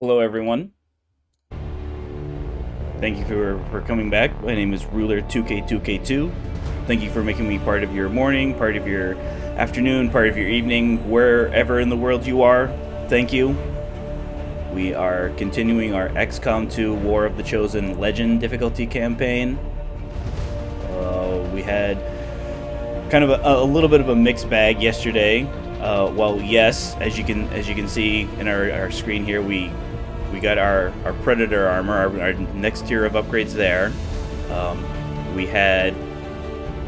Hello, everyone. Thank you for coming back. My name is Ruler2K2K2. Thank you for making me part of your morning, part of your afternoon, part of your evening, wherever in the world you are. Thank you. We are continuing our XCOM 2 War of the Chosen Legend difficulty campaign. We had kind of a little bit of a mixed bag yesterday. Well, yes, as you can see in our screen here, we got our Predator armor, our next tier of upgrades there. We had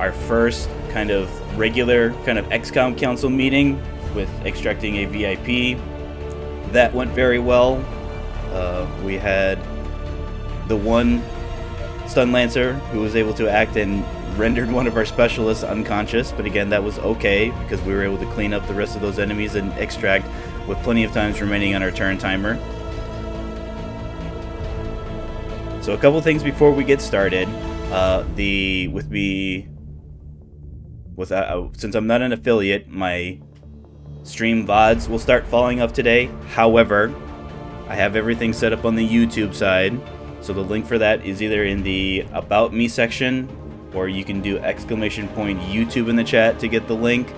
our first kind of regular kind of XCOM council meeting with extracting a VIP. That went very well. We had the one stun lancer who was able to act and rendered one of our specialists unconscious, but again, that was okay because we were able to clean up the rest of those enemies and extract with plenty of times remaining on our turn timer. So a couple things before we get started. Since I'm not an affiliate, my stream VODs will start falling off today. However, I have everything set up on the YouTube side, so the link for that is either in the About Me section, or you can do !YouTube in the chat to get the link.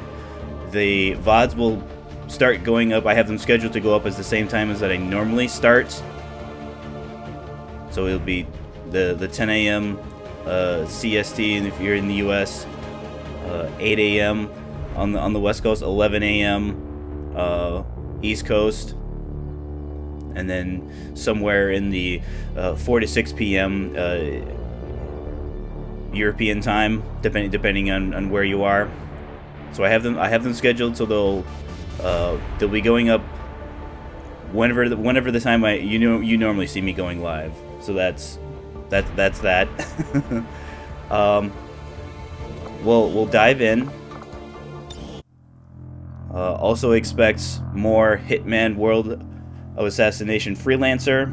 The VODs will start going up. I have them scheduled to go up at the same time as that I normally start. So it'll be the 10 a.m. CST, and if you're in the US, 8 a.m. on the West Coast, 11 a.m. East Coast, and then somewhere in the 4 to 6 p.m. European time, depending on where you are. So I have them scheduled, so they'll be going up whenever the time you normally see me going live. So that's that. We'll dive in. Also expect more Hitman World of Assassination Freelancer.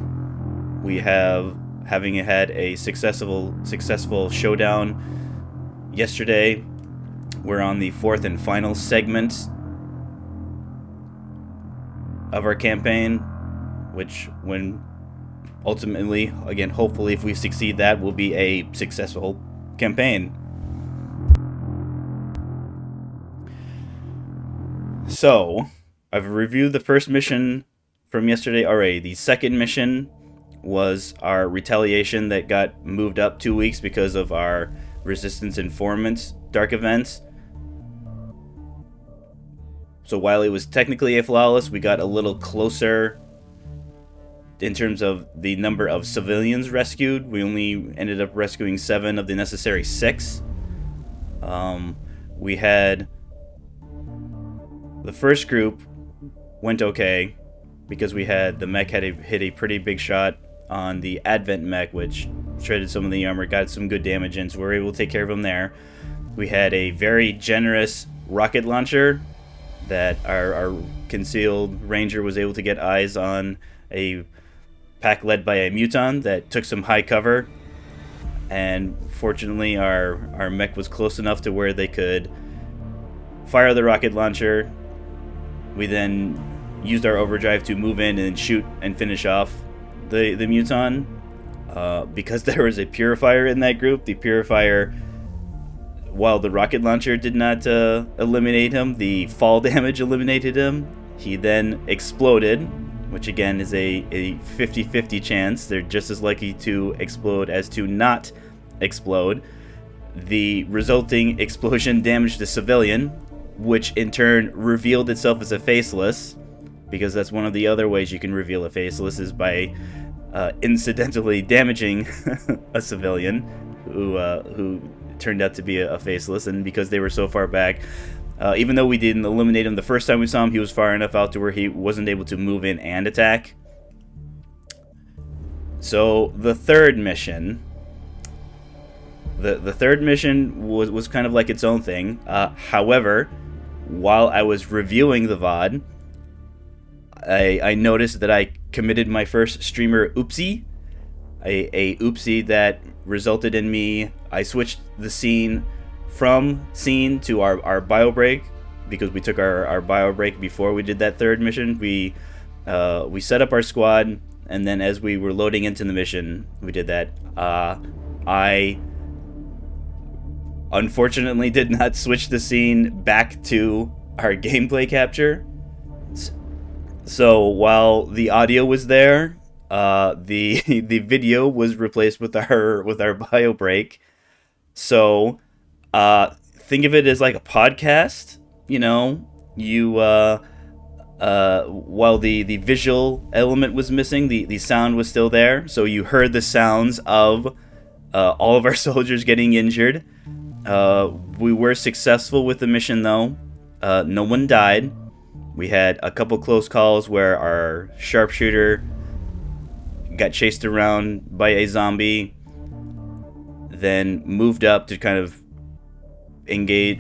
We having had a successful showdown yesterday. We're on the fourth and final segment of our campaign, which, when ultimately, again, hopefully if we succeed, that will be a successful campaign. So, I've reviewed the first mission from yesterday already. The second mission was our retaliation that got moved up 2 weeks because of our Resistance Informants dark events. So while it was technically a flawless, we got a little closer in terms of the number of civilians rescued. We only ended up rescuing 7 of the necessary 6. We had the first group went okay because we had the mech hit a pretty big shot on the Advent mech, which shredded some of the armor, got some good damage in, so we were able to take care of them there. We had a very generous rocket launcher that our concealed ranger was able to get eyes on a pack led by a muton that took some high cover, and fortunately our mech was close enough to where they could fire the rocket launcher. We then used our overdrive to move in and shoot and finish off the muton. Because there was a purifier in that group, the purifier, while the rocket launcher did not eliminate him, the fall damage eliminated him. He then exploded, which again is a 50-50 chance. They're just as likely to explode as to not explode. The resulting explosion damaged the civilian, which in turn revealed itself as a faceless, because that's one of the other ways you can reveal a faceless, is by incidentally damaging a civilian who turned out to be a faceless. And because they were so far back, even though we didn't eliminate him the first time we saw him, he was far enough out to where he wasn't able to move in and attack. So the third mission, the third mission was kind of like its own thing. However, while I was reviewing the VOD, I noticed that I committed my first streamer oopsie. A oopsie that resulted in me, I switched the scene from scene to our bio break, because we took our bio break before we did that third mission. We set up our squad, and then as we were loading into the mission, we did that. I unfortunately did not switch the scene back to our gameplay capture. So while the audio was there, the video was replaced with our bio break. So think of it as like a podcast. You know, while the visual element was missing, the sound was still there. So you heard the sounds of all of our soldiers getting injured. We were successful with the mission though. No one died. We had a couple close calls where our sharpshooter got chased around by a zombie, then moved up to kind of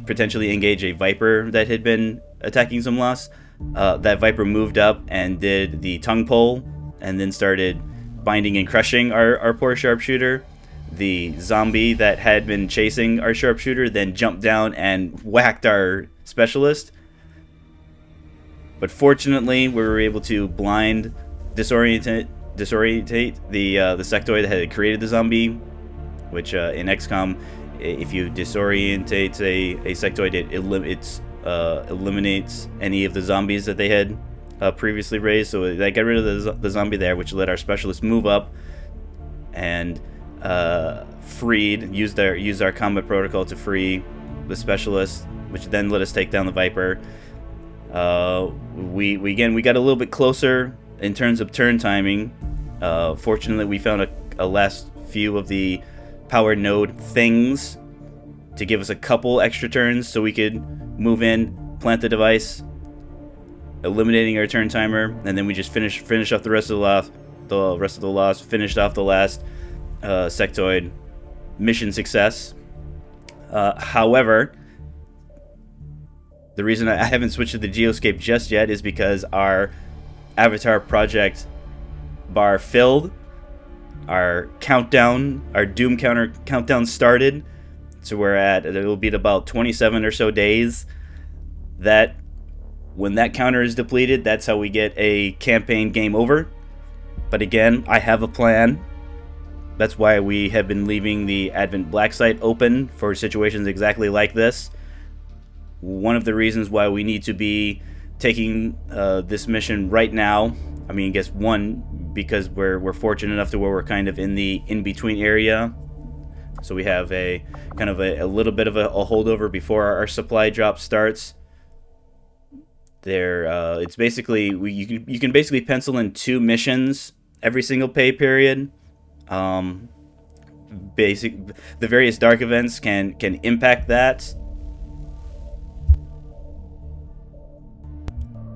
potentially engage a Viper that had been attacking Zumlas. That Viper moved up and did the tongue pull, and then started binding and crushing our poor sharpshooter. The zombie that had been chasing our sharpshooter then jumped down and whacked our specialist. But fortunately, we were able to disorientate the sectoid that had created the zombie, which in XCOM, if you disorientate a sectoid, it eliminates any of the zombies that they had previously raised. So they got rid of the zombie there, which let our specialist move up and used our combat protocol to free the specialist, which then let us take down the Viper. We got a little bit closer in terms of turn timing. Fortunately, we found a last few of the power node things to give us a couple extra turns so we could move in, plant the device, eliminating our turn timer, and then we just finish off the rest of the loss. Finished off the last sectoid. Mission success. However, the reason I haven't switched to the Geoscape just yet is because our Avatar project bar filled. Our Doom countdown started. So it will be at about 27 or so days. When that counter is depleted, that's how we get a campaign game over. But again, I have a plan. That's why we have been leaving the Advent Black site open for situations exactly like this. One of the reasons why we need to be taking this mission right now, I mean, I guess one, because we're fortunate enough to where we're kind of in the in-between area. So we have a kind of a little bit of a holdover before our supply drop starts. It's basically you can basically pencil in 2 missions every single pay period. The various dark events can impact that,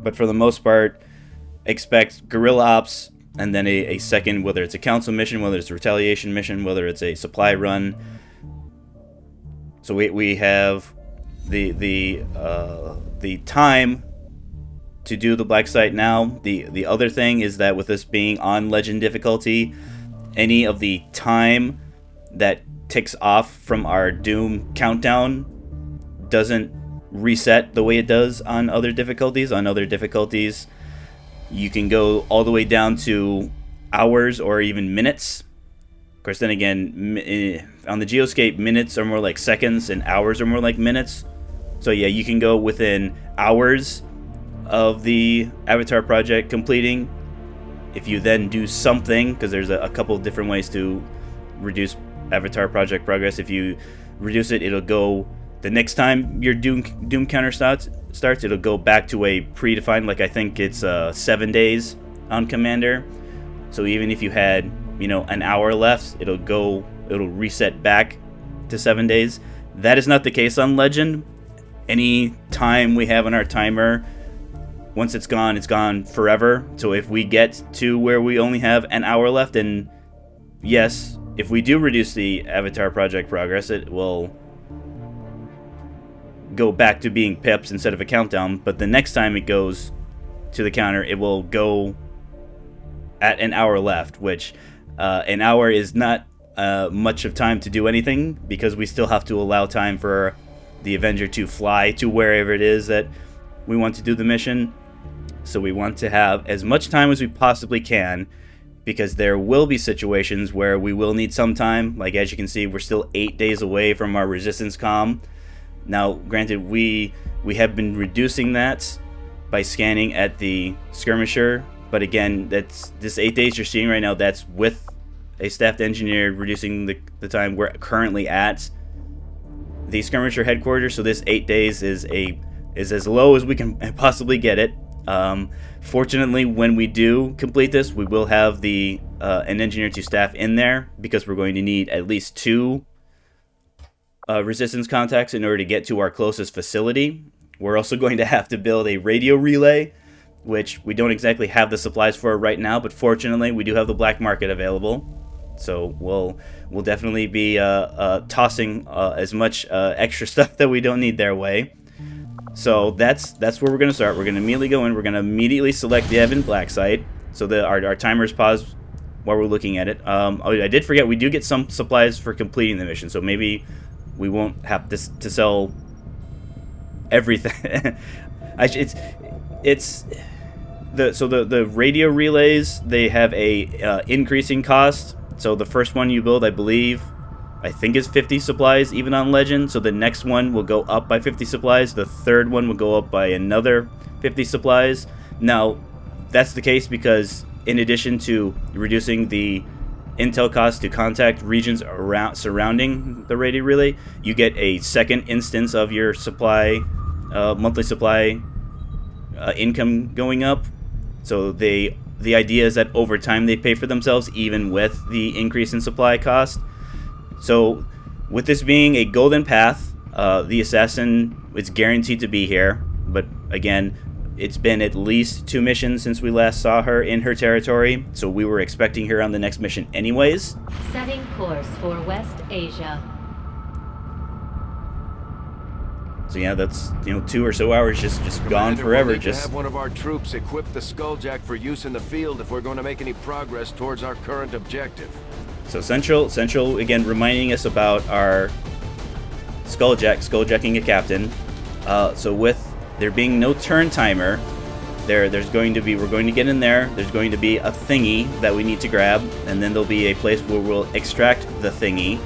but for the most part, expect guerrilla ops and then a second, whether it's a council mission, whether it's a retaliation mission, whether it's a supply run. So we have the time to do the black site now. The other thing is that with this being on legend difficulty, any of the time that ticks off from our Doom countdown doesn't reset the way it does on other difficulties. On other difficulties, you can go all the way down to hours or even minutes. Of course, then again, on the Geoscape, minutes are more like seconds and hours are more like minutes. So yeah, you can go within hours of the Avatar project completing. If you then do something, because there's a couple different ways to reduce Avatar project progress. If you reduce it, it'll go the next time your Doom counter starts, it'll go back to a predefined, like I think it's 7 days on Commander. So even if you had, an hour left, it'll reset back to 7 days. That is not the case on Legend. Any time we have on our timer, once it's gone forever. So if we get to where we only have an hour left, and yes, if we do reduce the Avatar project progress, it will go back to being pips instead of a countdown. But the next time it goes to the counter, it will go at an hour left, which an hour is not much of time to do anything, because we still have to allow time for the Avenger to fly to wherever it is that we want to do the mission. So we want to have as much time as we possibly can because there will be situations where we will need some time. Like, as you can see, we're still 8 days away from our resistance comm. Now, granted, we have been reducing that by scanning at the skirmisher, but again, that's this 8 days you're seeing right now, that's with a staffed engineer reducing the time we're currently at the skirmisher headquarters. So this 8 days is as low as we can possibly get it. Fortunately, when we do complete this, we will have an engineer to staff in there, because we're going to need at least 2 resistance contacts in order to get to our closest facility. We're also going to have to build a radio relay, which we don't exactly have the supplies for right now, but fortunately we do have the black market available. So we'll definitely be tossing as much extra stuff that we don't need their way. So that's where we're going to start. We're going to immediately go in. We're going to immediately select the Advent Black site, so that our timer's paused while we're looking at it. I did forget, we do get some supplies for completing the mission, so maybe we won't have to sell everything. The radio relays, they have a increasing cost. So the first one you build, I think is 50 supplies even on Legend. So the next one will go up by 50 supplies. The third one will go up by another 50 supplies. Now, that's the case because in addition to reducing the intel cost to contact regions surrounding the radio relay, you get a second instance of your supply, monthly supply income going up. So the idea is that over time they pay for themselves, even with the increase in supply cost. So with this being a golden path, the assassin is guaranteed to be here. But again, it's been at least 2 missions since we last saw her in her territory, so we were expecting her on the next mission anyways. Setting course for West Asia. So yeah, that's 2 or so hours just gone forever. We'll need to have one of our troops equip the Skulljack for use in the field if we're going to make any progress towards our current objective. So Central again reminding us about our Skulljacking a captain. So with there being no turn timer, we're going to get in there. There's going to be a thingy that we need to grab, and then there'll be a place where we'll extract the thingy.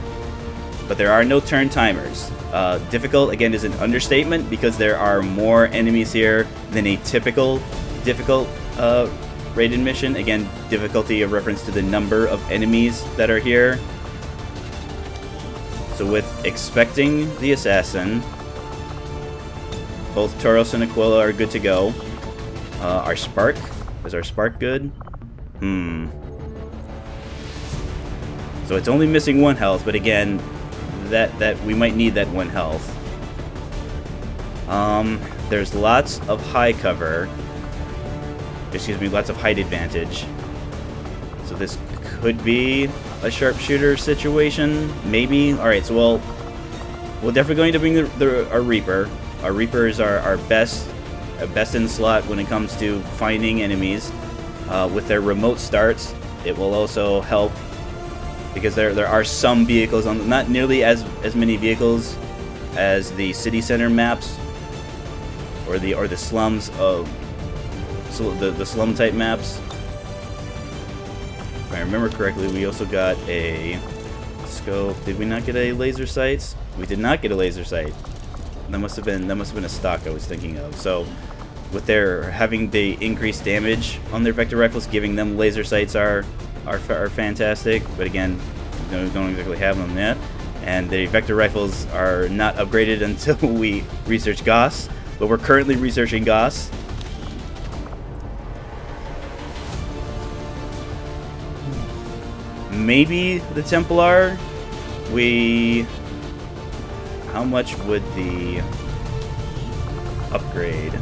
But there are no turn timers. Difficult, again, is an understatement because there are more enemies here than a typical difficult rated mission. Again, difficulty a reference to the number of enemies that are here. So with expecting the assassin, both Tauros and Aquila are good to go. Our Spark, is our Spark good? So it's only missing 1 health, but again, that we might need that 1 health. There's lots of high cover. Lots of height advantage. So this could be a sharpshooter situation, maybe. All right, so we're definitely going to bring our Reaper. Our Reaper is our best in slot when it comes to finding enemies. With their remote starts, it will also help because there are some vehicles on, not nearly as many vehicles as the city center maps or the slums of the slum type maps. If I remember correctly, we also got a scope. Did we not get a laser sight? We did not get a laser sight. That must have been a stock I was thinking of. So with their having the increased damage on their vector rifles, giving them laser sights are fantastic. But again, we don't exactly have them yet. And the vector rifles are not upgraded until we research Goss. But we're currently researching Goss. Maybe the Templar. How much would the upgrade?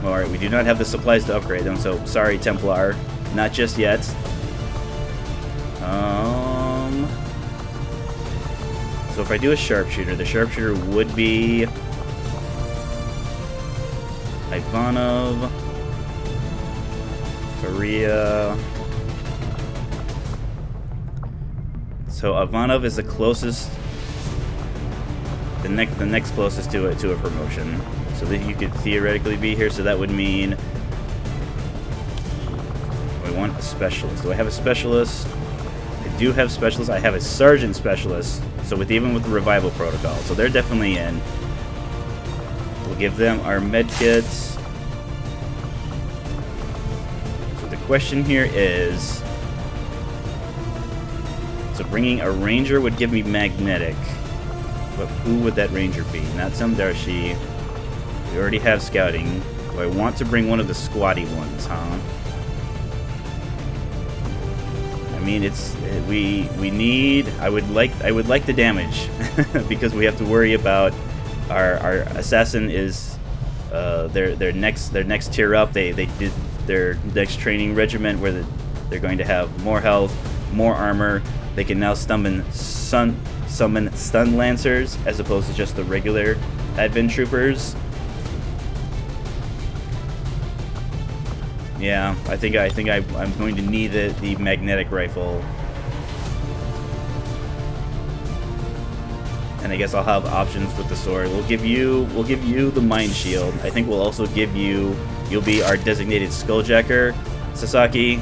Alright, we do not have the supplies to upgrade them, so sorry, Templar. Not just yet. So if I do a sharpshooter, the sharpshooter would be Ivanov, Faria. So Ivanov is the closest, the next closest to a promotion. So that you could theoretically be here. So that would mean want a specialist. Do I have a specialist? I do have specialists. I have a sergeant specialist. So even with the revival protocol, so they're definitely in. We'll give them our med kits. So the question here is, so bringing a ranger would give me magnetic, but who would that ranger be? Not some Darshi. We already have scouting. Do I want to bring one of the squatty ones, huh? I mean, we need. I would like the damage because we have to worry about our assassin is their next tier up. They did their next training regiment where they're going to have more health, more armor. They can now summon stun lancers as opposed to just the regular advent troopers. Yeah, I think I'm going to need the magnetic rifle. And I guess I'll have options with the sword. We'll give you the mind shield. I think we'll also give you'll be our designated skulljacker, Sasaki.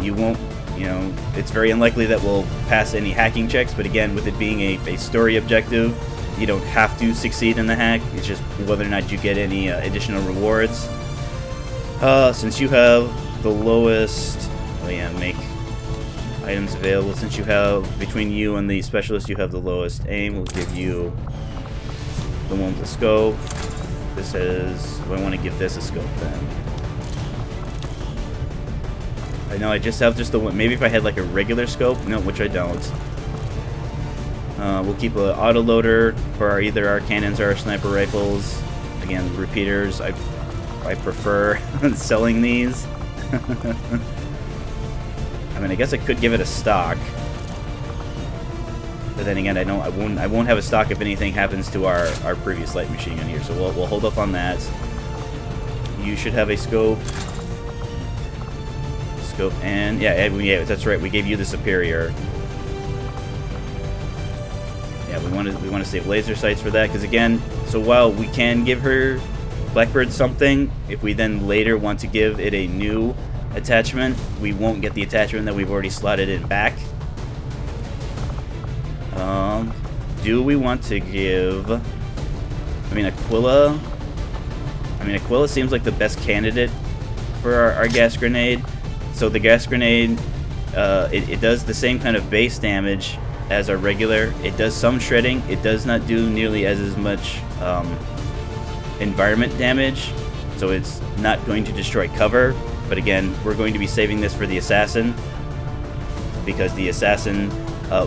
You won't, it's very unlikely that we'll pass any hacking checks, but again, with it being a story objective, you don't have to succeed in the hack. It's just whether or not you get any additional rewards. Since you have the lowest, make items available. Since you have, between you and the specialist, you have the lowest aim, we'll give you the one with the scope. This is, do I want to give this a scope then? I know I just have the one. Maybe if I had like a regular scope, no, which I don't. We'll keep an autoloader for either our cannons or our sniper rifles. Again, repeaters, I prefer selling these. I mean, I guess I could give it a stock, but then again, I won't have a stock if anything happens to our previous light machine gun here. So we'll hold up on that. You should have a scope, and yeah, that's right. We gave you the superior. Yeah, we want to save laser sights for that because again, so while we can give her Blackbird something, if we then later want to give it a new attachment, we won't get the attachment that we've already slotted it back. Do we want to give, Aquila? Aquila seems like the best candidate for our gas grenade. So the gas grenade, it does the same kind of base damage as our regular. It does some shredding. It does not do nearly as much environment damage, so it's not going to destroy cover. But again, we're going to be saving this for the assassin because the assassin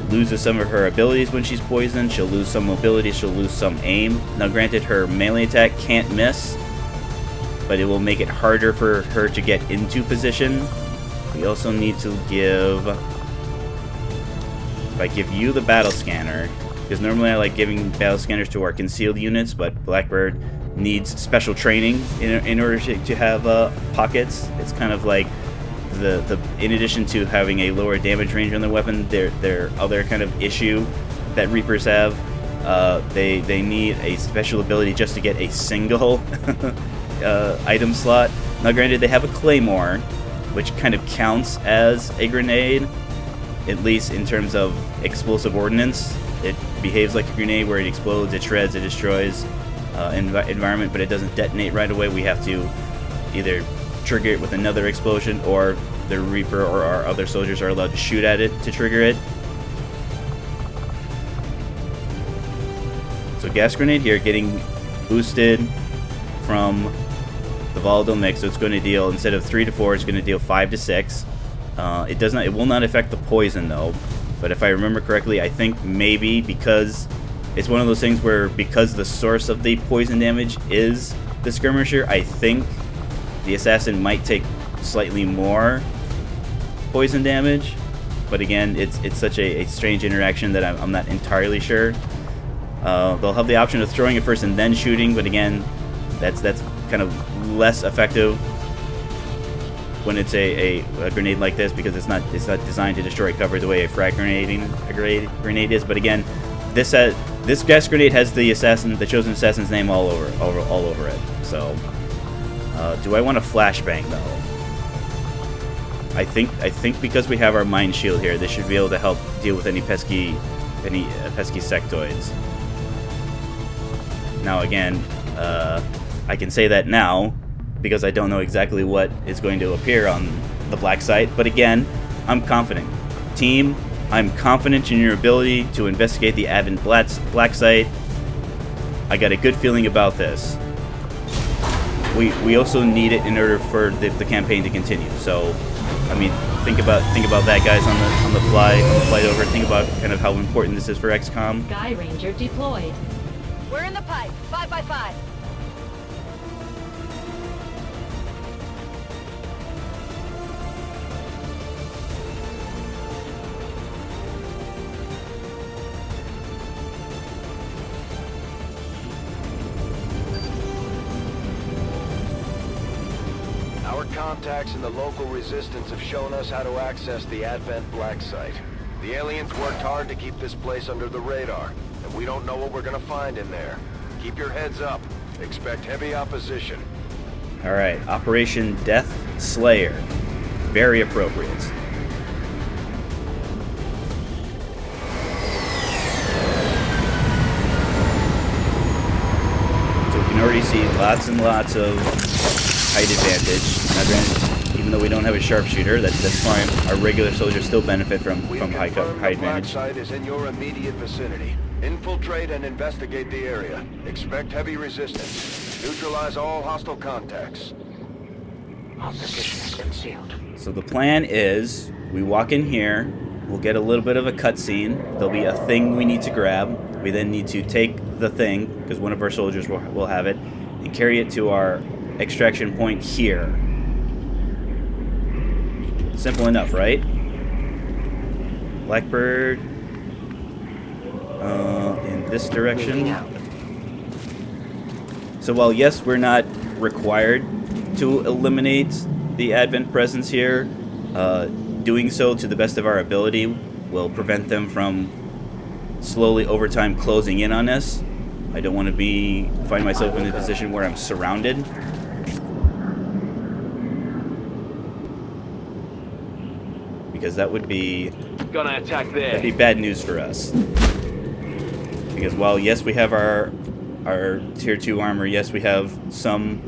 loses some of her abilities when she's poisoned. She'll lose some mobility, she'll lose some aim. Now granted, her melee attack can't miss, but it will make it harder for her to get into position. We also need to give, if I give you the battle scanner, because normally I like giving battle scanners to our concealed units, but Blackbird needs special training in order to have pockets. It's kind of like the in addition to having a lower damage range on their weapon, their other kind of issue that Reapers have, they need a special ability just to get a single item slot. Now granted, they have a claymore, which kind of counts as a grenade, at least in terms of explosive ordnance. It behaves like a grenade where it explodes, it shreds, it destroys environment, but it doesn't detonate right away. We have to either trigger it with another explosion, or the Reaper or our other soldiers are allowed to shoot at it to trigger it. So gas grenade here getting boosted from the volatile mix, so it's going to deal, instead of 3 to 4, it's going to deal 5 to 6. It will not affect the poison though, but if I remember correctly, I think maybe because it's one of those things where because the source of the poison damage is the skirmisher, I think the assassin might take slightly more poison damage. But again, it's such a strange interaction that I'm not entirely sure. They'll have the option of throwing it first and then shooting, but again, that's kind of less effective when it's a grenade like this, because it's not designed to destroy cover the way a frag grenade is. But again, this gas grenade has the chosen assassin's name all over it. So, do I want a flashbang though? think because we have our mind shield here, this should be able to help deal with any pesky sectoids. Now again, I can say that now because I don't know exactly what is going to appear on the black site. But again, I'm confident. Team, I'm confident in your ability to investigate the Advent black site. I got a good feeling about this. We also need it in order for the campaign to continue. So, I mean, think about that, guys, on the flight over. Think about kind of how important this is for XCOM. Sky Ranger deployed. We're in the pipe. 5 by 5. Our contacts in the local resistance have shown us how to access the Advent black site. The aliens worked hard to keep this place under the radar, and we don't know what we're gonna find in there. Keep your heads up. Expect heavy opposition. Alright, Operation Death Slayer. Very appropriate. So we can already see lots and lots of height advantage. Now, granted, even though we don't have a sharpshooter, that's fine. Our regular soldiers still benefit from height The black advantage. site is in your immediate vicinity. Infiltrate and investigate the area. Expect heavy resistance. Neutralize all hostile contacts. Our position is concealed. So the plan is, we walk in here, we'll get a little bit of a cutscene. There'll be a thing we need to grab. We then need to take the thing, because one of our soldiers will have it, and carry it to our extraction point here. Simple enough, right? Blackbird. In this direction. So while yes, we're not required to eliminate the Advent presence here, doing so to the best of our ability will prevent them from slowly over time closing in on us. I don't want to find myself in a position where I'm surrounded. Because that would be Gonna attack there. that'd be bad news for us. Because while yes, we have our tier 2 armor, yes, we have some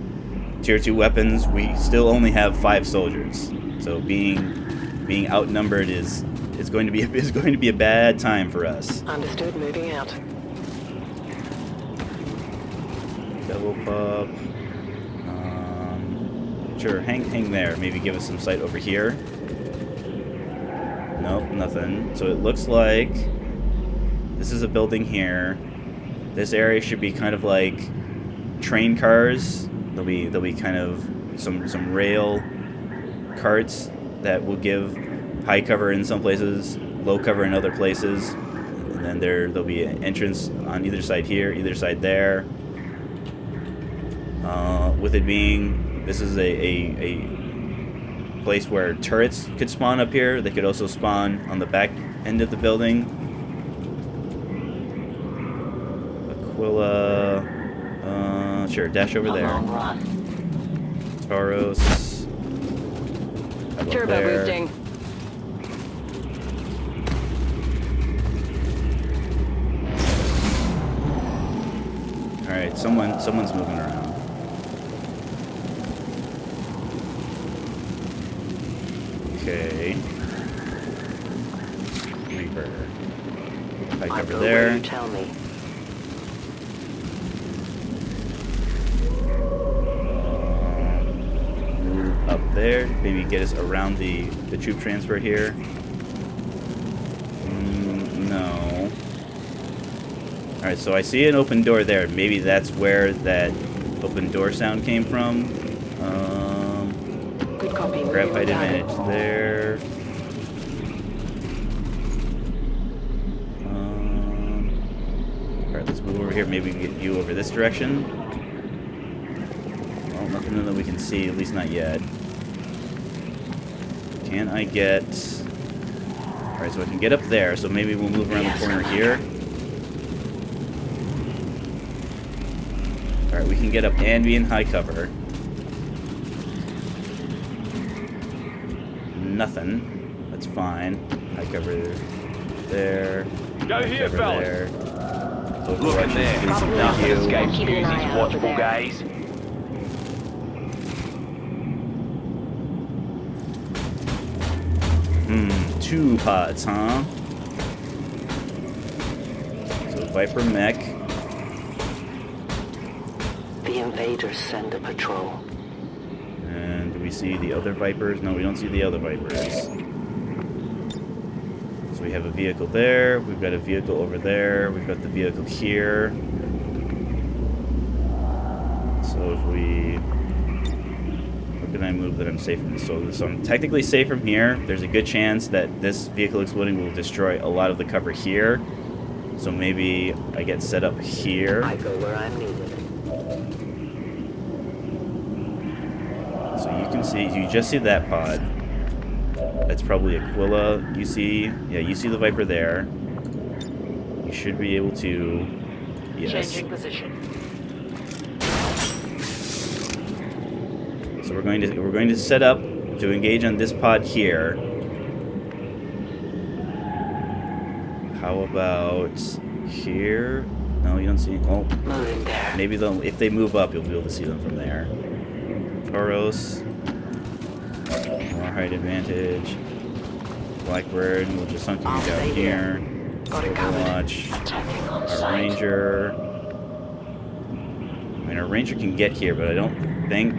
tier 2 weapons, we still only have 5 soldiers. So being outnumbered is going to be a bad time for us. Understood. Moving out. Double pop. Sure, hang there. Maybe give us some sight over here. Nope, nothing. So it looks like this is a building here. This area should be kind of like train cars. There'll be kind of some rail carts that will give high cover in some places, low cover in other places. And then there'll be an entrance on either side here, either side there. With it being, this is a place where turrets could spawn up here. They could also spawn on the back end of the building. Aquila, sure, dash over there. Tauros. Turbo There. boosting. All right, someone's moving around. Okay. Reaper. High I cover go where there. you tell me. Up there. Maybe get us around the troop transfer here. No. Alright, so I see an open door there. Maybe that's where that open door sound came from. Good copy. Grab Moving height target. advantage there. Alright, let's move over here. Maybe we can get you over this direction. Well, nothing that we can see, at least not yet. Can I get... Alright, so I can get up there, so maybe we'll move around the corner here. Alright, we can get up and be in high cover. nothing. That's fine. I cover there. Go here, Cover fellas. there. Look in there. Nothing escapes Fusey's watchful gaze. Two pods, huh? So Viper mech. The invaders send a patrol. And do we see the other Vipers? No, we don't see the other Vipers. So we have a vehicle there. We've got a vehicle over there. We've got the vehicle here. So if we... Where can I move that I'm safe from? So I'm technically safe from here. There's a good chance that this vehicle exploding will destroy a lot of the cover here. So maybe I get set up here. I go where I'm needed. So you can see, you just see that pod. That's probably Aquila. You see, yeah, you see the Viper there. You should be able to, yes. Changing position. So we're going to set up to engage on this pod here. How about here? No, you don't see. Oh, Moving there. maybe they'll, if they move up, you'll be able to see them from there. Tauros, more height advantage. Blackbird, we'll just hunt you down here. Got it covered. Overwatch. Attacking on Our sight. Ranger. I mean, our Ranger can get here, but I don't think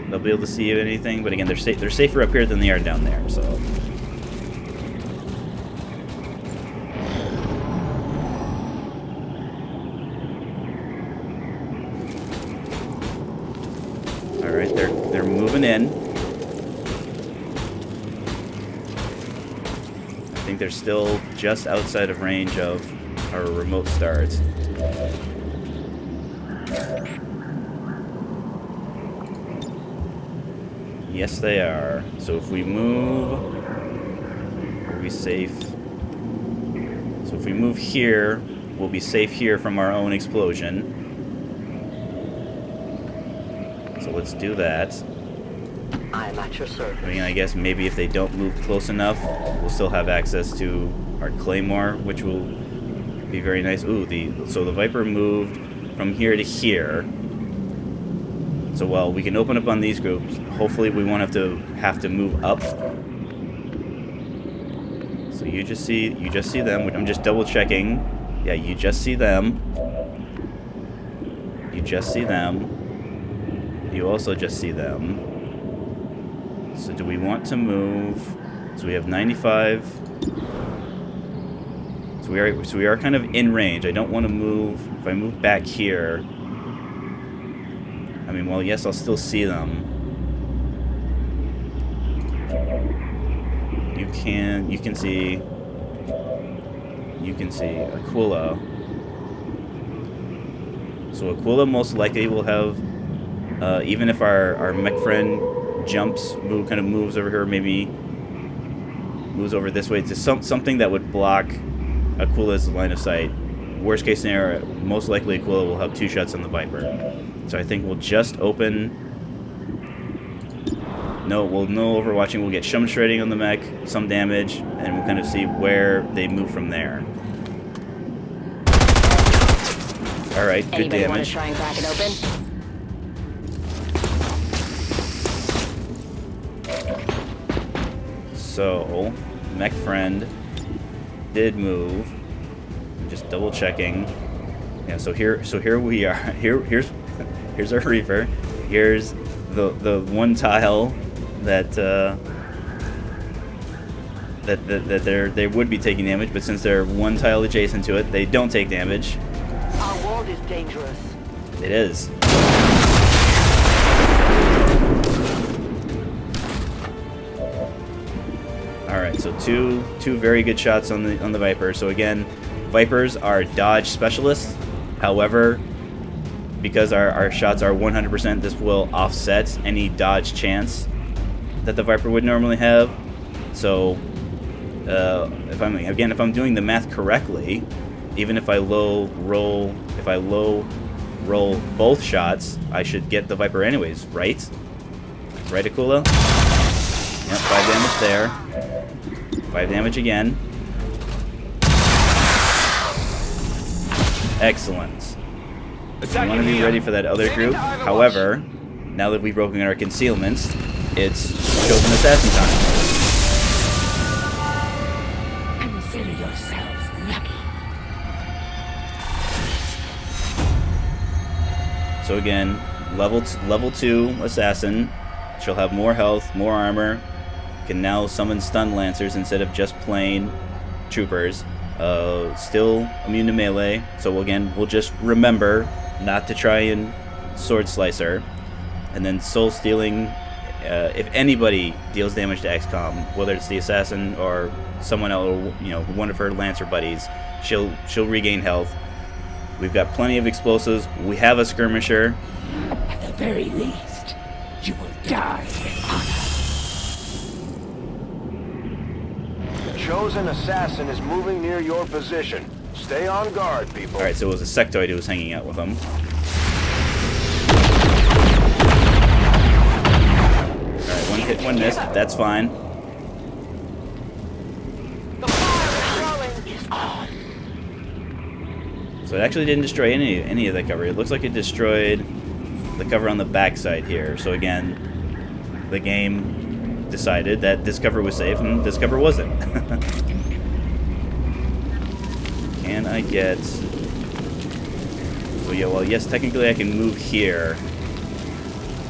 they'll be able to see anything. But again, they're safer up here than they are down there. So. All right, they're moving in. I think they're still just outside of range of our remote start. Yes, they are. So if we move, we'll be safe. So if we move here, we'll be safe here from our own explosion. So let's do that. I'm at your service. I mean, I guess maybe if they don't move close enough, we'll still have access to our Claymore, which will be very nice. Ooh, so the Viper moved from here to here. So while we can open up on these groups, hopefully we won't have to move up. So you just see them. I'm just double checking. Yeah, you just see them. You just see them. You also just see them. So do we want to move? So we have 95. So we are kind of in range. I don't want to move. If I move back here, I mean, well, yes, I'll still see them. You can see Aquila. So Aquila most likely will have, even if our mech friend kind of moves over here, maybe moves over this way to something that would block Aquila's line of sight. Worst case scenario, most likely Aquila will have 2 shots on the Viper. So I think we'll just open. No overwatching. We'll get shum shredding on the mech, some damage, and we'll kind of see where they move from there. All right, good Anybody want damage. to try and crack it open? So, mech friend did move. I'm just double checking. Yeah, so here we are. Here's our Reaper. Here's the one tile that they would be taking damage, but since they're one tile adjacent to it, they don't take damage. Our world is dangerous. It is. All right, so two very good shots on the Viper. So again, Vipers are dodge specialists. However, because our shots are 100%, this will offset any dodge chance that the Viper would normally have. So if I'm doing the math correctly, even if I low roll both shots, I should get the Viper anyways, right? Right, Aquila? Yep, 5 damage there. 5 damage again. Excellent. I want to be ready for that other group. However, now that we've broken our concealments, it's chosen assassin time. Consider yourselves lucky. So again, level 2 assassin. She'll have more health, more armor. Can now summon stun lancers instead of just plain troopers. Still immune to melee. So again, we'll just remember not to try and sword slice her. And then soul stealing. If anybody deals damage to XCOM, whether it's the assassin or someone else, or, you know, one of her lancer buddies, she'll regain health. We've got plenty of explosives. We have a skirmisher. At the very least, you will die in honor. The chosen assassin is moving near your position. Stay on guard, people. Alright, so it was a sectoid who was hanging out with him. Alright, one hit, one miss. That's fine. The fire is on. So it actually didn't destroy any of the cover. It looks like it destroyed the cover on the backside here. So again, the game decided that this cover was safe and this cover wasn't. Can I get... So yeah, well, yes, technically I can move here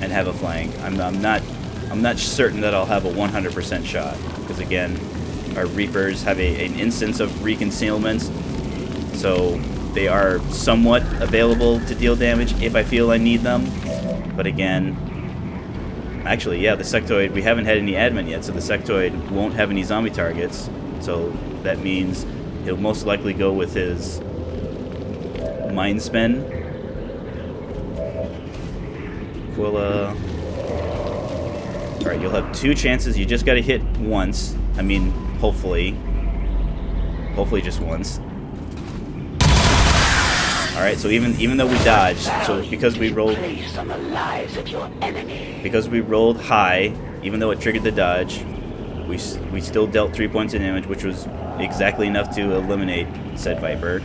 and have a flank. I'm not certain that I'll have a 100% shot, because again, our Reapers have an instance of reconcealment, so they are somewhat available to deal damage if I feel I need them. But again, actually, yeah, the sectoid, we haven't had any admin yet, so the sectoid won't have any zombie targets, so that means he'll most likely go with his mind spin. Aquila. Alright, you'll have 2 chances. You just gotta hit once. I mean, hopefully. Hopefully just once. Alright, so even though we dodged, so because we rolled high, even though it triggered the dodge, we still dealt 3 points of damage, which was exactly enough to eliminate said Viper.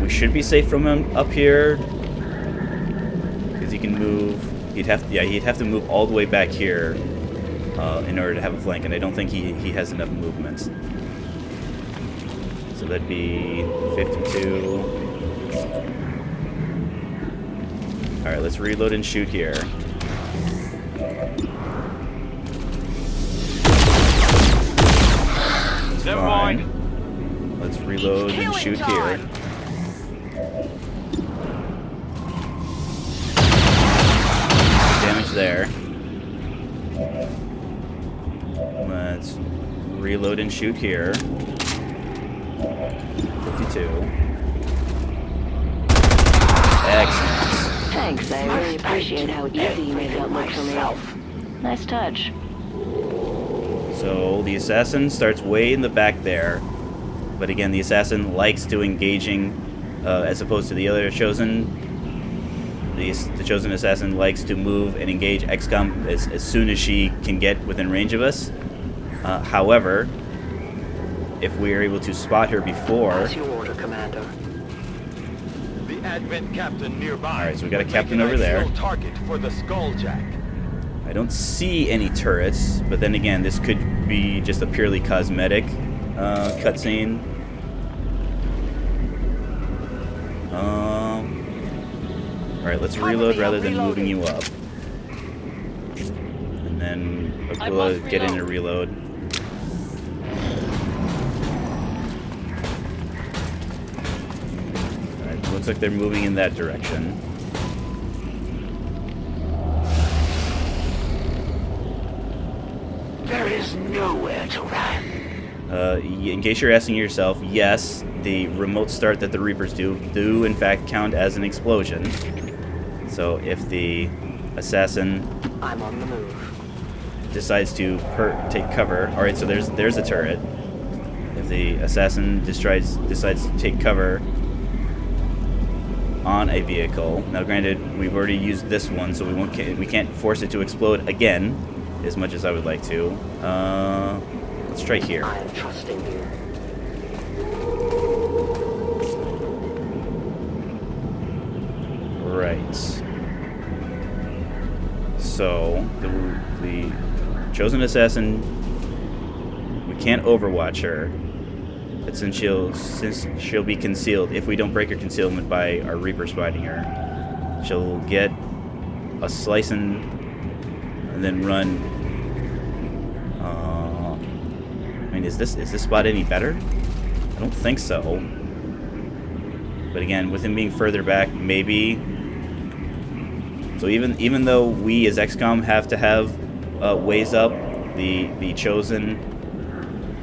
We should be safe from him up here, because he can move. He'd have to move all the way back here in order to have a flank, and I don't think he has enough movement. So that'd be 52. Alright, let's reload and shoot here. Never mind. Let's reload and shoot here. Damage there. Let's reload and shoot here. 52. Excellent. Thanks, I really appreciate how easy you made that look for me. Nice touch. So the assassin starts way in the back there, but again, the assassin likes to engaging, as opposed to the other chosen. The chosen assassin likes to move and engage XCOM as soon as she can get within range of us. However, if we are able to spot her before... What's your order, Commander? The Advent captain nearby. Alright, so we got a captain over there. Target for the Skulljack. I don't see any turrets, but then again, this could be just a purely cosmetic cutscene. Alright, let's reload rather than moving you up. And then Aquila, get in and reload. Alright, looks like they're moving in that direction. There is nowhere to run. In case you're asking yourself, yes, the remote start that the Reapers do in fact count as an explosion. So if the assassin I'm on the move. decides to take cover, alright, so there's a turret. If the assassin decides to take cover on a vehicle, now granted we've already used this one, so we can't force it to explode again. as much as I would like to. Let's try here. I am trusting you. Right. So the chosen assassin, we can't overwatch her. But since she'll be concealed, if we don't break her concealment by our Reaper spotting her, she'll get a slice and then run. I mean, is this spot any better? I don't think so. But again, with him being further back, maybe. So even though we as XCOM have to have ways up, the chosen,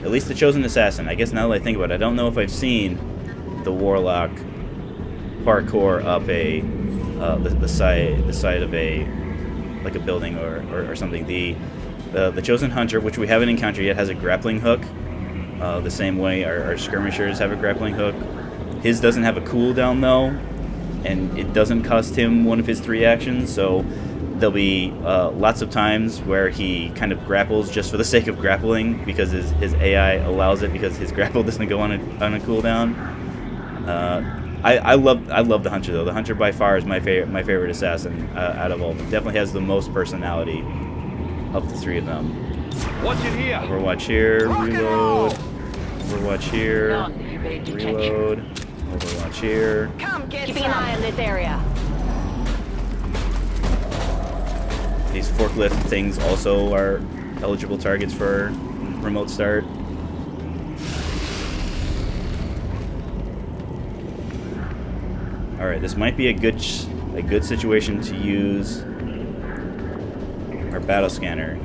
at least the chosen assassin. I guess now that I think about it, I don't know if I've seen the warlock parkour up the side of a like a building or something. The chosen hunter, which we haven't encountered yet, has a grappling hook. The same way our skirmishers have a grappling hook. His doesn't have a cooldown though, and it doesn't cost him one of his 3 actions. So there'll be lots of times where he kind of grapples just for the sake of grappling because his AI allows it, because his grapple doesn't go on a cooldown. I love the hunter though. The hunter by far is my favorite assassin out of all of them. Definitely has the most personality of the 3 of them. What's in here? Overwatch here, reload. Overwatch here, reload. Overwatch here. Keeping an eye on this area. These forklift things also are eligible targets for remote start. All right, this might be a good situation to use our battle scanner,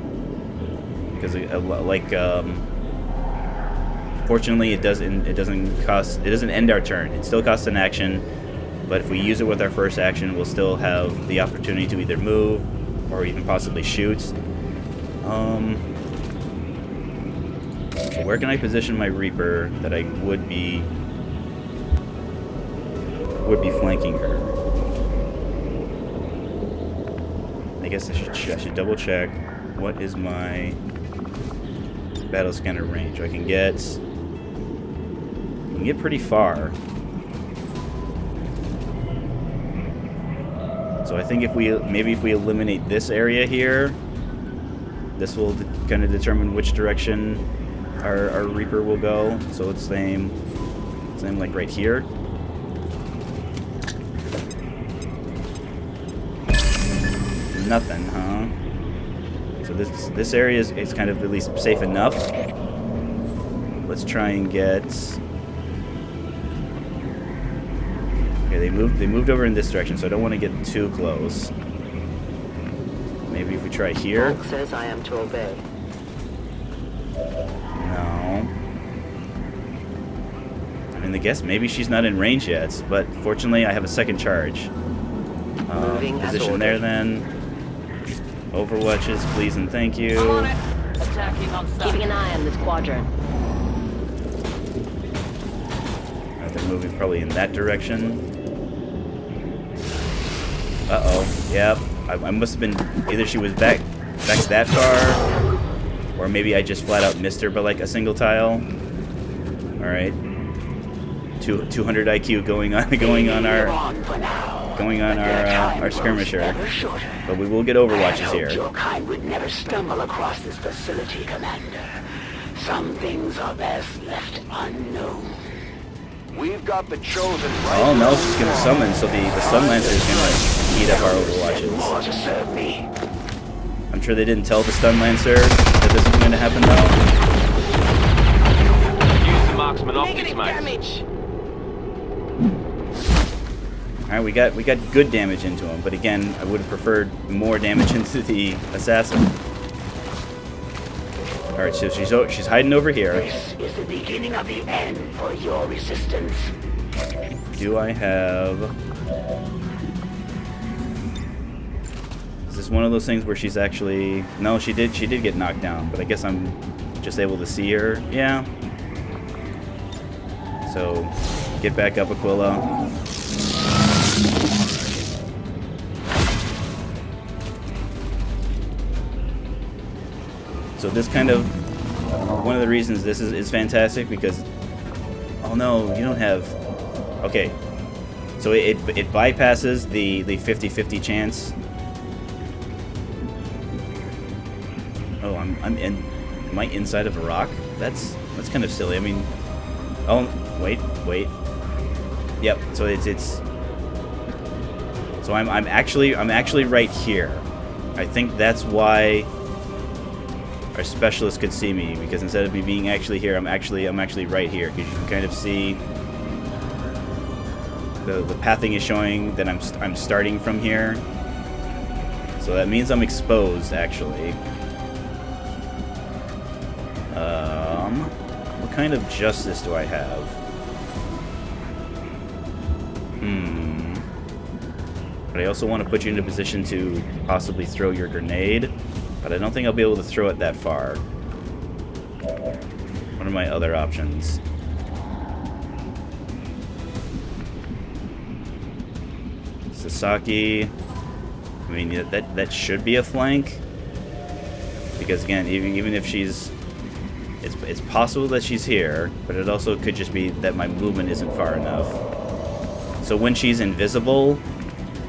because fortunately it doesn't end our turn. It still costs an action, but if we use it with our first action, we'll still have the opportunity to either move or even possibly shoot. Where can I position my Reaper that I would be flanking her? I guess I should double check what is my battle scanner range. I can get pretty far. So I think if we eliminate this area here, this will kind of determine which direction our Reaper will go. So let's aim like right here. Nothing, huh? So this area is kind of at least safe enough. Let's try and get. Okay, they moved over in this direction, so I don't want to get too close. Maybe if we try here. Volk says I am to obey. No. I mean, I guess maybe she's not in range yet, but fortunately I have a second charge. Position there then. Overwatches, please and thank you. I'm on it. Attacking on sight. Keeping an eye on this quadrant. Alright, they're moving probably in that direction. Uh-oh. Yep. I must have been... Either she was back that far, or maybe I just flat out missed her by like a single tile. Alright. 200 IQ going on our skirmisher. But we will get overwatches here. Your kind would never stumble across this facility, Commander. Some things are best left unknown. We've got the chosen right. Oh no, she's gonna summon, so the Stun Lancer is gonna eat up our overwatches. More to serve me. I'm sure they didn't tell the Stun Lancer that this was going to happen though. Use the marksman optics, mate. Alright, we got good damage into him, but again, I would have preferred more damage into the assassin. Alright, so she's hiding over here. This is the beginning of the end for your resistance. Do I have... Is this one of those things where she's actually... No, she did get knocked down, but I guess I'm just able to see her. Yeah. So, get back up, Aquila. So this kind of, one of the reasons this is fantastic, because, oh no, you don't have, okay, so it bypasses the 50-50 chance. Oh, am I inside of a rock? That's kind of silly. I mean, oh wait. Yep. So it's. So I'm actually right here. I think that's why our specialist could see me, because instead of me being actually here, I'm actually right here, because you can kind of see the pathing is showing that I'm starting from here. So that means I'm exposed actually. What kind of justice do I have? But I also want to put you in a position to possibly throw your grenade, but I don't think I'll be able to throw it that far. What are my other options? Sasaki. I mean, that should be a flank, because again, even if she's, it's possible that she's here, but it also could just be that my movement isn't far enough. So when she's invisible,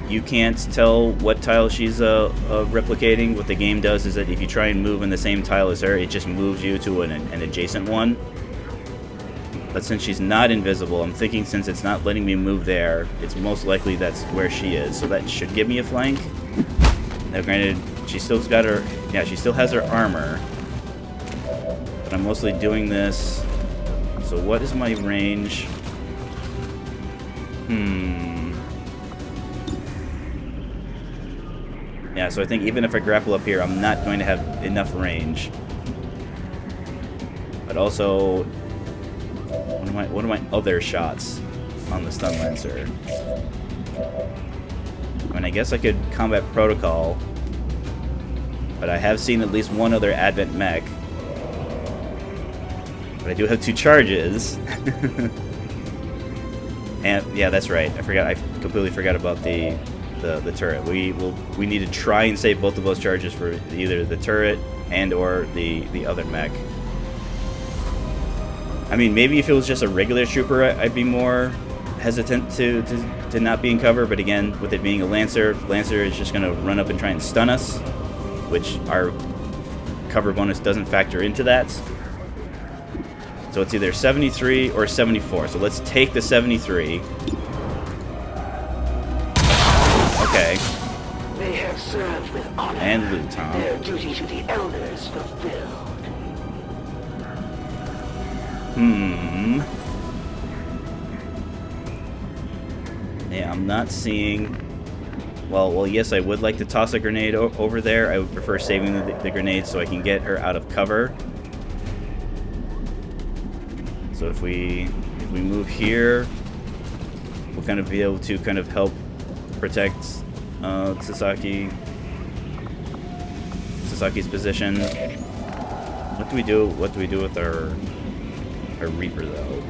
you can't tell what tile she's replicating. What the game does is that if you try and move in the same tile as her, it just moves you to an adjacent one. But since she's not invisible, I'm thinking since it's not letting me move there, it's most likely that's where she is. So that should give me a flank. Now granted, she still's got her, yeah, she still has her armor. But I'm mostly doing this. So what is my range? Yeah, so I think even if I grapple up here, I'm not going to have enough range. But also, what are my other shots on the stun lancer? I mean, I guess I could combat protocol, but I have seen at least one other advent mech. But I do have 2 charges. And yeah, that's right. I completely forgot about the turret. We need to try and save both of those charges for either the turret and or the other mech. I mean, maybe if it was just a regular trooper, I'd be more hesitant to not be in cover. But again, with it being a Lancer is just going to run up and try and stun us, which our cover bonus doesn't factor into that. So it's either 73 or 74. So let's take the 73. Okay. They have served with honor. And Luton. Their duty to the elders fulfilled. Yeah, I'm not seeing. Well, yes, I would like to toss a grenade over there. I would prefer saving the grenade so I can get her out of cover. So if we move here, we'll kind of be able to kind of help protect Sasaki's position. What do we do? What do we do with our Reaper though?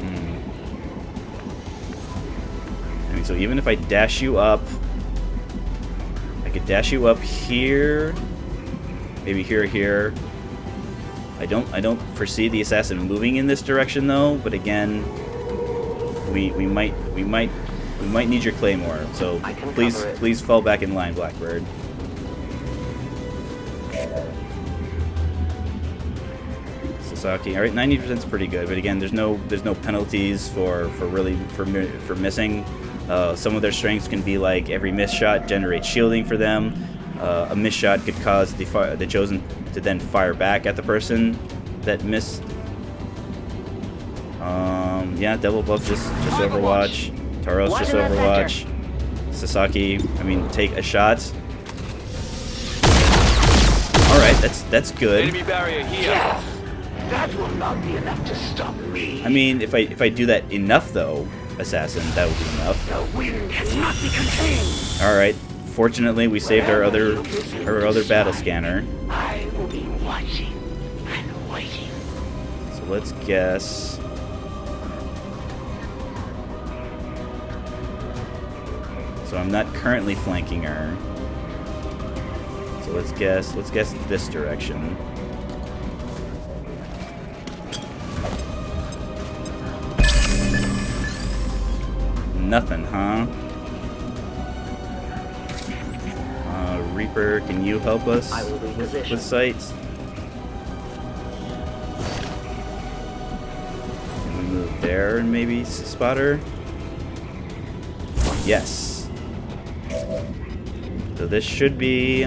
I mean, so even if I dash you up, I could dash you up here, maybe here. I don't foresee the assassin moving in this direction though. But again, we might need your claymore. So please fall back in line, Blackbird. Sasaki. All right, 90% is pretty good. But again, there's no penalties for missing. Some of their strengths can be like every missed shot generates shielding for them. A missed shot could cause the chosen to then fire back at the person that missed. Yeah, Devil Buff just Overwatch. Taros just Overwatch. Sasaki, I mean, take a shot. All right, that's good. Enemy barrier here. Yes, that will not be enough to stop me. I mean, if I do that enough though, Assassin, that would be enough. The wind cannot be contained. All right. Fortunately, we saved our other battle scanner. I will be watching and waiting. So let's guess. So I'm not currently flanking her. So let's guess this direction. Nothing, huh? Reaper, can you help us I will reposition. with sights? Can we move there and maybe spot her? Yes. So this should be...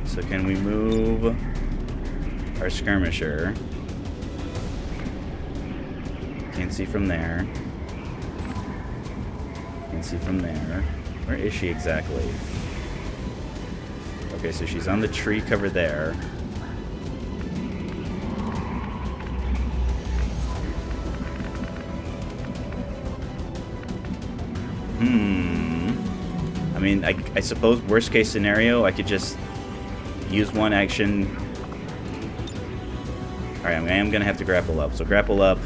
So can we move our skirmisher? Can't see from there. Can't see from there. Where is she exactly? Okay, so she's on the tree cover there. I mean, I suppose worst case scenario, I could just use one action. Alright, I am going to have to grapple up. So grapple up,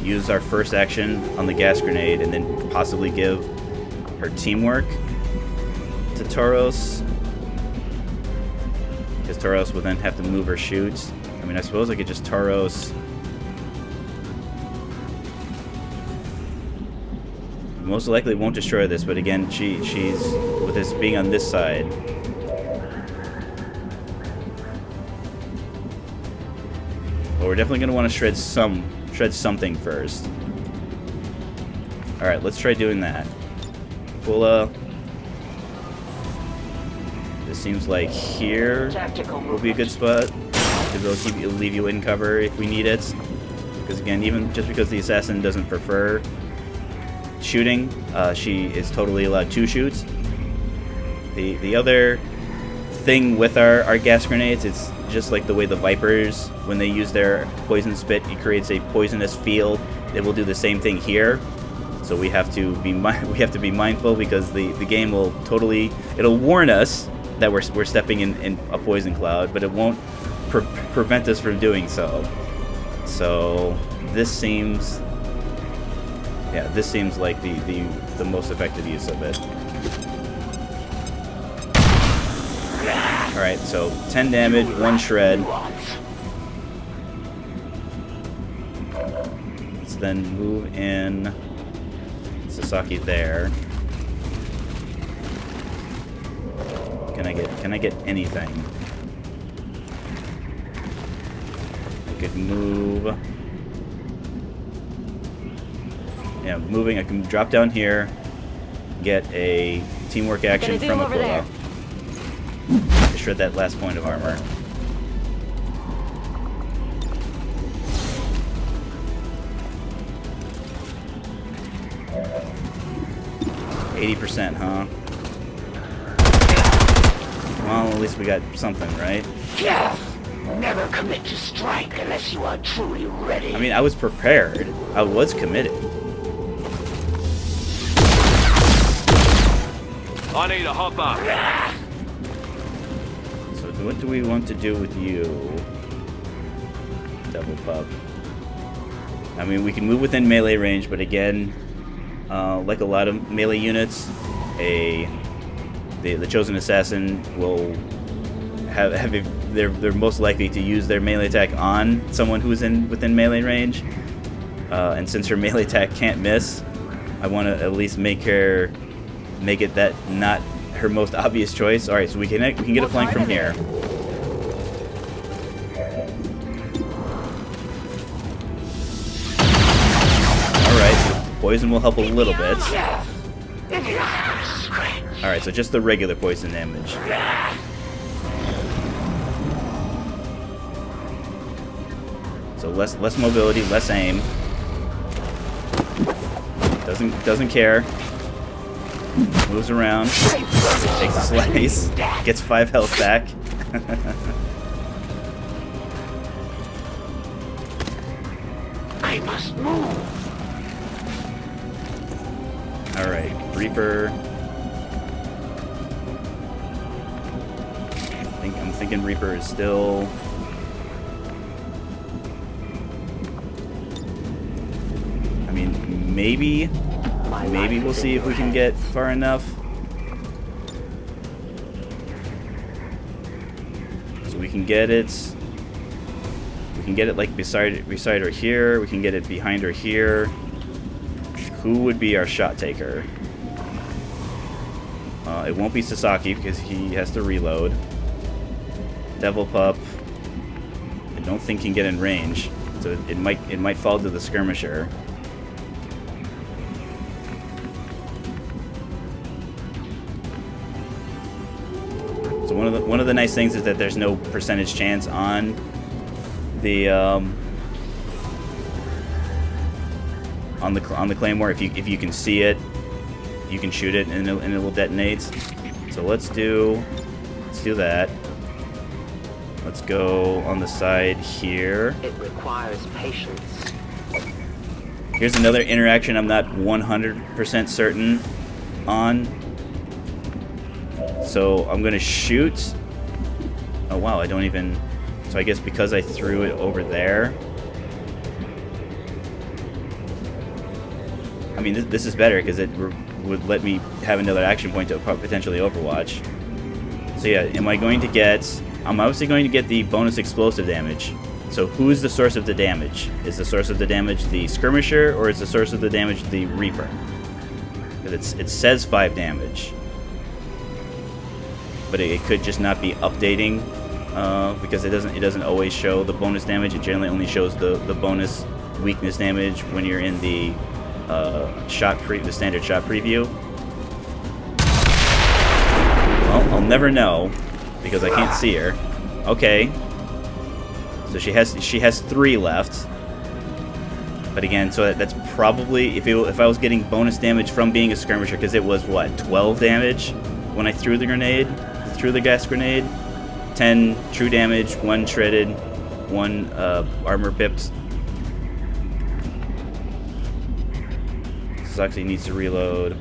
use our first action on the gas grenade, and then possibly give her teamwork to Tauros. Because Tauros would then have to move or shoot. I mean, I suppose I could just Tauros. Most likely won't destroy this, but again, she's with this being on this side. But we're definitely going to want to shred something first. All right, let's try doing that. We'll this seems like here will be a good spot because it'll leave you in cover if we need it. Because again, even just because the assassin doesn't prefer shooting, she is totally allowed to shoot. The other thing with our gas grenades, it's just like the way the Vipers, when they use their poison spit, it creates a poisonous field. It will do the same thing here. So we have to be mindful because the game will it'll warn us that we're stepping in a poison cloud, but it won't prevent us from doing so. So this seems like the most effective use of it. Alright, so 10 damage, 1 shred. Let's then move in Sasaki there. Can I get anything? I could move. Yeah, moving. I can drop down here, get a teamwork action from Aquila. To shred that last point of armor. %, huh? Well, at least we got something, right? Yeah. Never commit to strike unless you are truly ready. I mean, I was prepared. I was committed. I need a hopper. So what do we want to do with you, Devil Pup? I mean, we can move within melee range, but again, like a lot of melee units, the chosen assassin will they're most likely to use their melee attack on someone who's within melee range, and since her melee attack can't miss, I want to at least make it that not her most obvious choice. All right, so we can get a flank from here. All right, so poison will help a little bit. All right, so just the regular poison damage. So less mobility, less aim. Doesn't care. Moves around. Takes a slice. Gets 5 health back. I must move. All right, Reaper. I'm thinking Reaper is still. I mean, maybe we'll see if we can get far enough. So we can get it. We can get it like beside her here. We can get it behind her here. Who would be our shot taker? It won't be Sasaki because he has to reload. Devil Pup, I don't think can get in range, so it might fall to the skirmisher. So one of the nice things is that there's no percentage chance on the on the claymore. If you can see it, you can shoot it and it will detonate. So let's do that. Let's go on the side here. It requires patience. Here's another interaction I'm not 100% certain on. So I'm gonna shoot. Oh wow, I don't even. So I guess because I threw it over there. I mean, this is better because it would let me have another action point to potentially Overwatch. So yeah, am I going to get... I'm obviously going to get the bonus explosive damage. So who is the source of the damage? Is the source of the damage the skirmisher, or is the source of the damage the Reaper? Because it says 5 damage. But it could just not be updating, because it doesn't always show the bonus damage. It generally only shows the bonus weakness damage when you're in the the standard shot preview. Well, I'll never know because I can't see her. Okay, so she has 3 left. But again, so that's probably if I was getting bonus damage from being a skirmisher, because it was what, 12 damage when I threw the gas grenade, 10 true damage, 1 shredded, 1 armor pipped. Actually needs to reload.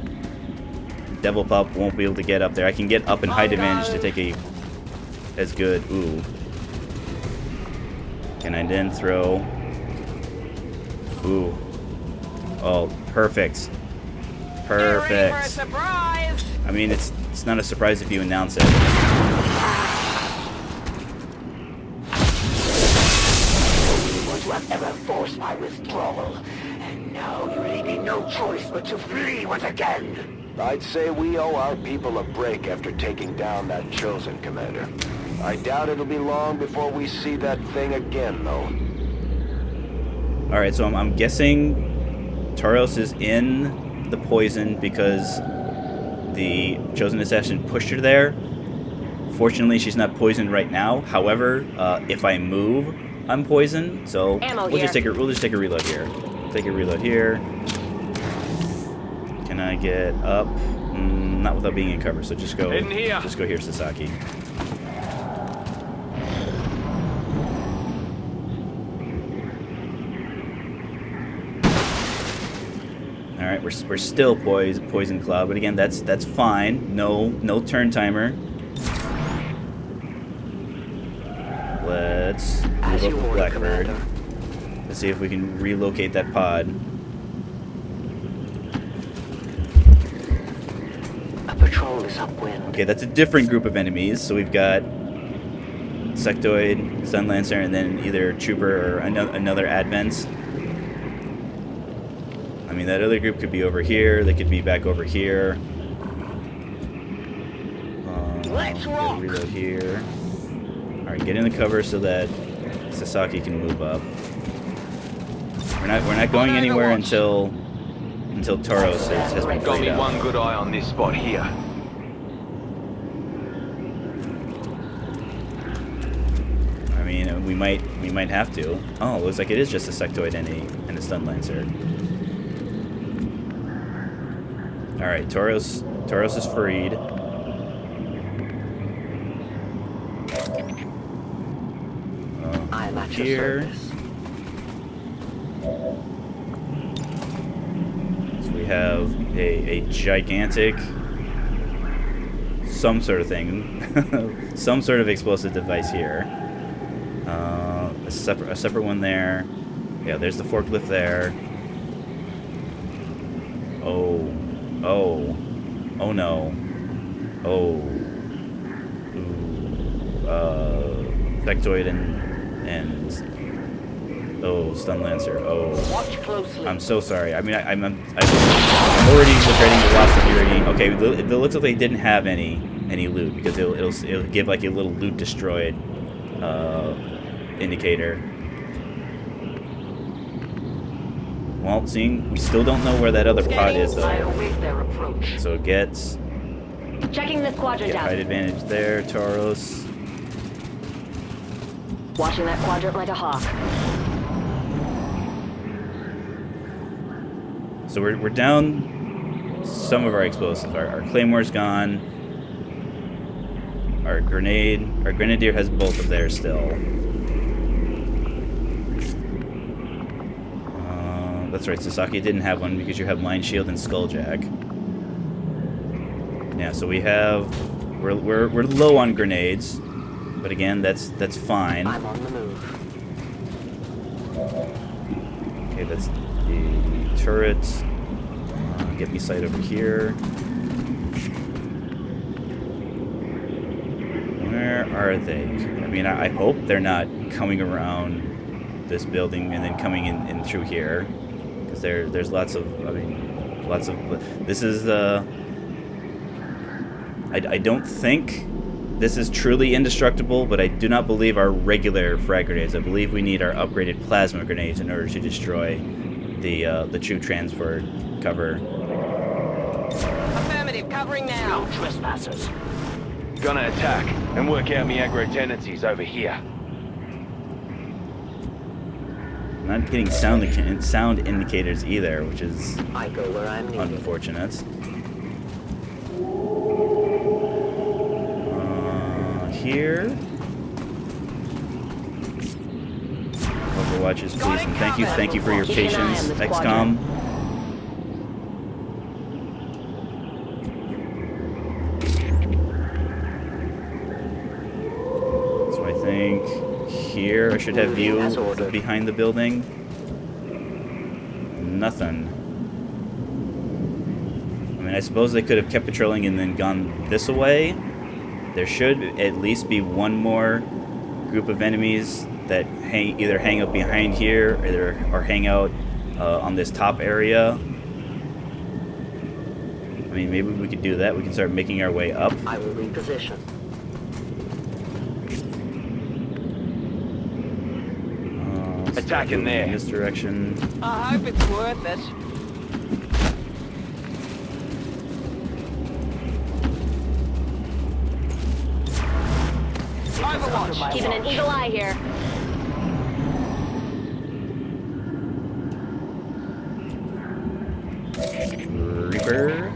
Devil Pup won't be able to get up there. I can get up in height advantage to take a as good. Ooh. Can I then throw? Ooh. Oh, perfect. Perfect. I mean, it's not a surprise if you announce it. Would you have ever forced my withdrawal? And now you leave me no choice but to flee once again. I'd say we owe our people a break after taking down that Chosen commander. I doubt it'll be long before we see that thing again, though. Alright, so I'm guessing Taros is in the poison because the Chosen Assassin pushed her there. Fortunately, she's not poisoned right now. However, if I move, I'm poisoned. So we'll just take a reload here. Take a reload here. Can I get up? Not without being in cover. So just go here, Sasaki. All right, we're still poison cloud, but again, that's fine. No turn timer. Let's move up with Blackbird. Let's see if we can relocate that pod. A patrol is upwind. Okay, that's a different group of enemies. So we've got Sectoid, Sunlancer, and then either Trooper or another Advent. I mean, that other group could be over here. They could be back over here. Let's rock. Reload here. All right, get in the cover so that Sasaki can move up. We're not going anywhere until Taros has been Got freed me up. one good eye on this spot here. I mean, we might have to. Oh, it looks like it is just a Sectoid and a Stunlancer. All right, Taros is freed. I'm at your Here. service. So we have a gigantic some sort of thing, some sort of explosive device here. A separate one there. Yeah, there's the forklift there. Oh no. Oh. Ooh. Vectoid and Oh, Stun Lancer. Oh, Watch closely. I'm so sorry. I mean, I'm already regretting the loss of Fury. Okay, it looks like they didn't have any loot because it'll give like a little loot destroyed indicator. Well, we still don't know where that other pod is though. So Checking this quadrant out. height advantage there, Tauros. Watching that quadrant like a hawk. So we're down some of our explosives. Our Claymore's gone. Our Grenadier has both of theirs still. That's right, Sasaki didn't have one because you have Mind Shield and Skulljack. Yeah, so we're low on grenades, but again, that's fine. I'm on the move. Okay, that's the turrets. Get me sight over here. Where are they? I mean, I hope they're not coming around this building and then coming in through here, because there's lots of. I mean, lots of. This is I don't think this is truly indestructible, but I do not believe our regular frag grenades. I believe we need our upgraded plasma grenades in order to destroy the troop transfer cover. Affirmative, covering now. Trespassers. Gonna attack and work out my aggro tendencies over here. I'm not getting sound indicators either, which is I go where I'm needed. unfortunate. Here. Overwatches, please, and thank you for your Keeping an eye on patience, this XCOM. So I think here I should have view As ordered. behind the building. Nothing. I mean, I suppose they could have kept patrolling and then gone this way. There should at least be one more group of enemies that either hang out behind here or hang out on this top area. I mean, maybe we could do that. We can start making our way up. I will reposition. Attacking there. In this direction. I hope it's worth it. Overwatch. Keeping an eagle eye here. Reaper.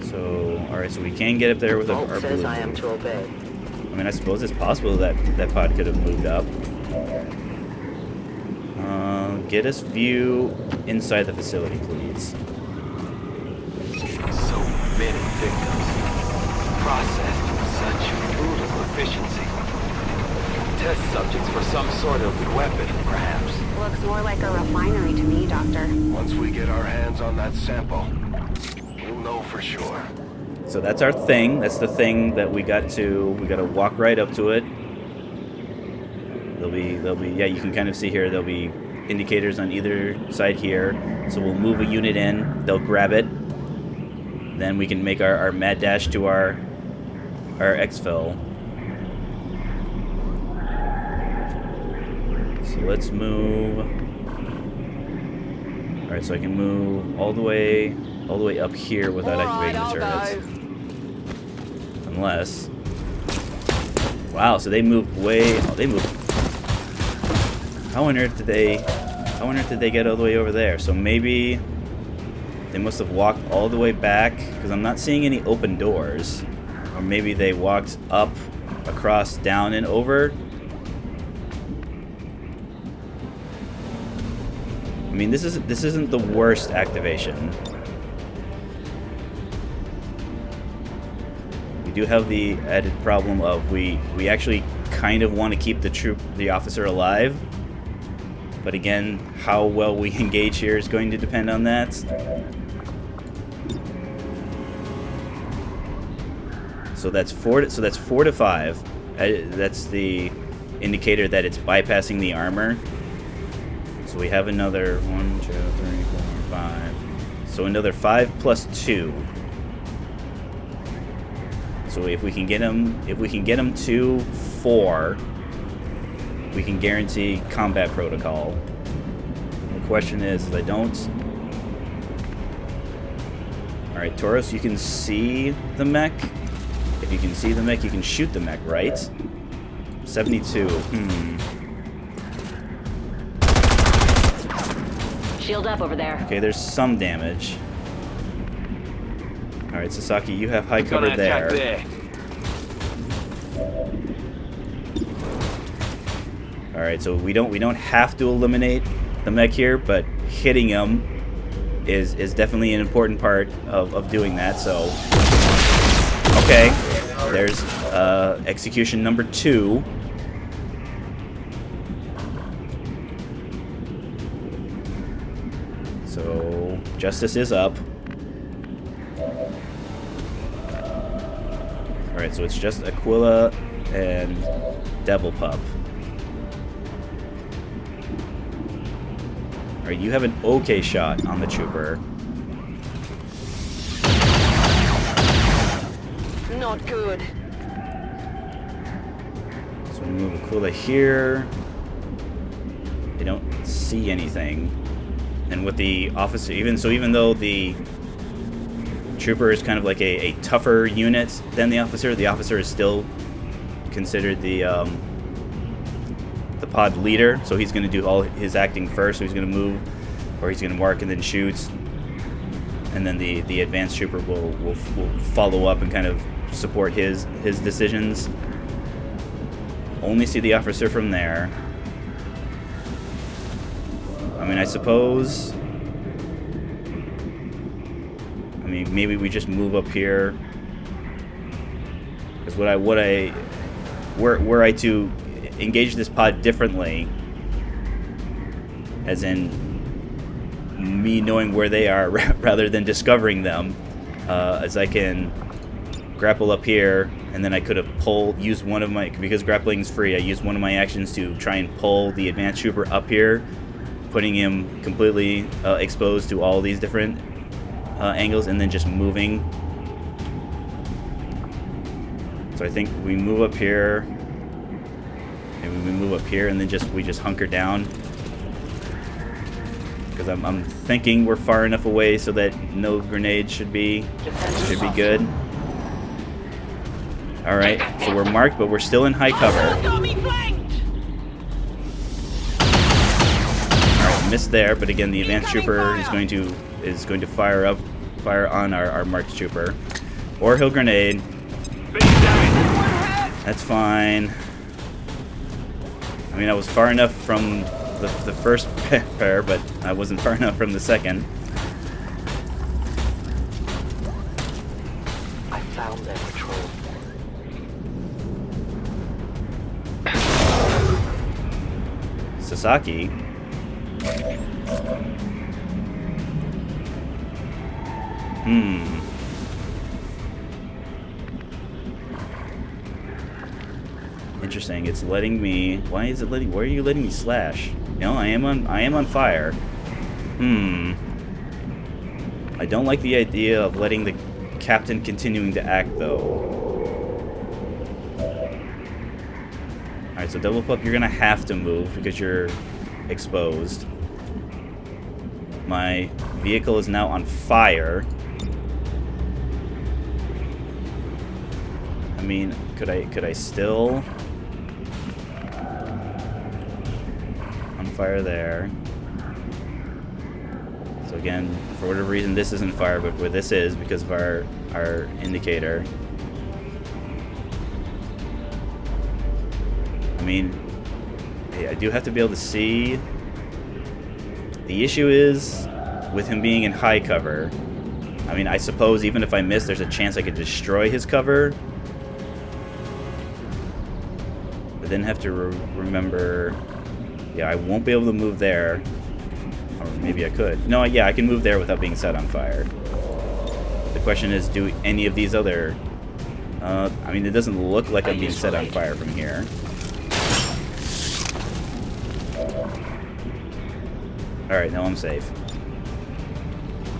So, alright, so we can get up there with our Vault says blue. I am to obey. I mean, I suppose it's possible that that pod could have moved up. Get us view inside the facility, please. So many victims. Processed with such brutal efficiency. Test subjects for some sort of weapon, perhaps. Looks more like a refinery to me, Doctor. Once we get our hands on that sample, we'll know for sure. So that's our thing. That's the thing that we got to walk right up to it. There'll be yeah, you can kind of see here there'll be indicators on either side here. So we'll move a unit in, they'll grab it. Then we can make our mad dash to our exfil. So let's move. All right, so I can move all the way up here without activating the turrets. Unless, wow, so they moved they moved. How on earth did they get all the way over there? So maybe they must have walked all the way back, because I'm not seeing any open doors. Or maybe they walked up, across, down, and over. I mean, this isn't the worst activation. We do have the added problem of we actually kind of want to keep the officer alive. But again, how well we engage here is going to depend on that. So that's 4 to 5. That's the indicator that it's bypassing the armor. So we have another 1, 2, 3, 4, 5. So another 5 plus 2. So if we can get him to 4, we can guarantee combat protocol. The question is, I don't. All right, Tauros, you can see the mech. If you can see the mech, you can shoot the mech, right? 72. Shield up over there. Okay, there's some damage. All right, Sasaki, you have high cover there. All right, so we don't have to eliminate the mech here, but hitting him is definitely an important part of doing that. So, okay, there's execution number 2. So justice is up. All right, so it's just Aquila and Devil Pup. All right, you have an okay shot on the trooper. Not good. So we move Aquila here. They don't see anything. And with the officer, even though the trooper is kind of like a tougher unit than the officer is still considered the pod leader. So he's going to do all his acting first. So he's going to move, or he's going to mark and then shoot, and then the advanced trooper will follow up and kind of support his decisions. Only see the officer from there. I mean, I suppose. I mean, maybe we just move up here. Because were I to engage this pod differently, as in me knowing where they are rather than discovering them, as I can grapple up here, and then I could have used one of my, because grappling's free, I used one of my actions to try and pull the advanced trooper up here, putting him completely exposed to all these different angles, and then just moving. So I think we move up here, and we move up here, and then we just hunker down. Because I'm thinking we're far enough away so that no grenade should be good. All right, so we're marked, but we're still in high cover. Missed there, but again, the advanced trooper is going to fire on our marked trooper, or he'll grenade. That's fine. I mean, I was far enough from the first pair, but I wasn't far enough from the second. I found their patrol. Sasaki. Interesting. It's letting me. Why is it letting? Why are you letting me slash? No, I am on fire. I don't like the idea of letting the captain continuing to act, though. Alright, so Double Pup, you're gonna have to move because you're exposed. My vehicle is now on fire. I mean, could I still on fire there? So again, for whatever reason, this isn't fire, but where this is because of our indicator. I mean, I do have to be able to see. The issue is with him being in high cover. I mean, I suppose even if I miss, there's a chance I could destroy his cover. But then have to remember, yeah, I won't be able to move there. Or maybe I could. No, yeah, I can move there without being set on fire. The question is, do any of these other... I mean, it doesn't look like I'm being set on fire from here. Alright, now I'm safe.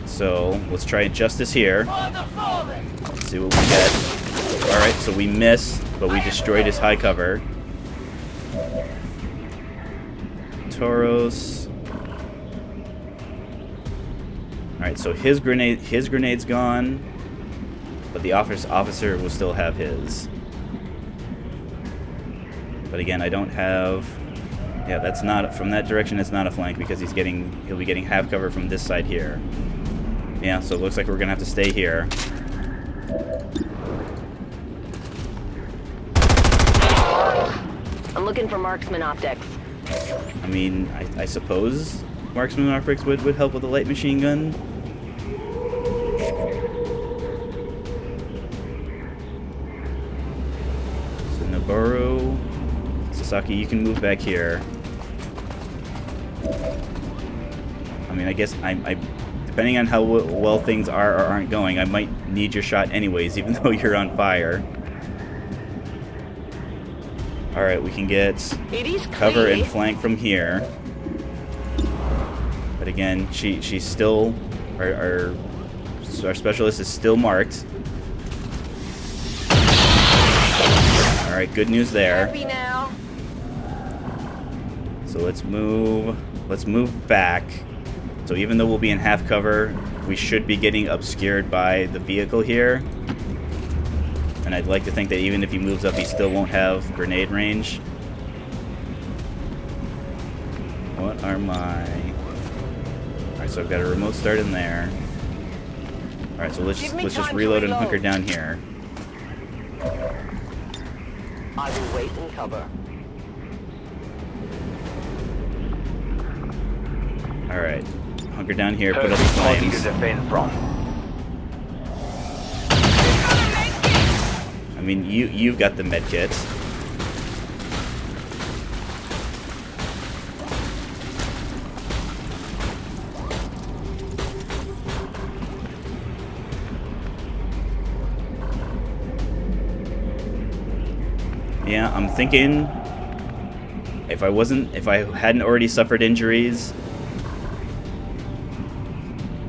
So, let's try justice here. Let's see what we get. Alright, so we missed, but we destroyed his high cover. Toros. Alright, so his grenade's gone, but the officer will still have his. But again, I don't have... Yeah, that's not... From that direction, it's not a flank because he'll be getting half cover from this side here. Yeah, so it looks like we're gonna have to stay here. I'm looking for marksman optics. I mean, I suppose marksman optics would help with a light machine gun. So Nabarro, Sasaki, you can move back here. I mean, I guess I depending on how well things are or aren't going, I might need your shot anyways, even though you're on fire. Alright, we can get cover and flank from here. But again, she's still... Our specialist is still marked. Alright, good news there. So let's move back. So even though we'll be in half cover, we should be getting obscured by the vehicle here. And I'd like to think that even if he moves up, he still won't have grenade range. What are my... Alright, so I've got a remote start in there. Alright, so let's just reload and hunker down here. I will wait and cover. Alright. Hunker down here, put up the flames. I mean, you've got the med kits. Yeah, I'm thinking if I hadn't already suffered injuries,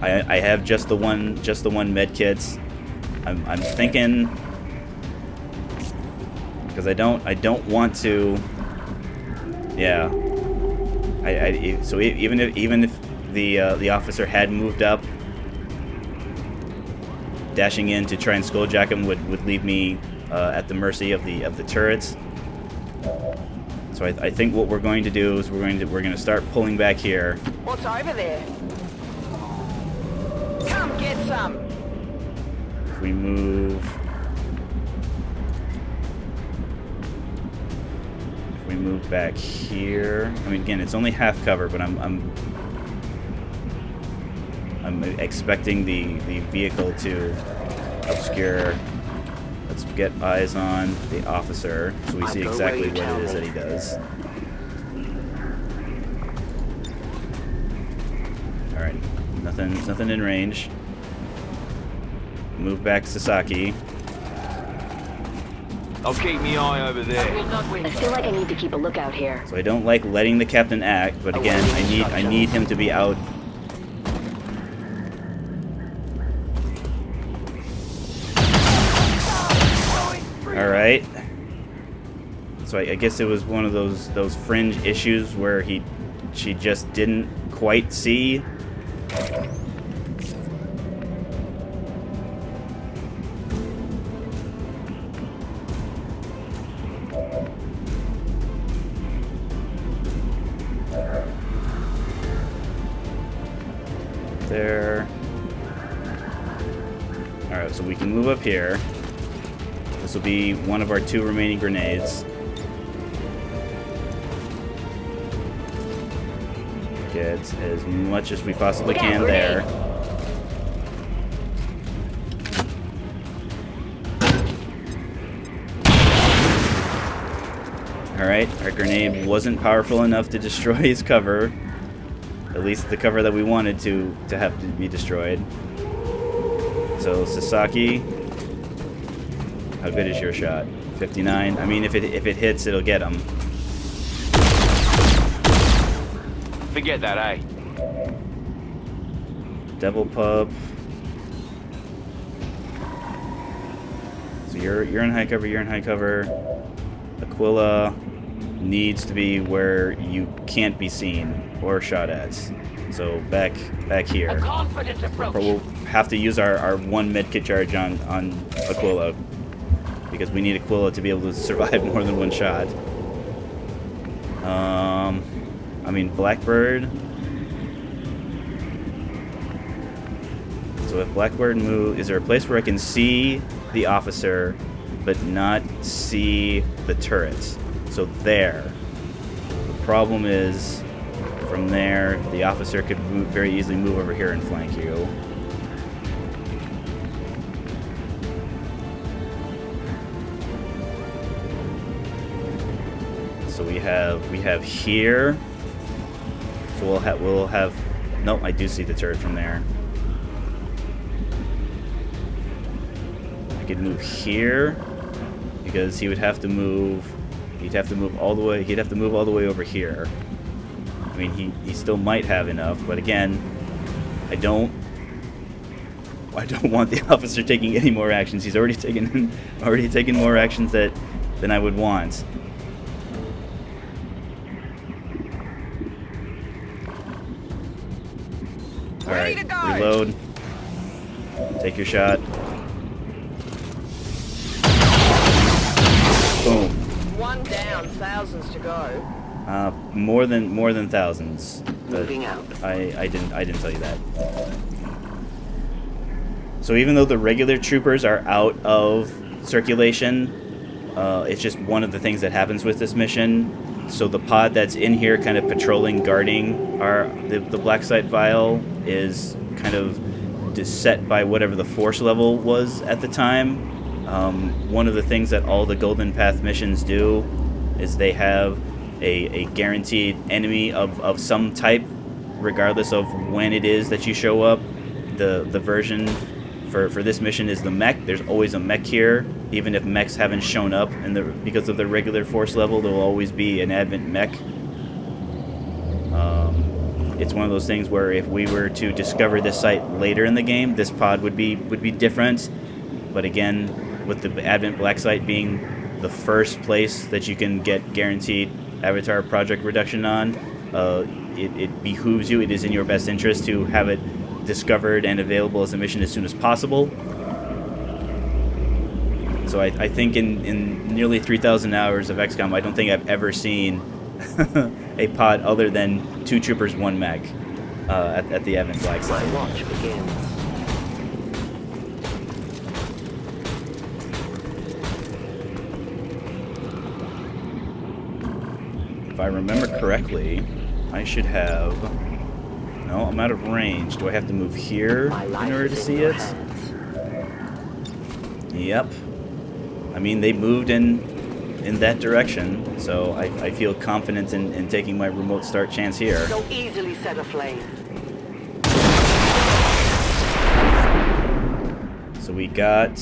I have just the one med kits. I'm thinking, because I don't want to. Yeah. So even if the officer had moved up, dashing in to try and skulljack him would leave me at the mercy of the turrets. So I think what we're going to do is we're going to start pulling back here. What's over there? Come get some. If we move back here, I mean, again, it's only half cover, but I'm expecting the vehicle to obscure. Let's get eyes on the officer so we see exactly what it is that he does. Alright, nothing in range. Move back Sasaki. I'll keep my eye over there. I feel like I need to keep a lookout here. So I don't like letting the captain act, but again, I need him to be out. Alright. So I guess it was one of those fringe issues where she just didn't quite see. There. Alright, so we can move up here. This will be one of our 2 remaining grenades. Get as much as we possibly can there. Alright, our grenade wasn't powerful enough to destroy his cover. At least the cover that we wanted to have to be destroyed. So Sasaki, how good is your shot? 59. I mean, if it hits, it'll get him. Forget that, eh? Devil Pup. So you're in high cover. You're in high cover. Aquila needs to be where you can't be seen or shot at. So back here. We'll have to use our one medkit charge on Aquila because we need Aquila to be able to survive more than one shot. I mean Blackbird. So if Blackbird moves, is there a place where I can see the officer but not see the turrets? So there. The problem is, from there, the officer could very easily move over here and flank you. So we have here. So we'll have. Nope, I do see the turret from there. I could move here because he would have to move. He'd have to move all the way. He'd have to move all the way over here. I mean, he still might have enough, but again, I don't want the officer taking any more actions. He's already taken more actions than I would want. All right, reload. Take your shot. Boom. One down, thousands to go. More than thousands. But Moving out. I didn't tell you that. So even though the regular troopers are out of circulation, it's just one of the things that happens with this mission. So the pod that's in here, kind of patrolling, guarding the black site vial, is kind of set by whatever the force level was at the time. One of the things that all the Golden Path missions do is they have a guaranteed enemy of some type, regardless of when it is that you show up. The version for this mission is the mech. There's always a mech here, even if mechs haven't shown up, and because of the regular force level, there will always be an advent mech. It's one of those things where if we were to discover this site later in the game, this pod would be different. But again, with the Advent Black Site being the first place that you can get guaranteed Avatar Project reduction on, it behooves you, it is in your best interest to have it discovered and available as a mission as soon as possible. So I think in nearly 3,000 hours of XCOM, I don't think I've ever seen a pod other than 2 troopers, 1 mech at the Advent Black Site. My watch begins. If I remember correctly, I should have... No, I'm out of range. Do I have to move here in order to see it? Yep. I mean, they moved in that direction, so I feel confident in taking my remote start chance here. So easily set aflame. So we got...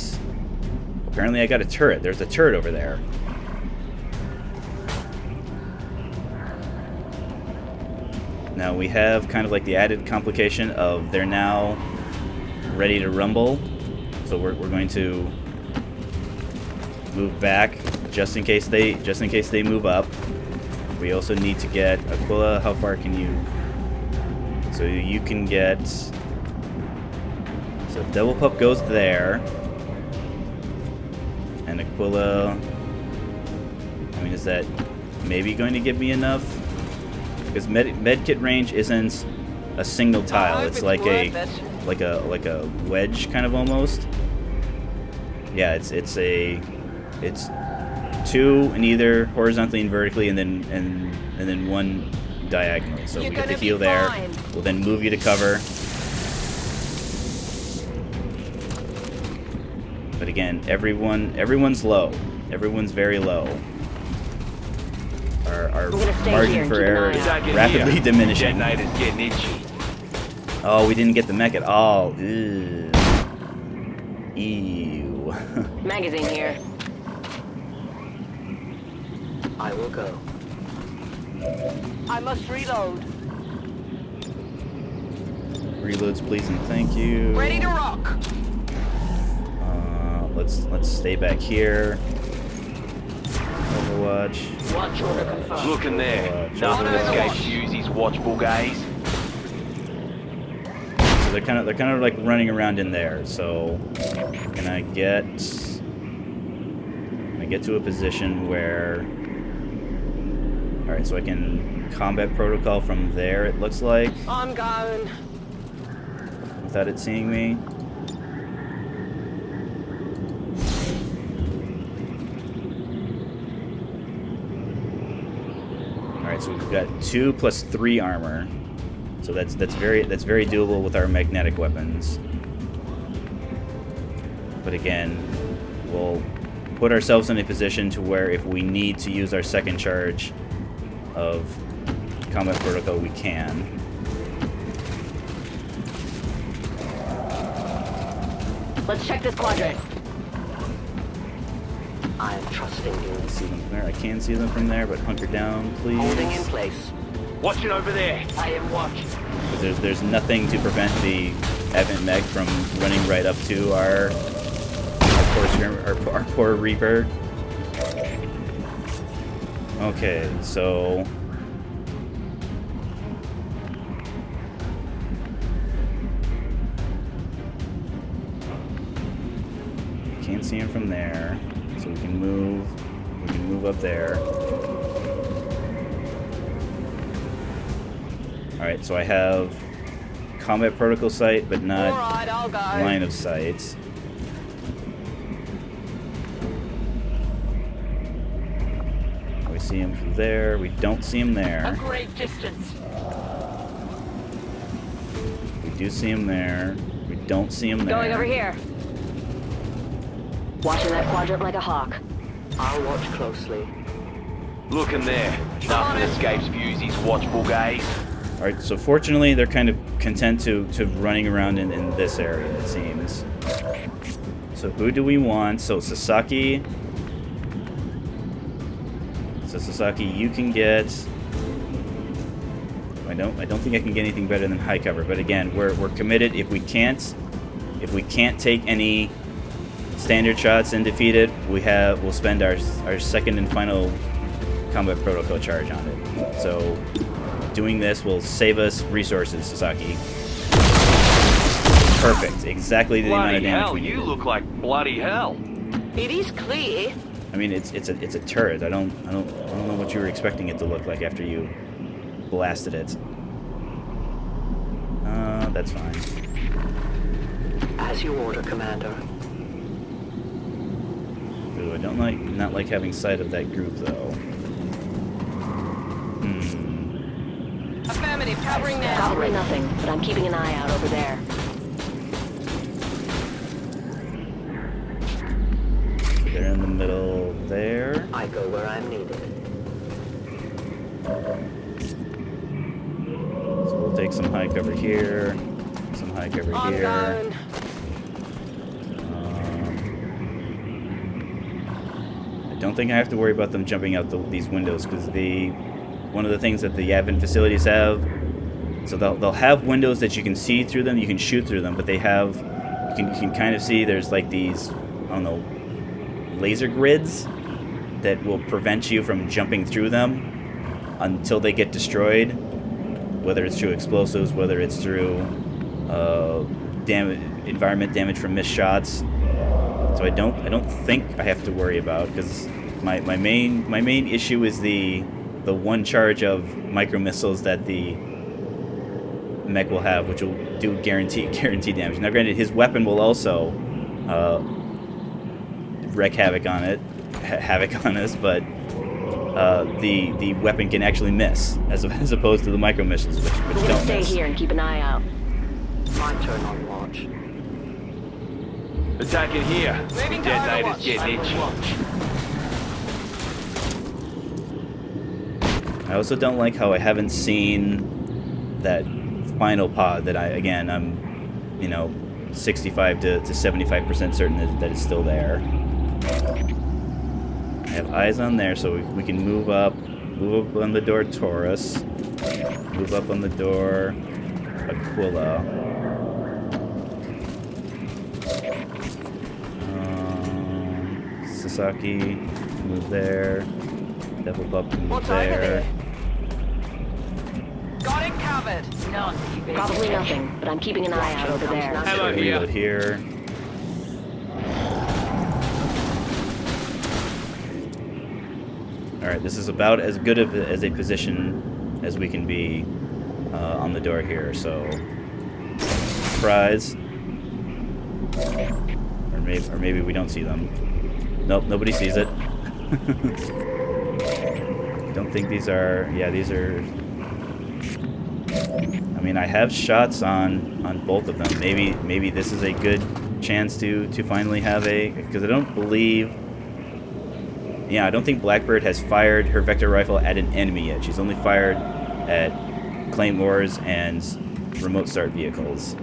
Apparently I got a turret. There's a turret over there. Now we have kind of like the added complication of they're now ready to rumble. So we're going to move back just in case they move up. We also need to get Aquila. How far can you? So you can get. So Devil Pup goes there, and Aquila. I mean, is that maybe going to give me enough? Because medkit range isn't a single tile. It's like a wedge kind of almost. Yeah, it's 2 in either horizontally and vertically, and then 1 diagonally. So we get the heal there. We'll then move you to cover. But again, everyone's low. Everyone's very low. Our margin for error is rapidly diminishing. That night is getting itchy. Oh, we didn't get the mech at all. Ew. Ew. Magazine here. I will go. I must reload. Reloads, please, and thank you. Ready to rock. Let's stay back here. Overwatch. Watch order confirmed. Look in there. Nothing escapes Fusey's watchful gaze. So they're kind of like running around in there. So can I get to a position where? All right, so I can combat protocol from there. It looks like I'm going. without it seeing me. Alright, so we've got 2 plus 3 armor. So that's very doable with our magnetic weapons. But again, we'll put ourselves in a position to where if we need to use our second charge of combat protocol, we can. Let's check this quadrant. I am trusting you. I see them from there. I can see them from there, but hunker down, please. Holding in place. Watching over there. I am watching. There's nothing to prevent the Advent Mech from running right up to our poor Reaper. Okay, so can't see him from there, so we can move up there. Alright, so I have combat protocol sight, but not Alright, I'll go. line of sight. We see him from there. We don't see him A there. great distance. We do see him there. We don't see him there. Going over here. Watching that quadrant like a hawk. I'll watch closely. Look in there. Nothing escapes Fusey's watchful gaze. Alright, so fortunately they're kind of content to running around in this area, it seems. So who do we want? So Sasaki. So Sasaki, you can get. I don't think I can get anything better than high cover. But again, we're committed. If we can't take any standard shots and defeat it, we'll spend our second and final combat protocol charge on it. So doing this will save us resources, Sasaki. Perfect. Exactly the amount of Bloody damage hell, we need. you look like bloody hell. It is clear. I mean, it's a turret. I don't know what you were expecting it to look like after you blasted it. That's fine. As you order, Commander. Ooh, I don't not like having sight of that group though. Affirmative, covering now. Probably nothing, but I'm keeping an eye out over there. They're in the middle there. I go where I'm needed. So we'll take some high cover here, some high cover I'm here. going. I don't think I have to worry about them jumping out these windows because one of the things that the Advent facilities have, so they'll have windows that you can see through them, you can shoot through them, but they have you can kind of see there's like these, I don't know, laser grids that will prevent you from jumping through them until they get destroyed, whether it's through explosives, whether it's through environment damage from missed shots. So I don't think I have to worry about, because my main issue is the one charge of micro missiles that the mech will have, which will do guarantee damage. Now granted, his weapon will also wreak havoc on us, but the weapon can actually miss as opposed to the micro missiles, which We're gonna don't stay miss. here and keep an eye out. My turn on watch. Attacking here. Moving to Detonators Overwatch. getting I itchy. will watch. I also don't like how I haven't seen that final pod that I'm 65 to 75% certain that it's still there. I have eyes on there, so we can move up on the door Taurus, move up on the door Aquila. Sasaki, move there. Devil Pup can move What's over there. there? Got it covered. Probably nothing, but I'm keeping an eye out over there. Hello here. Reload here. Alright, this is about as good as a position as we can be on the door here, so... Surprise. Or maybe we don't see them. Nope, nobody sees it. Don't think these are... Yeah, these are... I mean, I have shots on both of them. Maybe this is a good chance to finally have a... Because I don't believe... Yeah, I don't think Blackbird has fired her vector rifle at an enemy yet. She's only fired at claymores and remote start vehicles.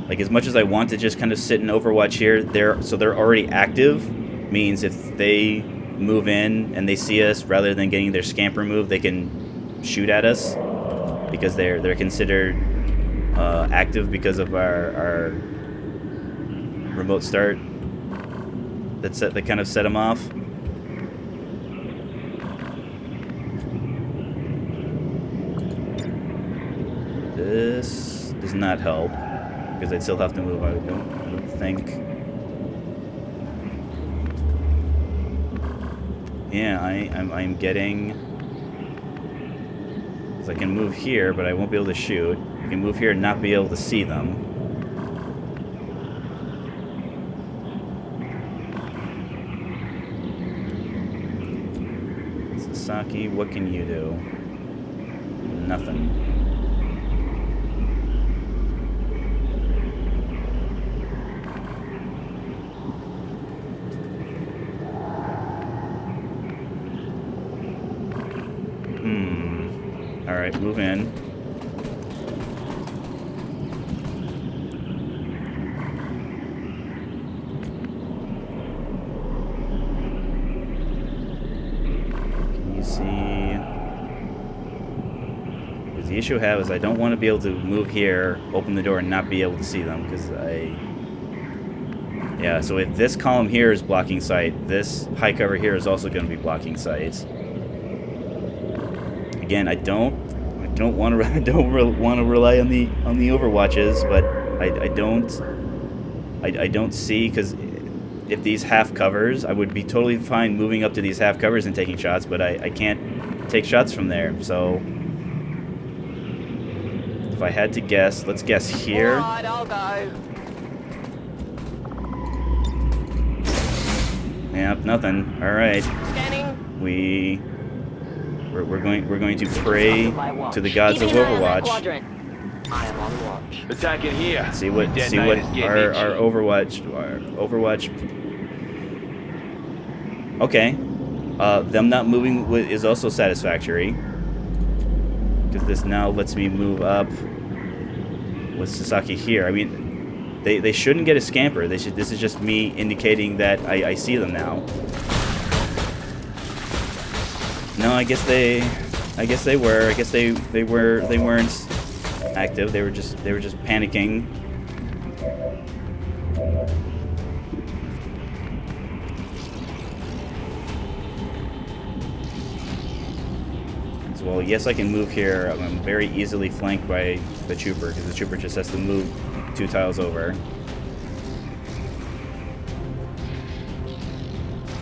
Like, as much as I want to just kind of sit and overwatch here, they're already active. Means if they move in and they see us, rather than getting their scamper move, they can shoot at us because they're considered active because of our remote start. That kind of set them off. This does not help because I'd still have to move. I don't think. Yeah, I'm getting. Because I can move here, but I won't be able to shoot. I can move here and not be able to see them. Sasaki, what can you do? Nothing. Alright, move in. The issue I have is I don't want to be able to move here, open the door, and not be able to see them, because yeah, so if this column here is blocking sight, this high cover here is also going to be blocking sight. Again, I don't want to rely on the overwatches, but I don't see, because if these half covers, I would be totally fine moving up to these half covers and taking shots, but I can't take shots from there. So if I had to guess, let's guess here. Alright, I'll go. Yep, nothing. All right. Scanning. We're going to pray to the gods of Overwatch. I am on watch. Attacking here. See what Dead Knight is getting our itchy. Overwatch. Okay. Them not moving is also satisfactory, because this now lets me move up with Sasaki here. I mean, they shouldn't get a scamper. This is just me indicating that I see them now. No, I guess they were. I guess they weren't active. They were just panicking. Well, yes, I can move here. I'm very easily flanked by the trooper, because the trooper just has to move 2 tiles over.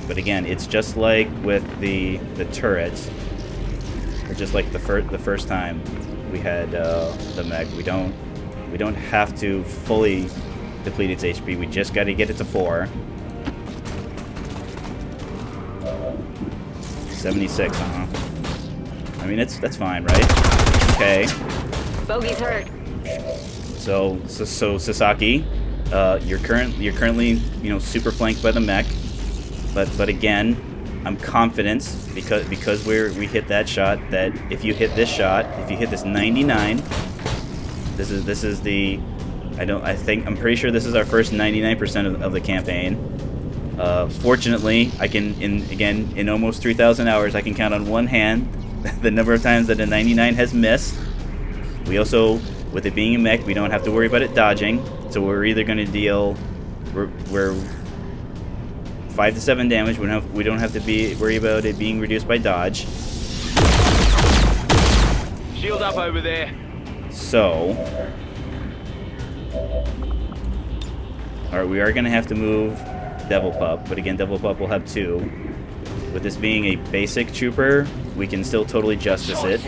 But again, it's just like with the turrets, or just like the first time we had the mech. We don't have to fully deplete its HP. We just got to get it to 4. 76, I mean, that's fine, right? Okay. Bogey's hurt. So Sasaki, you're currently super flanked by the mech, but again, I'm confident because we hit that shot, that if you hit this shot, if you hit this 99, this is the I'm pretty sure this is our first 99% of the campaign. Fortunately, I can in almost 3,000 hours, I can count on one hand the number of times that a 99 has missed. We also, with it being a mech, we don't have to worry about it dodging. So we're either going to deal, we're 5 to 7 damage. We don't have to worry about it being reduced by dodge. Shield up over there. So, alright, we are going to have to move Devil Pup, but again, Devil Pup will have 2. With this being a basic trooper, we can still totally justice it.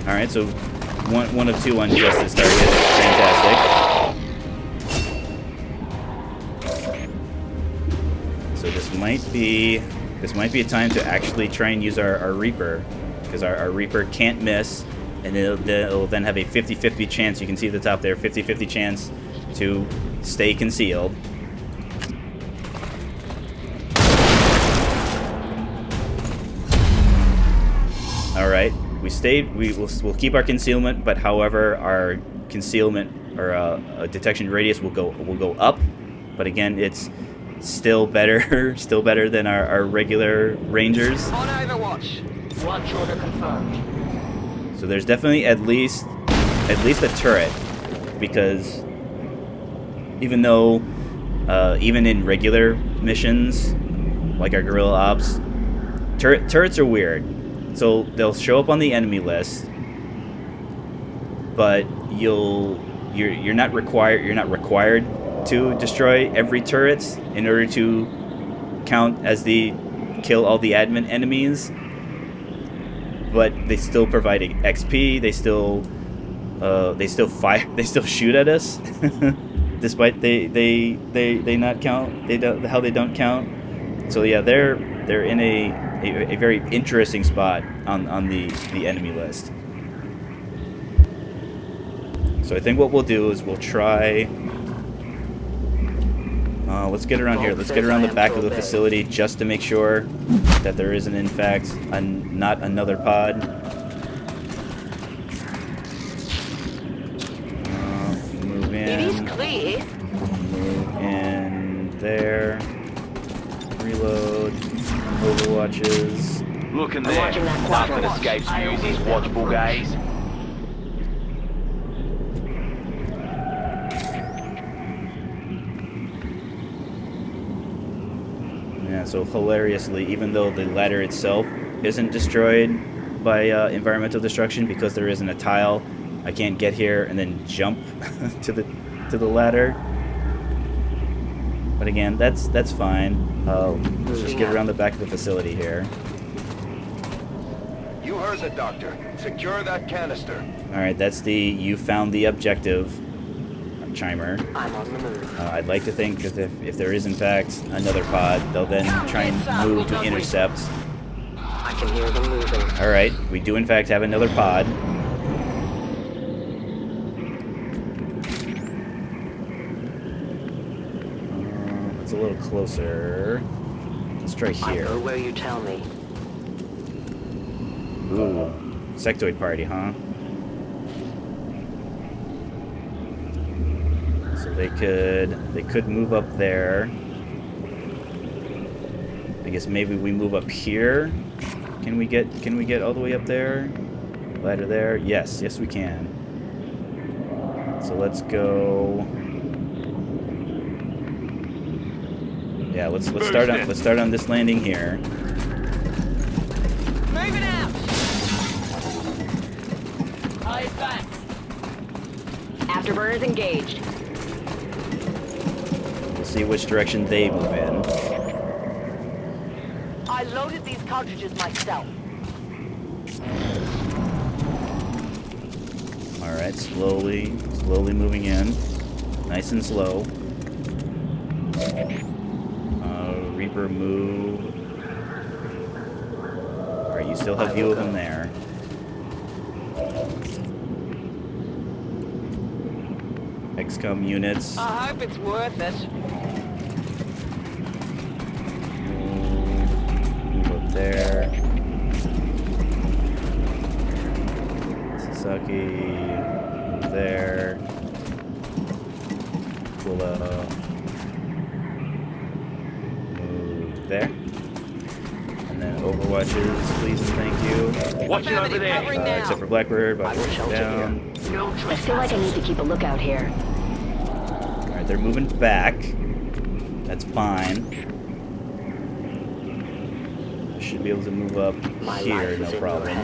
Alright, so one of 2 on justice targets. Fantastic. So this might be a time to actually try and use our Reaper, because our Reaper can't miss, and it'll then have a 50-50 chance. You can see at the top there, 50-50 chance to stay concealed. All right, we'll keep our concealment, but however, our concealment or detection radius will go up. But again, it's still better than our regular Rangers. On Overwatch. Watch order confirmed. So there's definitely at least a turret, because even though even in regular missions like our guerrilla ops, turrets are weird. So they'll show up on the enemy list, but you're not required to destroy every turret in order to count as the kill all the admin enemies. But they still provide XP. They still fire. They still shoot at us, despite they not count. They don't count. So yeah, they're in a very interesting spot on the enemy list. So I think what we'll do is we'll try. Let's get around here. Let's get around the back of the facility just to make sure that there isn't, in fact, not another pod. Move in. It is clear. Move in there. Reload. Overwatches. Look in there. Nothing escapes Fusey's watchful gaze. Yeah, so hilariously, even though the ladder itself isn't destroyed by environmental destruction, because there isn't a tile, I can't get here and then jump to the ladder. But again, that's fine. Let's just get around the back of the facility here. You heard the doctor. Secure that canister. Alright, that's the "you found the objective" chimer. I'm on the move. I'd like to think that if there is in fact another pod, they'll then try and move to intercept. I can hear them moving. Alright, we do in fact have another pod. It's a little closer. Let's try I here. go where you tell me. Ooh, sectoid party, huh? So they could move up there. I guess maybe we move up here. Can we get all the way up there? Ladder there? Yes, we can. So let's go. Yeah, let's start on this landing here. Moving out. Eyes back. Afterburners engaged. We'll see which direction they move in. I loaded these cartridges myself. Alright, slowly moving in. Nice and slow. Reaper move. Alright, you still have view of them there. XCOM units. I hope it's worth it. Move up there. Sasaki. Move there. We'll move there. And then Overwatches, please and thank you. Watching over there. Except for Blackbird, but down. I feel like I need to keep a lookout here. Alright, Alright, they're moving back. That's fine. I should be able to move up here, no problem.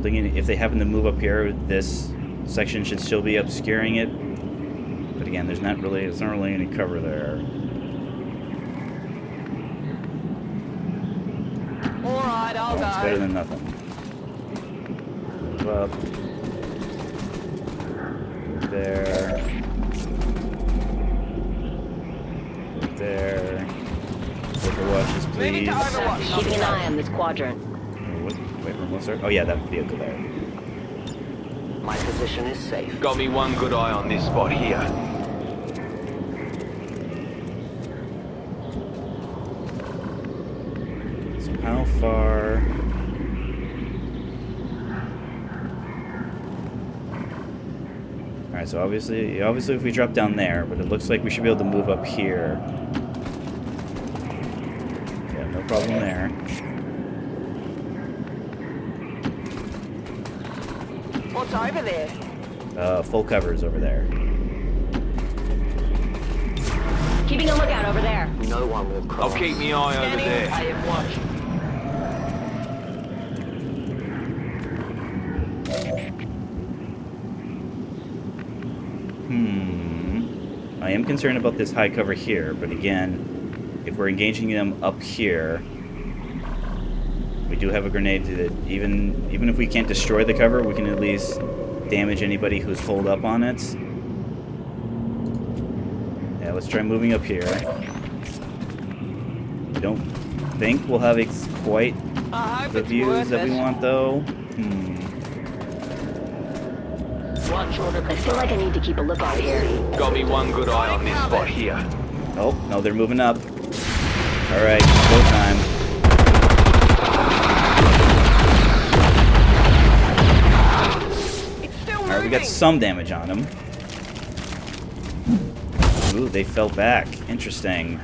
Thinking if they happen to move up here, this section should still be obscuring it. But again, there's not really any cover there. Alright, I'll It's go. better than nothing. Move up. There. There. Overwatches, please. Keeping an eye on this quadrant. Wait, remote start? Oh yeah, that vehicle there. My position is safe. Got me one good eye on this spot here. So how far? Alright, so obviously if we drop down there, but it looks like we should be able to move up here. Yeah, no problem there. What's over there? Full covers over there. Keeping a lookout over there. No one will cross. I'll keep my eye over Scanning. there. I am watching. I am concerned about this high cover here, but again, if we're engaging them up here, we do have a grenade that even if we can't destroy the cover, we can at least damage anybody who's holed up on it. Yeah, let's try moving up here. I don't think we'll have quite the views that we want, though. I feel like I need to keep a lookout here. Got me one good eye on this spot here. Oh, no, they're moving up. Alright, go time. It's still Alright, we moving. got some damage on them. Ooh, they fell back. Interesting.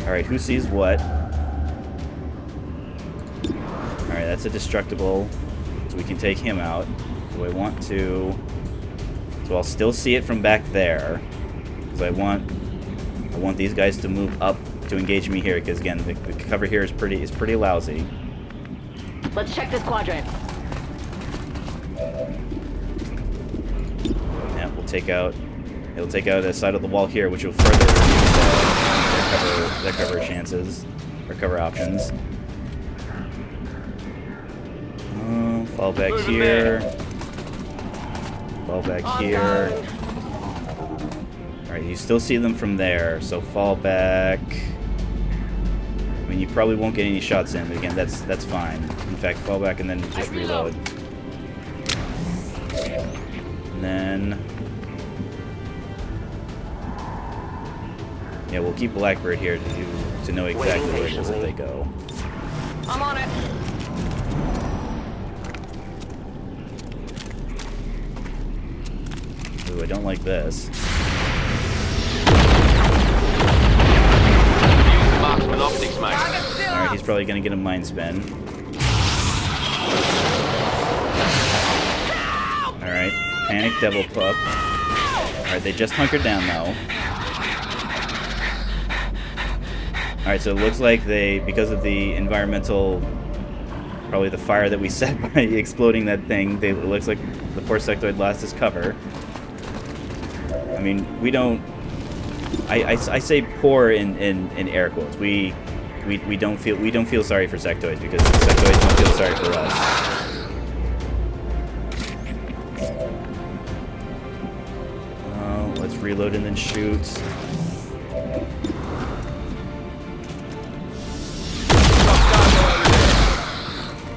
Alright, who sees what? Alright, that's a destructible. So we can take him out. Do I want to... So I'll still see it from back there. Because I want these guys to move up to engage me here. Because again, the cover here is pretty lousy. Let's check this quadrant. Yeah, it'll take out a side of the wall here, which will further reduce their cover chances, or cover options. Fall back here. Fall back here. Alright, you still see them from there, so fall back. I mean, you probably won't get any shots in, but again, that's fine. In fact, fall back and then just reload. And then... yeah, we'll keep Blackbird here to know exactly where it is that they go. I'm on it. Ooh, I don't like this. Marksman optics, mate. Alright, he's probably gonna get a mind spin. Alright, panic devil pup. Alright, they just hunkered down though. Alright, so it looks like they, because of the environmental, probably the fire that we set by exploding that thing, it looks like the poor sectoid lost his cover. I mean, we don't... I say poor in air quotes. We don't feel sorry for sectoids because the sectoids don't feel sorry for us. Let's reload and then shoot.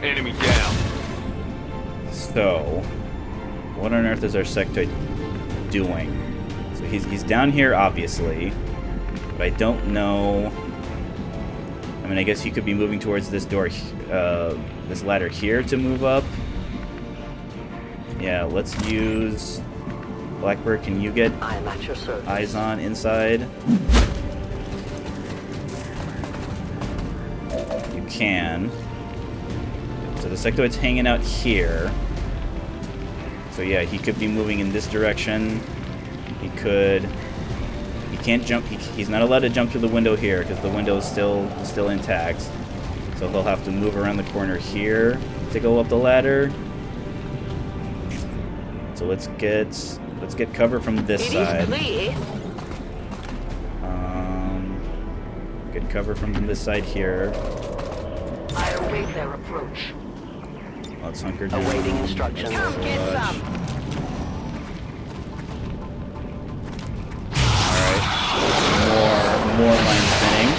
Enemy down. So, what on earth is our sectoid doing? So he's down here, obviously, but I don't know. I mean, I guess he could be moving towards this door, this ladder here to move up. Yeah, let's use Blackbird. Can you get I am at your service. eyes on inside? can. So the sectoid's hanging out here. So yeah, he could be moving in this direction. He could... He can't jump. He's not allowed to jump through the window here because the window is still intact. So he'll have to move around the corner here to go up the ladder. So let's get cover from this side. Clear. Get cover from this side here. I await their approach. Let's hunker down. Awaiting instructions. Come get some. Alright. More line spinning.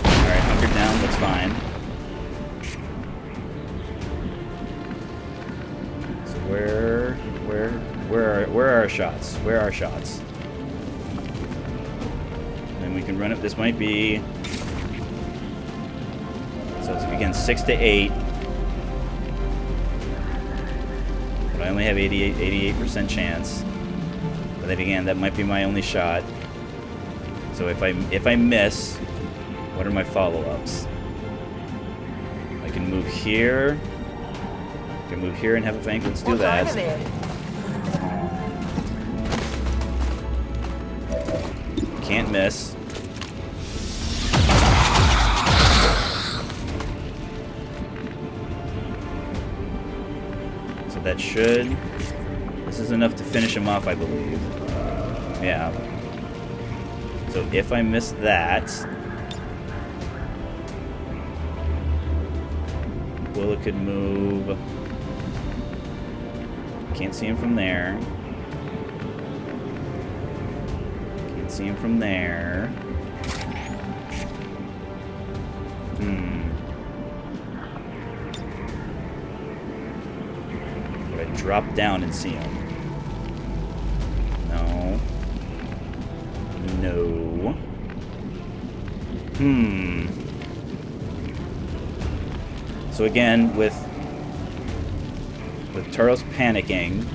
Alright, hunker down, that's fine. So where are our shots? Where are our shots? And we can run it. This might be... So it's, again, 6 to 8. But I only have 88% chance. But then again, that might be my only shot. So if I miss, what are my follow-ups? I can move here. I can move here and have a bank. Let's do What's that. over there? Can't miss. So that should... This is enough to finish him off, I believe. Yeah. So if I miss that... Aquila could move... Can't see him from there. Can't see him from there. Would I drop down and see him? No. No. So again, with Taros panicking,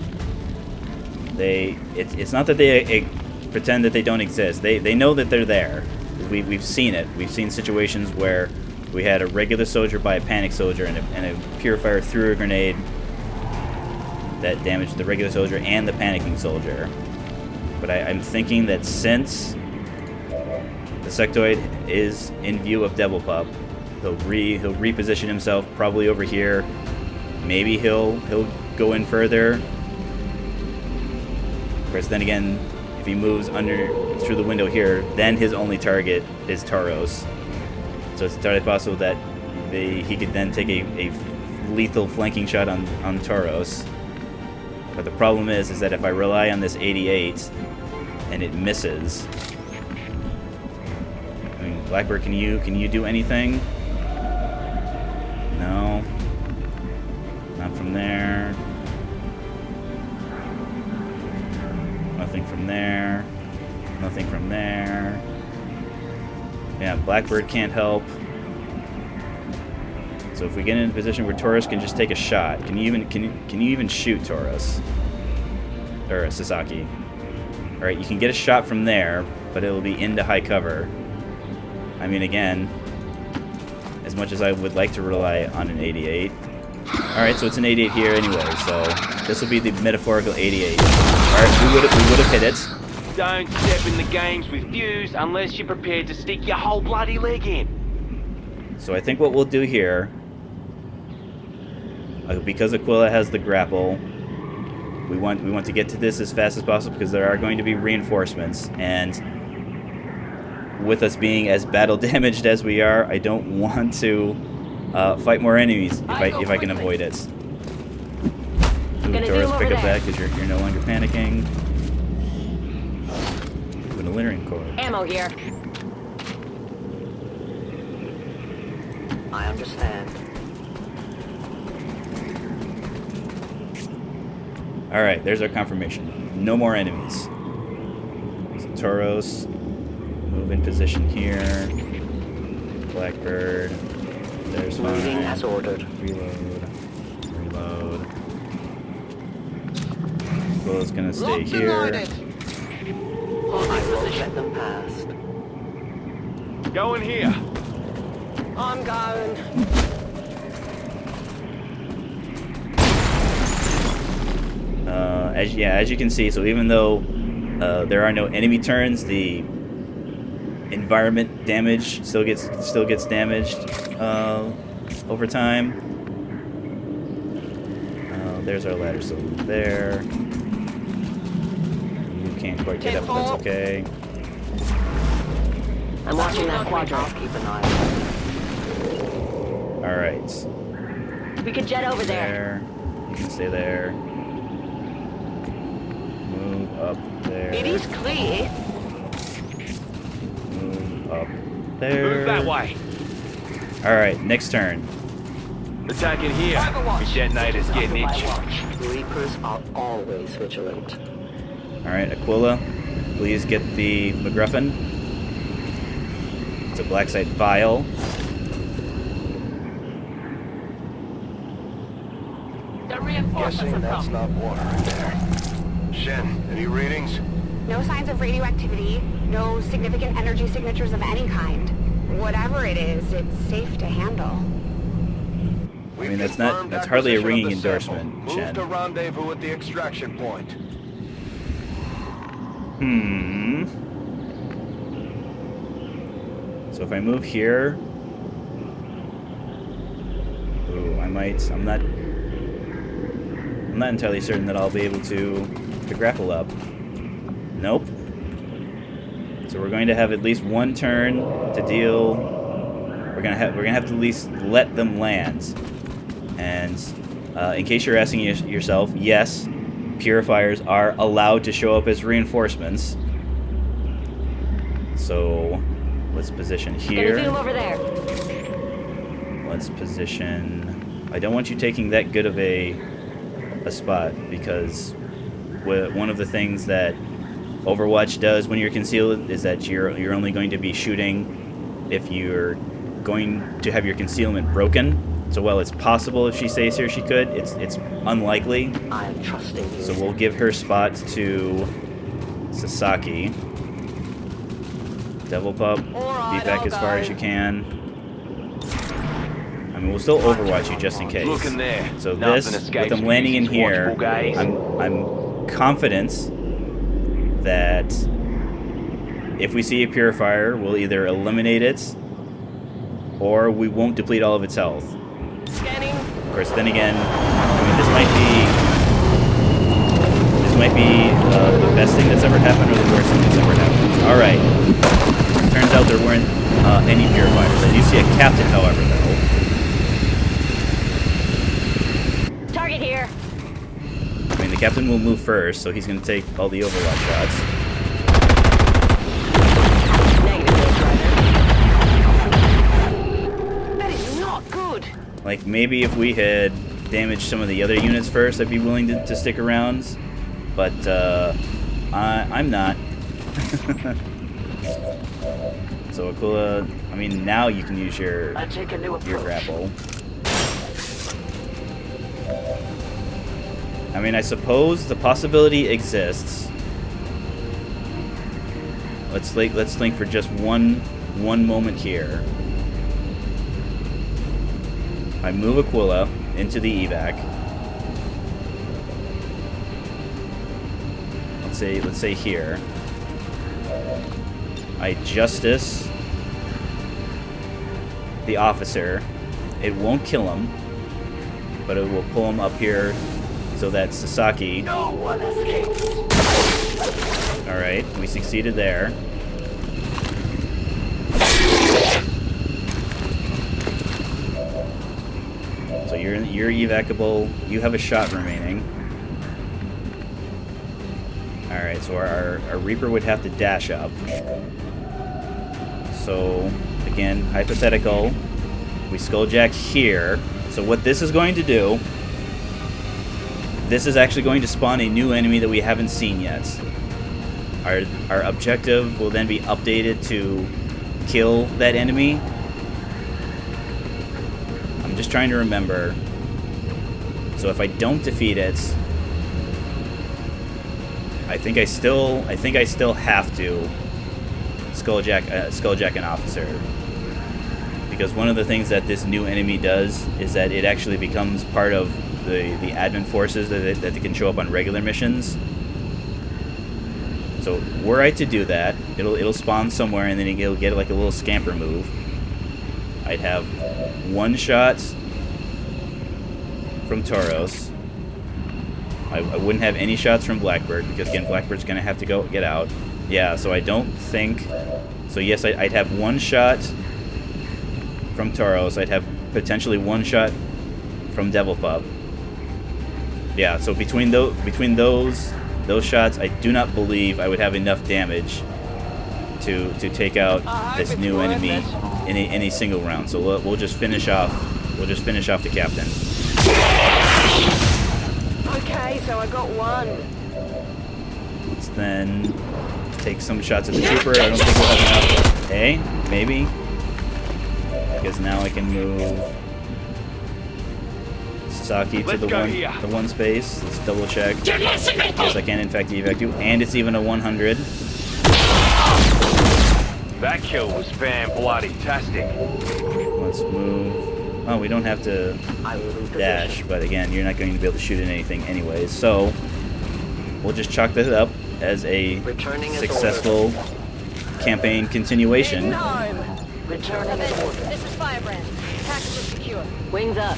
it's not that they pretend that they don't exist. They know that they're there. We've seen it. We've seen situations where we had a regular soldier by a panic soldier, and a purifier threw a grenade that damaged the regular soldier and the panicking soldier. But I'm thinking that since the sectoid is in view of Devil Pup, he'll reposition himself probably over here. Maybe he'll go in further. Of course, then again, if he moves through the window here, then his only target is Taros. So it's entirely possible that he could then take a lethal flanking shot on Taros. But the problem is that if I rely on this 88 and it misses, I mean, Blackbird, can you do anything? No. Not from there. Nothing from there. Nothing from there. Yeah, Blackbird can't help. So if we get in a position where Taurus can just take a shot, can you even shoot Taurus? Or Sasaki? All right, you can get a shot from there, but it'll be into high cover. I mean, again, as much as I would like to rely on an 88. Alright, so it's an 88 here anyway, so this will be the metaphorical 88. Alright, we would have hit it. Don't step in the games with views unless you're prepared to stick your whole bloody leg in. So I think what we'll do here, because Aquila has the grapple, we want to get to this as fast as possible because there are going to be reinforcements, and with us being as battle damaged as we are, I don't want to fight more enemies if I can avoid it. Ooh, Taurus, pick up that because you're no longer panicking. With a littering cord. Ammo here. I understand. Alright, there's our confirmation. No more enemies. So Tauros, move in position here. Blackbird. There's fine. Moving as ordered. Reload. Aquila's gonna stay Locked and here. loaded. I will let them past. Go in here. I'm going. As you can see, so even though there are no enemy turns, the environment damage still gets damaged over time. There's our ladder, so there. You can't quite get up, but that's okay. I'm watching that quadrant. I'll keep an eye on All right. it. We could jet over there. You can stay there. Move up there. It is clear. Move up there. Move that way. All right, next turn. Attacking here. Overwatch. The detonator's getting itchy. Reapers are always vigilant. All right, Aquila, please get the MacGuffin. It's a black site vial. Guessing that's not water in there. Shen, any readings? No signs of radioactivity, no significant energy signatures of any kind. Whatever it is, it's safe to handle. I mean, that's hardly a ringing endorsement, Move Shen. to rendezvous at the extraction point. So if I move here, ooh, I'm not entirely certain that I'll be able to grapple up. Nope. So we're going to have at least one turn to deal. We're gonna have to at least let them land. And in case you're asking yourself, yes, purifiers are allowed to show up as reinforcements. So let's position here. Gonna zoom over there. Let's position. I don't want you taking that good of a spot, because one of the things that Overwatch does when you're concealed is that you're only going to be shooting if you're going to have your concealment broken. So while it's possible if she stays here she could, it's unlikely. I'm trusting you. So we'll give her spot to Sasaki. Devil Pup, Alright, beat back I'll as far go. as you can. I mean, we'll still Overwatch you just in case. Look in there. So Nothing this, escapes with them landing in these here, watchful gaze. I'm confident that if we see a purifier, we'll either eliminate it or we won't deplete all of its health. Scanning. Of course, then again, I mean, this might be the best thing that's ever happened or the worst thing that's ever happened. All right. Turns out there weren't any purifiers. I do see a captain, however, though. Target here. I mean, the captain will move first, so he's going to take all the Overwatch shots. Negative, Ghost Rider. That is not good. Like, maybe if we had damaged some of the other units first, I'd be willing to stick around. But, I'm not. So, Aquila, I mean, now you can use your grapple. I mean, I suppose the possibility exists. Let's think for just one moment here. I move Aquila into the evac. Let's say here. I justice the officer. It won't kill him, but it will pull him up here so that Sasaki. No one escapes. All right, we succeeded there. So you're evacable. You have a shot remaining. All right, so our Reaper would have to dash up. So again, hypothetical. We skulljack here. So what this is going to do, this is actually going to spawn a new enemy that we haven't seen yet. Our objective will then be updated to kill that enemy. I'm just trying to remember. So if I don't defeat it, I think I still have to skulljack an officer, because one of the things that this new enemy does is that it actually becomes part of the admin forces that they can show up on regular missions. So were I to do that, it'll spawn somewhere, and then it'll get like a little scamper move. I'd have 1 shot from Tauros. I wouldn't have any shots from Blackbird, because again, Blackbird's gonna have to get out. Yeah, so I don't think. So yes, I'd have 1 shot from Tauros. I'd have potentially 1 shot from Devil Pup. Yeah, so between those shots, I do not believe I would have enough damage to take out this new enemy in a single round. So we'll just finish off. We'll just finish off the captain. Okay, so I got 1. Let's then take some shots at the trooper. I don't think we'll have enough. Hey, maybe. Because now I can move Sasaki to the one space. Let's double check. Yes, I can in fact evac you, and it's even a 100. That kill was fan-bloody-tastic. Let's move. Oh, we don't have to dash, but again, you're not going to be able to shoot at anything anyways. So we'll just chalk this up as a successful campaign continuation. Returning this is Firebrand. Package is secure. Wings up.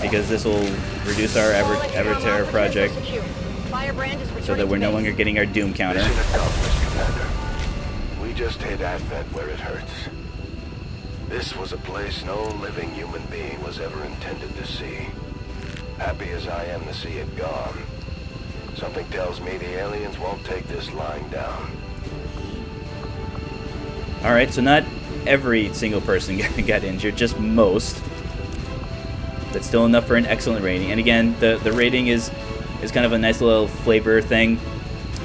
Because this will reduce our Everterra project, Firebrand is returning so that we're no longer getting our Doom counter. Mission accomplished, Commander. We just hit Advent where it hurts. This was a place no living human being was ever intended to see. Happy as I am to see it gone, something tells me the aliens won't take this lying down. Alright, so not every single person got injured, just most. That's still enough for an excellent rating. And again, the rating is kind of a nice little flavor thing.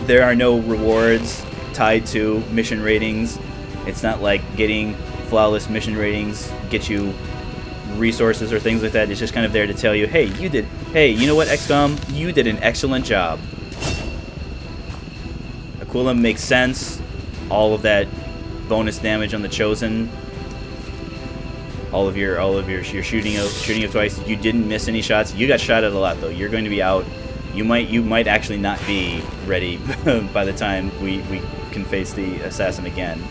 There are no rewards tied to mission ratings. It's not like getting flawless mission ratings get you resources or things like that. It's just kind of there to tell you, hey, you know what, XCOM? You did an excellent job. Aquila makes sense. All of that bonus damage on the Chosen. All of your shooting of twice. You didn't miss any shots. You got shot at a lot though. You're going to be out. You might actually not be ready by the time we can face the assassin again.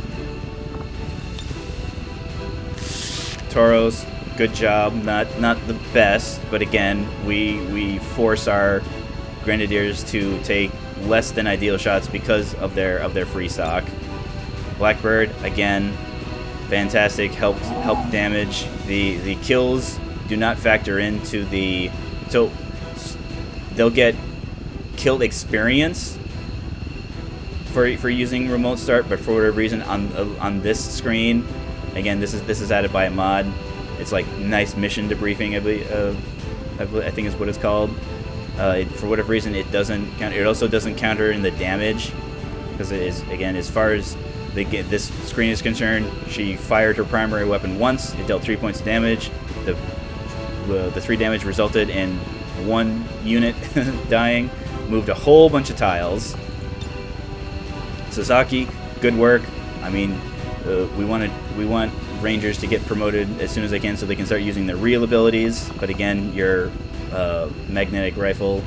Tauros, good job. Not the best, but again, we force our Grenadiers to take less than ideal shots because of their free stock. Blackbird, again, fantastic. Help damage. The kills do not factor into the, so they'll get kill experience for using remote start, but for whatever reason on this screen, again, this is added by a mod. It's like nice mission debriefing, I think is what it's called. For whatever reason, it doesn't count. It also doesn't counter in the damage, because it is, again, as far as this screen is concerned, she fired her primary weapon once. It dealt 3 points of damage. The 3 damage resulted in 1 unit dying. Moved a whole bunch of tiles. Sasaki, good work. I mean, we want Rangers to get promoted as soon as they can, so they can start using their real abilities. But again, your magnetic rifle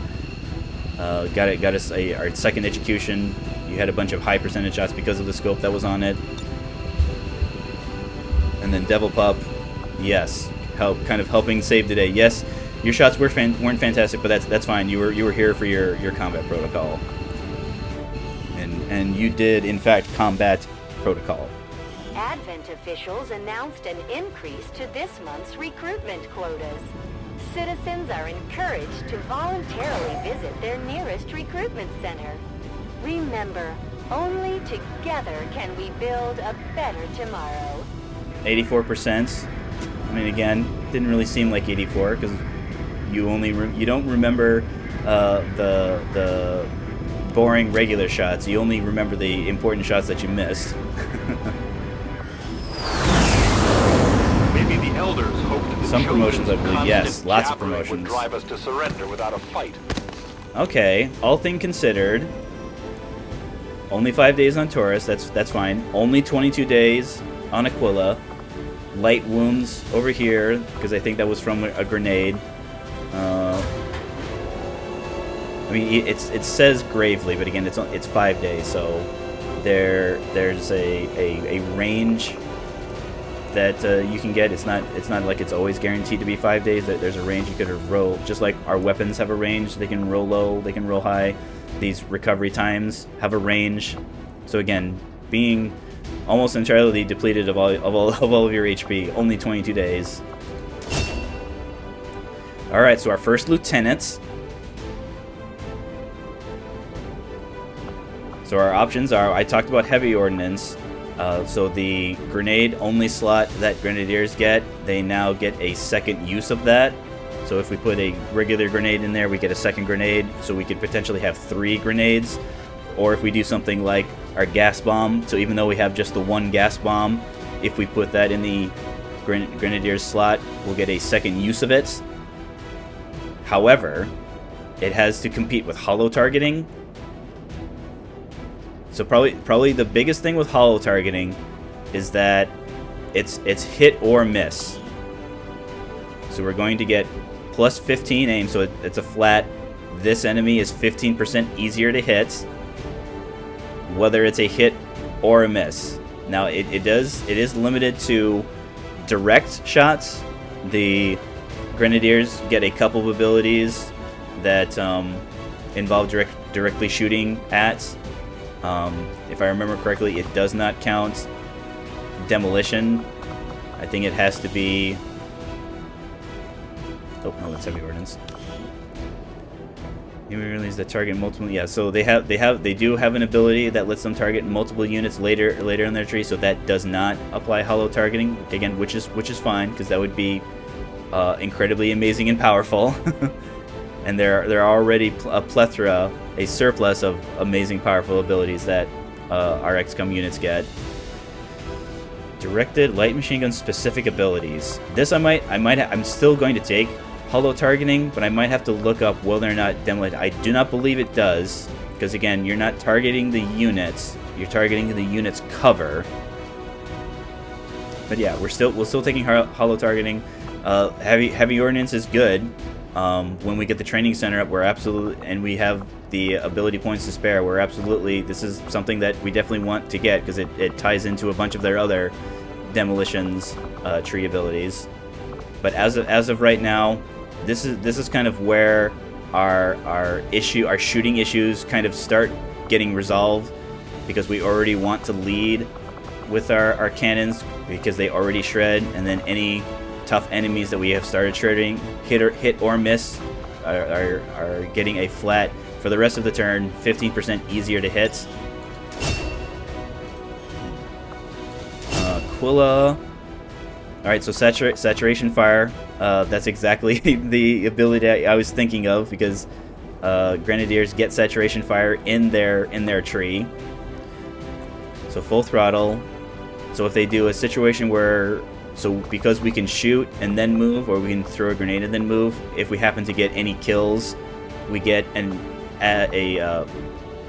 got us our second execution. You had a bunch of high percentage shots because of the scope that was on it. And then Devil Pup, yes, kind of helping save the day. Yes, your shots weren't fantastic, but that's fine. You were here for your combat protocol, and you did in fact combat protocol. Advent officials announced an increase to this month's recruitment quotas. Citizens are encouraged to voluntarily visit their nearest recruitment center. Remember, only together can we build a better tomorrow. 84%. I mean, again, didn't really seem like 84 because you don't remember the boring regular shots. You only remember the important shots that you missed. Maybe the elders hoped that Some promotions, I believe. constant Yes, lots of jabbering promotions. would drive us to surrender without a fight. Okay, all thing considered, Only 5 days on Taurus. That's fine. Only 22 days on Aquila. Light wounds over here because I think that was from a grenade. I mean, it says gravely, but again, it's 5 days, so there's a range that you can get. It's not like it's always guaranteed to be 5 days. That there's a range you could roll, just like our weapons have a range. They can roll low, they can roll high. These recovery times have a range. So again, being almost entirely depleted of all of your HP, only 22 days. All right, so our first lieutenants. So our options are, I talked about heavy ordnance. So the grenade-only slot that grenadiers get, they now get a second use of that. So if we put a regular grenade in there, we get a second grenade. So we could potentially have 3 grenades. Or if we do something like our gas bomb, so even though we have just the 1 gas bomb, if we put that in the grenadier's slot, we'll get a second use of it. However, it has to compete with holo targeting. So probably the biggest thing with holo targeting is that it's hit or miss. So we're going to get plus 15 aim, so it's a flat. This enemy is 15% easier to hit, whether it's a hit or a miss. Now it is limited to direct shots. The grenadiers get a couple of abilities that involve directly shooting at. If I remember correctly, it does not count demolition. I think it has to be... Oh, no, that's heavy ordnance. You release the target multiple... Yeah, so they do have an ability that lets them target multiple units later in their tree, so that does not apply holo targeting, again, which is fine, because that would be incredibly amazing and powerful. And there are already a plethora, a surplus of amazing, powerful abilities that our XCOM units get. Directed light machine gun specific abilities. This I'm still going to take holo targeting, but I might have to look up whether or not demolition. I do not believe it does, because again, you're not targeting the units, you're targeting the unit's cover. But yeah, we're still taking holo targeting. Heavy ordnance is good. When we get the training center up, we're absolutely, and we have the ability points to spare, we're absolutely, this is something that we definitely want to get, because it ties into a bunch of their other demolitions tree abilities. But as of right now, this is kind of where our shooting issues kind of start getting resolved, because we already want to lead with our cannons, because they already shred, and then any tough enemies that we have started shredding, hit or miss, are getting a flat for the rest of the turn, 15% easier to hit. Aquila. Alright, so saturation fire. That's exactly the ability I was thinking of, because grenadiers get saturation fire in their tree. So full throttle. So if they do a situation where, so because we can shoot and then move, or we can throw a grenade and then move, if we happen to get any kills, we get a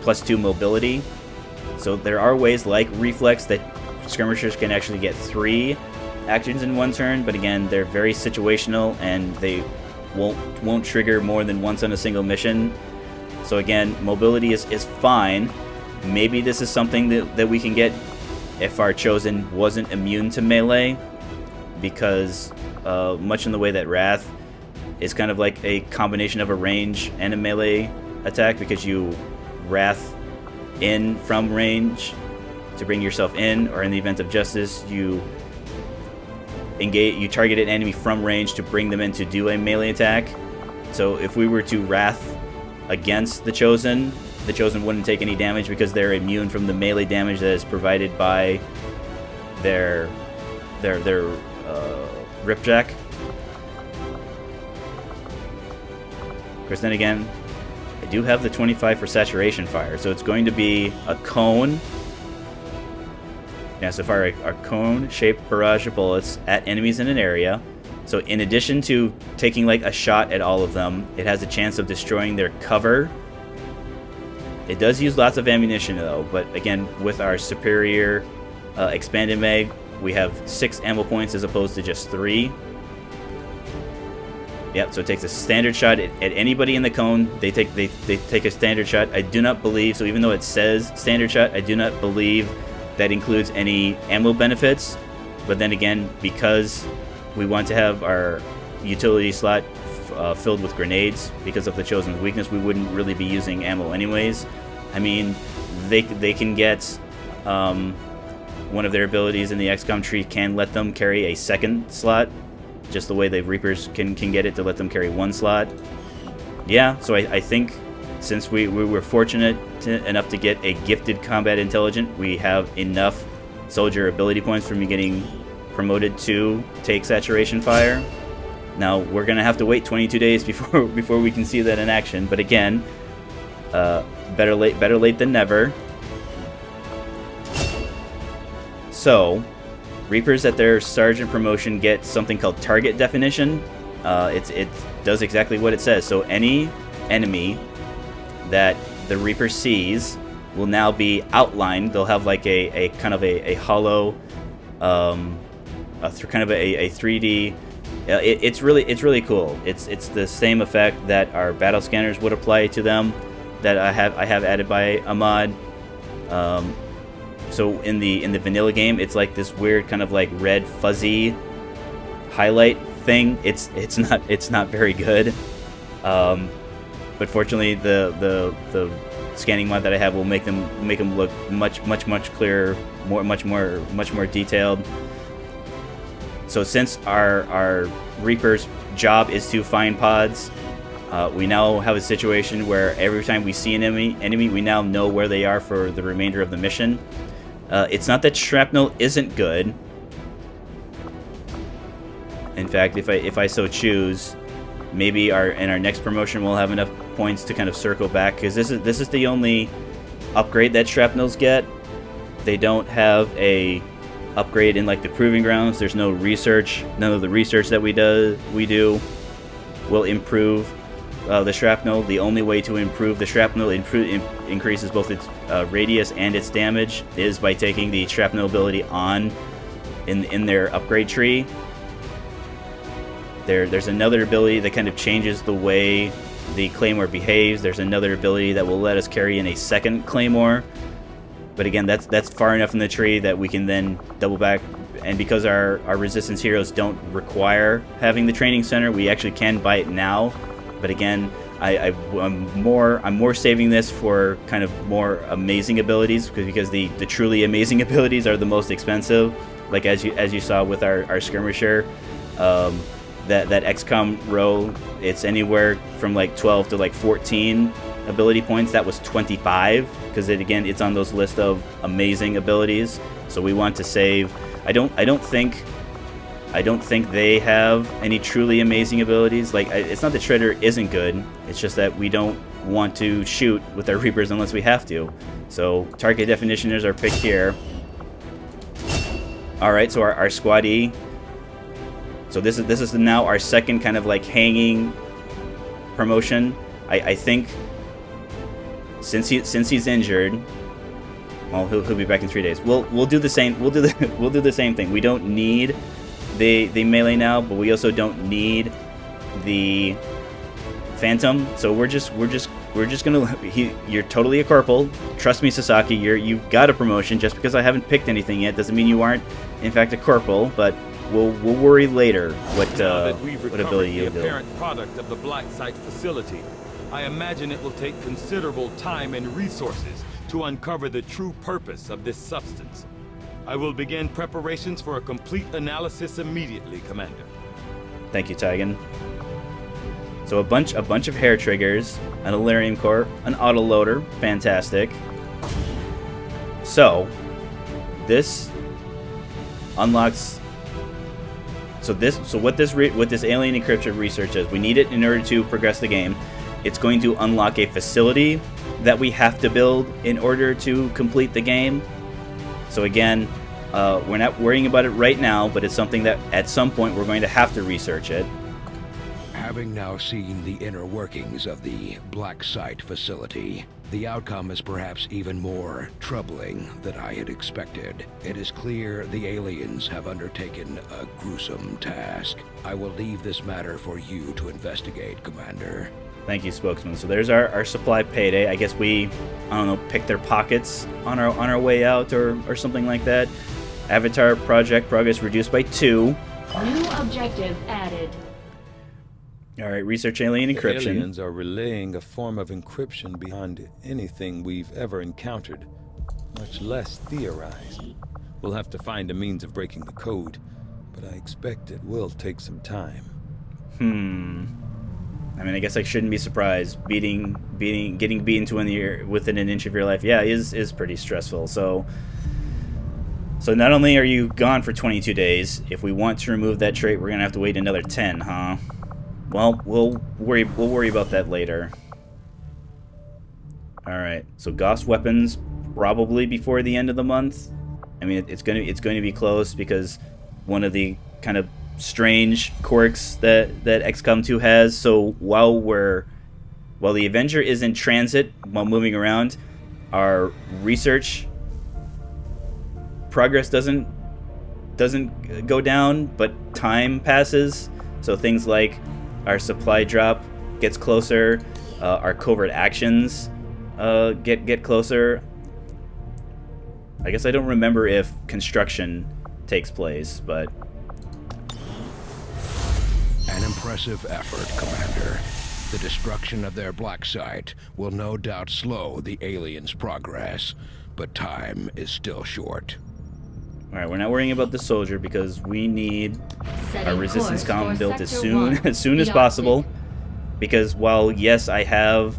+2 mobility. So there are ways like reflex that skirmishers can actually get 3 actions in one turn, but again, they're very situational and they won't trigger more than once on a single mission. So again, mobility is fine. Maybe this is something that we can get if our chosen wasn't immune to melee, because much in the way that Wrath is kind of like a combination of a range and a melee attack, because you Wrath in from range to bring yourself in, or in the event of Justice, you target an enemy from range to bring them in to do a melee attack. So if we were to Wrath against the Chosen wouldn't take any damage, because they're immune from the melee damage that is provided by their Ripjack. Of course, then again, I do have the 25 for saturation fire, so it's going to be a cone. Yeah, so fire a cone-shaped barrage of bullets at enemies in an area. So in addition to taking like a shot at all of them, it has a chance of destroying their cover. It does use lots of ammunition though, but again, with our superior expanded mag, we have 6 ammo points as opposed to just 3. Yep, so it takes a standard shot at anybody in the cone. They take a standard shot. I do not believe, so even though it says standard shot, I do not believe that includes any ammo benefits. But then again, because we want to have our utility slot filled with grenades because of the chosen weakness, we wouldn't really be using ammo anyways. I mean, they can get one of their abilities in the XCOM tree can let them carry a second slot, just the way the Reapers can get it to let them carry 1 slot. Yeah, so I think since we were fortunate enough to get a gifted combat intelligent, we have enough soldier ability points from getting promoted to take saturation fire. Now we're gonna have to wait 22 days before we can see that in action. But again, better late than never. So, Reapers at their sergeant promotion get something called target definition. It does exactly what it says. So any enemy that the Reaper sees will now be outlined. They'll have like a kind of a hollow, kind of a 3D. It's really cool. It's the same effect that our battle scanners would apply to them, that I have added by a mod. So in the vanilla game, it's like this weird kind of like red fuzzy highlight thing. It's not very good. But fortunately, the scanning mod that I have will make them look much clearer, much more detailed. So since our Reaper's job is to find pods, we now have a situation where every time we see an enemy, we now know where they are for the remainder of the mission. It's not that shrapnel isn't good. In fact, if I so choose, maybe in our next promotion we'll have enough points to kind of circle back, because this is the only upgrade that shrapnels get. They don't have a upgrade in like the proving grounds. There's no research. None of the research that we do will improve the shrapnel. The only way to improve the shrapnel increases both its radius and its damage is by taking the shrapnel ability on in their upgrade tree. There's another ability that kind of changes the way the Claymore behaves. There's another ability that will let us carry in a second Claymore. But again, that's far enough in the tree that we can then double back. And because our resistance heroes don't require having the training center, we actually can buy it now. But again, I'm more saving this for kind of more amazing abilities, because the truly amazing abilities are the most expensive. Like as you saw with our skirmisher, that XCOM row, it's anywhere from like 12 to like 14 ability points. That was 25, because it's on those list of amazing abilities. So we want to save. I don't think they have any truly amazing abilities. Like, it's not that Shredder isn't good. It's just that we don't want to shoot with our Reapers unless we have to. So target definitioners are picked here. All right, so our Squad E. So this is now our second kind of like hanging promotion. I think since he's injured, well, he'll be back in 3 days. We'll do the same. We'll do the same thing. We don't need the melee now, but we also don't need the Phantom. So we're just gonna. You're totally a corporal. Trust me, Sasaki. You've got a promotion. Just because I haven't picked anything yet doesn't mean you aren't, in fact, a corporal. But we'll worry later what ability you'll do. The apparent product of the Black Site facility, I imagine it will take considerable time and resources to uncover the true purpose of this substance. I will begin preparations for a complete analysis immediately, Commander. Thank you, Tigan. So a bunch of hair triggers, an Elerium core, an autoloader, fantastic. So this unlocks. So what this alien encryption research is, we need it in order to progress the game. It's going to unlock a facility that we have to build in order to complete the game. So again, we're not worrying about it right now, but it's something that at some point we're going to have to research it. Having now seen the inner workings of the Black Site facility, the outcome is perhaps even more troubling than I had expected. It is clear the aliens have undertaken a gruesome task. I will leave this matter for you to investigate, Commander. Thank you, spokesman. So there's our supply payday. I guess we, I don't know, pick their pockets on our way out or something like that. Avatar project progress reduced by 2. New objective added. All right, research alien encryption. The aliens are relaying a form of encryption beyond anything we've ever encountered, much less theorized. We'll have to find a means of breaking the code, but I expect it will take some time. I mean, I guess I shouldn't be surprised. Getting beaten to within an inch of your life, yeah, is pretty stressful. So not only are you gone for 22 days, if we want to remove that trait, we're gonna have to wait another 10, huh? Well, we'll worry about that later. All right, so Gauss weapons probably before the end of the month. I mean, it's going to be close because one of the kind of strange quirks that XCOM 2 has. So while the Avenger is in transit while moving around, our research progress doesn't go down, but time passes. So things like our supply drop gets closer, our covert actions get closer. I guess I don't remember if construction takes place, but... An impressive effort, Commander. The destruction of their Black Site will no doubt slow the aliens' progress, but time is still short. Alright, we're not worrying about the soldier because we need our resistance column built as soon as possible. Because while, yes, I have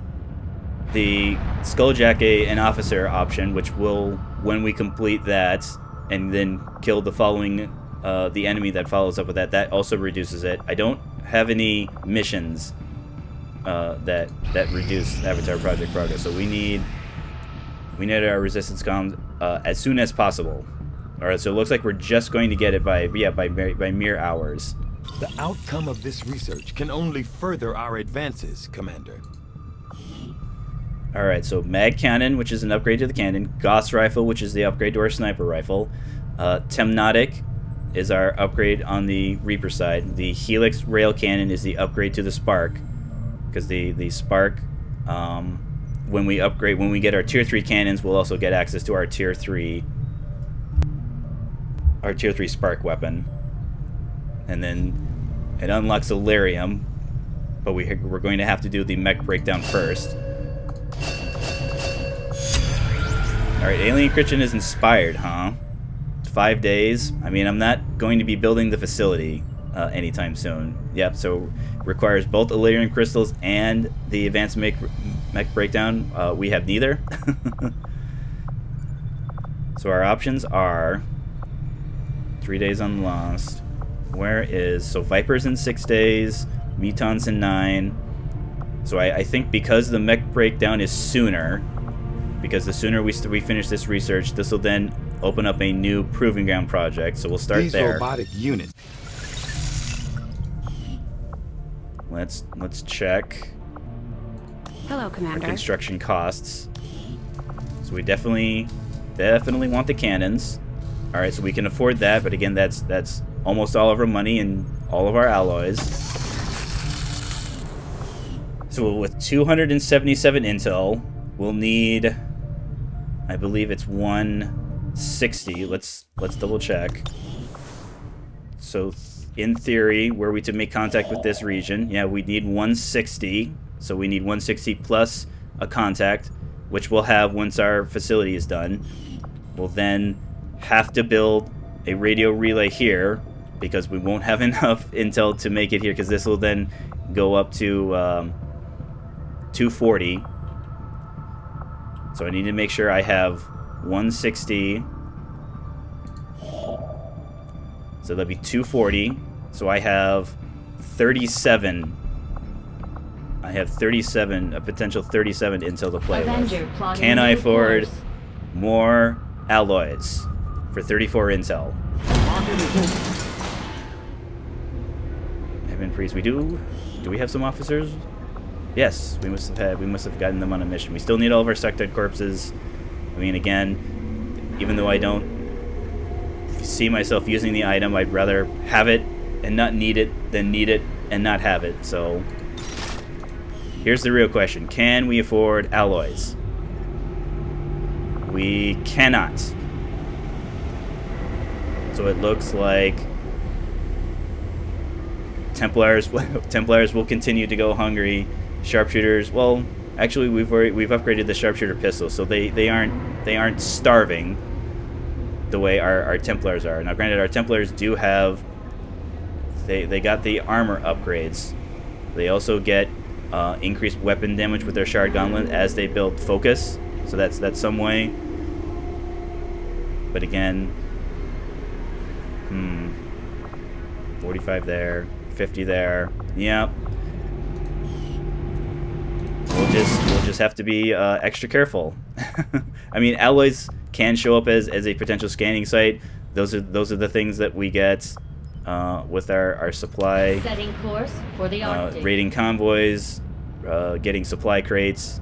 the Skulljack and officer option, which will, when we complete that and then kill the the enemy that follows up with that, that also reduces it. I don't have any missions that reduce Avatar Project progress, so we need our resistance column as soon as possible. All right, so it looks like we're just going to get it by mere hours. The outcome of this research can only further our advances, Commander. All right, so mag cannon, which is an upgrade to the cannon, Gauss rifle, which is the upgrade to our sniper rifle, Temnotic is our upgrade on the Reaper side. The Helix rail cannon is the upgrade to the Spark, because the Spark, when we get our tier 3 cannons, we'll also get access to our tier 3 Spark weapon. And then it unlocks Illyrium, but we're going to have to do the mech breakdown first. Alright, alien encryption is inspired, huh? 5 days. I mean, I'm not going to be building the facility anytime soon. Yep, so requires both Illyrium crystals and the advanced mech breakdown. We have neither. So our options are 3 days on Lost. So Viper's in 6 days, Muton's in 9. So I think because the mech breakdown is sooner, because the sooner we finish this research, this will then open up a new proving ground project. So we'll start These there. robotic units. Let's check Hello, our Commander. construction costs. So we definitely want the cannons. All right, so we can afford that, but again, that's almost all of our money and all of our alloys. So with 277 intel, we'll need, I believe it's 160. Let's double check. So in theory, were we to make contact with this region, yeah, we need 160. So we need 160 plus a contact, which we'll have once our facility is done. We'll then have to build a radio relay here because we won't have enough intel to make it here, because this will then go up to 240. So I need to make sure I have 160. So that'll be 240. So I have 37. I have 37, a potential 37 intel to play with. Can I afford more alloys for 34 intel? Heaven Priest, we do. Do we have some officers? Yes, we must have gotten them on a mission. We still need all of our sectoid corpses. I mean, again, even though I don't see myself using the item, I'd rather have it and not need it than need it and not have it. So here's the real question. Can we afford alloys? We cannot. So it looks like Templars will continue to go hungry. Sharpshooters, well, actually we've upgraded the sharpshooter pistol, so they aren't starving the way our Templars are. Now granted, our Templars do have they got the armor upgrades. They also get increased weapon damage with their shard gauntlet as they build focus, so that's some way. But again, 45 there, 50 there. Yep. We'll just have to be extra careful. I mean, alloys can show up as a potential scanning site. Those are the things that we get with our supply. Setting course for the Arctic. Raiding convoys, getting supply crates.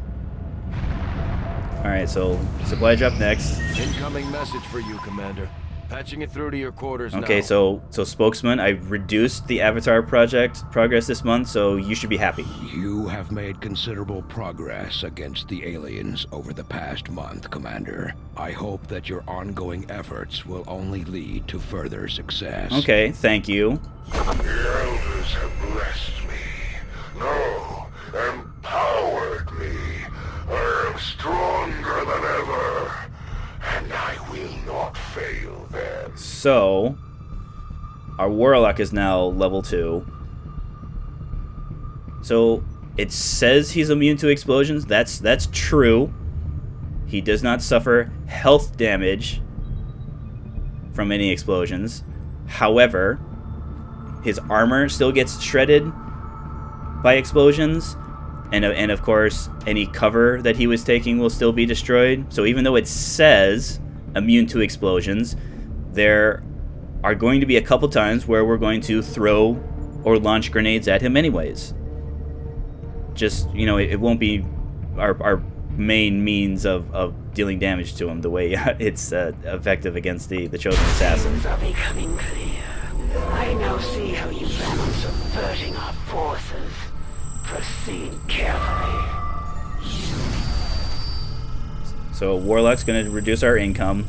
All right, so supply drop next. Incoming message for you, Commander. Patching it through to your quarters now. Okay, so spokesman, I reduced the Avatar project progress this month, so you should be happy. You have made considerable progress against the aliens over the past month, Commander. I hope that your ongoing efforts will only lead to further success. Okay, thank you. The elders have blessed me. No, empowered me. I am stronger than ever. And I will not fail them. So, our Warlock is now level 2. So, it says he's immune to explosions. That's true. He does not suffer health damage from any explosions. However, his armor still gets shredded by explosions. And of course, any cover that he was taking will still be destroyed. So even though it says immune to explosions, there are going to be a couple times where we're going to throw or launch grenades at him anyways. Just, you know, it won't be our main means of dealing damage to him the way it's effective against the chosen assassins. Things are becoming clear. I now see how you plan on subverting our forces. Proceed carefully. So Warlock's going to reduce our income.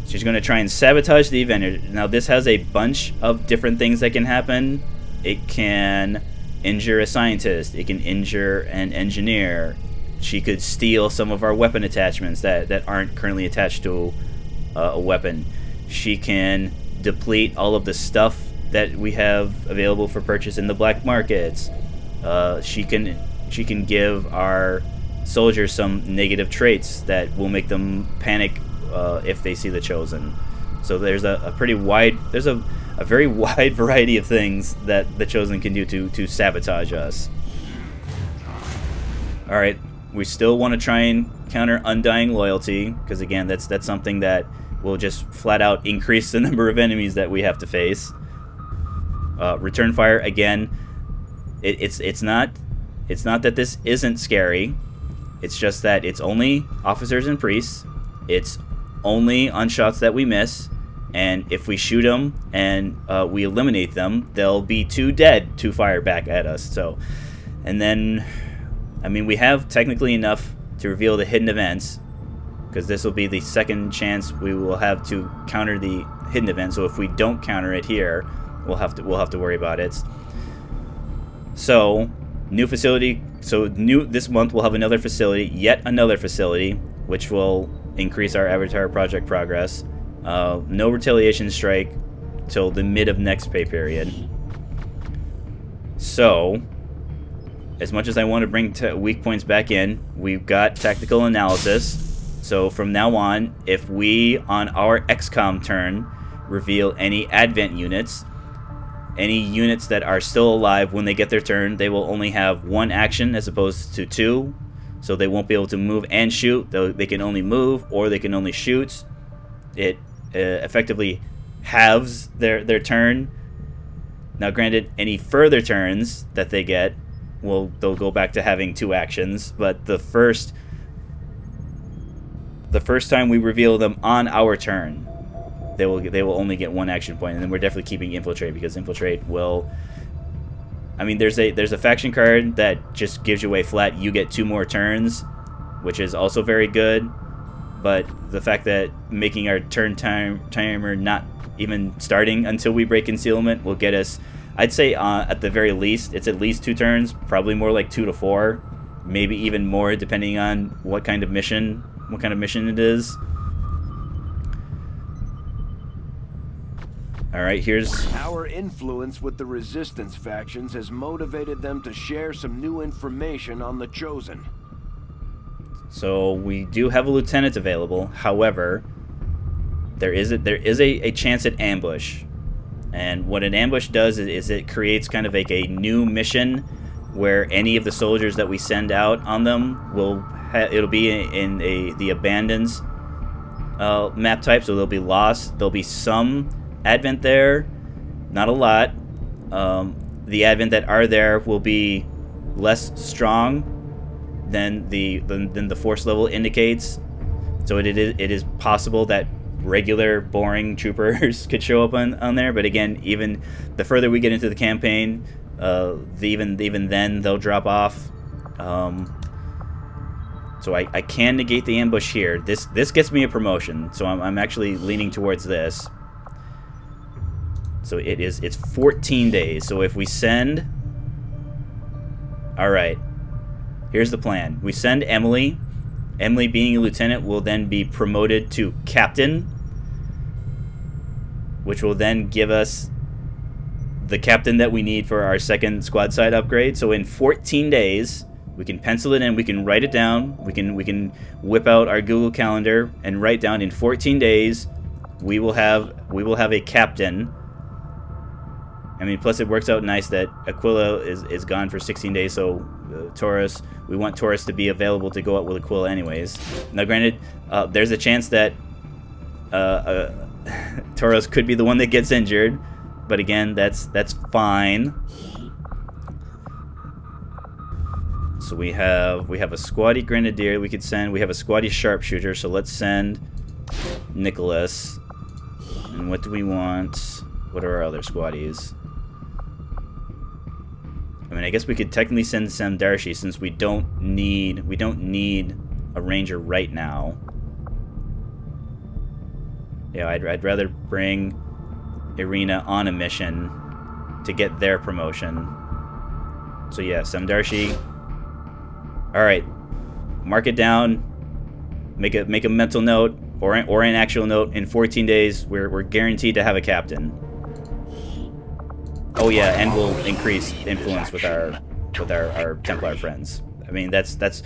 She's going to try and sabotage the Avenger. Now this has a bunch of different things that can happen. It can injure a scientist. It can injure an engineer. She could steal some of our weapon attachments that aren't currently attached to a weapon. She can deplete all of the stuff that we have available for purchase in the black markets. She can give our soldiers some negative traits that will make them panic if they see the Chosen. So there's a very wide variety of things that the Chosen can do to sabotage us. All right, we still want to try and counter Undying Loyalty, because again, that's something that will just flat out increase the number of enemies that we have to face. Return Fire, again. It's not that this isn't scary. It's just that it's only officers and priests. It's only on shots that we miss, and if we shoot them and we eliminate them, they'll be too dead to fire back at us. So, and then, I mean, we have technically enough to reveal the hidden events, because this will be the second chance we will have to counter the hidden event. So if we don't counter it here, we'll have to worry about it. So, new facility. So this month we'll have yet another facility, which will increase our Avatar project progress. No retaliation strike till the mid of next pay period. So, as much as I want to bring weak points back in, we've got tactical analysis. So from now on, if we on our XCOM turn reveal any Advent units, any units that are still alive when they get their turn, they will only have one action as opposed to two. So they won't be able to move and shoot. They can only move or they can only shoot. It effectively halves their turn. Now, granted, any further turns that they get, they'll go back to having 2 actions. But the first time we reveal them on our turn, they will only get 1 action point, and then we're definitely keeping Infiltrate, because Infiltrate will. I mean, there's a faction card that just gives you away flat. You get 2 more turns, which is also very good. But the fact that making our turn timer not even starting until we break concealment will get us, I'd say at the very least, it's at least 2 turns, probably more like 2 to 4, maybe even more depending on what kind of mission it is. All right, here's... Our influence with the Resistance factions has motivated them to share some new information on the Chosen. So we do have a lieutenant available. However, there is a chance at ambush, and what an ambush does is it creates kind of like a new mission where any of the soldiers that we send out on them it'll be in the abandons map type, so they'll be lost. There'll be some advent there, not a lot. The advent that are there will be less strong than the force level indicates. So it is possible that regular boring troopers could show up on there, but again, even the further we get into the campaign, even then they'll drop off. So I can negate the ambush here. This gets me a promotion, so I'm actually leaning towards this. So it's 14 days. So if we send, all right, here's the plan. We send Emily. Emily, being a lieutenant, will then be promoted to captain, which will then give us the captain that we need for our second squad side upgrade. So in 14 days, we can pencil it in, we can write it down, we can whip out our Google Calendar and write down in 14 days we will have a captain. I mean, plus it works out nice that Aquila is gone for 16 days, so Taurus, we want Taurus to be available to go out with Aquila anyways. Now granted, there's a chance that Taurus could be the one that gets injured, but again, that's fine. So we have a squatty grenadier we could send. We have a squatty sharpshooter, so let's send Nicholas. And what do we want? What are our other squatties? I mean, I guess we could technically send Samdarshi, since we don't need a ranger right now. Yeah, I'd rather bring Irina on a mission to get their promotion. So yeah, Samdarshi. All right, mark it down. Make a mental note or an actual note. In 14 days, we're guaranteed to have a captain. Oh yeah, and we'll increase influence with our Templar friends. I mean, that's why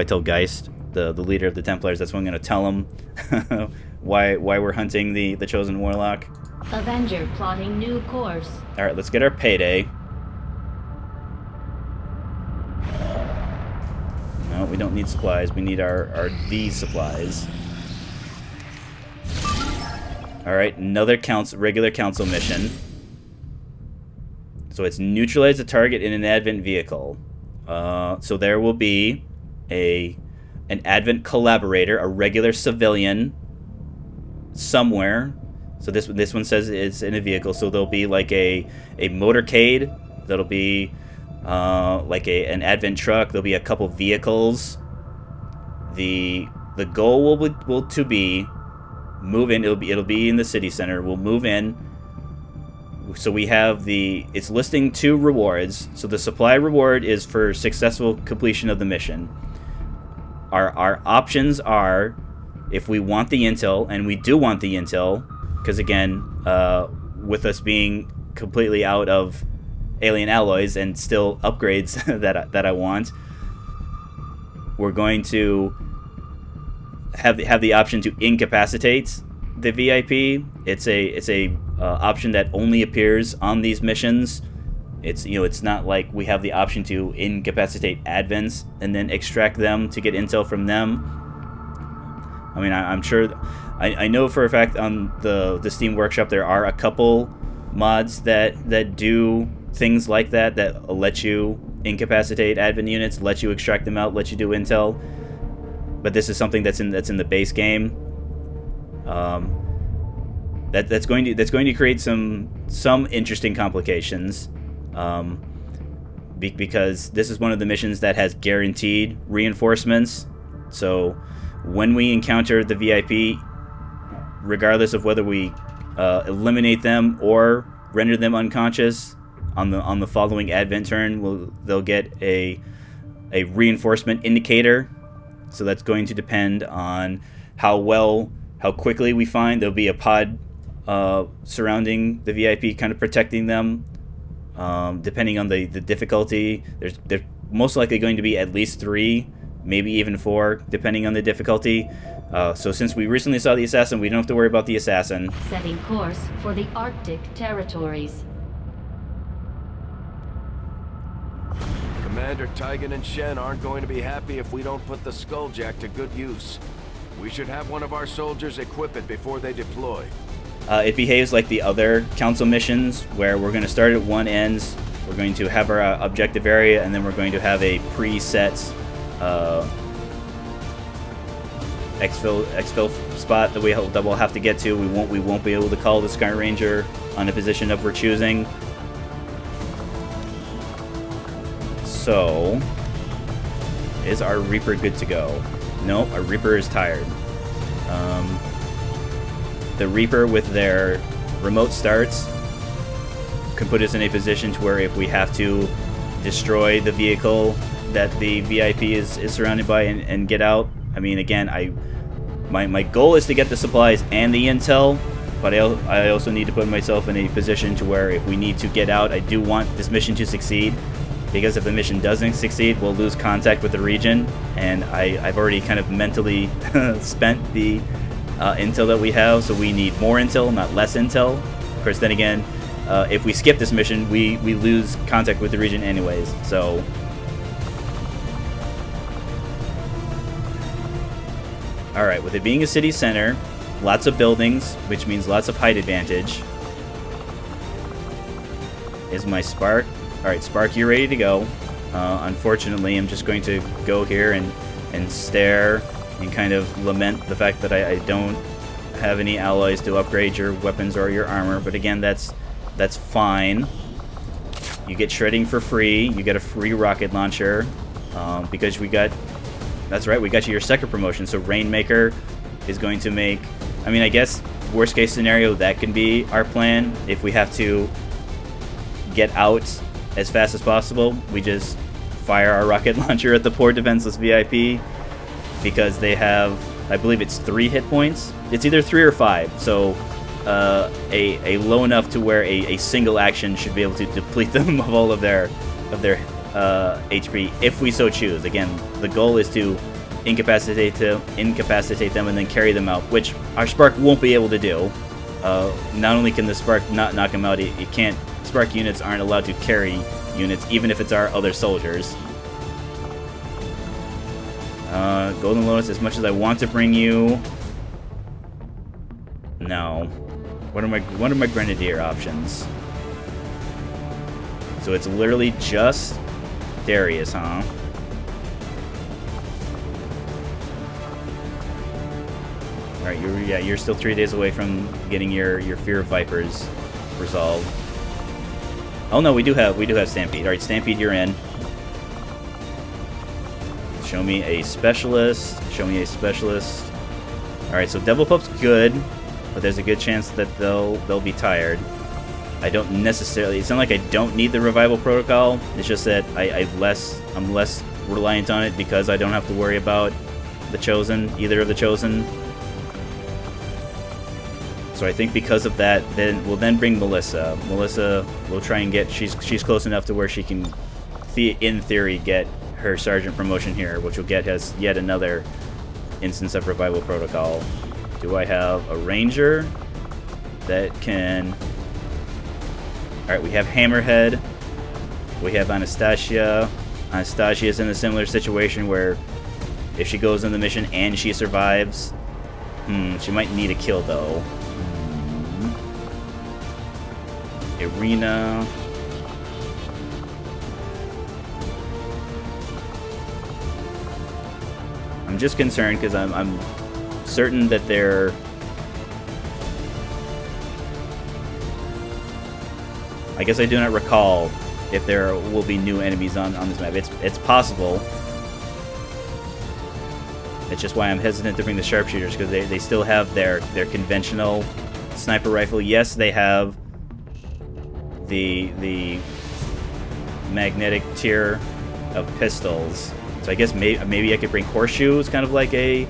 I tell Geist, the leader of the Templars. That's what I'm gonna tell him. why we're hunting the Chosen Warlock. Avenger plotting new course. All right, let's get our payday. No, we don't need supplies. We need these supplies. All right, another regular council mission. So it's neutralize the target in an advent vehicle. So there will be an advent collaborator, a regular civilian, somewhere. So this one says it's in a vehicle. So there'll be like a motorcade. That'll be like an advent truck. There'll be a couple vehicles. The goal will to be move in. It'll be in the city center. We'll move in. So we have it's listing 2 rewards. So the supply reward is for successful completion of the mission. Our options are, if we want the intel, and we do want the intel, because again, with us being completely out of alien alloys and still upgrades that I want, we're going to have the option to incapacitate the VIP. It's a option that only appears on these missions. It's not like we have the option to incapacitate advents and then extract them to get intel from them. I mean, I'm sure, I know for a fact on the Steam Workshop there are a couple mods that do things like that let you incapacitate advent units, let you extract them out, let you do intel. But this is something that's in the base game. That's going to create some interesting complications. Because this is one of the missions that has guaranteed reinforcements. So when we encounter the VIP, regardless of whether we eliminate them or render them unconscious, on the following advent turn, they'll get a reinforcement indicator. So that's going to depend on how quickly we find. There'll be a pod surrounding the VIP, kind of protecting them. Depending on the difficulty, there's most likely going to be at least 3, maybe even 4, depending on the difficulty. So since we recently saw the assassin, we don't have to worry about the assassin. Setting course for the Arctic territories. Commander Tygan and Shen aren't going to be happy if we don't put the Skulljack to good use. We should have one of our soldiers equip it before they deploy. It behaves like the other council missions, where we're going to start at one end, we're going to have our objective area, and then we're going to have a preset exfil spot that we'll have to get to. We won't be able to call the Sky Ranger on a position of we're choosing. So, is our Reaper good to go? No, our Reaper is tired. The Reaper with their remote starts can put us in a position to where if we have to destroy the vehicle that the VIP is surrounded by and get out. I mean, again, my goal is to get the supplies and the intel, but I also need to put myself in a position to where if we need to get out, I do want this mission to succeed, because if the mission doesn't succeed, we'll lose contact with the region, and I've already kind of mentally spent the intel that we have, so we need more intel, not less intel. Of course, then again, if we skip this mission, we lose contact with the region anyways, so... Alright, with it being a city center, lots of buildings, which means lots of height advantage. Is my Spark? Alright, Spark, you're ready to go. Unfortunately, I'm just going to go here and stare and kind of lament the fact that I don't have any alloys to upgrade your weapons or your armor. But again, that's fine. You get shredding for free. You get a free rocket launcher because we got... That's right, we got you your second promotion. So Rainmaker is going to make... I mean, I guess worst case scenario, that can be our plan. If we have to get out as fast as possible, we just fire our rocket launcher at the poor defenseless VIP, because they have, I believe it's 3 hit points. It's either 3 or 5, so a low enough to where a single action should be able to deplete them of all of their HP, if we so choose. Again, the goal is to incapacitate them and then carry them out, which our Spark won't be able to do. Not only can the Spark not knock them out, it can't. Spark units aren't allowed to carry units, even if it's our other soldiers. Golden Lotus, as much as I want to bring you... No. What are my Grenadier options? So it's literally just Darius, huh? Alright, you're still 3 days away from getting your Fear of Vipers resolved. Oh no, we do have Stampede. Alright, Stampede, you're in. Show me a specialist. Show me a specialist. Alright, so Devil Pup's good, but there's a good chance that they'll be tired. I don't necessarily... It's not like I don't need the revival protocol. It's just that I'm less reliant on it because I don't have to worry about the Chosen, either of the Chosen. So I think because of that, then we'll bring Melissa. Melissa will try and get... She's close enough to where she can, in theory, get her sergeant promotion here, which will get us yet another instance of revival protocol. Do I have a ranger that can... Alright, we have Hammerhead. We have Anastasia. Anastasia's in a similar situation where if she goes in the mission and she survives, she might need a kill though. arena. I'm just concerned because I'm certain that they're... I guess I do not recall if there will be new enemies on this map. It's possible. It's just why I'm hesitant to bring the sharpshooters, because they still have their conventional sniper rifle. Yes, they have the magnetic tier of pistols. So I guess maybe I could bring horseshoes, kind of like a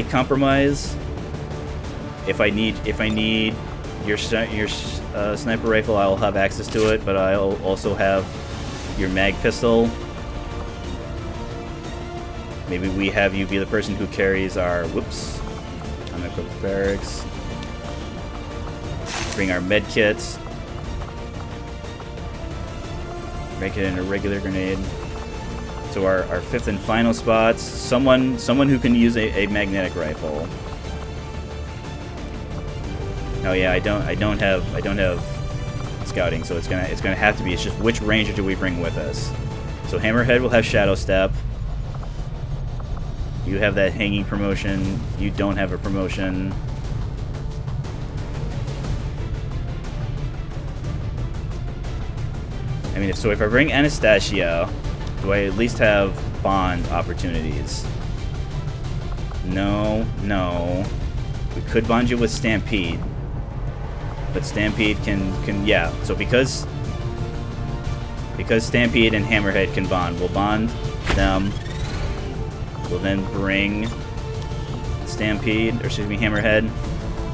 compromise. If I need your sniper rifle, I'll have access to it, but I'll also have your mag pistol. Maybe we have you be the person who carries our... Whoops. I'm gonna equip the barracks. Bring our med kits. Make it into a regular grenade. So our fifth and final spots. Someone who can use a magnetic rifle. Oh yeah, I don't have scouting, so it's gonna have to be. It's just which ranger do we bring with us? So Hammerhead will have Shadow Step. You have that hanging promotion. You don't have a promotion. I mean, if I bring Anastasia, do I at least have bond opportunities? No. We could bond you with Stampede. But Stampede can yeah. So because Stampede and Hammerhead can bond, we'll bond them. We'll then bring Stampede, or excuse me, Hammerhead.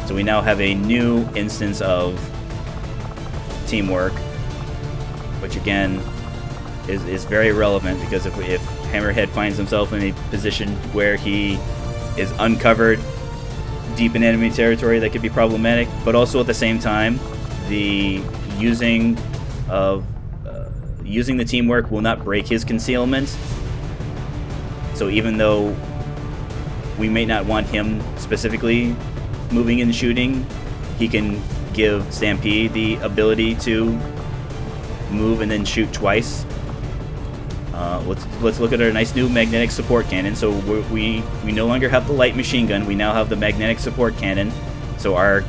So we now have a new instance of teamwork, which again is very relevant, because if Hammerhead finds himself in a position where he is uncovered deep in enemy territory, that could be problematic. But also at the same time, the using the teamwork will not break his concealment. So even though we may not want him specifically moving and shooting, he can give Stampede the ability to move and then shoot twice. Let's look at our nice new magnetic support cannon. So we no longer have the light machine gun. We now have the magnetic support cannon. So our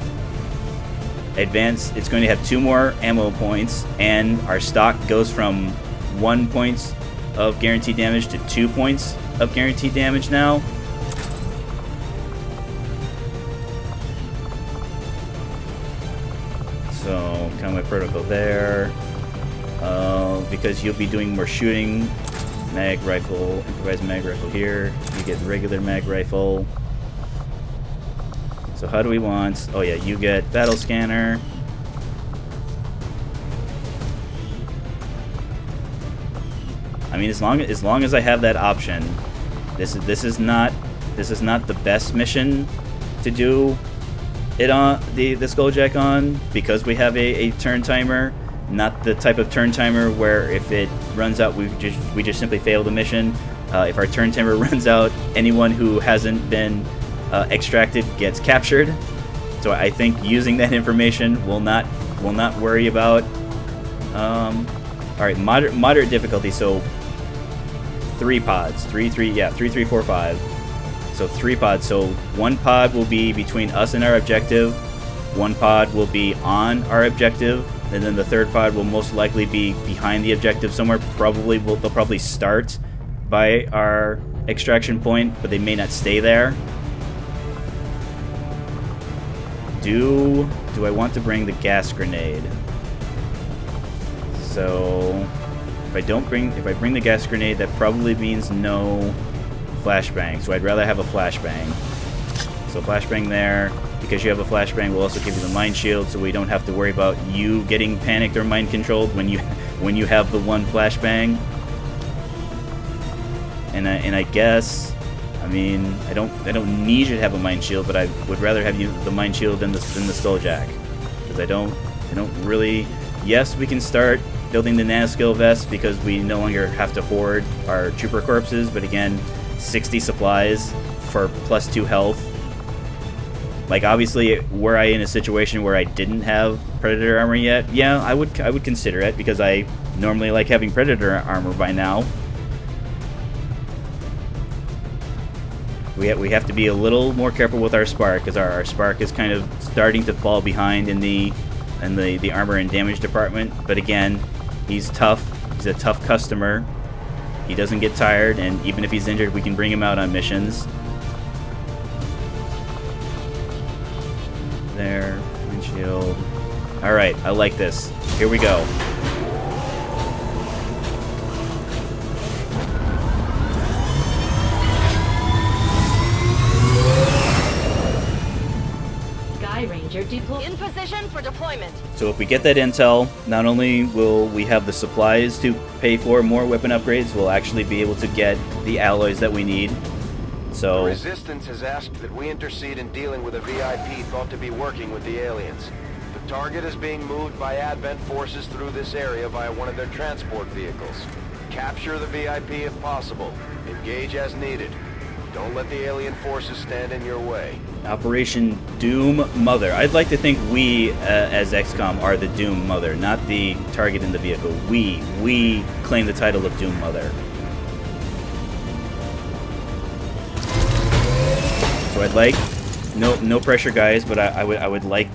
advance, it's going to have 2 more ammo points, and our stock goes from 1 point of guaranteed damage to 2 points of guaranteed damage now. So kind of my protocol there. Because you'll be doing more shooting. Mag rifle, improvised mag rifle here. You get regular mag rifle. So how do we want? Oh yeah, you get battle scanner. I mean, as long as I have that option, this is not the best mission to do it on the Skulljack on, because we have a turn timer. Not the type of turn timer where if it runs out, we just simply fail the mission. If our turn timer runs out, anyone who hasn't been extracted gets captured. So I think using that information will not worry about. All right, moderate difficulty. So 3 pods, 3, 3, 4, 5. So 3 pods. So 1 pod will be between us and our objective. 1 pod will be on our objective. And then the 3rd pod will most likely be behind the objective somewhere. They'll probably start by our extraction point, but they may not stay there. Do I want to bring the gas grenade? So if I bring the gas grenade, that probably means no flashbang. So I'd rather have a flashbang. So flashbang there. Because you have a flashbang, we'll also give you the mind shield, so we don't have to worry about you getting panicked or mind controlled when you have the 1 flashbang. And I guess, I mean, I don't need you to have a mind shield, but I would rather have you the mind shield than the Skulljack, because I don't really. Yes, we can start building the nanoscale vest because we no longer have to hoard our trooper corpses, but again, 60 supplies for +2 health. Like, obviously, were I in a situation where I didn't have Predator armor yet, yeah, I would consider it, because I normally like having Predator armor by now. We have to be a little more careful with our Spark, because our Spark is kind of starting to fall behind in the armor and damage department. But again, he's tough. He's a tough customer. He doesn't get tired, and even if he's injured, we can bring him out on missions. There, windshield. Alright, I like this. Here we go. Sky Ranger deploy. In position for deployment. So if we get that intel, not only will we have the supplies to pay for more weapon upgrades, we'll actually be able to get the alloys that we need. So The Resistance has asked that we intercede in dealing with a VIP thought to be working with the aliens. The target is being moved by Advent forces through this area via one of their transport vehicles. Capture the VIP if possible. Engage as needed. Don't let the alien forces stand in your way. Operation Doom Mother. I'd like to think we, as XCOM, are the Doom Mother, not the target in the vehicle. We claim the title of Doom Mother. So I'd like no pressure, guys, but I would like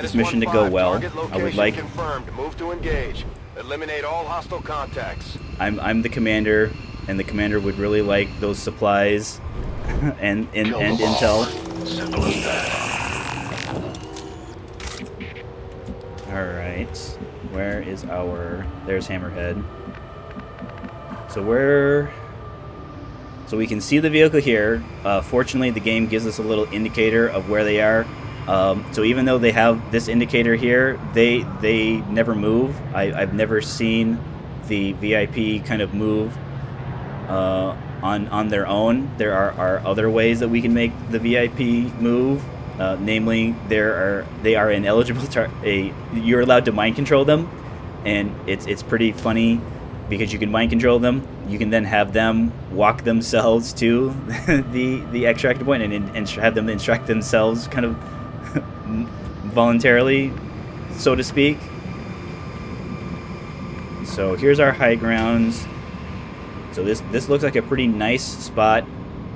this mission to go well. I would like. Confirmed. Move to engage. Eliminate all hostile contacts. I'm the commander, and the commander would really like those supplies and intel. Simple as that. All right, where is our? There's Hammerhead. So we can see the vehicle here. Fortunately, the game gives us a little indicator of where they are. So even though they have this indicator here, they never move. I've never seen the VIP kind of move on their own. There are other ways that we can make the VIP move. Namely, they are ineligible. You're allowed to mind control them, and it's pretty funny. Because you can mind control them, you can then have them walk themselves to the extract point and have them extract themselves kind of voluntarily, so to speak. So here's our high grounds. So this looks like a pretty nice spot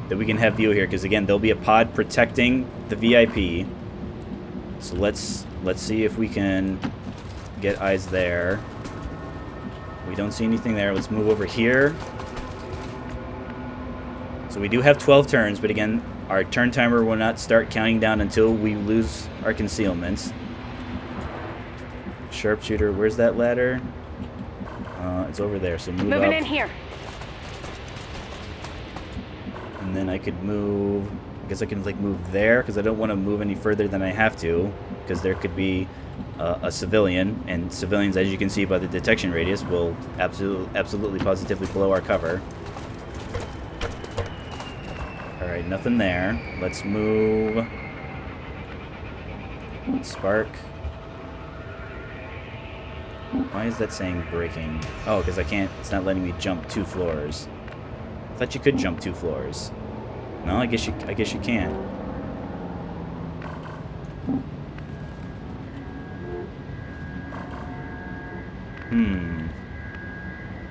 that we can have view here, because again, there'll be a pod protecting the VIP. So let's see if we can get eyes there. We don't see anything there. Let's move over here. So we do have 12 turns, but again, our turn timer will not start counting down until we lose our concealments. Sharpshooter, where's that ladder? It's over there, so move Moving up. in here. And then I could move... I guess I can like move there, because I don't want to move any further than I have to, because there could be a civilian, and civilians, as you can see by the detection radius, will absolutely positively blow our cover. Alright, nothing there. Let's move. Spark. Why is that saying breaking? Oh, because I can't, it's not letting me jump 2 floors. I thought you could jump 2 floors. No, I guess you can.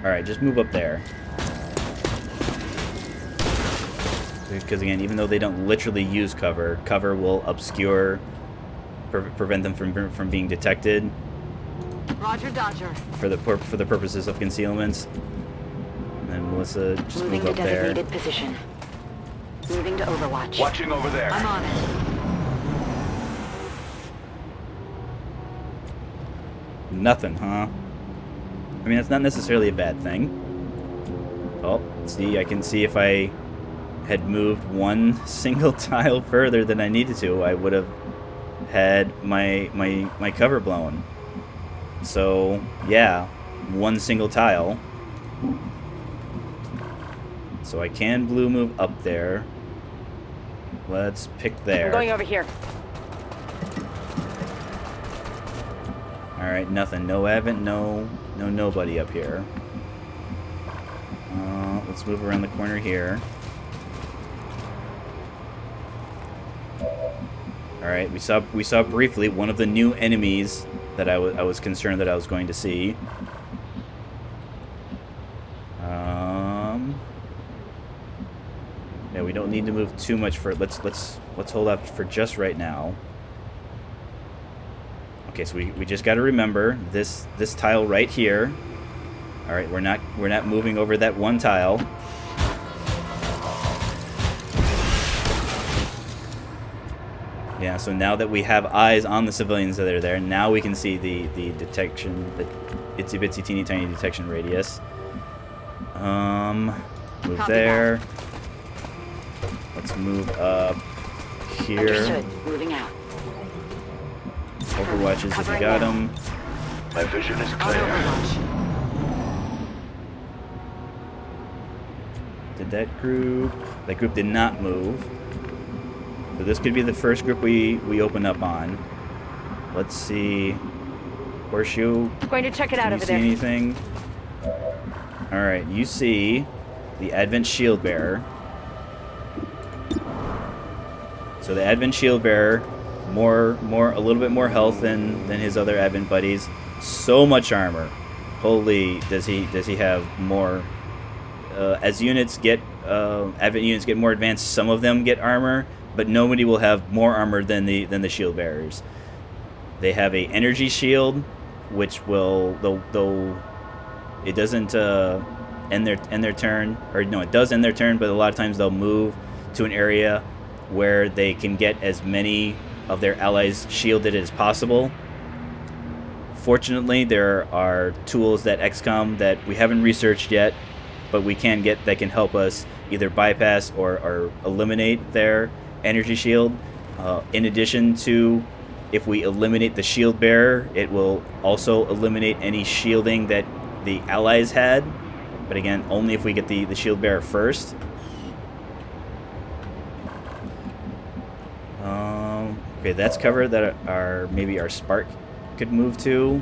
Alright, just move up there. Because again, even though they don't literally use cover, cover will obscure, prevent them from being detected. Roger, Dodger. For the purposes of concealments. And then Melissa, just Moving move to up there. designated position. Moving to Overwatch. Watching over there. I'm on it. Nothing, huh? I mean, that's not necessarily a bad thing. Oh, see, I can see if I had moved one single tile further than I needed to, I would have had my cover blown. So, yeah, one single tile. So I can blue move up there. Let's pick there. I'm going over here. Alright, nothing. No Advent, no nobody up here. Let's move around the corner here. All right, we saw briefly one of the new enemies that I was concerned that I was going to see. Yeah, we don't need to move too much for it. Let's hold up for just right now. Okay, so we just got to remember this tile right here. All right, we're not moving over that one tile. Yeah, so now that we have eyes on the civilians that are there, now we can see the detection, the itsy bitsy teeny tiny detection radius. Move there. Let's move up here. Understood. Moving out. Overwatches if you got them. My vision is clear. Did that group? That group did not move. So this could be the first group we open up on. Let's see. Horseshoe. Going to check it out over there. You see anything? All right, you see the Advent Shield Bearer. So the Advent Shield Bearer, a little bit more health than his other Advent buddies. So much armor. Holy, does he have more? As units get Advent units get more advanced, some of them get armor, but nobody will have more armor than the shield bearers. They have a energy shield, which will though it doesn't end their turn, or no, it does end their turn, but a lot of times they'll move to an area where they can get as many of their allies shielded as possible. Fortunately, there are tools that XCOM that we haven't researched yet, but we can get that can help us either bypass or eliminate their energy shield. In addition to, if we eliminate the shield bearer, it will also eliminate any shielding that the allies had. But again, only if we get the shield bearer first. Okay, that's covered. That maybe our spark could move to.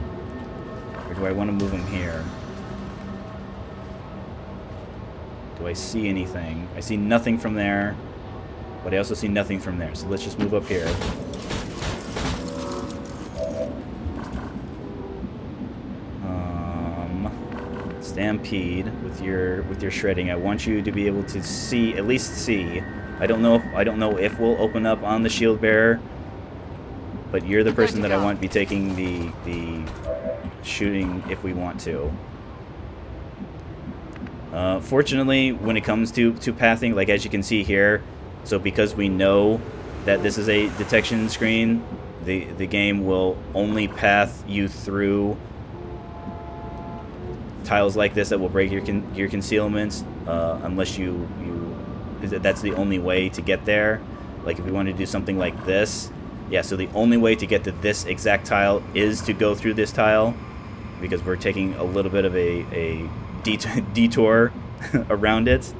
Or do I want to move him here? Do I see anything? I see nothing from there, but I also see nothing from there. So let's just move up here. Stampede with your shredding. I want you to be able to see, at least see. I don't know if we'll open up on the shield bearer, but you're the person that I want to be taking the shooting if we want to. Fortunately, when it comes to pathing, like as you can see here, so because we know that this is a detection screen, the game will only path you through tiles like this that will break your concealments, unless that's the only way to get there. Like if we want to do something like this, yeah, so the only way to get to this exact tile is to go through this tile, because we're taking a little bit of a detour around it.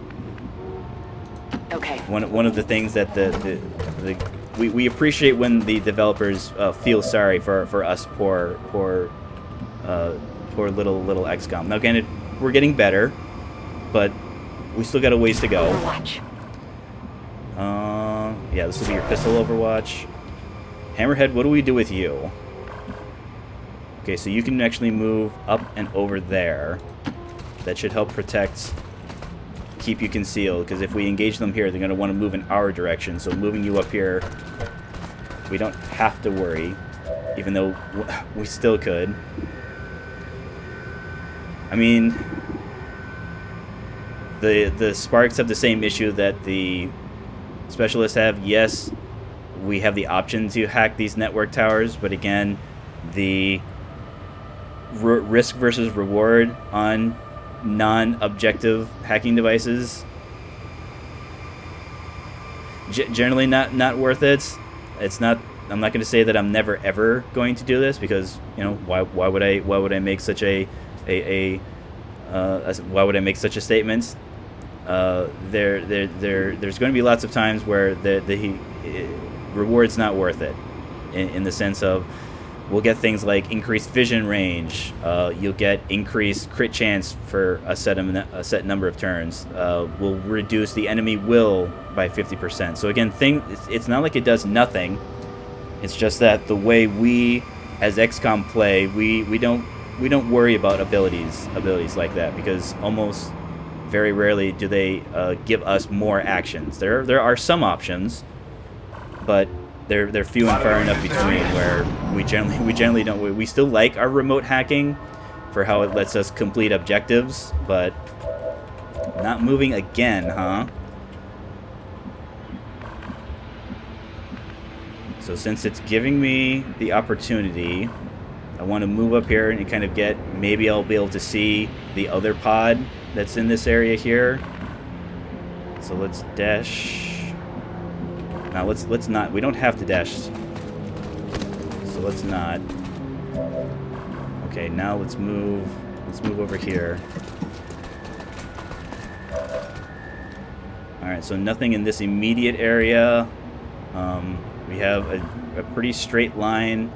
Okay. One of the things that we appreciate when the developers feel sorry for us poor little XCOM. Now again, we're getting better, but we still got a ways to go. Overwatch. Yeah, this will be your pistol Overwatch. Hammerhead, what do we do with you? Okay, so you can actually move up and over there. That should help protect, keep you concealed, because if we engage them here, they're going to want to move in our direction. So moving you up here, we don't have to worry, even though we still could. I mean, the Sparks have the same issue that the Specialists have. Yes, we have the option to hack these network towers, but again, the risk versus reward on non-objective hacking devices, generally not worth it. It's not. I'm not going to say that I'm never ever going to do this, because why would I make such why would I make such a statement? There's going to be lots of times where the reward's not worth it, in the sense of, we'll get things like increased vision range. You'll get increased crit chance for a set number of turns. We'll reduce the enemy will by 50%. So again, it's not like it does nothing. It's just that the way we, as XCOM, play, we don't worry about abilities like that, because almost very rarely do they give us more actions. There are some options, but they're few and far enough between where we generally don't. We still like our remote hacking for how it lets us complete objectives, but not moving again, huh? So since it's giving me the opportunity, I want to move up here and kind of get, maybe I'll be able to see the other pod that's in this area here. So let's dash. Now let's not. We don't have to dash. So let's not. Okay, now let's move. Let's move over here. All right, so nothing in this immediate area. We have a pretty straight line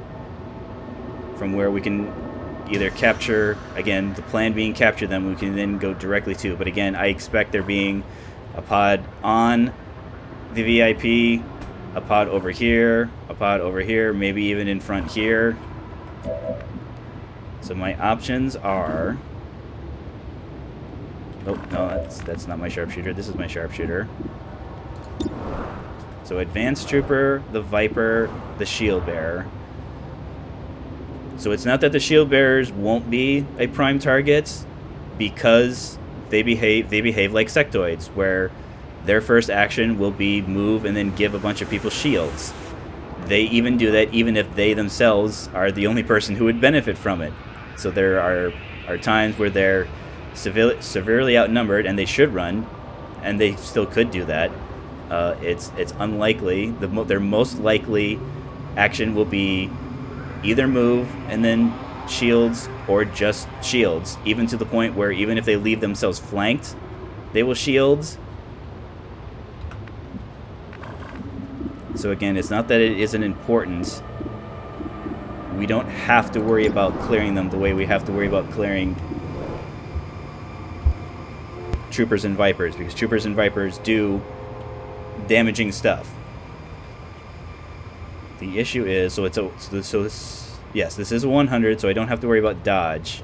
from where we can either capture, again, the plan being capture them, we can then go directly to. But again, I expect there being a pod on the VIP, a pod over here, a pod over here, maybe even in front here. So my options are... Oh, no, that's not my sharpshooter. This is my sharpshooter. So Advanced Trooper, the Viper, the Shield Bearer. So it's not that the Shield Bearers won't be a prime target, because they behave like sectoids, where their first action will be move and then give a bunch of people shields. They even do that even if they themselves are the only person who would benefit from it. So there are times where they're severely outnumbered and they should run, and they still could do that. It's unlikely. Their most likely action will be either move and then shields, or just shields, even to the point where even if they leave themselves flanked, they will shields. So again, it's not that it isn't important. We don't have to worry about clearing them the way we have to worry about clearing Troopers and Vipers, because Troopers and Vipers do damaging stuff. The issue is, yes, this is a 100, so I don't have to worry about dodge.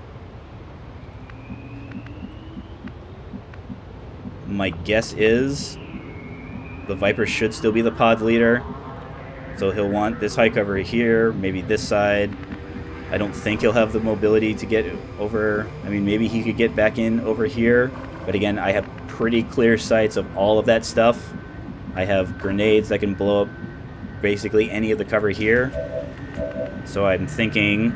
My guess is the Viper should still be the pod leader, so he'll want this high cover here, maybe this side. I don't think he'll have the mobility to get over. I mean, maybe he could get back in over here, but again, I have pretty clear sights of all of that stuff. I have grenades that can blow up basically any of the cover here. So I'm thinking,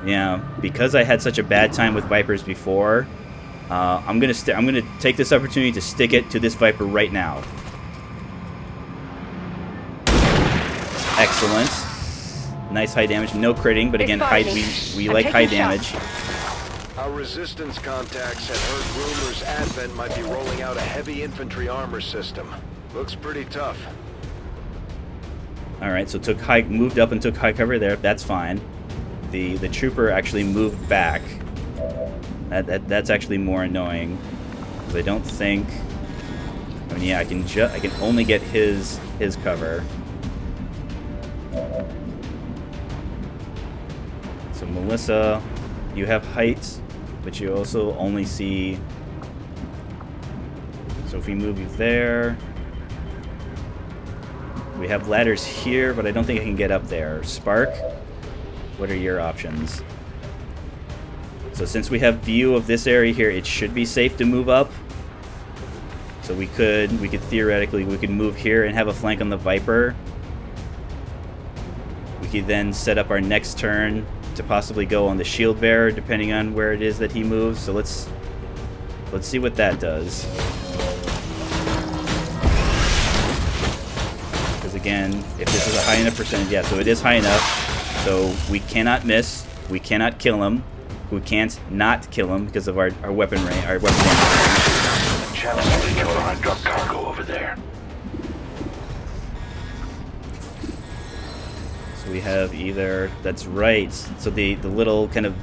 yeah, because I had such a bad time with Vipers before, I'm gonna take this opportunity to stick it to this Viper right now. Excellent. Nice high damage, no critting, but again, we like high damage. Our resistance contacts had heard rumors Advent might be rolling out a heavy infantry armor system. Looks pretty tough. Alright, so moved up and took high cover there. That's fine. The trooper actually moved back. That's actually more annoying. Because I don't think... I mean, yeah, I can only get his cover. So Melissa, you have height, but you also only see... So if we move you there... We have ladders here, but I don't think I can get up there. Spark, what are your options? So since we have view of this area here, it should be safe to move up. So we could theoretically, we could move here and have a flank on the Viper. We could then set up our next turn to possibly go on the Shield Bearer, depending on where it is that he moves. So let's see what that does. Again, if this is a high enough percentage, yeah, so it is high enough. So we cannot miss, we cannot kill him, we can't not kill him because of our weapon range, our weapon range. Challenge the killer on drug cargo over there. So we have either, that's right. So the little kind of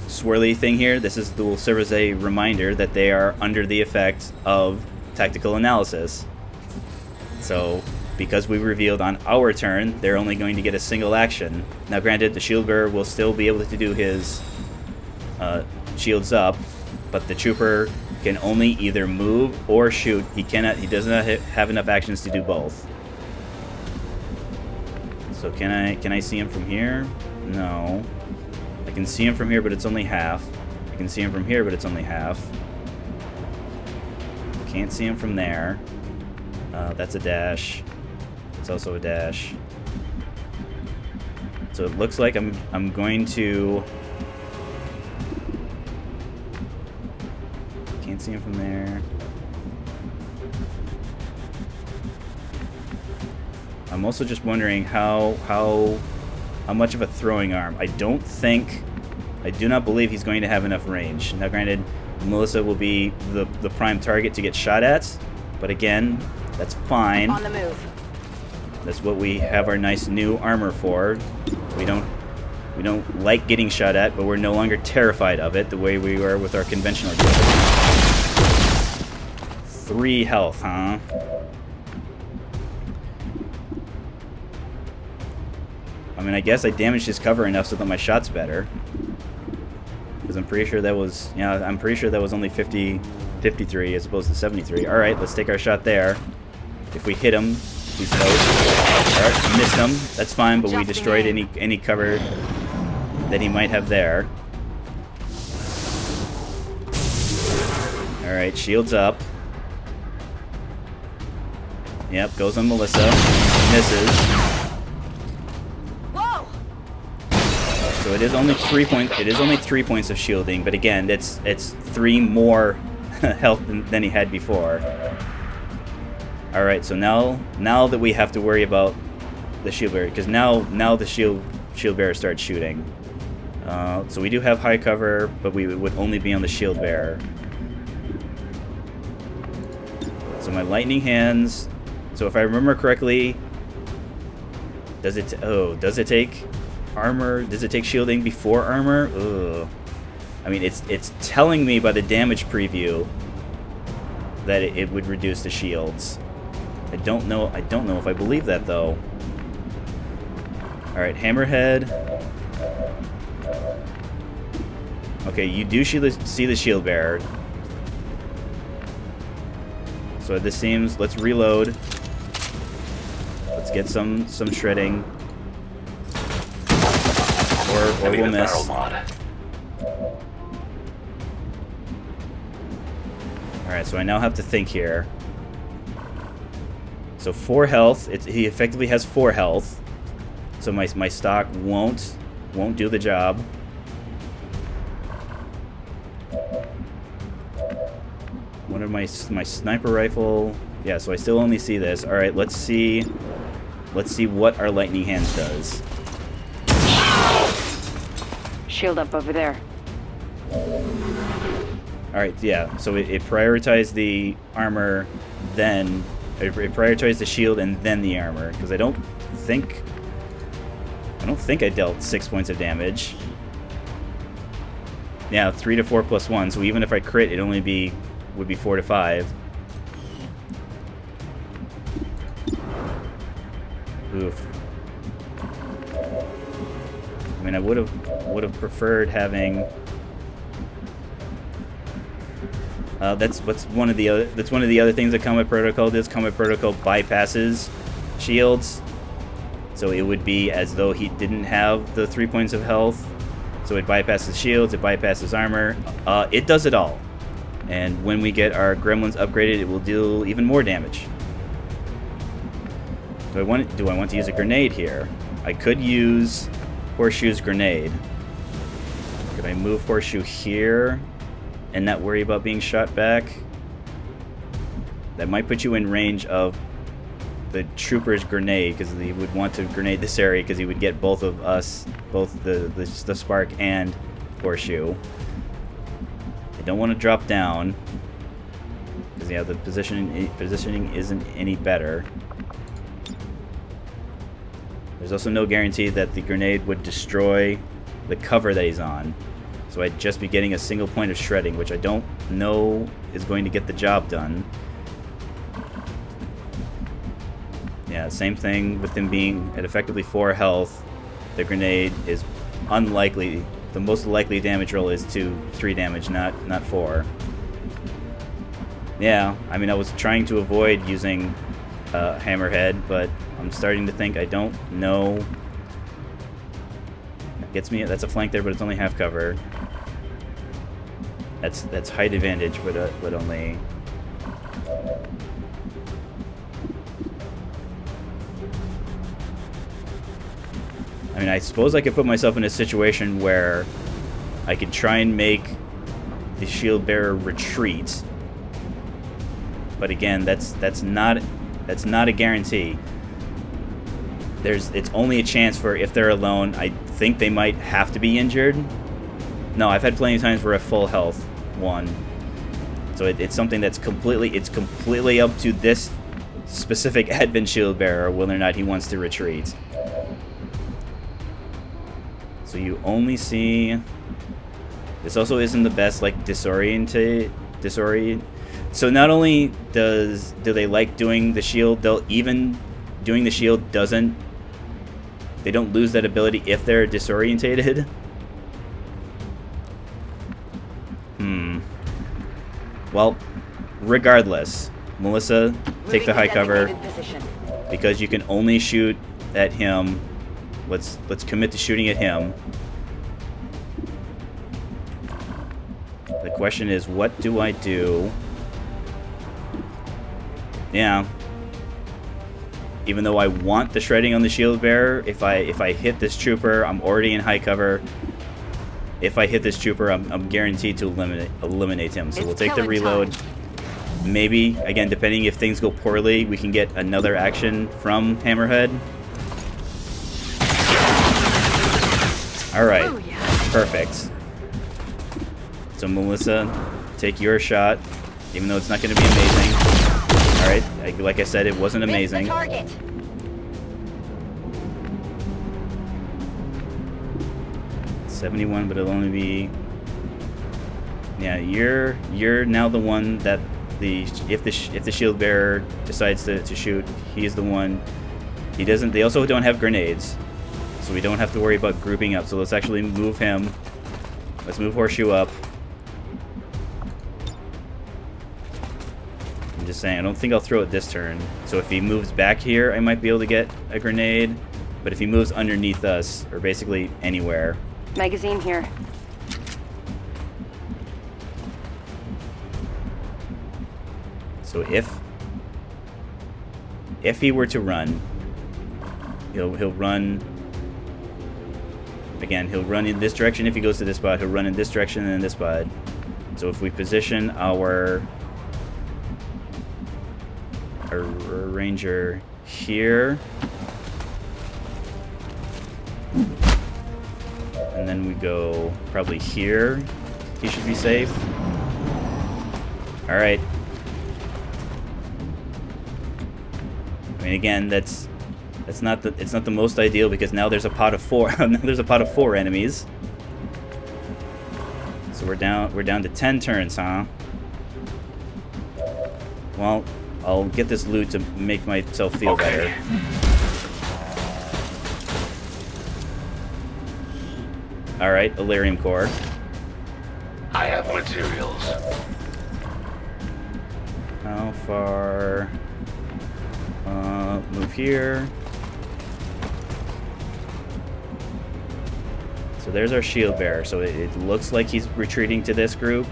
swirly thing here, this will serve as a reminder that they are under the effect of tactical analysis. So, because we revealed on our turn, they're only going to get a single action. Now, granted, the shield bearer will still be able to do his shields up, but the trooper can only either move or shoot. He does not have enough actions to do both. So can I see him from here? No. I can see him from here, but it's only half. I can see him from here, but it's only half. Can't see him from there. That's a dash. It's also a dash. So it looks like I'm going to... Can't see him from there. I'm also just wondering how much of a throwing arm. I do not believe he's going to have enough range. Now, granted, Melissa will be the prime target to get shot at, but again, that's fine. On the move. That's what we have our nice new armor for. We don't like getting shot at, but we're no longer terrified of it the way we were with our conventional gear. 3 health, huh? I mean, I guess I damaged his cover enough so that my shot's better. Because I'm pretty sure that was, I'm pretty sure that was only 53 as opposed to 73. All right, let's take our shot there. If we hit him, he's toast. All right, missed him. That's fine, but we destroyed any cover that he might have there. All right, shields up. Yep, goes on Melissa. Misses. Whoa! So it is only 3 points. It is only 3 points of shielding, but again, it's 3 more health than he had before. All right, so now that we have to worry about the shield bearer, because now the shield bearer starts shooting. So we do have high cover, but we would only be on the shield bearer. So my lightning hands. So if I remember correctly, does it take armor? Does it take shielding before armor? Ugh. I mean, it's telling me by the damage preview that it would reduce the shields. I don't know if I believe that though. All right, hammerhead. Okay, you do see the shield bearer. So this seems. Let's reload. Let's get some shredding. Or we'll miss. Alright, so I now have to think here. So 4 health. He effectively has 4 health. So my stock won't do the job. One of my sniper rifle. Yeah, so I still only see this. Alright, let's see what our lightning hands does. Shield up over there. Alright, yeah, so it prioritized the armor, then it prioritized the shield and then the armor, because I don't think I dealt 6 points of damage. Yeah, 3 to 4 plus 1, so even if I crit, it would be 4 to 5. Oof. I mean, I would have preferred having. That's one of the other things that Combat Protocol does. Combat Protocol bypasses shields, so it would be as though he didn't have the 3 points of health. So it bypasses shields, it bypasses armor. It does it all. And when we get our gremlins upgraded, it will deal even more damage. Do I want to use a grenade here? I could use Horseshoe's grenade. Could I move Horseshoe here and not worry about being shot back? That might put you in range of the trooper's grenade, because he would want to grenade this area because he would get both of us, both the spark and Horseshoe. I don't want to drop down because yeah, the positioning isn't any better. There's also no guarantee that the grenade would destroy the cover that he's on. So I'd just be getting a single point of shredding, which I don't know is going to get the job done. Yeah, same thing with him being at effectively 4 health. The grenade is unlikely. The most likely damage roll is 3 damage, not 4. Yeah, I mean, I was trying to avoid using Hammerhead, but I'm starting to think I don't know. That gets me. That's a flank there, but it's only half cover. That's height advantage, but only. I mean, I suppose I could put myself in a situation where I could try and make the shield bearer retreat, but again, that's not a guarantee. It's only a chance for if they're alone. I think they might have to be injured. No, I've had plenty of times where a full health won. So it's something that's completely up to this specific Advent shield bearer whether or not he wants to retreat. So you only see. This also isn't the best, like, disorient. So not only do they like doing the shield, they'll even doing the shield doesn't. They don't lose that ability if they're disorientated. Well, regardless, Melissa, take the high cover because you can only shoot at him. Let's commit to shooting at him. The question is, what do I do? Yeah. Even though I want the shredding on the shield bearer, if I hit this trooper, I'm already in high cover. If I hit this trooper, I'm guaranteed to eliminate him. So we'll take the reload. Maybe, again, depending if things go poorly, we can get another action from Hammerhead. Alright, perfect. So Melissa, take your shot, even though it's not going to be amazing. Alright, like I said, it wasn't amazing. 71, but it'll only be. Yeah, you're now the one that if the shield bearer decides to shoot, he is the one. He doesn't. They also don't have grenades, so we don't have to worry about grouping up. So let's actually move him. Let's move Horseshoe up. I'm just saying, I don't think I'll throw it this turn. So if he moves back here, I might be able to get a grenade. But if he moves underneath us, or basically anywhere. Magazine here. So if he were to run, he'll run. Again, he'll run in this direction if he goes to this spot. He'll run in this direction and in this spot. So if we position our ranger here, and then we go probably here, he should be safe. All right. I mean, again, it's not the most ideal because now there's a pot of 4. There's a pot of 4 enemies. So we're down to 10 turns, huh? Well, I'll get this loot to make myself feel better. All right, Elarium core. I have materials. How far? Move here. So there's our shield bearer. So it looks like he's retreating to this group.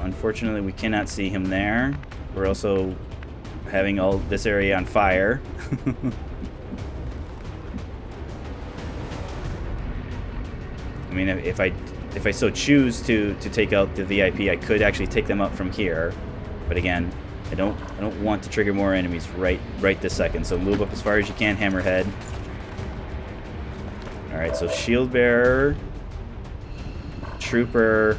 Unfortunately, we cannot see him there. We're also having all this area on fire. I mean, if I so choose to take out the VIP, I could actually take them out from here. But again, I don't want to trigger more enemies right this second. So move up as far as you can, Hammerhead. All right, so shield bearer, trooper.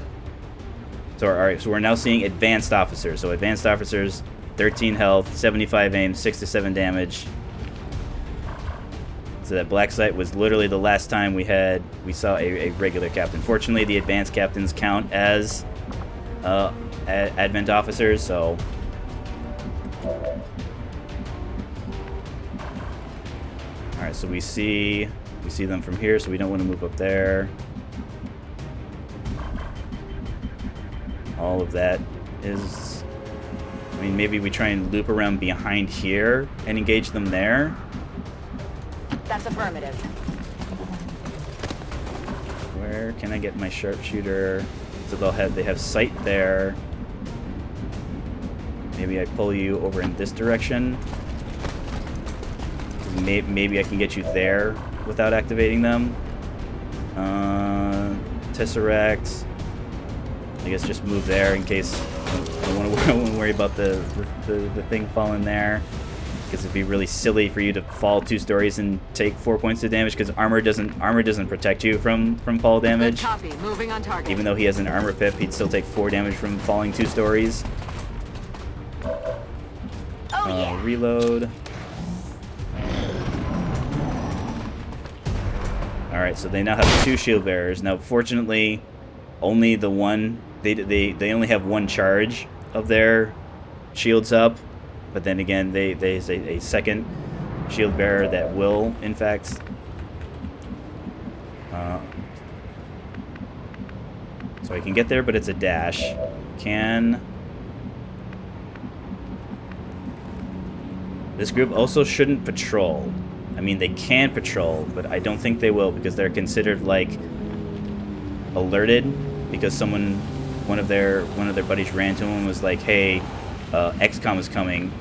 So all right, so we're now seeing advanced officers. So advanced officers, 13 health, 75 aim, 6 to 7 damage. So that black site was literally the last time we saw a regular captain. Fortunately, the advanced captains count as advent officers, so Alright, so we see them from here, so we don't want to move up there. All of that is... I mean, maybe we try and loop around behind here and engage them there. That's affirmative. Where can I get my sharpshooter? So they have sight there. Maybe I pull you over in this direction. Maybe I can get you there without activating them. Tesseract. I guess just move there in case I don't want to worry about the thing falling there. Because it'd be really silly for you to fall 2 stories and take 4 points of damage, because armor doesn't protect you from fall damage. Good copy. Moving on target. Even though he has an armor pip, he'd still take 4 damage from falling 2 stories. Oh yeah. Reload. Alright, so they now have 2 shield bearers. Now, fortunately, only the one... They only have 1 charge of their shields up. But then again, there's a second shield bearer that will, in fact... so I can get there, but it's a dash. This group also shouldn't patrol. I mean, they can patrol, but I don't think they will, because they're considered, like, alerted, because one of their buddies ran to them and was like, hey, XCOM is coming.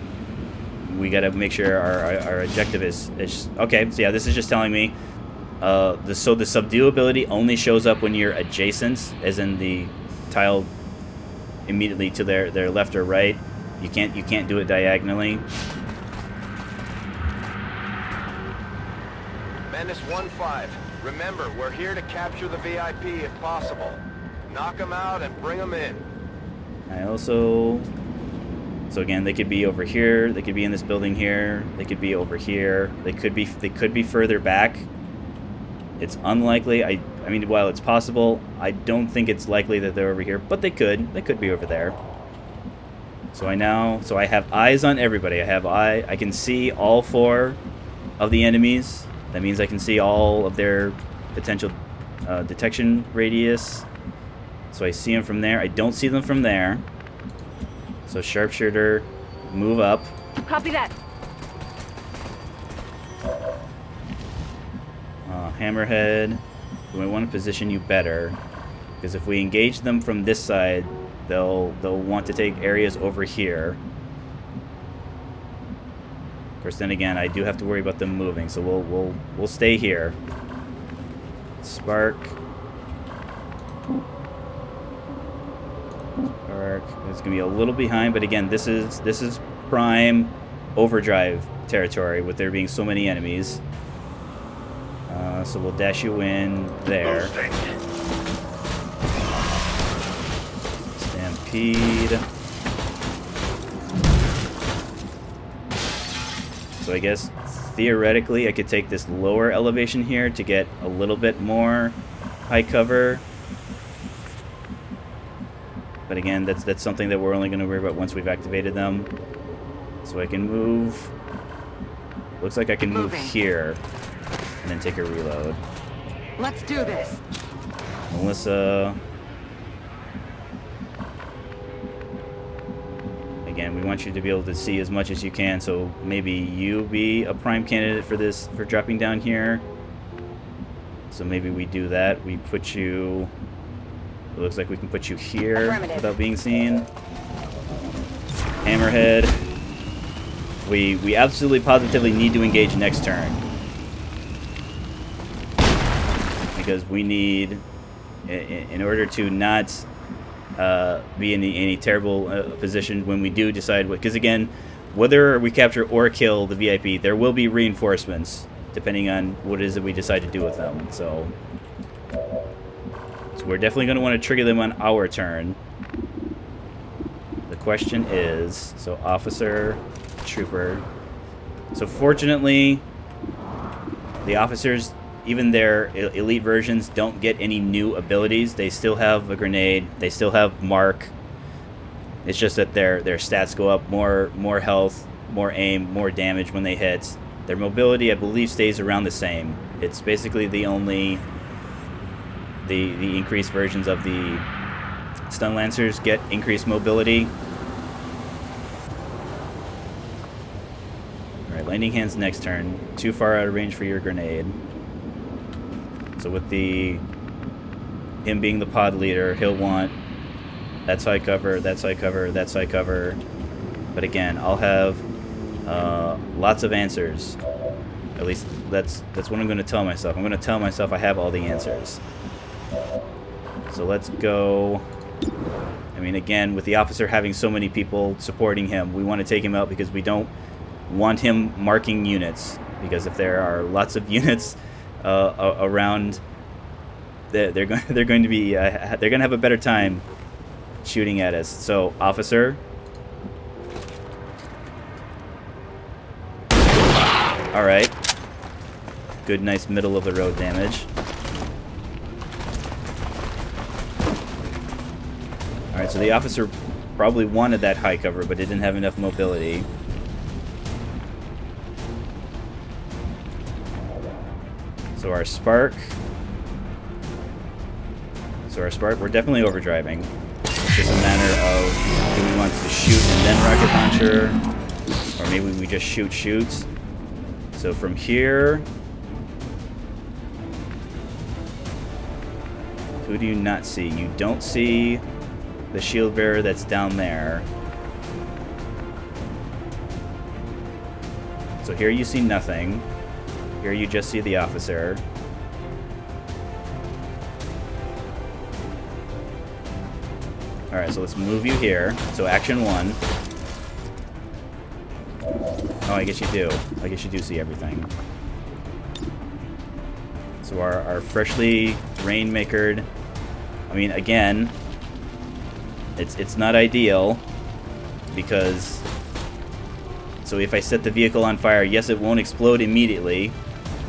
We gotta make sure our objective is okay. So yeah, this is just telling me the subdue ability only shows up when you're adjacent, as in the tile immediately to their left or right. You can't do it diagonally. Menace 1-5. Remember, we're here to capture the VIP if possible. Knock them out and bring them in. So again, they could be over here. They could be in this building here. They could be over here. They could be further back. It's unlikely. I mean, while it's possible, I don't think it's likely that they're over here. But they could. They could be over there. So I have eyes on everybody. I can see all 4 of the enemies. That means I can see all of their potential detection radius. So I see them from there. I don't see them from there. So sharpshooter, move up. Copy that. Hammerhead, we want to position you better, because if we engage them from this side, they'll want to take areas over here. Of course, then again, I do have to worry about them moving, so we'll stay here. Spark. It's gonna be a little behind, but again, this is prime overdrive territory with there being so many enemies. So we'll dash you in there. Stampede. So I guess theoretically I could take this lower elevation here to get a little bit more high cover. But again, that's something that we're only going to worry about once we've activated them. So I can move... Looks like I can move here and then take a reload. Let's do this. Melissa... Again, we want you to be able to see as much as you can, so maybe you be a prime candidate for dropping down here. So maybe we do that. We put you... It looks like we can put you here without being seen. Hammerhead. We absolutely positively need to engage next turn. Because we need, in order to not be in any terrible position when we do decide, because again, whether we capture or kill the VIP, there will be reinforcements depending on what it is that we decide to do with them. So we're definitely going to want to trigger them on our turn. The question is, so officer, trooper. So fortunately, the officers, even their elite versions, don't get any new abilities. They still have a grenade. They still have mark. It's just that their stats go up, more health, more aim, more damage when they hit. Their mobility, I believe, stays around the same. It's basically the only... The increased versions of the stun lancers get increased mobility. Alright, Lightning Hand's next turn. Too far out of range for your grenade. So with him being the pod leader, he'll want that side cover, that side cover, that side cover. But again, I'll have lots of answers. At least that's what I'm going to tell myself. I'm going to tell myself I have all the answers. So let's go. I mean, again, with the officer having so many people supporting him, we want to take him out because we don't want him marking units. Because if there are lots of units around, they're going to be they're going to have a better time shooting at us. So, officer. All right. Good, nice middle of the road damage. Alright, so the officer probably wanted that high cover, but it didn't have enough mobility. So our spark, we're definitely overdriving. It's just a matter of, do we want to shoot and then rocket launcher, or maybe we just shoot. So from here, who do you not see? You don't see the shield bearer that's down there. So here you see nothing. Here you just see the officer. Alright, so let's move you here. So action 1. Oh, I guess you do. I guess you do see everything. So our freshly rainmakered... I mean, again... It's not ideal, because... So if I set the vehicle on fire, yes, it won't explode immediately,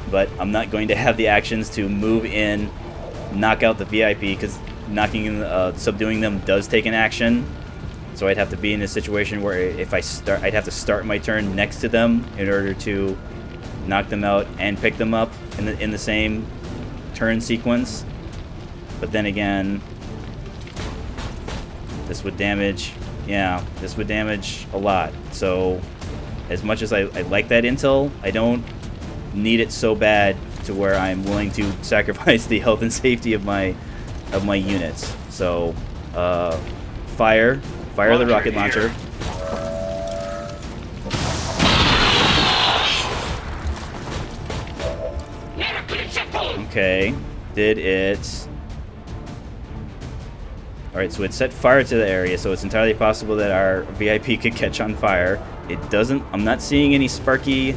but I'm not going to have the actions to move in, knock out the VIP, because subduing them does take an action. So I'd have to be in a situation where if I'd have to start my turn next to them in order to knock them out and pick them up in the same turn sequence. But then again... This would damage, this would damage a lot. So, as much as I like that intel, I don't need it so bad to where I'm willing to sacrifice the health and safety of my units. So, fire the rocket launcher. Okay, did it... Alright, so it set fire to the area, so it's entirely possible that our VIP could catch on fire. It doesn't... I'm not seeing any sparky...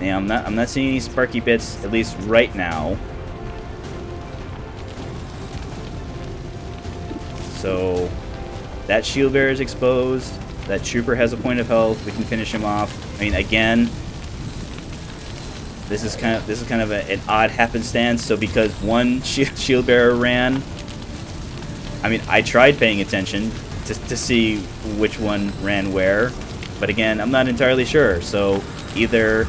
Yeah, I'm not seeing any sparky bits, at least right now. So, that shield bearer is exposed. That trooper has a point of health. We can finish him off. I mean, again... This is kind of an odd happenstance. So because one shield bearer ran... I mean, I tried paying attention to see which one ran where, but again, I'm not entirely sure. So either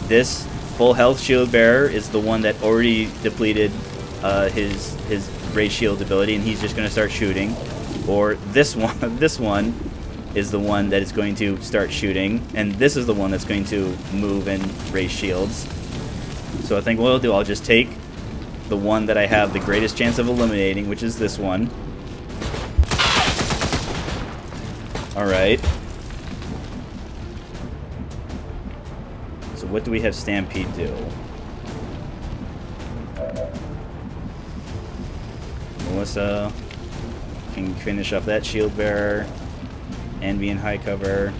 this full health shield bearer is the one that already depleted his raise shield ability, and he's just going to start shooting, or this one is the one that is going to start shooting, and this is the one that's going to move and raise shields. So I think what I'll do, I'll just take the one that I have the greatest chance of eliminating, which is this one. Alright. So what do we have Stampede do? Melissa can finish off that shield bearer and be in high cover.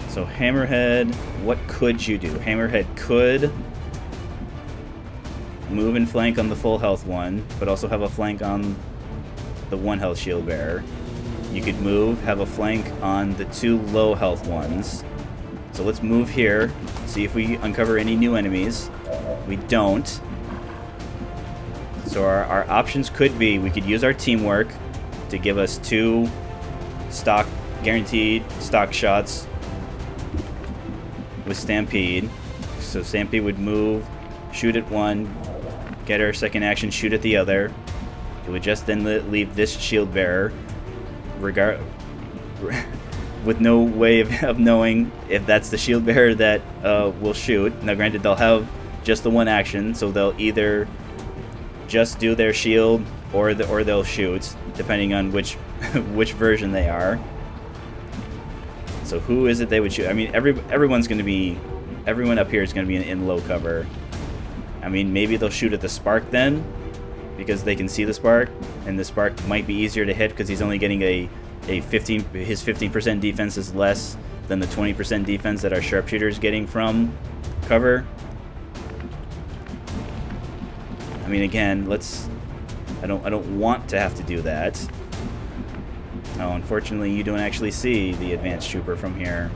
So Hammerhead, what could you do? Hammerhead could move and flank on the full health one, but also have a flank on the 1 health shield bearer. You could move, have a flank on the 2 low health ones. So let's move here, see if we uncover any new enemies. We don't. So our options could be, we could use our teamwork to give us 2 stock guaranteed stock shots with Stampede. So Stampede would move, shoot at one, get our second action, shoot at the other. It would just then leave this shield bearer, with no way of knowing if that's the shield bearer that will shoot. Now, granted, they'll have just the one action, so they'll either just do their shield or they'll shoot, depending on which version they are. So who is it they would shoot? I mean, everyone up here is going to be in low cover. I mean, maybe they'll shoot at the spark then, because they can see the spark, and the spark might be easier to hit because he's only getting his 15% defense is less than the 20% defense that our sharpshooter is getting from cover. I mean, again, I don't want to have to do that. Oh, unfortunately, you don't actually see the advanced trooper from here.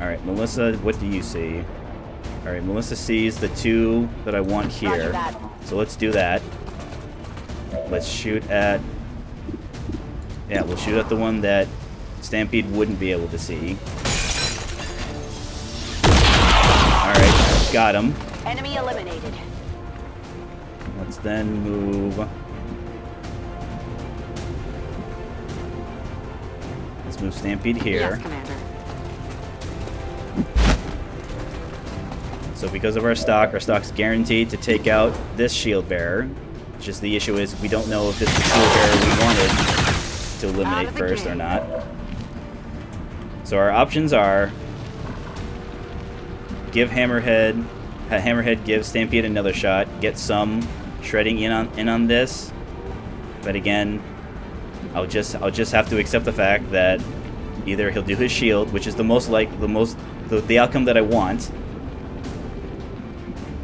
Alright, Melissa, what do you see? Alright, Melissa sees the two that I want here. So let's do that. Let's shoot at... Yeah, we'll shoot at the one that Stampede wouldn't be able to see. Alright, got him. Enemy eliminated. Let's then move... Let's move Stampede here. Yes, Commander. So because of our stock's guaranteed to take out this shield bearer. Just the issue is we don't know if this is the shield bearer we wanted to eliminate first or not. So our options are give Hammerhead give Stampede another shot, get some shredding in on this. But again, I'll just have to accept the fact that either he'll do his shield, which is the outcome that I want,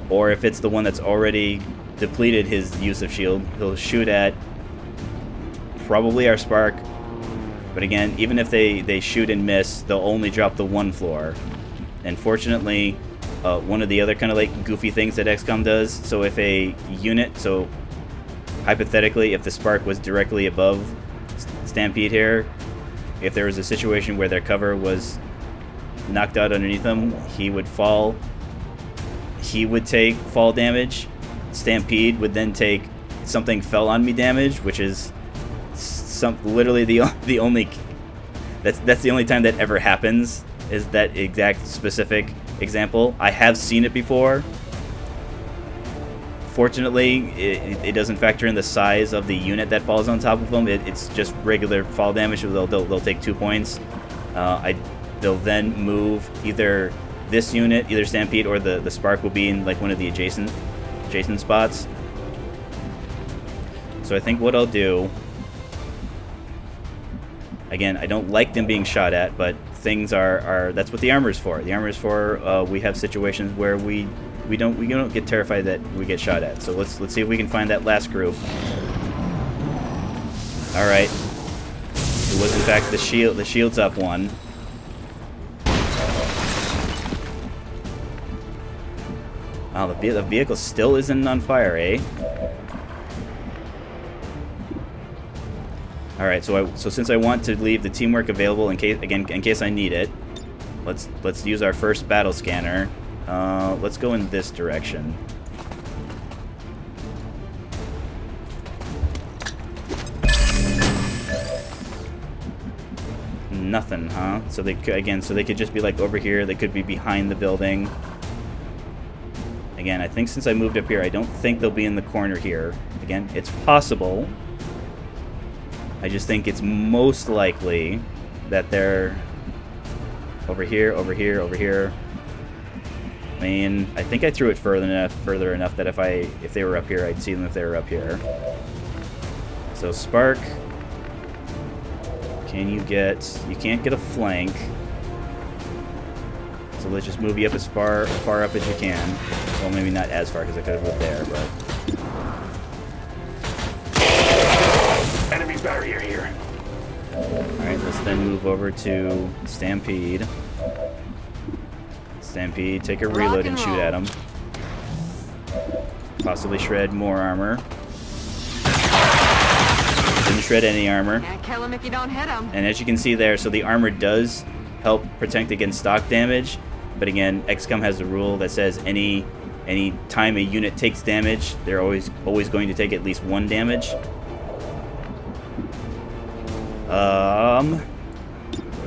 or if it's the one that's already depleted his use of shield, he'll shoot at probably our spark. But again, even if they shoot and miss, they'll only drop the one floor. And fortunately, one of the other kind of like goofy things that XCOM does, so if a unit, so hypothetically, if the spark was directly above Stampede here, if there was a situation where their cover was knocked out underneath them, he would fall. He would take fall damage. Stampede would then take something fell on me damage, which is literally the only that's the only time that ever happens, is that exact specific example. I have seen it before. Fortunately, it doesn't factor in the size of the unit that falls on top of them. It's just regular fall damage. So they'll take 2 points. They'll then move either this unit, either Stampede or the Spark will be in like one of the adjacent spots. So I think what I'll do, again, I don't like them being shot at, but things are that's what the armor's for. The armor's for we have situations where we don't get terrified that we get shot at. So let's see if we can find that last group. All right. It was in fact the shield. The shield's up one. Oh, the vehicle still isn't on fire, eh? All right. So since I want to leave the teamwork available in case I need it, let's use our first battle scanner. Let's go in this direction. Nothing, huh? So they could just be like over here. They could be behind the building. Again, I think since I moved up here, I don't think they'll be in the corner here. Again, it's possible. I just think it's most likely that they're over here, over here, over here. I mean, I think I threw it further enough that if they were up here, I'd see them if they were up here. So Spark, you can't get a flank. So let's just move you up as far up as you can. Well, maybe not as far because I could have moved there, but. Enemy barrier here. Alright, let's then move over to Stampede. Stampede, take a reload and shoot at him. Possibly shred more armor. Doesn't shred any armor. Can't kill him if you don't hit him. And as you can see there, so the armor does help protect against stock damage. But again, XCOM has a rule that says any time a unit takes damage, they're always going to take at least 1 damage. I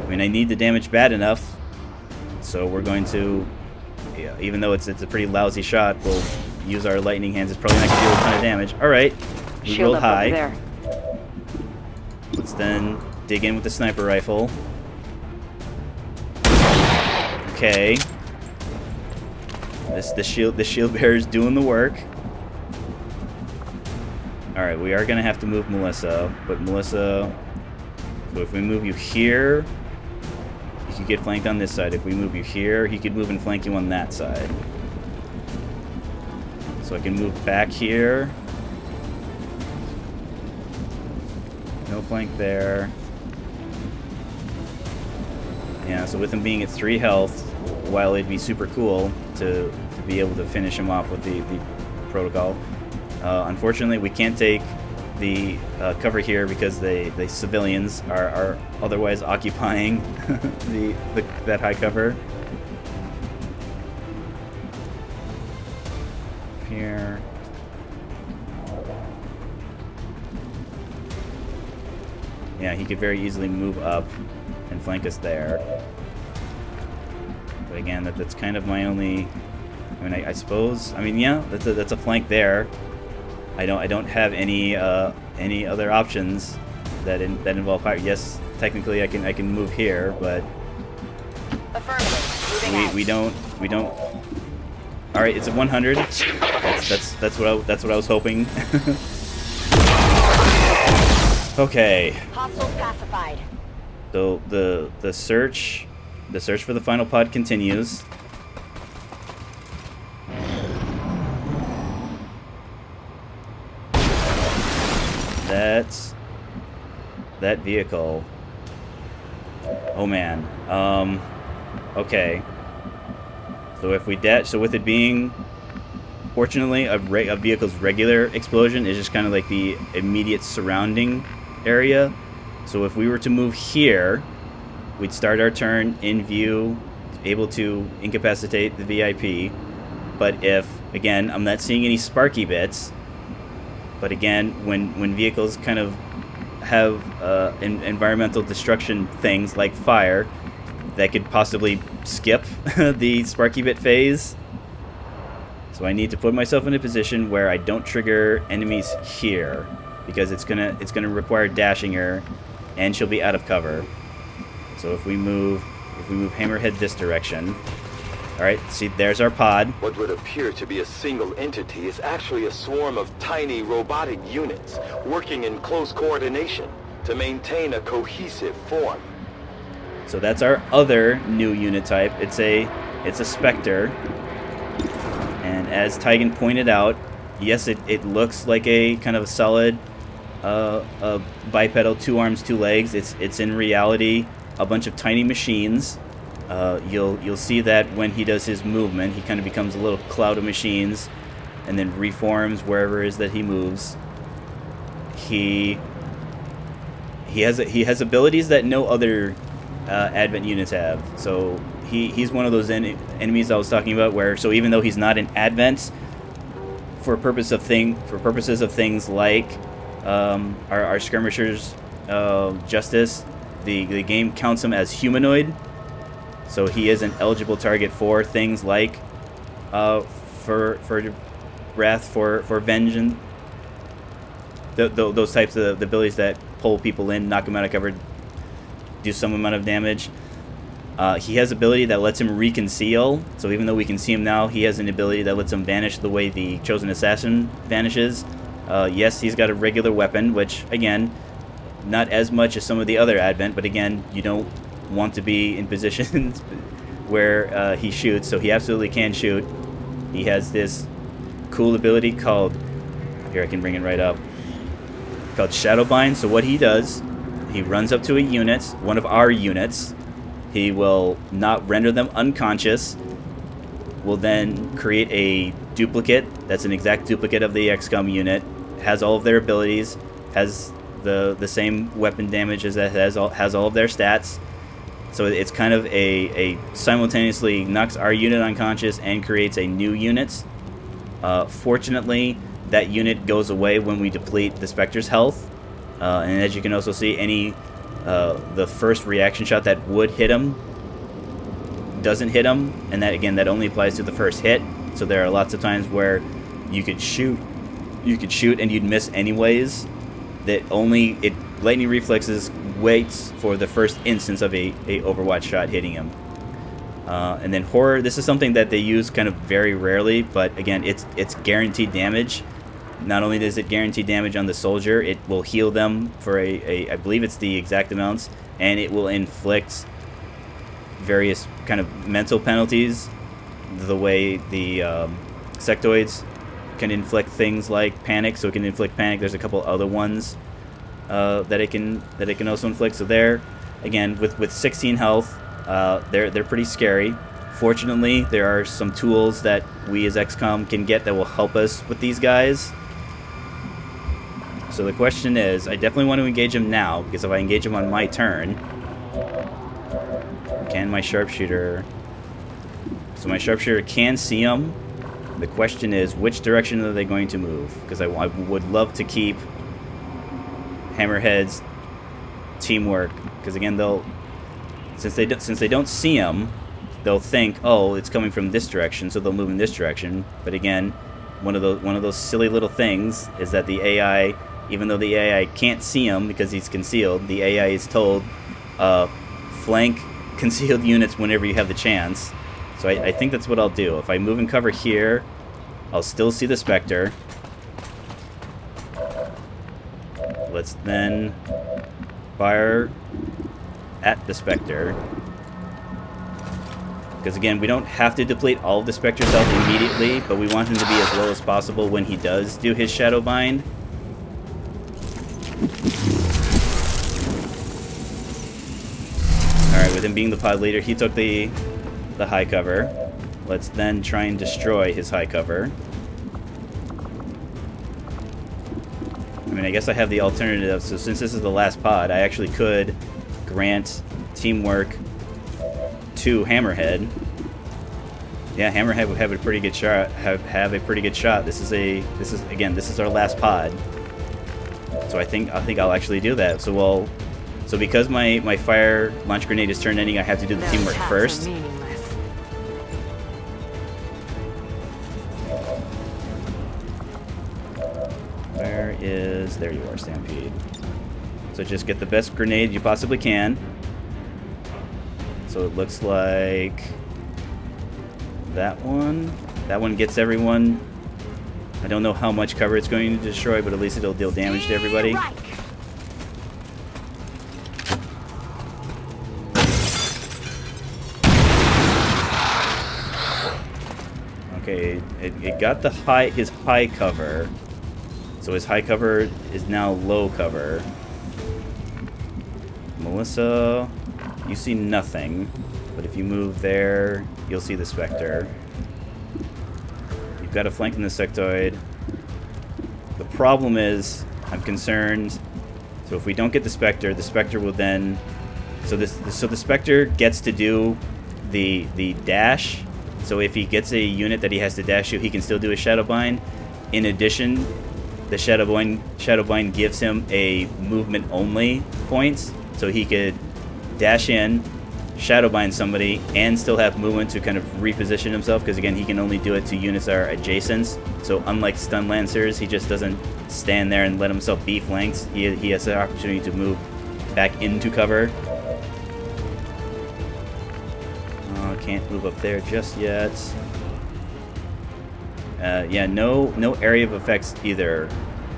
mean, I need the damage bad enough, so we're going to, yeah, even though it's a pretty lousy shot, we'll use our lightning hands. It's probably not going to do a ton of damage. All right, we Shield rolled up high. over there. Let's then dig in with the sniper rifle. Okay. The shield bearer is doing the work. Alright, we are gonna have to move Melissa, but Melissa, so if we move you here, you can get flanked on this side. If we move you here, he could move and flank you on that side. So I can move back here. No flank there. Yeah, so with him being at 3 health, while it'd be super cool to be able to finish him off with the protocol, unfortunately we can't take the cover here because the civilians are otherwise occupying that high cover. Here. Yeah, he could very easily move up and flank us there. But again, that's kind of my only. I mean, I suppose. I mean, yeah, that's a flank there. I don't have any other options that involve fire. Yes, technically I can move here, but Affirmative. we don't. All right, it's at 100. That's what I was hoping. Okay. Hostiles pacified. So the search for the final pod continues. That's that vehicle. Oh man. Okay. So if we so with it being, fortunately, a vehicle's regular explosion is just kind of like the immediate surrounding area. So if we were to move here, we'd start our turn in view, able to incapacitate the VIP. But if, again, I'm not seeing any sparky bits, but again, when vehicles kind of have environmental destruction things like fire, that could possibly skip the sparky bit phase. So I need to put myself in a position where I don't trigger enemies here, because it's gonna require dashing her, and she'll be out of cover. So if we move Hammerhead this direction. All right, see, there's our pod. What would appear to be a single entity is actually a swarm of tiny robotic units working in close coordination to maintain a cohesive form. So that's our other new unit type. It's a Spectre. And as Tygan pointed out, yes, it looks like a kind of a solid a bipedal, 2 arms, 2 legs. It's in reality a bunch of tiny machines. You'll see that when he does his movement, he kind of becomes a little cloud of machines, and then reforms wherever it is that he moves. He has abilities that no other Advent units have. So he's one of those enemies I was talking about, where so even though he's not an Advent, for purposes of things like our skirmishers justice, the game counts him as humanoid. So he is an eligible target for things like for wrath, for vengeance, those types of the abilities that pull people in, knock them out of cover, do some amount of damage. He has ability that lets him reconceal. So even though we can see him now, he has an ability that lets him vanish the way the Chosen Assassin vanishes. Yes, he's got a regular weapon, which again, not as much as some of the other Advent, but again, you don't want to be in positions where he shoots, so he absolutely can shoot. He has this cool ability called, here I can bring it right up, called Shadowbind. So what he does, he runs up to a unit, one of our units, he will not render them unconscious, will then create a duplicate that's an exact duplicate of the XCOM unit, has all of their abilities, has the same weapon damage as that has all of their stats. So it's kind of a simultaneously knocks our unit unconscious and creates a new unit. Fortunately, that unit goes away when we deplete the Spectre's health. And as you can also see, the first reaction shot that would hit him doesn't hit him, and that again, that only applies to the first hit. So there are lots of times where you could shoot and you'd miss anyways. Lightning reflexes waits for the first instance of a Overwatch shot hitting him. And then horror, this is something that they use kind of very rarely, but again, it's guaranteed damage. Not only does it guarantee damage on the soldier, it will heal them for I believe it's the exact amounts, and it will inflict various kind of mental penalties, the way the sectoids can inflict things like panic. So it can inflict panic. There's a couple other ones that it can also inflict. So there, again, with 16 health, they're pretty scary. Fortunately, there are some tools that we as XCOM can get that will help us with these guys. So the question is, I definitely want to engage him now, because if I engage him on my turn, can my sharpshooter... So my sharpshooter can see him. The question is, which direction are they going to move? Because I would love to keep Hammerhead's teamwork, because again, since they don't see him, they'll think, oh, it's coming from this direction, so they'll move in this direction. But again, one of those silly little things is that the AI, even though the AI can't see him because he's concealed, the AI is told, flank concealed units whenever you have the chance. So I think that's what I'll do. If I move and cover here, I'll still see the Spectre. Let's then fire at the Spectre. Because again, we don't have to deplete all of the Spectre's health immediately, but we want him to be as low as possible when he does do his Shadow Bind. Alright, with him being the pod leader, he took the high cover. Let's then try and destroy his high cover. I mean, I guess I have the alternative, so since this is the last pod, I actually could grant teamwork to Hammerhead. Yeah, Hammerhead would have a pretty good shot. Have a pretty good shot. This is our last pod. So I think I'll actually do that. So because my fire launch grenade is turned ending, I have to do the teamwork first. There you are, Stampede. So just get the best grenade you possibly can. So it looks like that one gets everyone. I don't know how much cover it's going to destroy, but at least it'll deal damage to everybody. Okay, it got his high cover. So his high cover is now low cover. Melissa, you see nothing, but if you move there, you'll see the Spectre. You've got a flank in the sectoid. The problem is, I'm concerned. So if we don't get the Spectre will then. So the Spectre gets to do the dash. So if he gets a unit that he has to dash to, he can still do a Shadow Bind. In addition, the Shadow Bind gives him a movement only points, so he could dash in, Shadow Bind somebody, and still have movement to kind of reposition himself, because again, he can only do it to units that are adjacent. So unlike Stun Lancers, he just doesn't stand there and let himself be flanked. He has the opportunity to move back into cover. Can't move up there just yet. Yeah, no area of effects either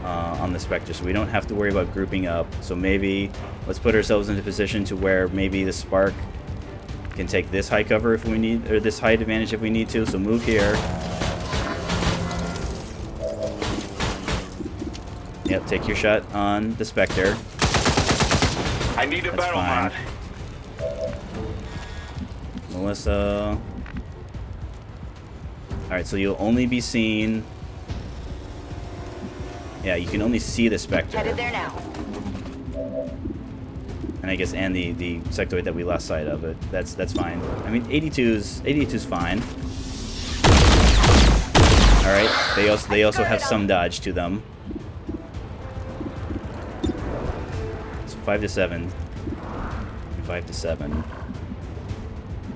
on the Spectre, so we don't have to worry about grouping up. So maybe let's put ourselves into a position to where maybe the Spark can take this high cover if we need, or this height advantage if we need to. So move here. Yep, take your shot on the Spectre. I need a battle mod. Melissa. Alright, so you'll only be seen... Yeah, you can only see the Spectre. Headed there now. And I guess and the sectoid that we lost sight of, but that's fine. I mean 82's fine. All right, they also have some dodge to them. So 5 to 7. 5 to 7.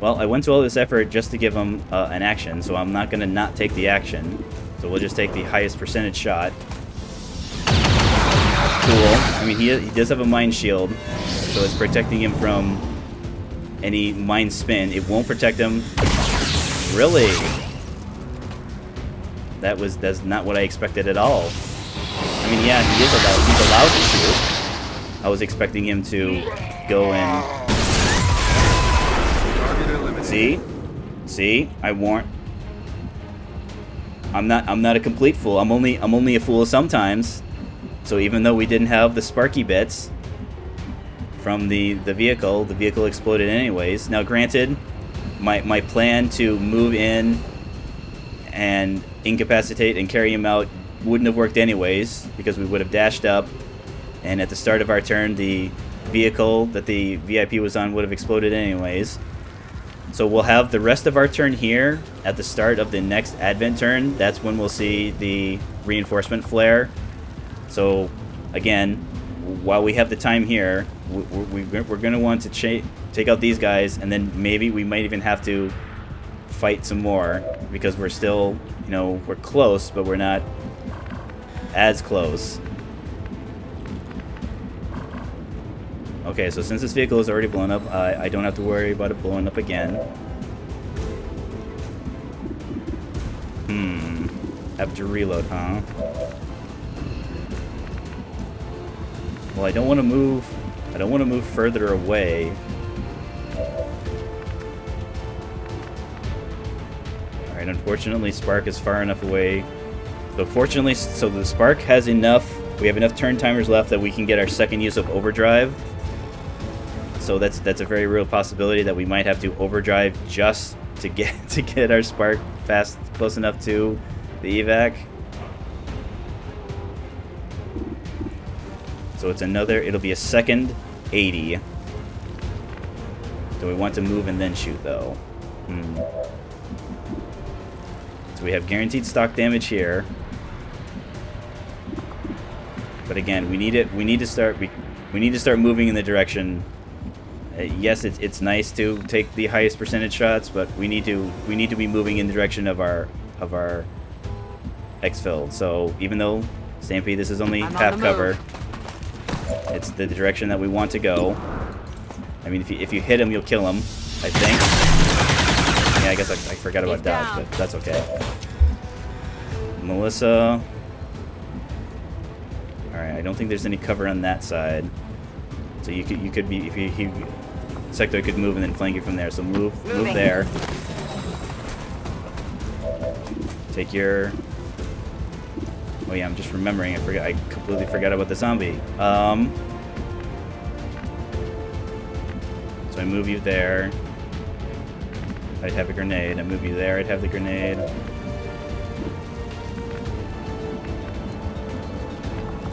Well, I went to all this effort just to give him an action, so I'm not gonna not take the action. So we'll just take the highest percentage shot. Cool. I mean, he does have a mind shield, so it's protecting him from any mind spin. It won't protect him. Really? That's not what I expected at all. I mean, yeah, he's allowed to shoot. I was expecting him to go in. See, I warned. I'm not a complete fool. I'm only a fool sometimes. So even though we didn't have the sparky bits from the vehicle exploded anyways. Now granted, my plan to move in and incapacitate and carry him out wouldn't have worked anyways, because we would have dashed up, and at the start of our turn the vehicle that the VIP was on would have exploded anyways. So we'll have the rest of our turn here at the start of the next Advent turn. That's when we'll see the reinforcement flare. So again, while we have the time here, we're going to want to take out these guys, and then maybe we might even have to fight some more, because we're still, you know, we're close, but we're not as close. Okay, so since this vehicle is already blown up, I don't have to worry about it blowing up again. Have to reload, huh? Well, I don't want to move. I don't want to move further away. All right, unfortunately, Spark is far enough away. So fortunately, so the Spark has enough. We have enough turn timers left that we can get our second use of overdrive. So that's a very real possibility that we might have to overdrive just to get our Spark close enough to the evac. So it'll be a second 80. Do we want to move and then shoot though? So we have guaranteed stock damage here. But again, we need to start moving in the direction. Yes, it's nice to take the highest percentage shots, but we need to be moving in the direction of our exfil. So even though Stampede, this is only half cover, it's the direction that we want to go. I mean, if you hit him, you'll kill him, I think. Yeah, I guess I forgot about dodge, but that's okay. Melissa. All right, I don't think there's any cover on that side. So you could be, if he Sector could move and then flank you from there. So move there. Take your. Oh yeah, I'm just remembering. I completely forgot about the zombie. So I move you there. I'd have a grenade. I move you there. I'd have the grenade.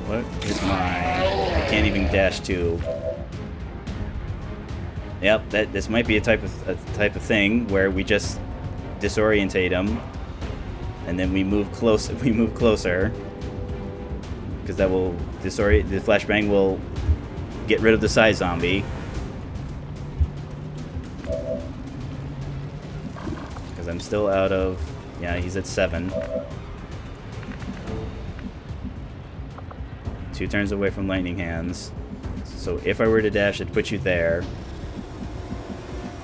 What is my? I can't even dash to. Yep, this might be a type of thing where we just disorientate him, and then we move close. We move closer, because that will disorient. The flashbang will get rid of the side zombie. Because I'm still out of. Yeah, he's at 7. 2 turns away from lightning hands. So if I were to dash, it'd put you there.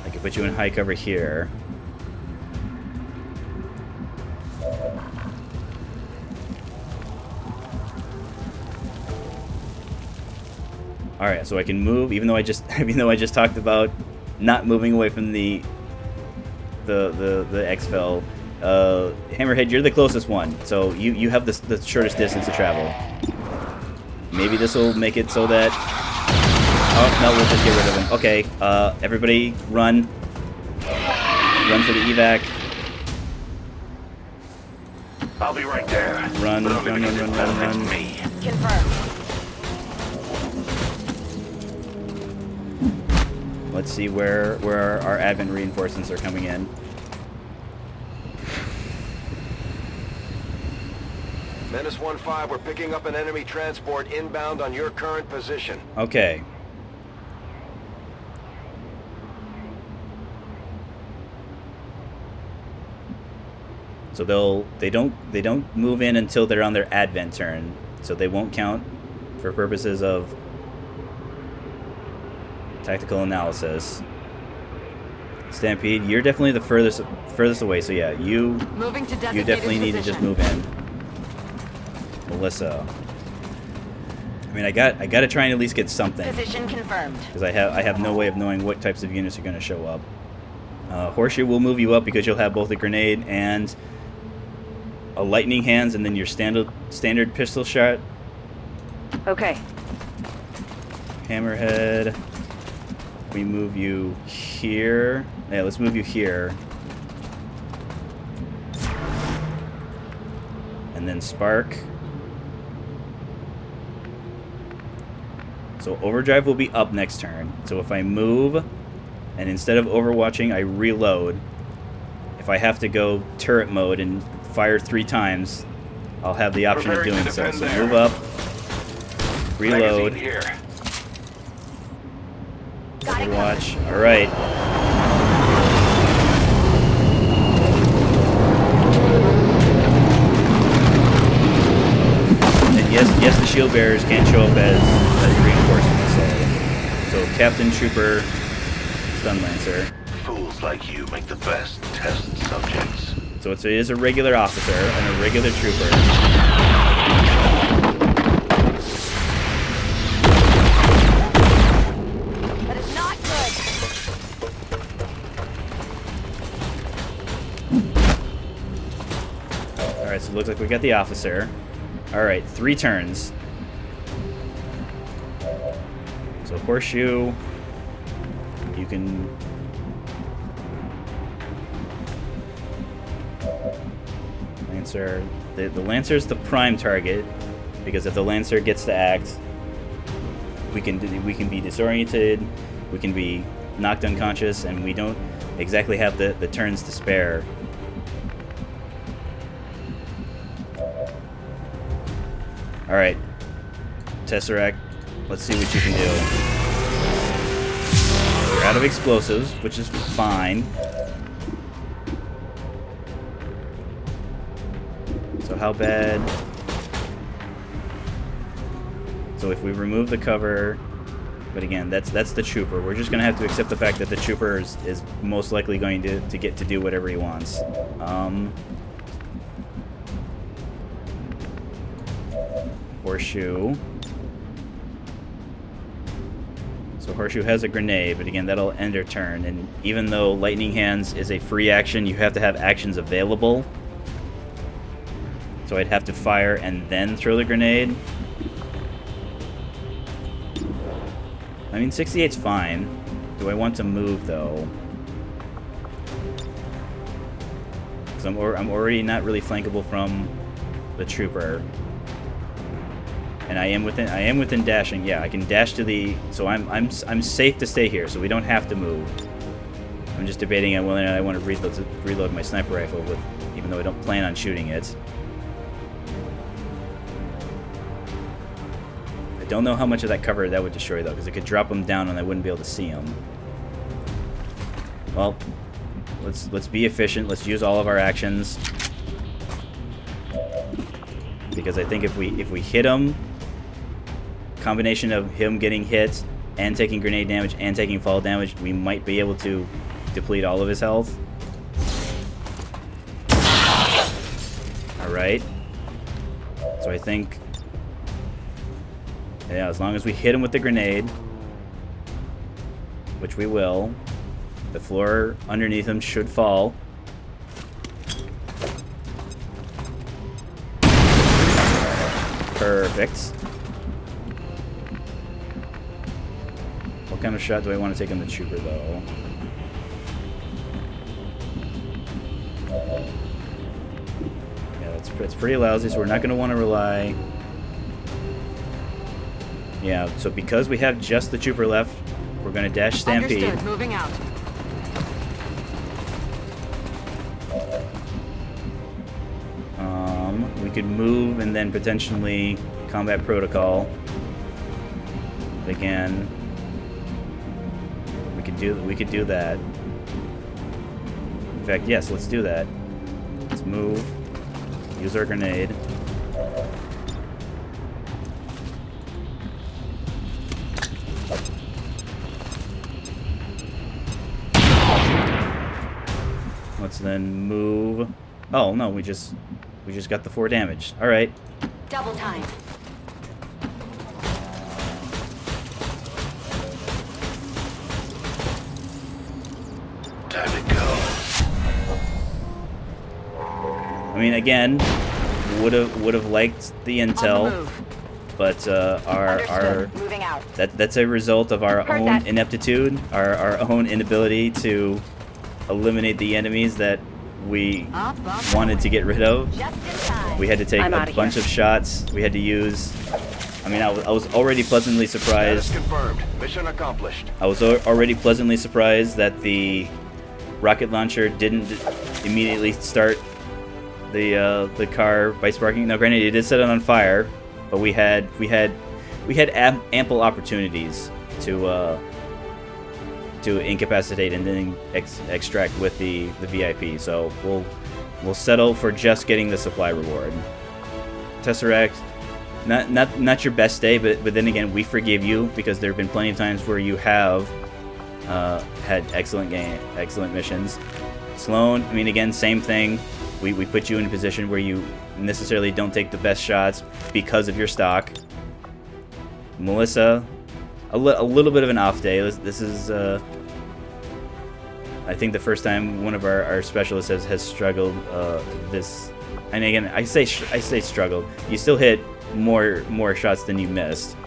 I could put you in high cover here. All right, so I can move, even though I just talked about not moving away from the exfil. Hammerhead, you're the closest one, so you have the shortest distance to travel. Maybe this will make it so that. Oh no, we'll just get rid of him. Okay, everybody, run for the evac. I'll be right there. Run. Confirmed. Let's see where our advent reinforcements are coming in. Menace 1-5, we're picking up an enemy transport inbound on your current position. Okay. So they don't move in until they're on their advent turn. So they won't count for purposes of tactical analysis. Stampede, you're definitely the furthest away. So yeah, you definitely need to just move in. Melissa. I mean, I got to try and at least get something. Position confirmed. Because I have no way of knowing what types of units are going to show up. Horseshoe will move you up because you'll have both a grenade and a lightning hands, and then your standard pistol shot. Okay. Hammerhead. We move you here. Yeah, let's move you here. And then Spark. So Overdrive will be up next turn. So if I move, and instead of overwatching, I reload. If I have to go turret mode and fire 3 times, I'll have the option of doing so. So move up, reload, overwatch. All right. And yes, the shield bearers can't show up as reinforcements. So Captain, Trooper, Stun Lancer. Fools like you make the best test subjects. So it is a regular officer and a regular trooper. That is not good. Alright, so it looks like we got the officer. Alright, 3 turns. So Horseshoe, you can... Lancer. The Lancer's the prime target, because if the Lancer gets to act, we can be disoriented, we can be knocked unconscious, and we don't exactly have the turns to spare. Alright. Tesseract, let's see what you can do. You're out of explosives, which is fine. So how bad? So if we remove the cover, but again, that's the trooper. We're just gonna have to accept the fact that the trooper is most likely going to get to do whatever he wants. Horseshoe. So Horseshoe has a grenade, but again, that'll end her turn. And even though Lightning Hands is a free action, you have to have actions available. So I'd have to fire and then throw the grenade. I mean, 68's fine. Do I want to move, though? Because I'm already not really flankable from the trooper. And I am within dashing. Yeah, I can dash to the... So I'm safe to stay here, so we don't have to move. I'm just debating on whether or not I want to reload my sniper rifle, even though I don't plan on shooting it. I don't know how much of that cover that would destroy, though, because it could drop them down and I wouldn't be able to see them. Well, let's be efficient. Let's use all of our actions, because I think if we hit him, combination of him getting hit and taking grenade damage and taking fall damage, we might be able to deplete all of his health. All right. So I think. Yeah, as long as we hit him with the grenade, which we will, the floor underneath him should fall. Perfect. What kind of shot do I want to take on the trooper, though? Yeah, it's pretty lousy, so we're not going to want to rely... Yeah, so because we have just the trooper left, We're gonna dash Stampede. Understood. Moving out. We could move and then potentially combat protocol. But again, we could do that. In fact, yes, let's do that. Let's move. Use our grenade. Let's then move. Oh no, we just got the 4 damage. All right. Double time. Time to go. I mean, again, would have liked the intel, but our Moving out. that's a result of our Heard own that. ineptitude, our own inability to eliminate the enemies that we wanted to get rid of. Just in time. We had to take I'm a outta bunch here. of shots. We had to use. I mean, I was already pleasantly Status surprised. confirmed. Mission accomplished. I was already pleasantly surprised that the rocket launcher didn't immediately start the car by sparking. Now, granted, it did set it on fire, but we had ample opportunities to incapacitate and then extract with the VIP. So we'll settle for just getting the supply reward. Tesseract, not your best day, but then again, we forgive you because there have been plenty of times where you have had excellent missions. Sloan, I mean, again, same thing. We put you in a position where you necessarily don't take the best shots because of your stock. Melissa, a little bit of an off day. This is, I think, the first time one of our specialists has struggled this. And again, I say struggled. You still hit more shots than you missed.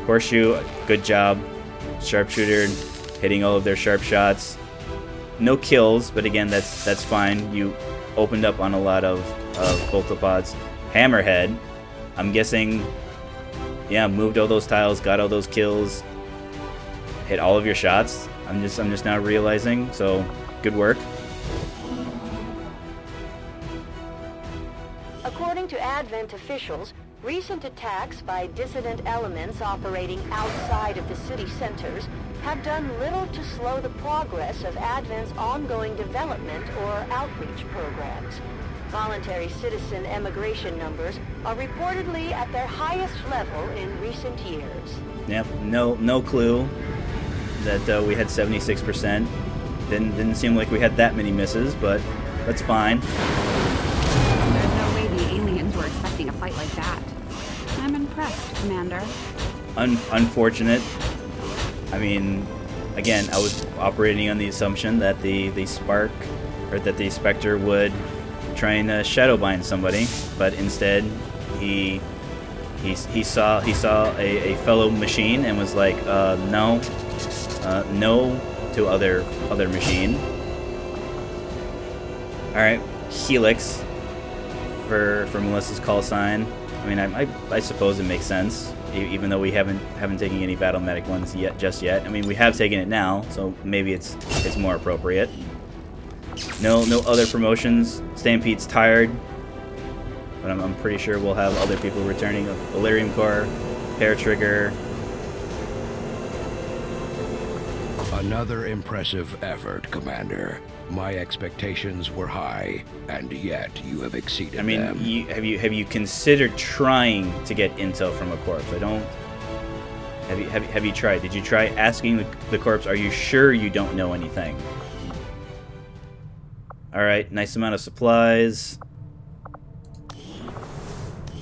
Horseshoe, good job. Sharpshooter, hitting all of their sharp shots. No kills, but again, that's fine. You opened up on a lot of boltopods. Hammerhead, I'm guessing, yeah, moved all those tiles, got all those kills, hit all of your shots. I'm just now realizing. So, good work. According to Advent officials, recent attacks by dissident elements operating outside of the city centers have done little to slow the progress of Advent's ongoing development or outreach programs. Voluntary citizen emigration numbers are reportedly at their highest level in recent years. Yep, no clue that we had 76%. Didn't seem like we had that many misses, but that's fine. There's no way the aliens were expecting a fight like that. I'm impressed, Commander. Unfortunate. I mean, again, I was operating on the assumption that the Spark, or that the Spectre would try and shadowbind somebody, but instead he saw a fellow machine and was like, no to other machine. All right, Helix for Melissa's call sign. I mean, I suppose it makes sense, even though we haven't taken any battle medic ones just yet. I mean, we have taken it now, so maybe it's more appropriate. No other promotions. Stampede's tired, but I'm pretty sure we'll have other people returning. Illyrium Core, Hair Trigger. Another impressive effort, Commander. My expectations were high, and yet you have exceeded I mean, them. have you considered trying to get intel from a corpse? I don't. Have you tried? Did you try asking the corpse? Are you sure you don't know anything? All right, nice amount of supplies.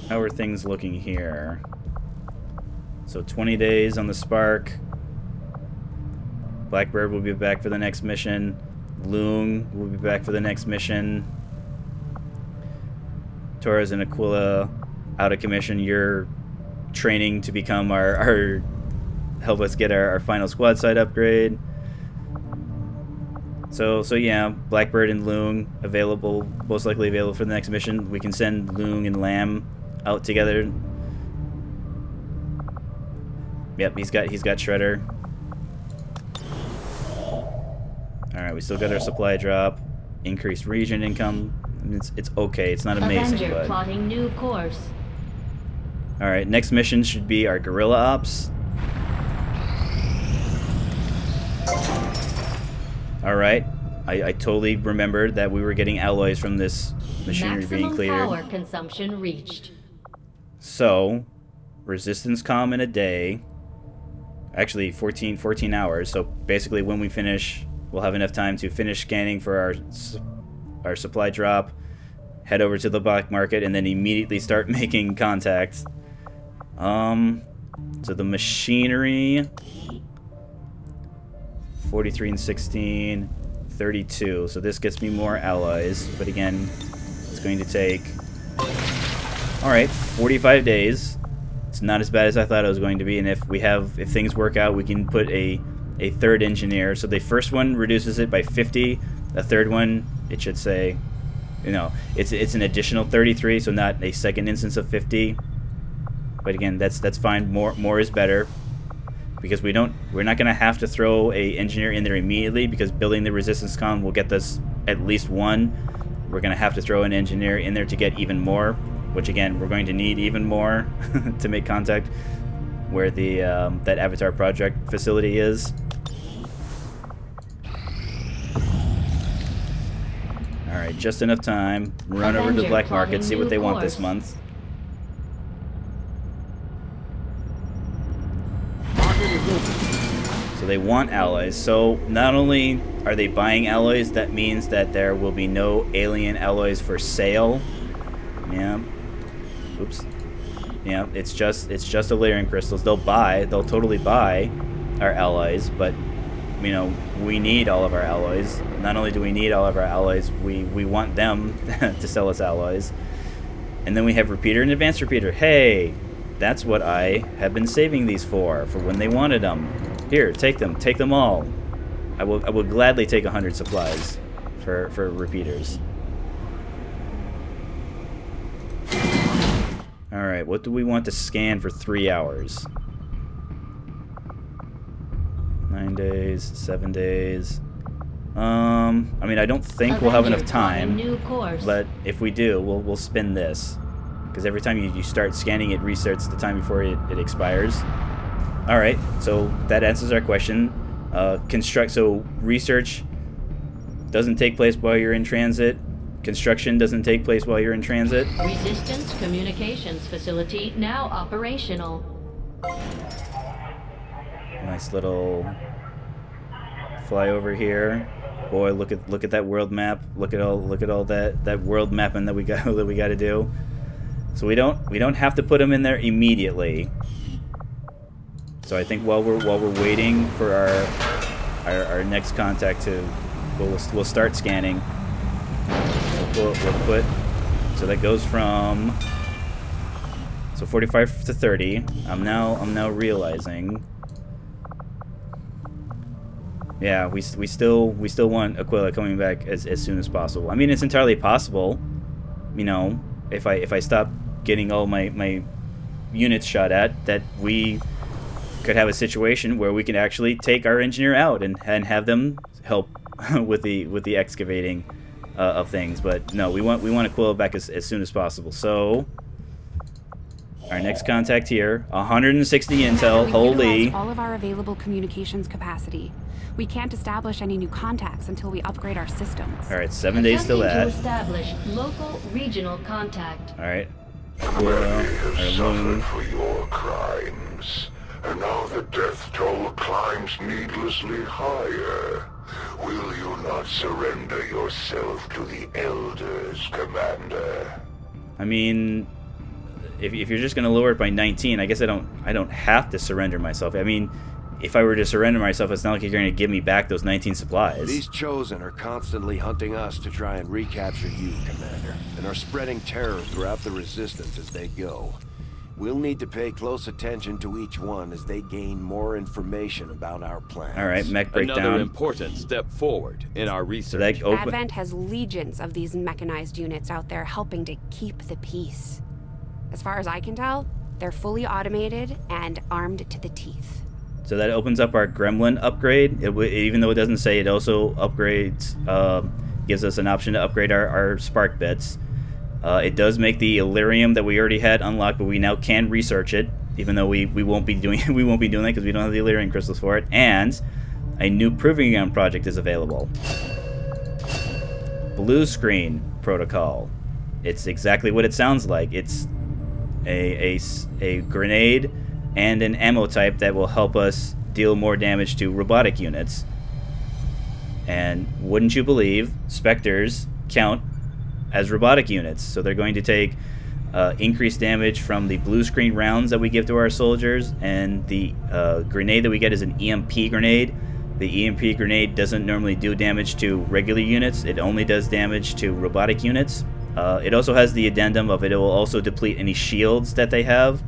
How are things looking here? So 20 days on the Spark. Blackbird will be back for the next mission. Loong will be back for the next mission. Torres and Aquila out of commission. You're training to become our help us get our final squad side upgrade. So yeah, Blackbird and Loong available, most likely available for the next mission. We can send Loong and Lamb out together. Yep, he's got Shredder. Alright, we still got our supply drop. Increased region income. I mean, it's okay. It's not amazing, Avenger but... plotting new course. Alright, next mission should be our guerrilla ops. Alright. I totally remembered that we were getting alloys from this machinery being cleared. Maximum power consumption reached. So, resistance comm in a day. Actually, 14 hours. So basically when we finish, we'll have enough time to finish scanning for our supply drop, head over to the black market, and then immediately start making contacts. So the machinery, 43 and 16, 32. So this gets me more alloys, but again, it's going to take, alright, 45 days. It's not as bad as I thought it was going to be, and if things work out, we can put a third engineer. So the first one reduces it by 50. The third one, it should say, you know, it's an additional 33, so not a second instance of 50. But again, that's fine. More is better, because we're not gonna have to throw a engineer in there immediately, because building the resistance con will get us at least one. We're gonna have to throw an engineer in there to get even more, which again we're going to need even more to make contact where the that Avatar project facility is. All right, just enough time. Run over to the black market, see what they want this month. So they want alloys. So not only are they buying alloys, that means that there will be no alien alloys for sale. Yeah. Oops. Yeah, it's just Illyrian crystals. They'll totally buy our alloys, but you know, we need all of our alloys. Not only do we need all of our alloys, we want them to sell us alloys. And then we have repeater and advanced repeater. Hey, that's what I have been saving these for when they wanted them. Here, take them all. I will gladly take 100 supplies for repeaters. Alright, what do we want to scan for 3 hours? 9 days, 7 days. I mean, I don't think we'll have enough time, but if we do, we'll spin this. Because every time you start scanning, it resets the time before it expires. Alright, so that answers our question. So research doesn't take place while you're in transit. Construction doesn't take place while you're in transit. Resistance communications facility now operational. Nice little flyover here. Boy, look at that world map. Look at all that world mapping that we got to do. So we don't have to put them in there immediately. So I think while we're waiting for our next contact we'll start scanning. We'll put, so that goes from 45 to 30. I'm now realizing. Yeah, we still want Aquila coming back as soon as possible. I mean, it's entirely possible, you know, if I stop getting all my units shot at, that we could have a situation where we can actually take our engineer out and have them help with the excavating of things. But no, we want Aquila back as soon as possible. So our next contact here, 160 intel. Holy! All of our available communications capacity. We can't establish any new contacts until we upgrade our systems. All right, 7 days till that. To establish local regional contact. All right. Many have suffered for your crimes, and now the death toll climbs needlessly higher. Will you not surrender yourself to the Elders, Commander? I mean, if you're just gonna lower it by 19, I guess I don't have to surrender myself. I mean, if I were to surrender myself, it's not like you're gonna give me back those 19 supplies. These Chosen are constantly hunting us to try and recapture you, Commander, and are spreading terror throughout the Resistance as they go. We'll need to pay close attention to each one as they gain more information about our plans. All right, mech breakdown. Another important step forward in our research. So Advent has legions of these mechanized units out there helping to keep the peace. As far as I can tell, they're fully automated and armed to the teeth. So that opens up our gremlin upgrade. Even though it doesn't say, it also upgrades, gives us an option to upgrade our spark bits. It does make the Illyrium that we already had unlocked, but we now can research it, even though we won't be doing that because we don't have the Illyrium crystals for it. And a new proving ground project is available. Blue screen protocol. It's exactly what it sounds like. It's a grenade and an ammo type that will help us deal more damage to robotic units. And wouldn't you believe, Spectres count as robotic units, so they're going to take increased damage from the blue screen rounds that we give to our soldiers, and the grenade that we get is an EMP grenade. The EMP grenade doesn't normally do damage to regular units, it only does damage to robotic units. It also has the addendum of it will also deplete any shields that they have,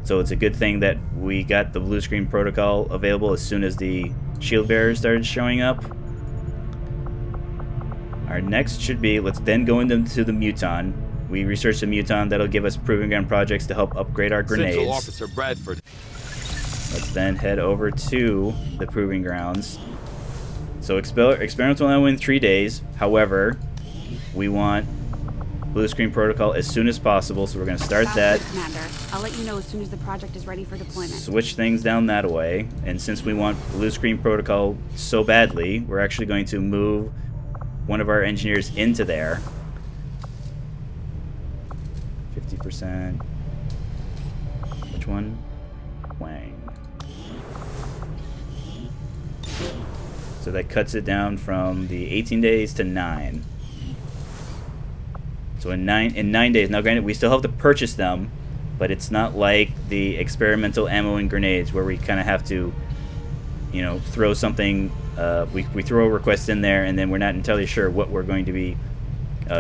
so it's a good thing that we got the blue screen protocol available as soon as the shield bearers started showing up. Our next should be, let's then go into the Muton. We researched the Muton, that'll give us proving ground projects to help upgrade our grenades. Central Officer Bradford. Let's then head over to the proving grounds. So experimental ammo in 3 days. However, we want blue screen protocol as soon as possible, so we're going to start that. Commander. I'll let you know as soon as the project is ready for deployment. Switch things down that way, and since we want blue screen protocol so badly, we're actually going to move one of our engineers into there. 50%. Which one? Wang. So that cuts it down from the 18 days to 9. So in 9 days, now granted we still have to purchase them, but it's not like the experimental ammo and grenades where we kind of have to, you know, throw something. We throw a request in there, and then we're not entirely sure what we're going to be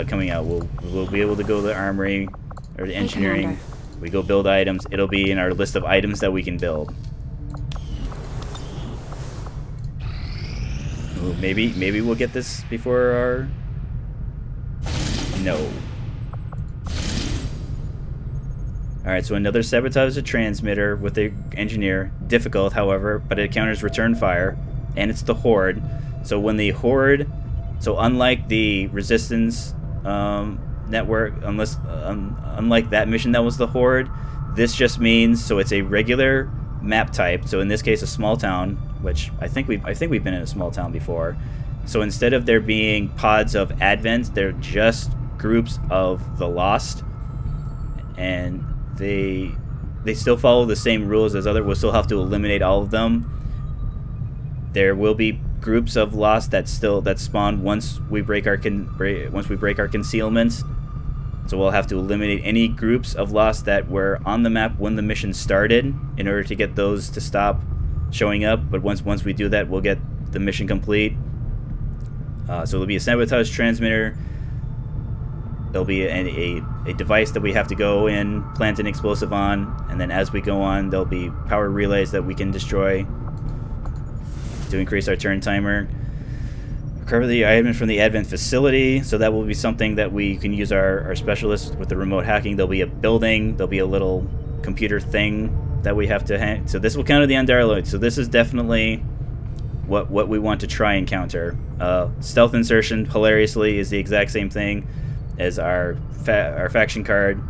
coming out. We'll be able to go to the armory or the engineering. We go build items. It'll be in our list of items that we can build. Ooh, maybe we'll get this before our. No. Alright, so another sabotage a transmitter with the engineer. Difficult, however, but it counters return fire. And it's the Horde. So when the Horde... So unlike the Resistance network, unlike that mission that was the Horde, this just means... So it's a regular map type. So in this case, a small town, which I think we've been in a small town before. So instead of there being pods of Advent, they're just groups of the Lost. And they still follow the same rules as other. We'll still have to eliminate all of them. There will be groups of Lost that spawn once we break our concealment. So we'll have to eliminate any groups of Lost that were on the map when the mission started in order to get those to stop showing up. But once we do that, we'll get the mission complete. So there'll be a sabotage transmitter. There'll be a device that we have to go in, plant an explosive on, and then as we go on, there'll be power relays that we can destroy to increase our turn timer. Recover the item from the Advent facility, so that will be something that we can use our specialists with the remote hacking. There'll be a building, there'll be a little computer thing that we have to hack. So this will counter the Undialoid. So this is definitely what we want to try and counter. Stealth insertion, hilariously, is the exact same thing as our faction card.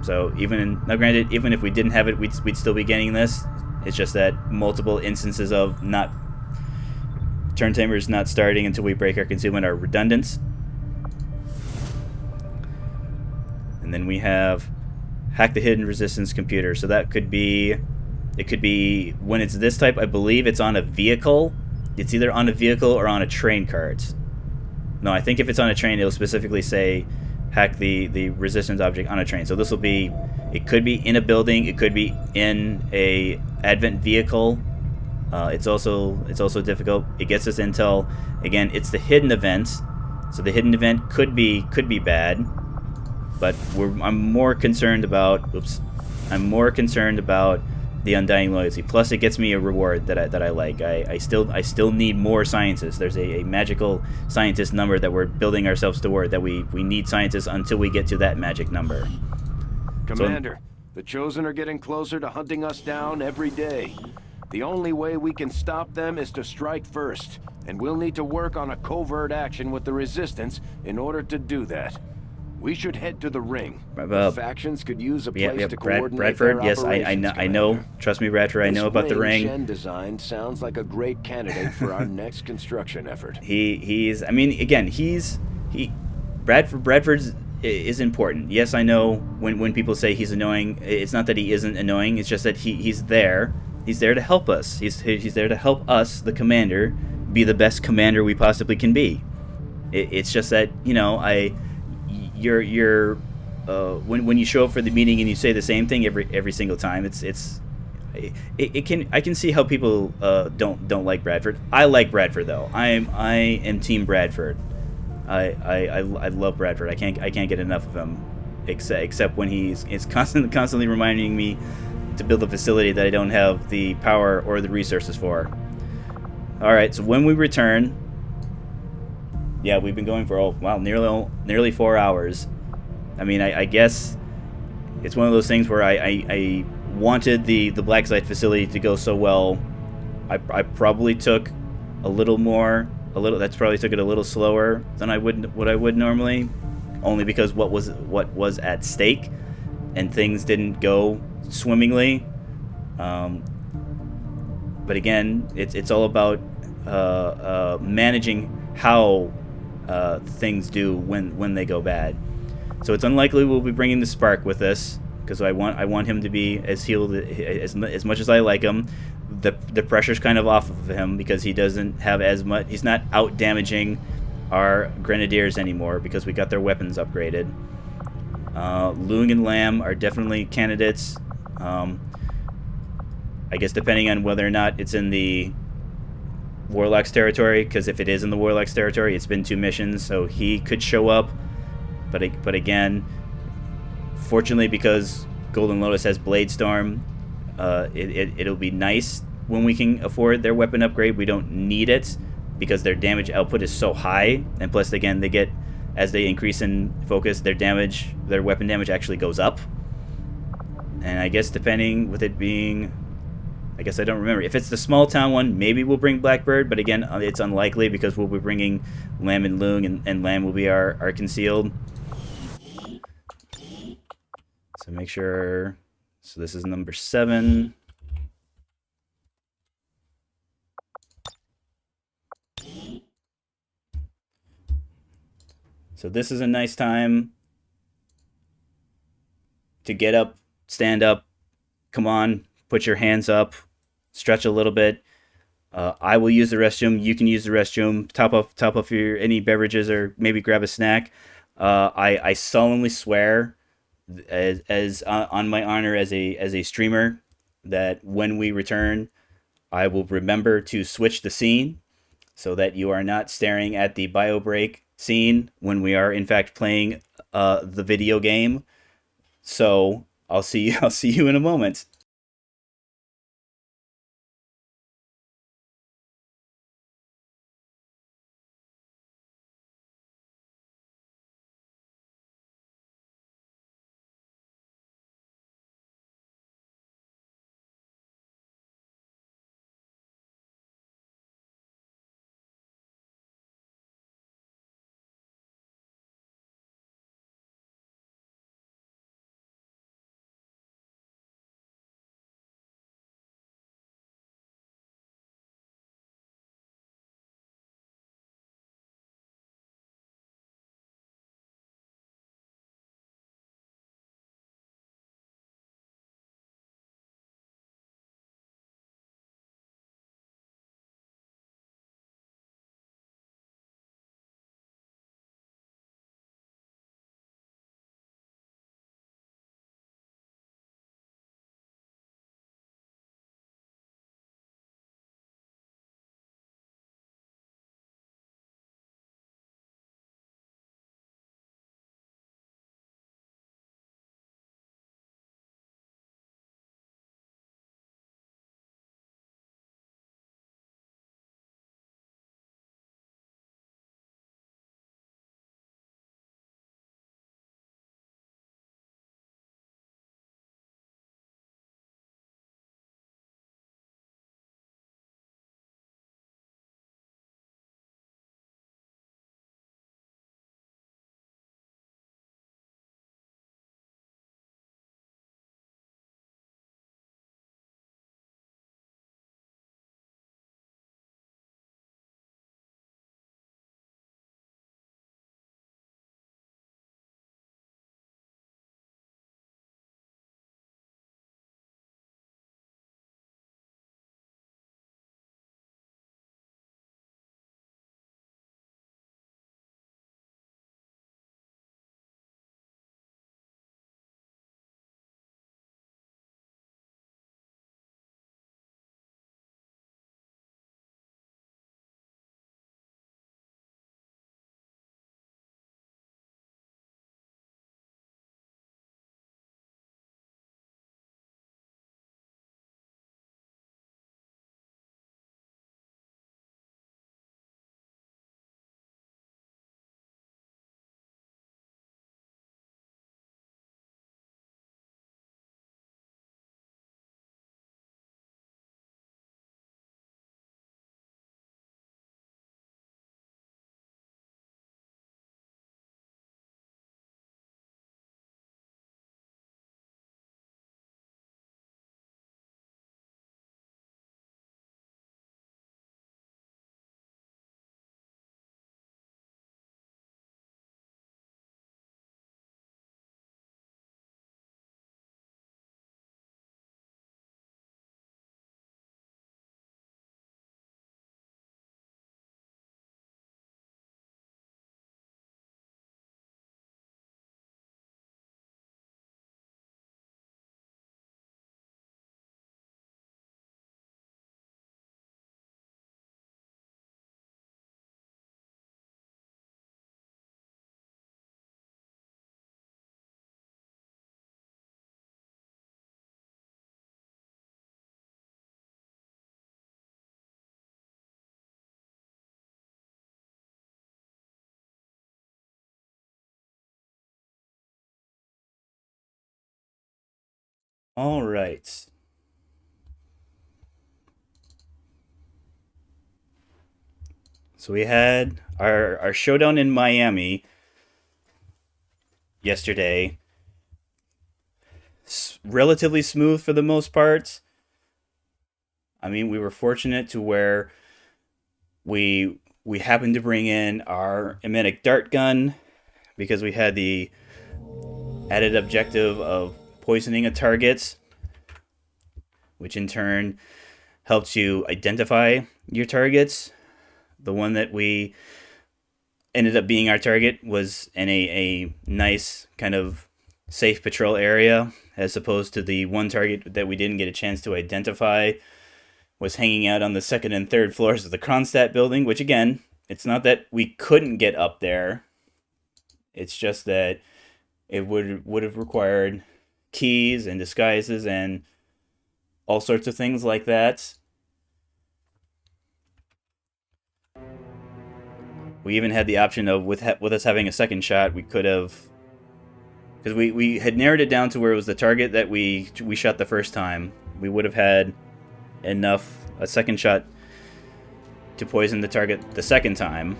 So now granted, even if we didn't have it, we'd still be getting this. It's just that multiple instances of turn timers not starting until we break our concealment are redundant. And then we have hack the hidden resistance computer. So that could be, when it's this type, I believe it's on a vehicle. It's either on a vehicle or on a train cart. No, I think if it's on a train, it'll specifically say hack the resistance object on a train. So this will be, it could be in a building, it could be in a Advent vehicle. It's also difficult. It gets us intel. Again, it's the hidden event, so the hidden event could be bad. But I'm more concerned about the Undying Loyalty. Plus, it gets me a reward that I like. I still need more scientists. There's a magical scientist number that we're building ourselves toward. That we need scientists until we get to that magic number. Commander, the Chosen are getting closer to hunting us down every day. The only way we can stop them is to strike first, and we'll need to work on a covert action with the Resistance in order to do that. We should head to the ring. The factions could use a place to coordinate Bradford, their yes, operations, I know. Commander. Trust me, Bradford, I know about the ring. Shen design sounds like a great candidate for our next construction effort. I mean, again, Bradford is important. Yes, I know when people say he's annoying, it's not that he isn't annoying, it's just that he's there. He's there to help us. He's there to help us, the commander, be the best commander we possibly can be. It's just that, you know, when you show up for the meeting and you say the same thing every single time, I can see how people don't like Bradford. I like Bradford though. I am Team Bradford. I love Bradford. I can't get enough of him, except when he's constantly reminding me to build a facility that I don't have the power or the resources for. All right, so when we return, yeah, we've been going for nearly 4 hours. I mean, I guess it's one of those things where I wanted the black site facility to go so well. I probably took that's probably took it a little slower than I would normally, only because what was at stake and things didn't go swimmingly. But again, it's all about managing how things do when they go bad. So it's unlikely we'll be bringing the Spark with us, because I want him to be as healed as much as I like him. The pressure's kind of off of him because he doesn't have as much. He's not out damaging our grenadiers anymore because we got their weapons upgraded. Lung and Lamb are definitely candidates. I guess depending on whether or not it's in the Warlock's territory, because if it is in the Warlock's territory, it's been 2 missions, so he could show up. But again, fortunately, because Golden Lotus has Blade Storm, it'll be nice when we can afford their weapon upgrade. We don't need it because their damage output is so high, and plus, again, as they increase in focus, their weapon damage actually goes up. And I guess depending with it being, I guess I don't remember. If it's the small town one, maybe we'll bring Blackbird, but again, it's unlikely because we'll be bringing Lamb and Lung, and Lamb will be our concealed. So make sure. So this is number 7. So this is a nice time to get up, stand up, come on, put your hands up, stretch a little bit. I will use the restroom. You can use the restroom. Top up your any beverages or maybe grab a snack. I solemnly swear, as on my honor as a streamer, that when we return, I will remember to switch the scene so that you are not staring at the bio break scene when we are in fact playing the video game. So I'll see you in a moment. All right. So we had our showdown in Miami yesterday. Relatively smooth for the most part. I mean, we were fortunate to where we happened to bring in our emetic dart gun because we had the added objective of poisoning a target, which in turn helps you identify your targets. The one that we ended up being our target was in a nice kind of safe patrol area, as opposed to the one target that we didn't get a chance to identify was hanging out on the second and third floors of the Kronstadt building, which again, it's not that we couldn't get up there. It's just that it would have required keys and disguises and all sorts of things like that. We even had the option of, with us having a second shot, we could have, because we had narrowed it down to where it was the target that we shot the first time. We would have had a second shot to poison the target the second time.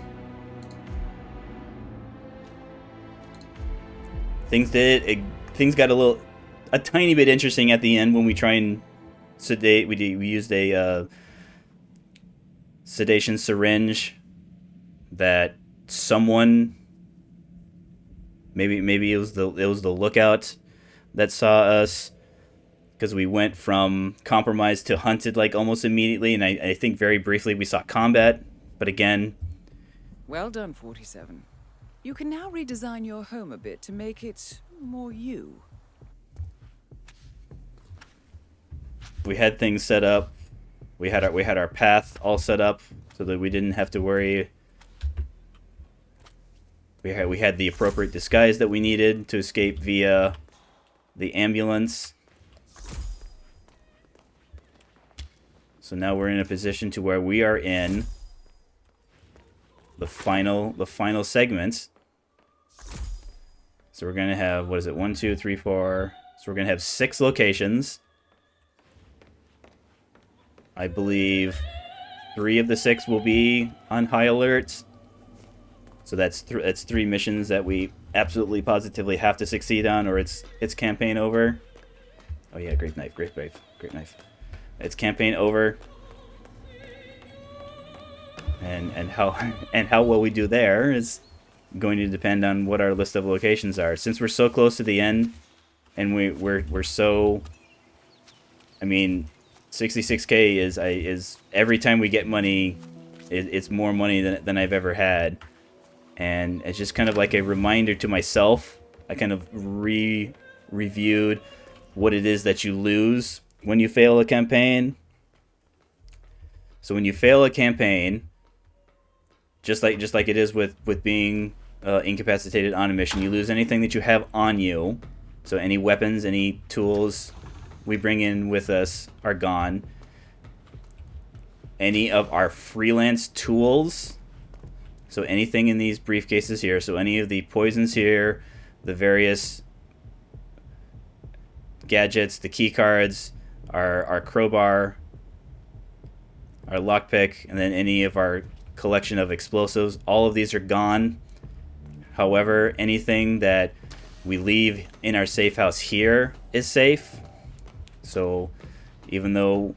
Things got a tiny bit interesting at the end when we try and sedate. We used a sedation syringe that someone, maybe it was the lookout that saw us, because we went from compromised to hunted like almost immediately, and I think very briefly we saw combat, but again... Well done, 47. You can now redesign your home a bit to make it more you. We had things set up. We had our path all set up so that we didn't have to worry. We had the appropriate disguise that we needed to escape via the ambulance. So now we're in a position to where we are in the final segments. So we're gonna have, what is it, 1, 2, 3, 4. So we're gonna have 6 locations. I believe 3 of the 6 will be on high alert. So that's 3 missions that we absolutely positively have to succeed on, or it's campaign over. Oh yeah, great knife. It's campaign over. And how well we do there is going to depend on what our list of locations are. Since we're so close to the end, and we're so, I mean, 66K is every time we get money, it's more money than I've ever had, and it's just kind of like a reminder to myself. I kind of reviewed what it is that you lose when you fail a campaign. So when you fail a campaign, just like it is with being incapacitated on a mission, you lose anything that you have on you. So any weapons, any tools we bring in with us are gone. Any of our freelance tools, so anything in these briefcases here, so any of the poisons here, the various gadgets, the key cards, our crowbar, our lockpick, and then any of our collection of explosives, all of these are gone. However, anything that we leave in our safe house here is safe. So even though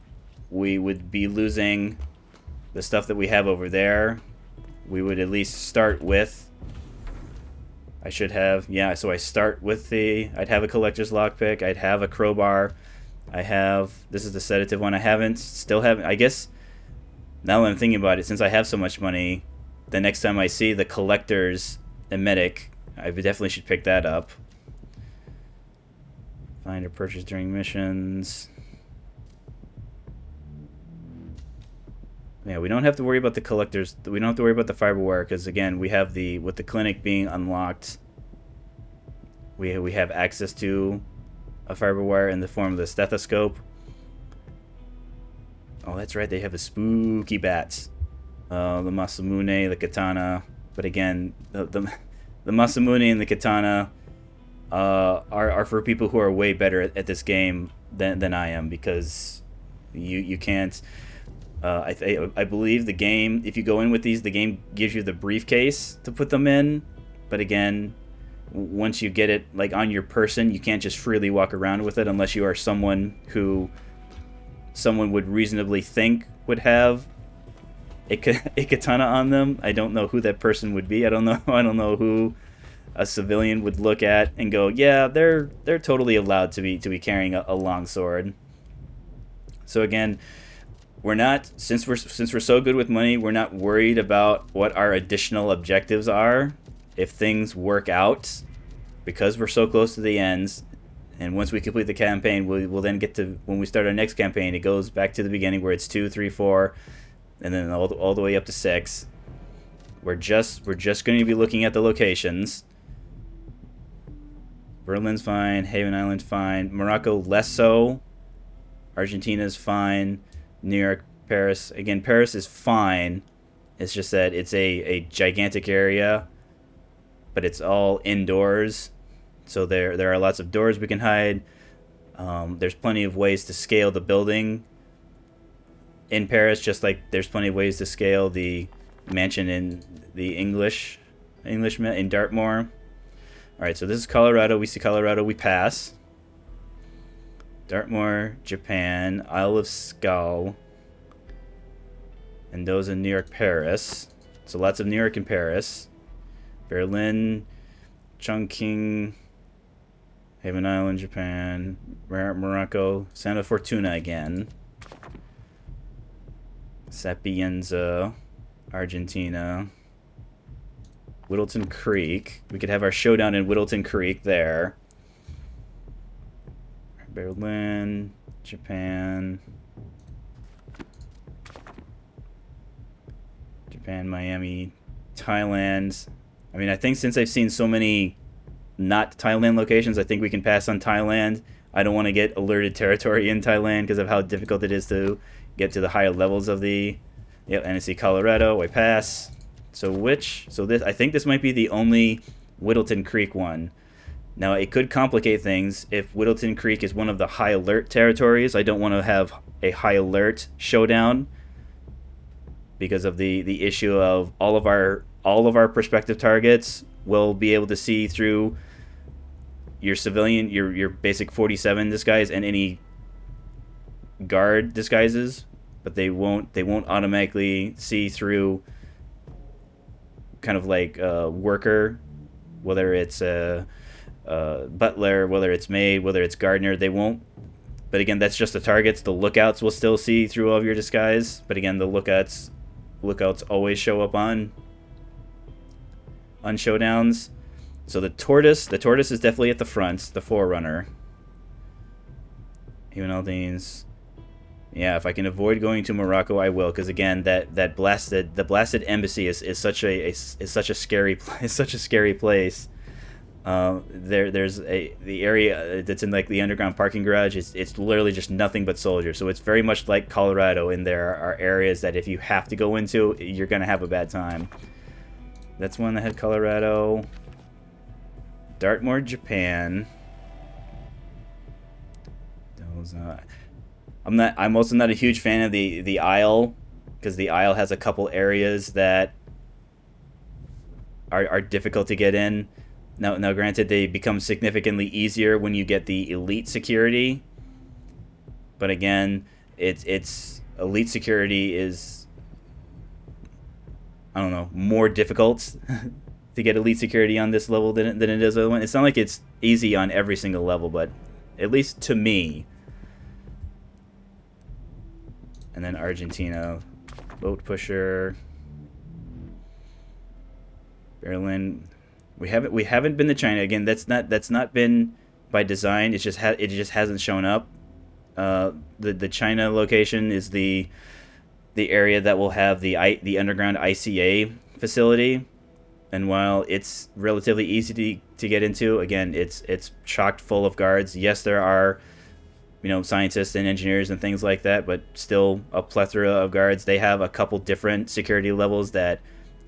we would be losing the stuff that we have over there, we would at least start with, I should have, yeah, so I start with I'd have a collector's lockpick, I'd have a crowbar, this is the sedative one, still haven't, I guess, now that I'm thinking about it, since I have so much money, the next time I see the collector's emetic, I definitely should pick that up. Find or purchase during missions. Yeah, we don't have to worry about the collectors. We don't have to worry about the fiberware because, again, we have with the clinic being unlocked, we have access to a fiberware in the form of the stethoscope. Oh, that's right. They have the spooky bats, the Masamune, the katana. But again, the Masamune and the katana are for people who are way better at this game than I am, because you can't. I believe the game, if you go in with these, the game gives you the briefcase to put them in, but again, once you get it like on your person, you can't just freely walk around with it unless you are someone who someone would reasonably think would have a katana on them. I don't know who that person would be. I don't know who a civilian would look at and go, yeah, they're totally allowed to be carrying a long sword. So again, we're not, since we're so good with money, we're not worried about what our additional objectives are. If things work out, because we're so close to the ends, and once we complete the campaign, we'll then get to, when we start our next campaign, it goes back to the beginning where it's 2, 3, 4, and then all the way up to 6. We're just going to be looking at the locations. Berlin's fine, Haven Island's fine, Morocco less so, Argentina's fine, New York, Paris. Again, Paris is fine. It's just that it's a gigantic area, but it's all indoors. So there are lots of doors we can hide. There's plenty of ways to scale the building in Paris, just like there's plenty of ways to scale the mansion in the Englishman in Dartmoor. All right, so this is Colorado. We see Colorado. We pass. Dartmoor, Japan, Isle of Skye, Mendoza, New York, Paris. So lots of New York and Paris. Berlin, Chongqing, Haven Island, Japan, Morocco, Santa Fortuna again. Sapienza, Argentina. Whittleton Creek. We could have our showdown in Whittleton Creek there. Berlin, Japan, Miami, Thailand. I mean, I think since I've seen so many not Thailand locations, I think we can pass on Thailand. I don't want to get alerted territory in Thailand because of how difficult it is to get to the higher levels of the... Yep, and I see Colorado. I pass. So this, I think this might be the only Whittleton Creek one. Now, it could complicate things if Whittleton Creek is one of the high alert territories. I don't want to have a high alert showdown because of the issue of all of our prospective targets will be able to see through your civilian, your basic 47 disguise and any guard disguises, but they won't automatically see through kind of like worker, whether it's butler, whether it's maid, whether it's gardener. They won't. But again, that's just the targets. The lookouts will still see through all of your disguise. But again, the lookouts always show up on showdowns. So the tortoise is definitely at the front, the forerunner. Even Aldines. Yeah, if I can avoid going to Morocco, I will, because again, the blasted embassy is such a scary place. There's the area that's in like the underground parking garage. It's literally just nothing but soldiers. So it's very much like Colorado, and there are areas that if you have to go into, you're gonna have a bad time. That's one that had Colorado. Dartmoor, Japan. Those. I'm also not a huge fan of the Isle, because the Isle has a couple areas that are difficult to get in. Now, granted, they become significantly easier when you get the elite security, but again, it's elite security is, I don't know, more difficult to get elite security on this level than it is other one. It's not like it's easy on every single level, but at least to me. And then Argentina, boat pusher, Berlin. We haven't been to China again. That's not been by design. It just hasn't shown up. The China location is the area that will have the underground ICA facility, and while it's relatively easy to get into, again, it's chocked full of guards. Yes, there are scientists and engineers and things like that, but still a plethora of guards. They have a couple different security levels that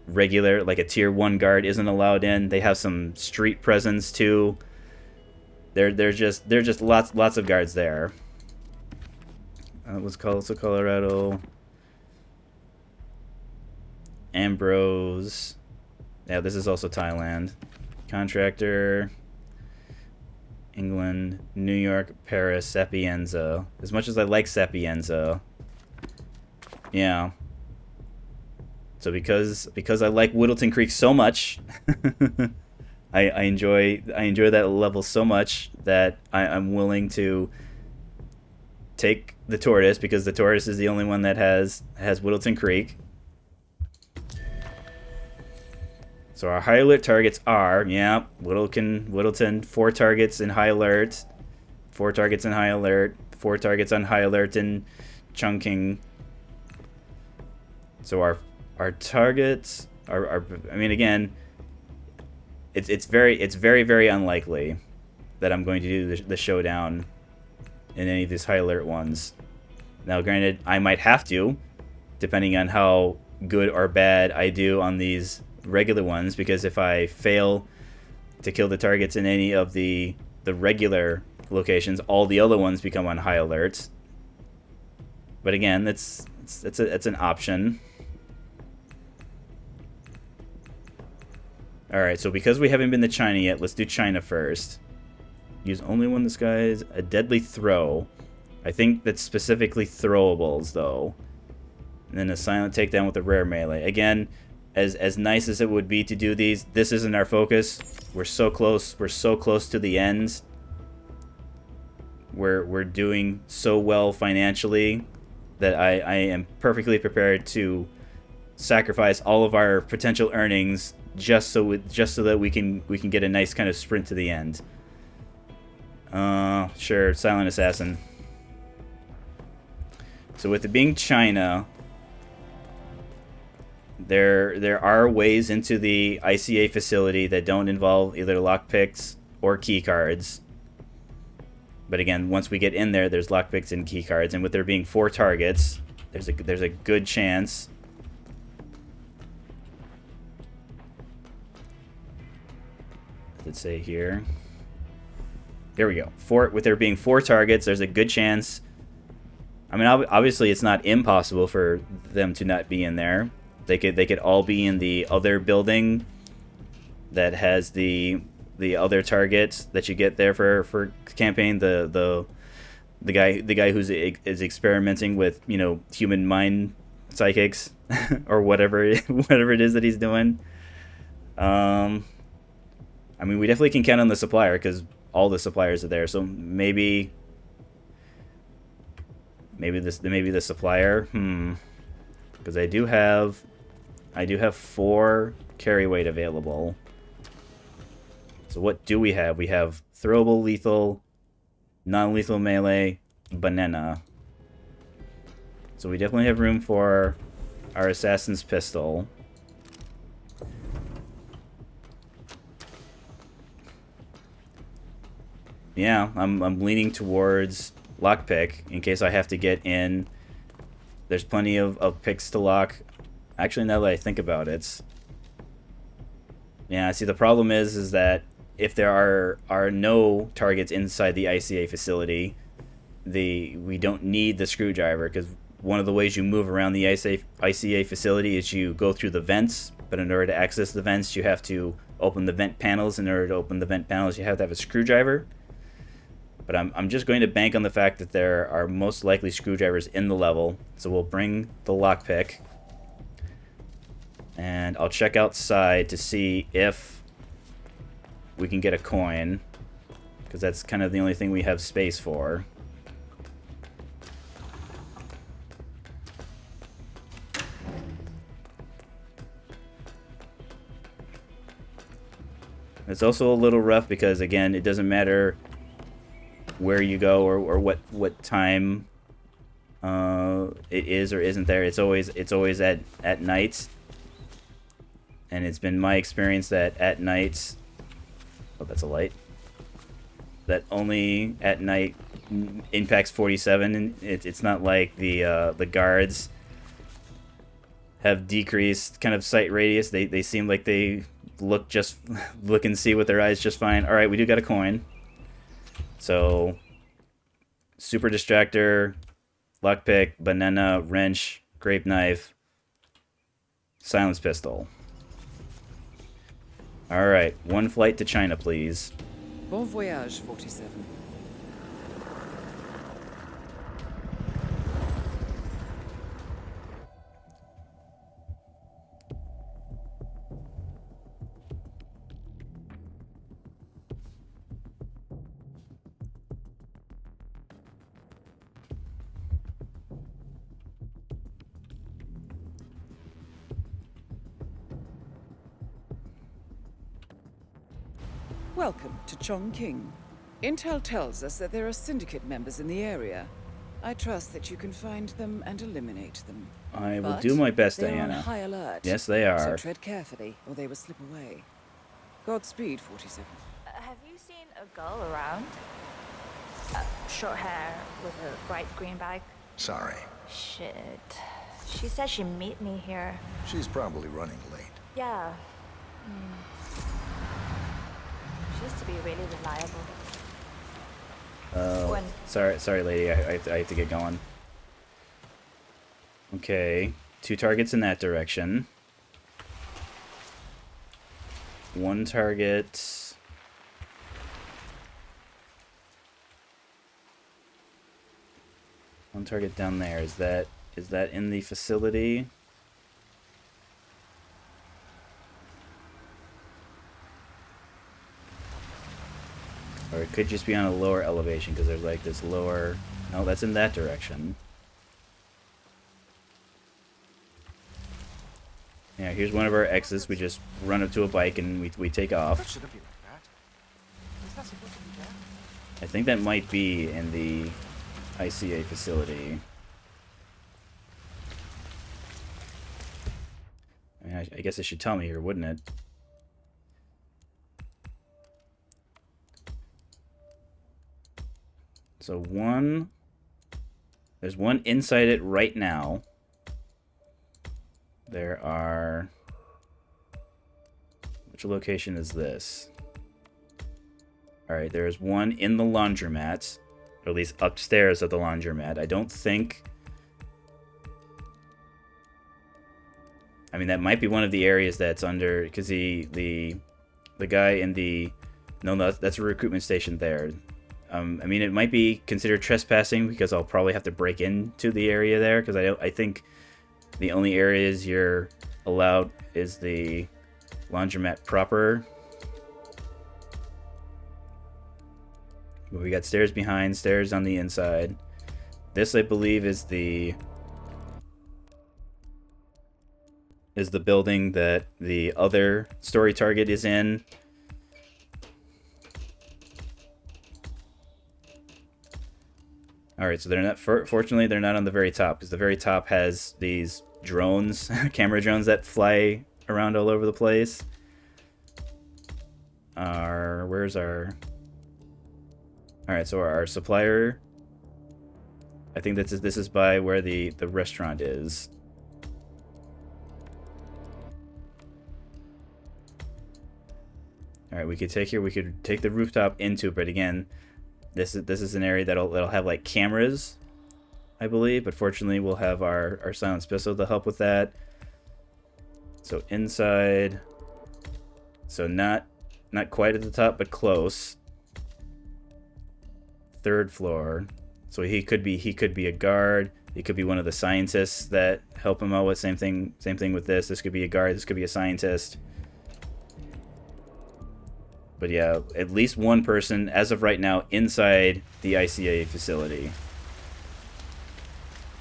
regular, like a tier 1 guard isn't allowed in. They have some street presence too. There's just lots of guards there. What's Colorado? Ambrose. Yeah, this is also Thailand. Contractor. England, New York, Paris, Sapienza. As much as I like Sapienza, yeah. So because I like Whittleton Creek so much, I enjoy that level so much that I'm willing to take the Tortoise, because the Tortoise is the only one that has Whittleton Creek. So our high alert targets are, yeah, Whittleton, 4 targets in high alert, 4 targets in high alert, 4 targets on high alert in Chungking. So our targets are I mean, again, it's very unlikely that I'm going to do the showdown in any of these high alert ones. Now, granted, I might have to, depending on how good or bad I do on these regular ones, because if I fail to kill the targets in any of the regular locations, all the other ones become on high alert. But again, it's an option. Alright, so because we haven't been to China yet, let's do China first. Use only when this guy's a deadly throw. I think that's specifically throwables, though. And then a silent takedown with a rare melee. Again, as nice as it would be to do these, this isn't our focus. We're so close. We're so close to the end. We're doing so well financially that I am perfectly prepared to sacrifice all of our potential earnings just so that we can get a nice kind of sprint to the end. Sure, Silent Assassin. So with it being China, there are ways into the ICA facility that don't involve either lockpicks or keycards. But again, once we get in there, there's lockpicks and keycards, and with there being 4 targets, there's a good chance. Let's say here. There we go. With there being 4 targets, there's a good chance. I mean, obviously, it's not impossible for them to not be in there. They could all be in the other building that has the other targets that you get there for campaign. The guy who's is experimenting with, you know, human mind psychics or whatever it is that he's doing. I mean, we definitely can count on the supplier because all the suppliers are there. So maybe the supplier. Because I do have 4 carry weight available. So what do we have? We have throwable, lethal, non-lethal melee, banana. So we definitely have room for our assassin's pistol. Yeah, I'm leaning towards lockpick in case I have to get in. There's plenty of picks to lock. Actually, now that I think about it, yeah. See, the problem is that if there are no targets inside the ICA facility, we don't need the screwdriver, because one of the ways you move around the ICA facility is you go through the vents. But in order to access the vents, you have to open the vent panels. In order to open the vent panels, you have to have a screwdriver. But I'm just going to bank on the fact that there are most likely screwdrivers in the level. So we'll bring the lockpick. And I'll check outside to see if we can get a coin. Because that's kind of the only thing we have space for. It's also a little rough because, again, it doesn't matter where you go or what time it is or isn't there. It's always at night, and it's been my experience that at night, oh, that's a light, that only at night impacts 47, and it's not like the guards have decreased kind of sight radius. They seem like they look and see with their eyes just fine. All right, we do got a coin. So, super distractor, lockpick, banana, wrench, grape knife, silence pistol. Alright, one flight to China, please. Bon voyage, 47. Welcome to Chongqing. Intel tells us that there are syndicate members in the area. I trust that you can find them and eliminate them. I will do my best, they're Diana. on high alert. Yes, they are. So tread carefully, or they will slip away. Godspeed, 47. Have you seen a girl around? Short hair with a bright green bag? Sorry. Shit. She said she'd meet me here. She's probably running late. Yeah. She used to be really reliable. Oh, sorry, lady. I have to get going. Okay, 2 targets in that direction. 1 target. One target down there. Is that in the facility? Or it could just be on a lower elevation because there's like this lower... No, that's in that direction. Yeah, here's one of our X's. We just run up to a bike and we take off. That shouldn't be like that. Is that supposed to be there? I think that might be in the ICA facility. I mean, I guess it should tell me here, wouldn't it? So there's one inside it right now. There are... Which location is this? Alright, there's one in the laundromat. Or at least upstairs of the laundromat. I don't think... I mean, that might be one of the areas that's under... Because the guy in the... No, that's a recruitment station there. I mean, it might be considered trespassing because I'll probably have to break into the area there because I think the only areas you're allowed is the laundromat proper. But we got stairs behind, stairs on the inside. This, I believe, is the building that the other story target is in. Alright, so they're not, fortunately they're not on the very top, because the very top has these drones, camera drones that fly around all over the place. Where's our... Alright, so our supplier, I think this is by where the restaurant is. Alright, we could take the rooftop into it, but again, this is an area that'll have like cameras, I believe, but fortunately we'll have our silence pistol to help with that. So inside, so not quite at the top, but close. 3rd floor. So he could be a guard. He could be one of the scientists that help him out with same thing with this. This could be a guard. This could be a scientist. But yeah, at least one person, as of right now, inside the ICA facility.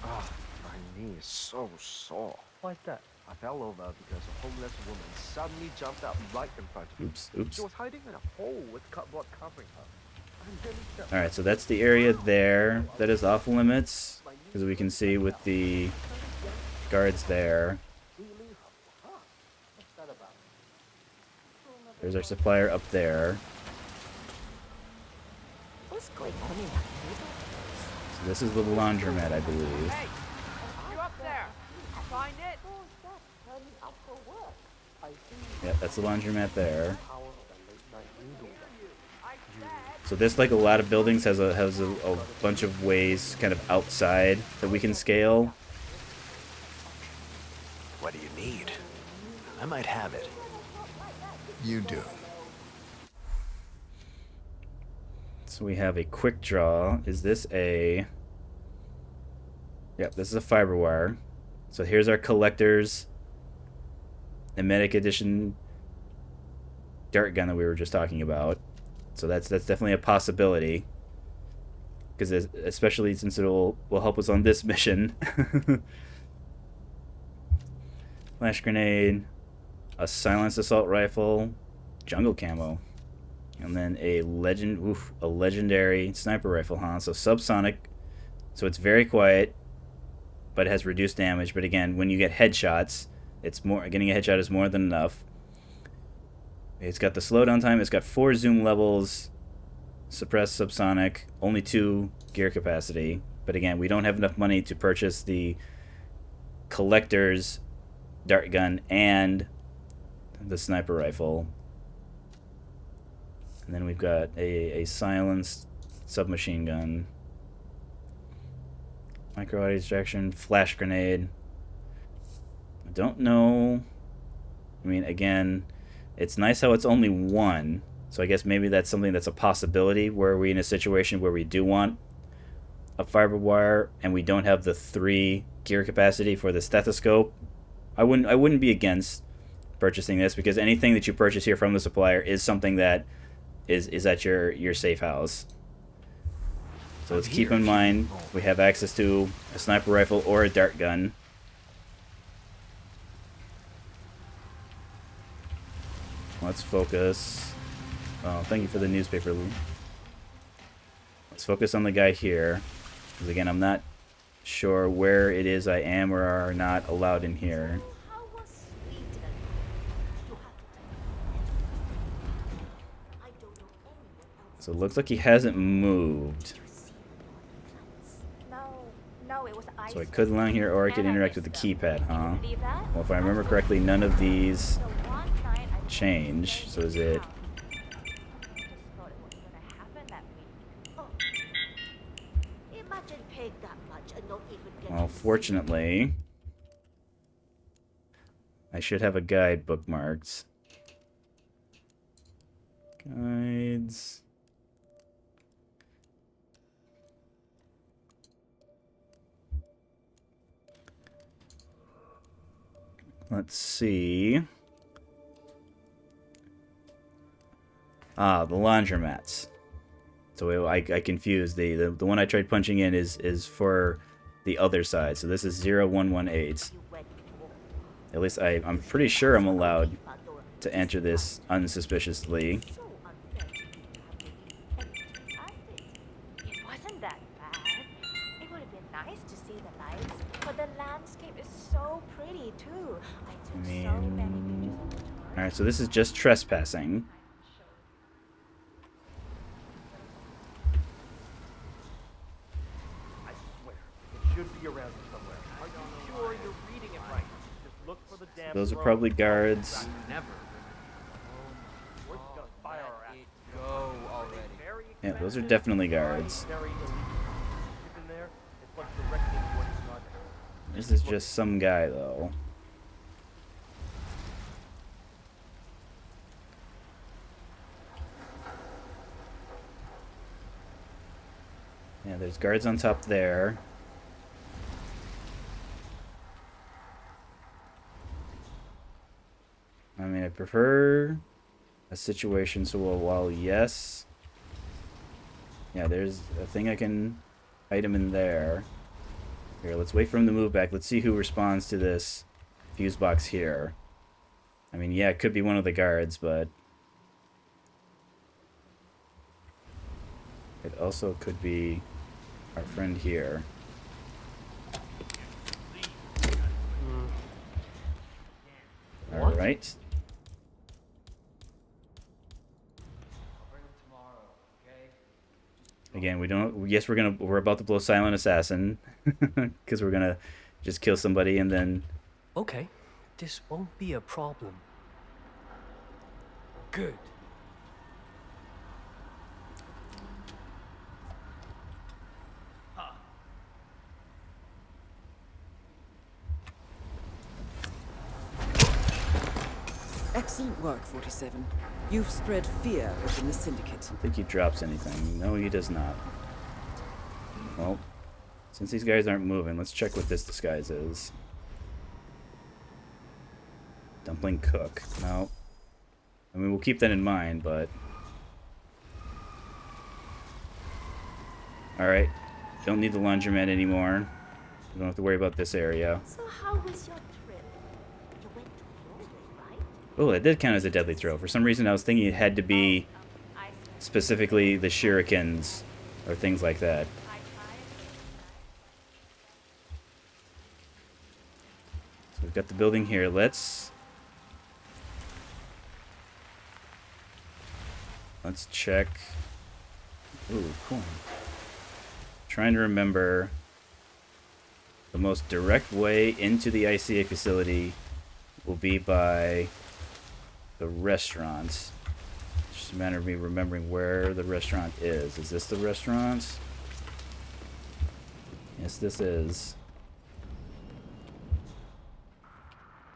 Ah, my knee is so sore. Why's that? I fell over because a homeless woman suddenly jumped out right in front of me. Oops. She was hiding in a hole with cardboard covering her. Alright, so that's the area there. That is off limits, because we can see with the guards there. There's our supplier up there. What's going on in that neighborhood? So this is the laundromat, I believe. Hey, you up there? Find it? Yeah, that's the laundromat there. So this, like a lot of buildings, has a bunch of ways kind of outside that we can scale. What do you need? I might have it. You do. So we have a quick draw. Is this a... Yep, this is a fiber wire. So here's our collector's Emetic Edition dart gun that we were just talking about. So that's definitely a possibility. Because especially since it will help us on this mission. Flash grenade, a silenced assault rifle, jungle camo, and then a legendary sniper rifle, huh? So subsonic, so it's very quiet, but it has reduced damage. But again, when you get headshots, it's more. Getting a headshot is more than enough. It's got the slowdown time. It's got 4 zoom levels, suppressed subsonic, only 2 gear capacity. But again, we don't have enough money to purchase the collector's dart gun and the sniper rifle. And then we've got a silenced submachine gun, micro audio distraction, flash grenade. I don't know. I mean, again, it's nice how it's only 1. So I guess maybe that's something that's a possibility, where we're in a situation where we do want a fiber wire and we don't have the 3 gear capacity for the stethoscope. I wouldn't be against purchasing this, because anything that you purchase here from the supplier is something that is at your safe house. So let's keep in mind we have access to a sniper rifle or a dart gun. Let's focus. Oh, thank you for the newspaper, Lou. Let's focus on the guy here, because again, I'm not sure where it is I am or are not allowed in here. So it looks like he hasn't moved. So I could land here, or I could interact with the keypad, huh? Well, if I remember correctly, none of these change. So is it... Well, fortunately, I should have a guide bookmarked. Guides. Let's see. Ah, the laundromats. So I confused. The one I tried punching in is for the other side. So this is 0118. At least I'm pretty sure I'm allowed to enter this unsuspiciously. It wasn't that bad. It would have been nice to see the lights, but the landscape is so pretty too. I took so many pictures of it. Alright, so this is just trespassing. I swear, it should be around here somewhere. Are you sure you're reading it right? Just look for the damn Those are probably guards. Never. We're just gonna fire our ass. Go already. Yeah, those are definitely guards. This is just some guy, though. Yeah, there's guards on top there. I mean, I prefer a situation so while yes. Yeah, there's a thing I can item in there. Here, let's wait for him to move back. Let's see who responds to this fuse box here. I mean, yeah, it could be one of the guards, but it also could be our friend here. All right. Again, we don't. Yes, we're about to blow Silent Assassin because we're gonna just kill somebody and then. Okay, this won't be a problem. Good. Excellent work, 47. You've spread fear within the Syndicate. I don't think he drops anything. No, he does not. Well, since these guys aren't moving, let's check what this disguise is. Dumpling cook. No. I mean, we'll keep that in mind, but... Alright. Don't need the laundromat anymore. We don't have to worry about this area. So how was your trip? You went to Norway, right? Oh, that did count as a deadly throw. For some reason, I was thinking it had to be specifically the shurikens or things like that. So we've got the building here. Let's check. Ooh, cool. Trying to remember the most direct way into the ICA facility will be by the restaurant. It's just a matter of me remembering where the restaurant is. Is this the restaurant? Yes, this is.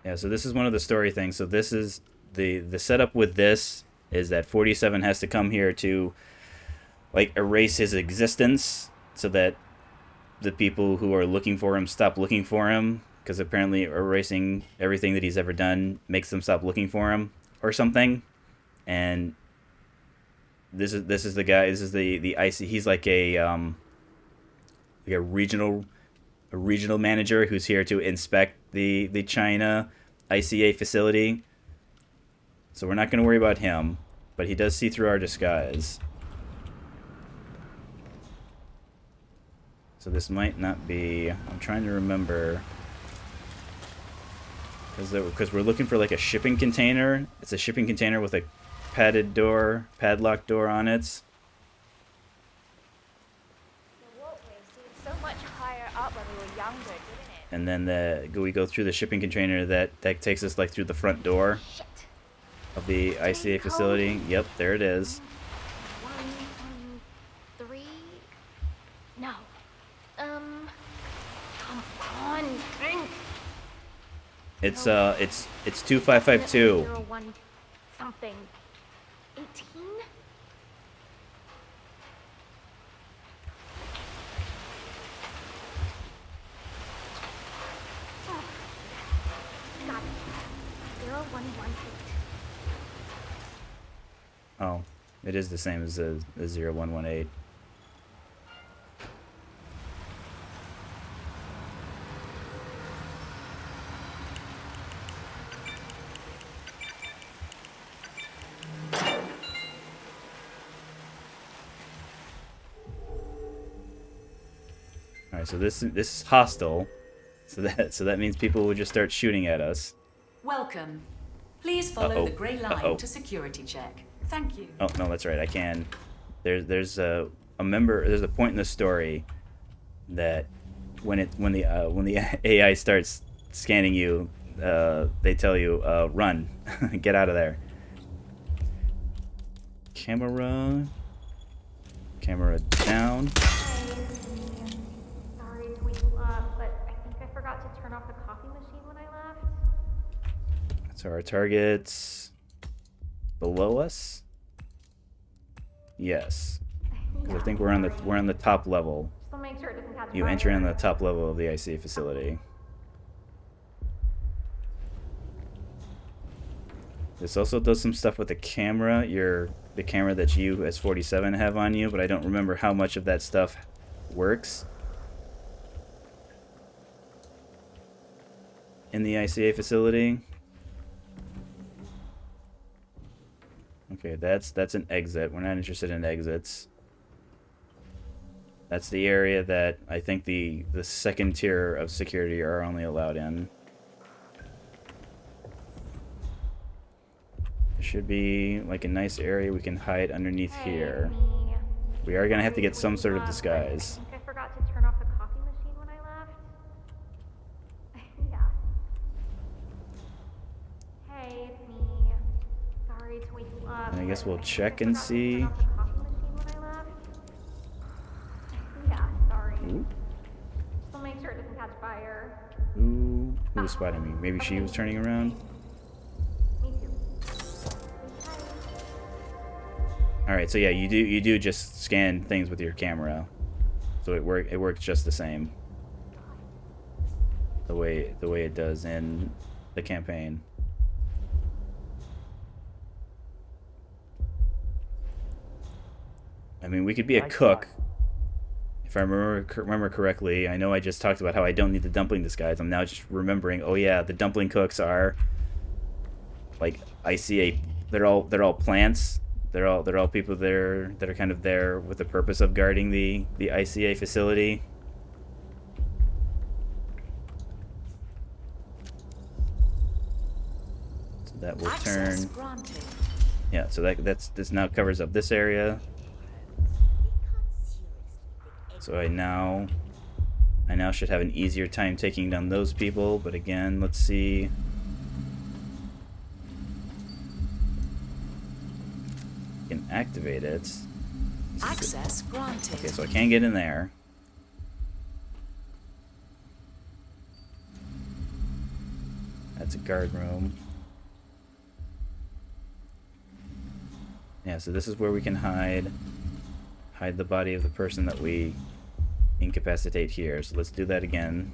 Yeah, so this is one of the story things. So this is the setup with this is that 47 has to come here to like erase his existence so that the people who are looking for him stop looking for him, because apparently erasing everything that he's ever done makes them stop looking for him or something. And this is the guy. This is the IC. He's like a regional manager who's here to inspect the China ICA facility. So we're not going to worry about him, but he does see through our disguise. So this might not be... I'm trying to remember. Because we're looking for like a shipping container. It's a shipping container with a padded door, padlock door on it. The walkway seemed so much higher up when we were younger, didn't it? And then we go through the shipping container that takes us like through the front door of the ICA facility. Yep, there it is. 1, 3... No. Come on, drink. It's 2552. 01 something. 18? Oh. Got it. 0118. Oh, it is the same as the 0118. Alright, so this is hostile. So that means people will just start shooting at us. Welcome. Please follow the grey line to security check. Thank you. Oh no, that's right. I can. There's a member. There's a point in the story that when the AI starts scanning you, they tell you run, get out of there. Camera down. Sorry to wake you up, but I think I forgot to turn off the coffee machine when I left. So our target's below us. Yes, because I think we're on the top level. Just make sure it doesn't catch You enter on the top level of the IC facility. This also does some stuff with the camera. The camera that you as 47 have on you, but I don't remember how much of that stuff works in the ICA facility. Okay, that's an exit. We're not interested in exits. That's the area that I think the second tier of security are only allowed in. There should be like a nice area we can hide underneath here. We are gonna have to get some sort of disguise. I think I forgot to turn off the coffee machine when I left. Yeah. Hey, it's me. Sorry to wake you up. And I guess we'll check and see. Yeah, sorry. Ooh. Just make sure it doesn't catch fire. Ooh, who was spotting me? Maybe she was turning around. Me too. All right, so yeah, you do just scan things with your camera, so it works just the same. The way it does in the campaign. I mean, we could be a cook. If I remember correctly, I know I just talked about how I don't need the dumpling disguise. I'm now just remembering. Oh yeah, the dumpling cooks are like ICA. They're all plants. They're all people there that are kind of there with the purpose of guarding the ICA facility. So that will turn. Yeah, so this now covers up this area. So I now should have an easier time taking down those people, but again, let's see. I can activate it. Access granted. Okay, so I can't get in there. That's a guard room. Yeah, so this is where we can hide the body of the person that we incapacitate here. So let's do that again.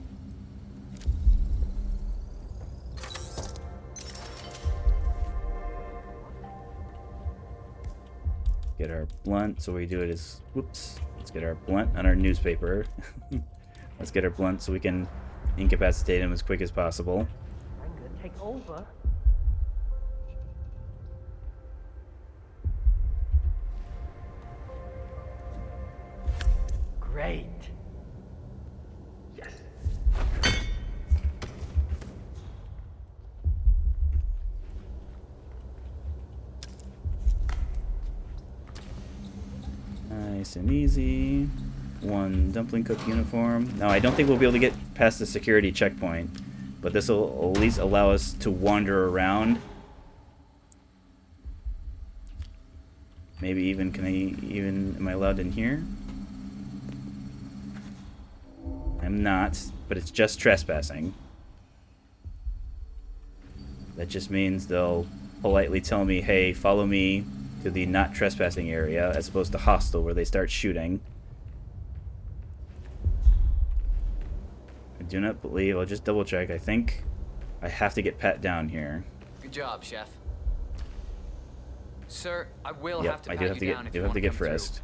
Get our blunt. So we do it as, whoops. Let's get our blunt on our newspaper. Let's get our blunt so we can incapacitate him as quick as possible. I'm gonna take over. Great. Yes. Nice and easy. One dumpling cook uniform. Now, I don't think we'll be able to get past the security checkpoint, but this will at least allow us to wander around. Maybe even, am I allowed in here? I'm not, but it's just trespassing. That just means they'll politely tell me, hey, follow me to the not trespassing area, as opposed to hostile where they start shooting. I do not believe, I'll just double check, I think I have to get pat down here. Good job, Chef. Sir, I will Yep, have to I pat do have you to down get, if do you have want to to get come through. frisked.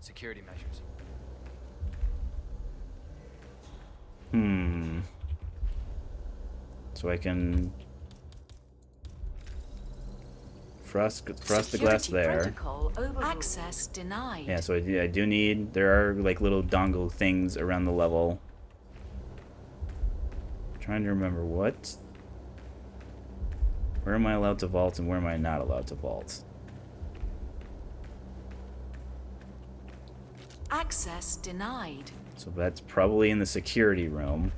Security measures. So I can frost the glass there. Access denied. Yeah, so I do need, there are like little dongle things around the level. I'm trying to remember where am I allowed to vault and where am I not allowed to vault? Access denied. So that's probably in the security room,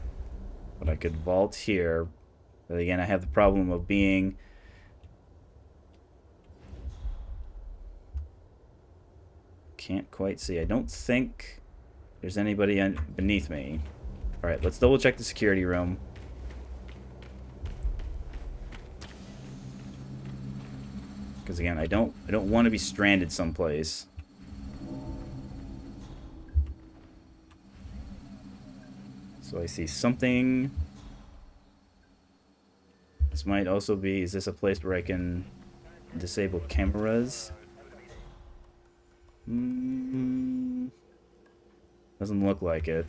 but I could vault here. But again, I have the problem of being can't quite see. I don't think there's anybody beneath me. All right, let's double check the security room. Because again, I don't want to be stranded someplace. So I see something. This might also be, is this a place where I can disable cameras? Doesn't look like it.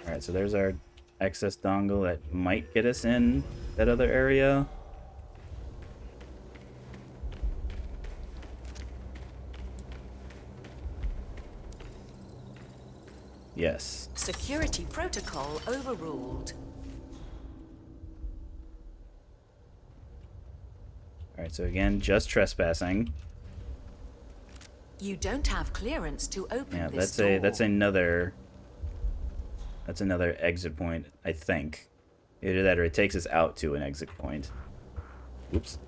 Alright, so there's our access dongle that might get us in that other area. Yes. Security protocol overruled. Alright, so again, just trespassing. You don't have clearance to open Yeah, this door. that's another exit point, I think. Either that or it takes us out to an exit point. Oops.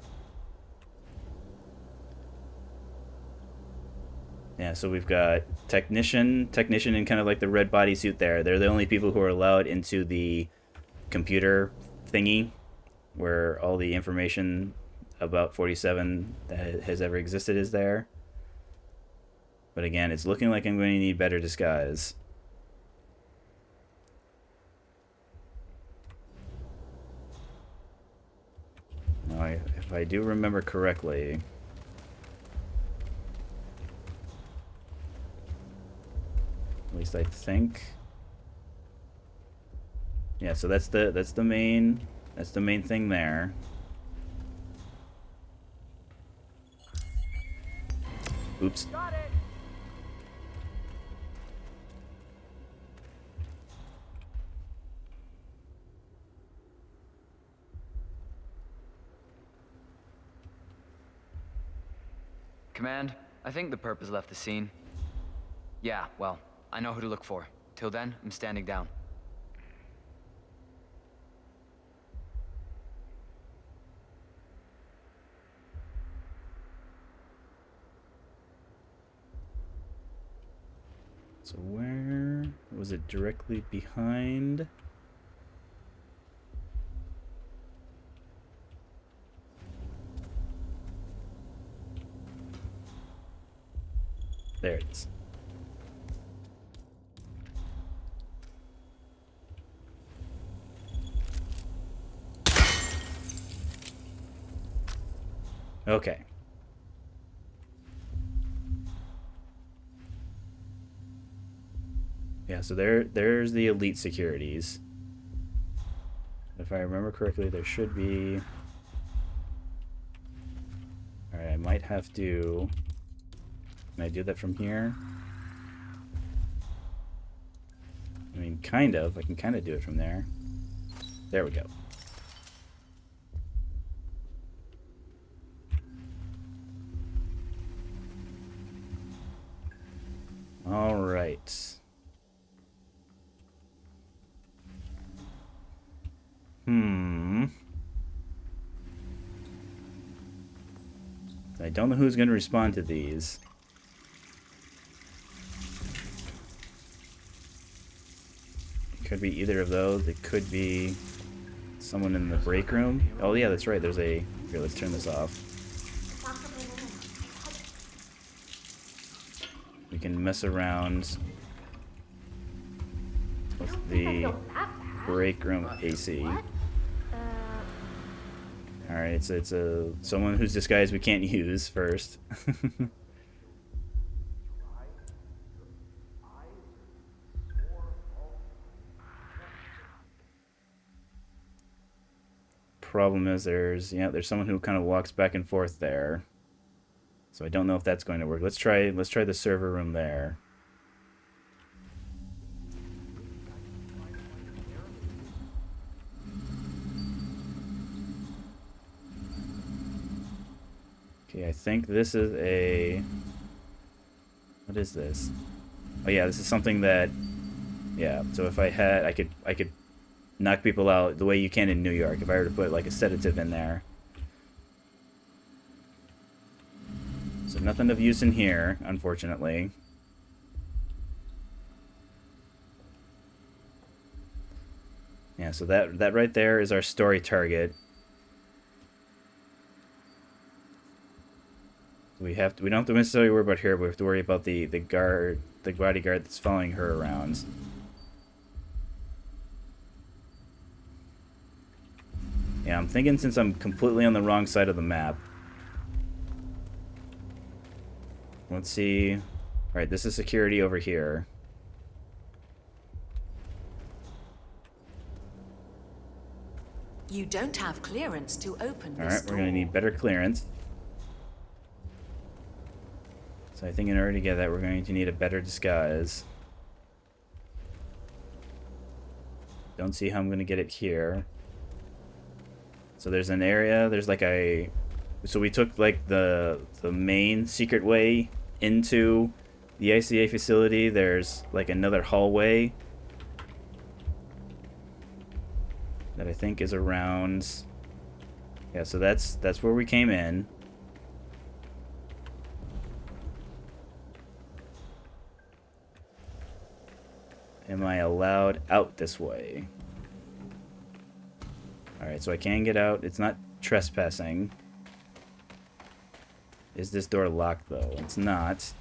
Yeah, so we've got technician in kind of like the red bodysuit there. They're the only people who are allowed into the computer thingy where all the information about 47 that has ever existed is there. But again, it's looking like I'm going to need better disguise. Now, if I do remember correctly, at least I think. Yeah, so that's the main thing there. Oops. Got it. Command, I think the perp has left the scene. Yeah, well, I know who to look for. Till then, I'm standing down. So where was it? Directly behind? There it is. Okay. Yeah, so there's the elite securities. If I remember correctly, there should be... Alright, I might have to... Can I do that from here? I mean, kind of. I can kind of do it from there. There we go. All right. I don't know who's going to respond to these. It could be either of those. It could be someone in the break room. Oh yeah, that's right. There's a... Here, let's turn this off. We can mess around with the break room AC. Alright, it's a someone whose disguise we can't use first. Problem is there's someone who kind of walks back and forth there. So I don't know if that's going to work. Let's try the server room there. Okay, I think this is a... What is this? Oh yeah, this is something that... Yeah, so if I had... I could knock people out the way you can in New York. If I were to put like a sedative in there. So nothing of use in here, unfortunately. Yeah, so that right there is our story target. We don't have to necessarily worry about her, but we have to worry about the bodyguard that's following her around. Yeah, I'm thinking since I'm completely on the wrong side of the map. Let's see. Alright, this is security over here. You don't have clearance to open this Alright, we're going to need better clearance. So I think in order to get that, we're going to need a better disguise. Don't see how I'm going to get it here. So there's an area, there's like a... So we took like the main secret way into the ICA facility. There's like another hallway that I think is around... Yeah, so that's where we came in. am I allowed out this way? Alright, so I can get out. It's not trespassing. Is this door locked, though? It's not.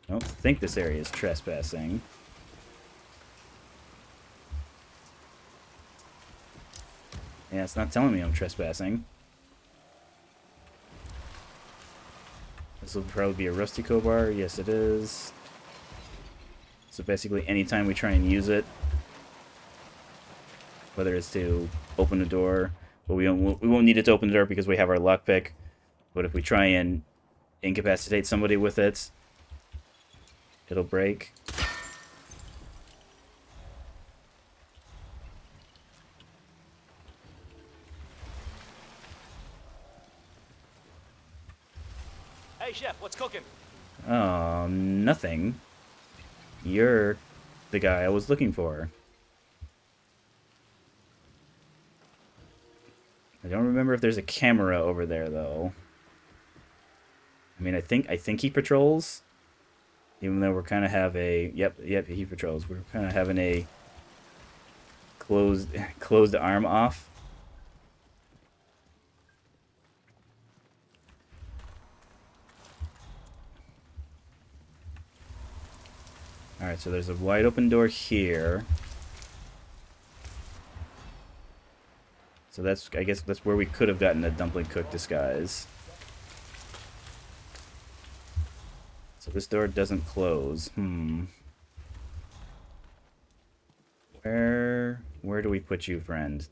I don't think this area is trespassing. Yeah, it's not telling me I'm trespassing. This will probably be a rusty crowbar. Yes, it is. So basically, anytime we try and use it, whether it's to open a door, but we won't need it to open the door because we have our lockpick. But if we try and incapacitate somebody with it, it'll break. Hey, Chef, what's cooking? Nothing. You're the guy I was looking for. I don't remember if there's a camera over there, though. I mean, I think he patrols. Even though we're kind of have a... Yep, he patrols. We're kind of having a closed arm off. Alright, so there's a wide open door here. So that's, I guess that's where we could have gotten a dumpling cook disguise. So this door doesn't close. Where do we put you, friend?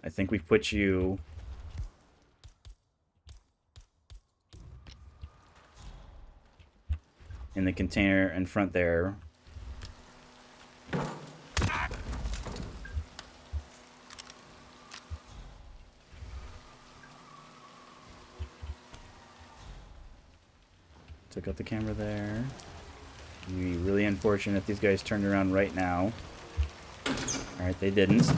I think we put you... in the container in front there. Took out the camera there. It'd be really unfortunate if these guys turned around right now. Alright, they didn't.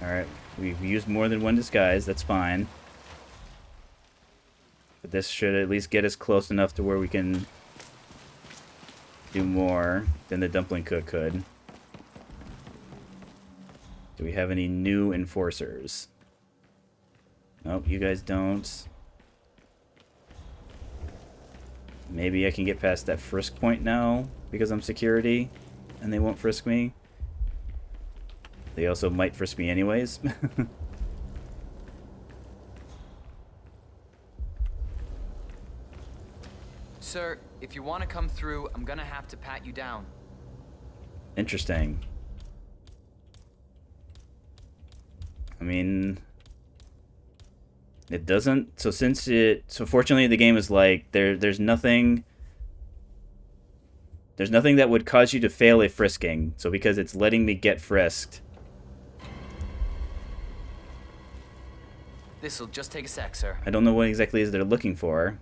Alright, we've used more than one disguise, that's fine. But this should at least get us close enough to where we can do more than the dumpling cook could. Do we have any new enforcers? Nope, you guys don't. Maybe I can get past that frisk point now because I'm security and they won't frisk me. They also might frisk me anyways. Sir, if you want to come through, I'm gonna have to pat you down. Interesting. I mean... It doesn't, so fortunately the game is like, there's nothing that would cause you to fail a frisking, so because it's letting me get frisked. This'll just take a sec, sir. I don't know what exactly is they're looking for.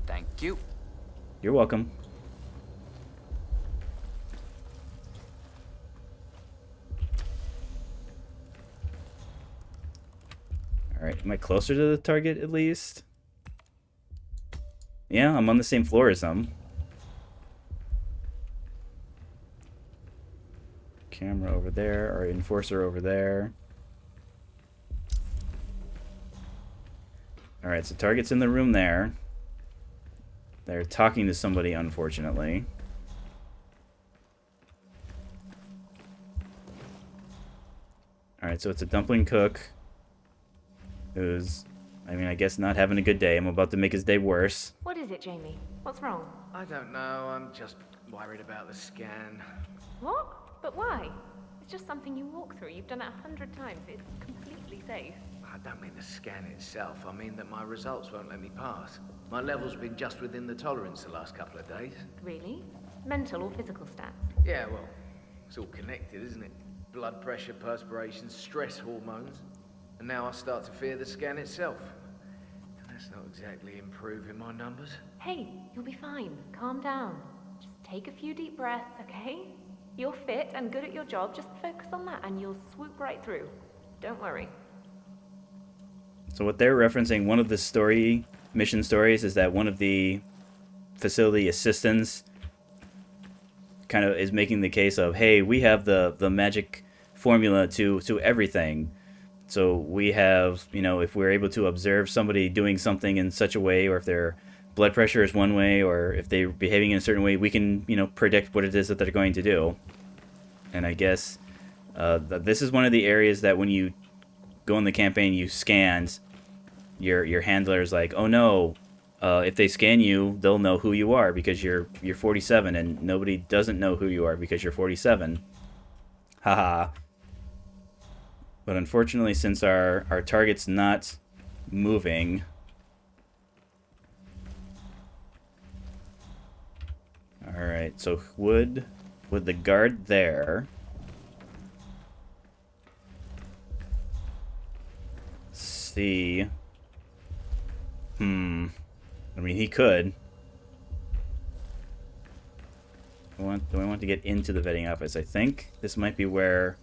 Thank you. You're welcome. Alright, am I closer to the target at least? Yeah, I'm on the same floor as them. Camera over there, or enforcer over there. Alright, so target's in the room there. They're talking to somebody, unfortunately. Alright, so it's a dumpling cook. Who's, I mean, I guess not having a good day. I'm about to make his day worse. What is it, Jamie? What's wrong? I don't know. I'm just worried about the scan. What? But why? It's just something you walk through. You've done it 100 times. It's completely safe. I don't mean the scan itself. I mean that my results won't let me pass. My level's been just within the tolerance the last couple of days. Really? Mental or physical stats? Yeah, well, it's all connected, isn't it? Blood pressure, perspiration, stress hormones. And now I start to fear the scan itself. And that's not exactly improving my numbers. Hey, you'll be fine. Calm down. Just take a few deep breaths, okay? You're fit and good at your job. Just focus on that and you'll swoop right through. Don't worry. So what they're referencing, one of the mission stories, is that one of the facility assistants kind of is making the case of, hey, we have the magic formula to everything. So we have, you know, if we're able to observe somebody doing something in such a way, or if their blood pressure is one way, or if they're behaving in a certain way, we can, you know, predict what it is that they're going to do. And I guess this is one of the areas that when you go in the campaign, you scanned, your handler's like, oh no, if they scan you, they'll know who you are because you're 47, and nobody doesn't know who you are because you're 47. Haha. But unfortunately, since our target's not moving, all right. So would the guard there see? I mean, he could. Do I want to get into the vetting office? I think this might be where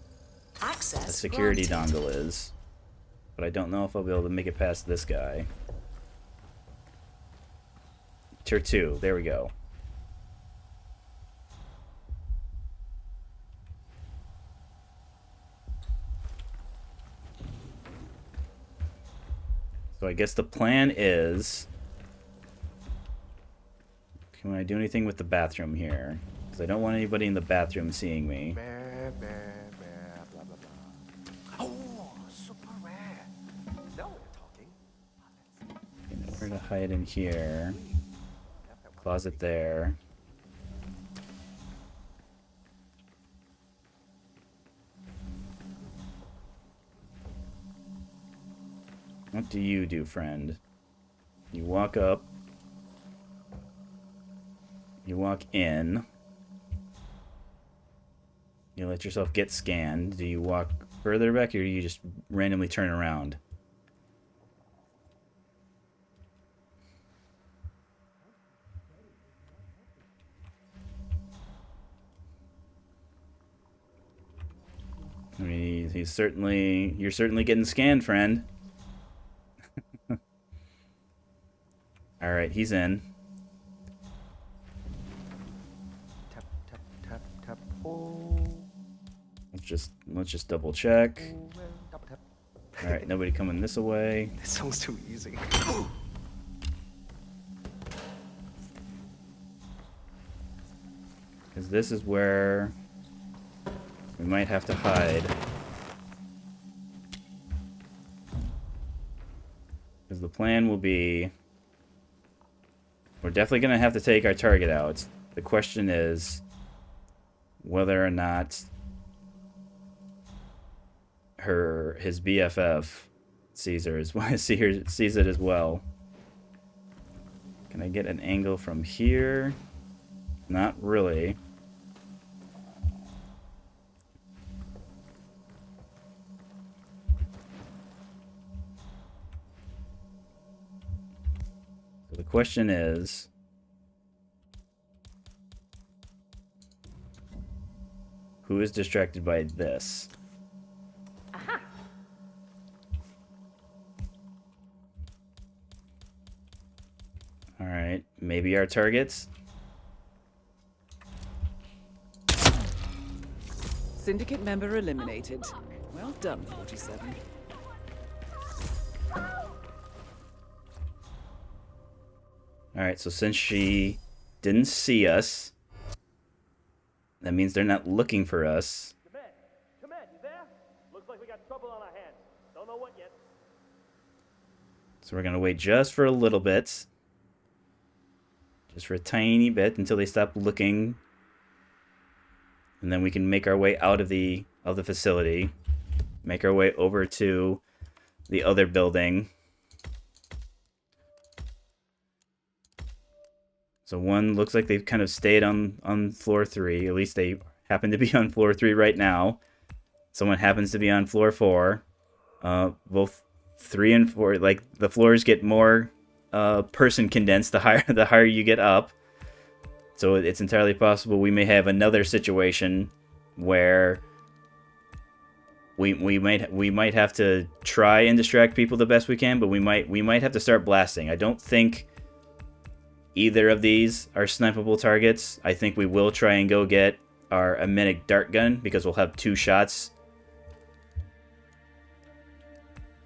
Access the security granted. dongle is. But I don't know if I'll be able to make it past this guy. Tier 2. There we go. So I guess the plan is... Can I do anything with the bathroom here? Because I don't want anybody in the bathroom seeing me. Oh, super rare. Now we're talking. Where to hide in here? Closet there. What do you do, friend? You walk up. You walk in. You let yourself get scanned. Do you walk further back, or do you just randomly turn around? I mean, you're certainly getting scanned, friend. All right, he's in. Tap tap tap tap. Oh. Let's just double check. Double tap. All right, nobody coming this way. This sounds too easy. Because this is where we might have to hide. Because the plan will be... We're definitely going to have to take our target out. The question is whether or not his BFF sees it as well. Can I get an angle from here? Not really. So the question is, who is distracted by this? Aha. All right, maybe our targets. Syndicate member eliminated. Well done, 47. Alright, so since she didn't see us, that means they're not looking for us. Command, you there? Looks like we got trouble on our hands. Don't know what yet. So we're going to wait just for a little bit. Just for a tiny bit until they stop looking. And then we can make our way out of the facility. Make our way over to the other building. So one looks like they've kind of stayed on floor 3. At least they happen to be on floor 3 right now. Someone happens to be on floor 4. Both 3 and 4, like the floors get more person condensed the higher you get up. So it's entirely possible we may have another situation where we might have to try and distract people the best we can, but we might have to start blasting. I don't think either of these are snipeable targets. I think we will try and go get our Amenic dart gun because we'll have 2 shots.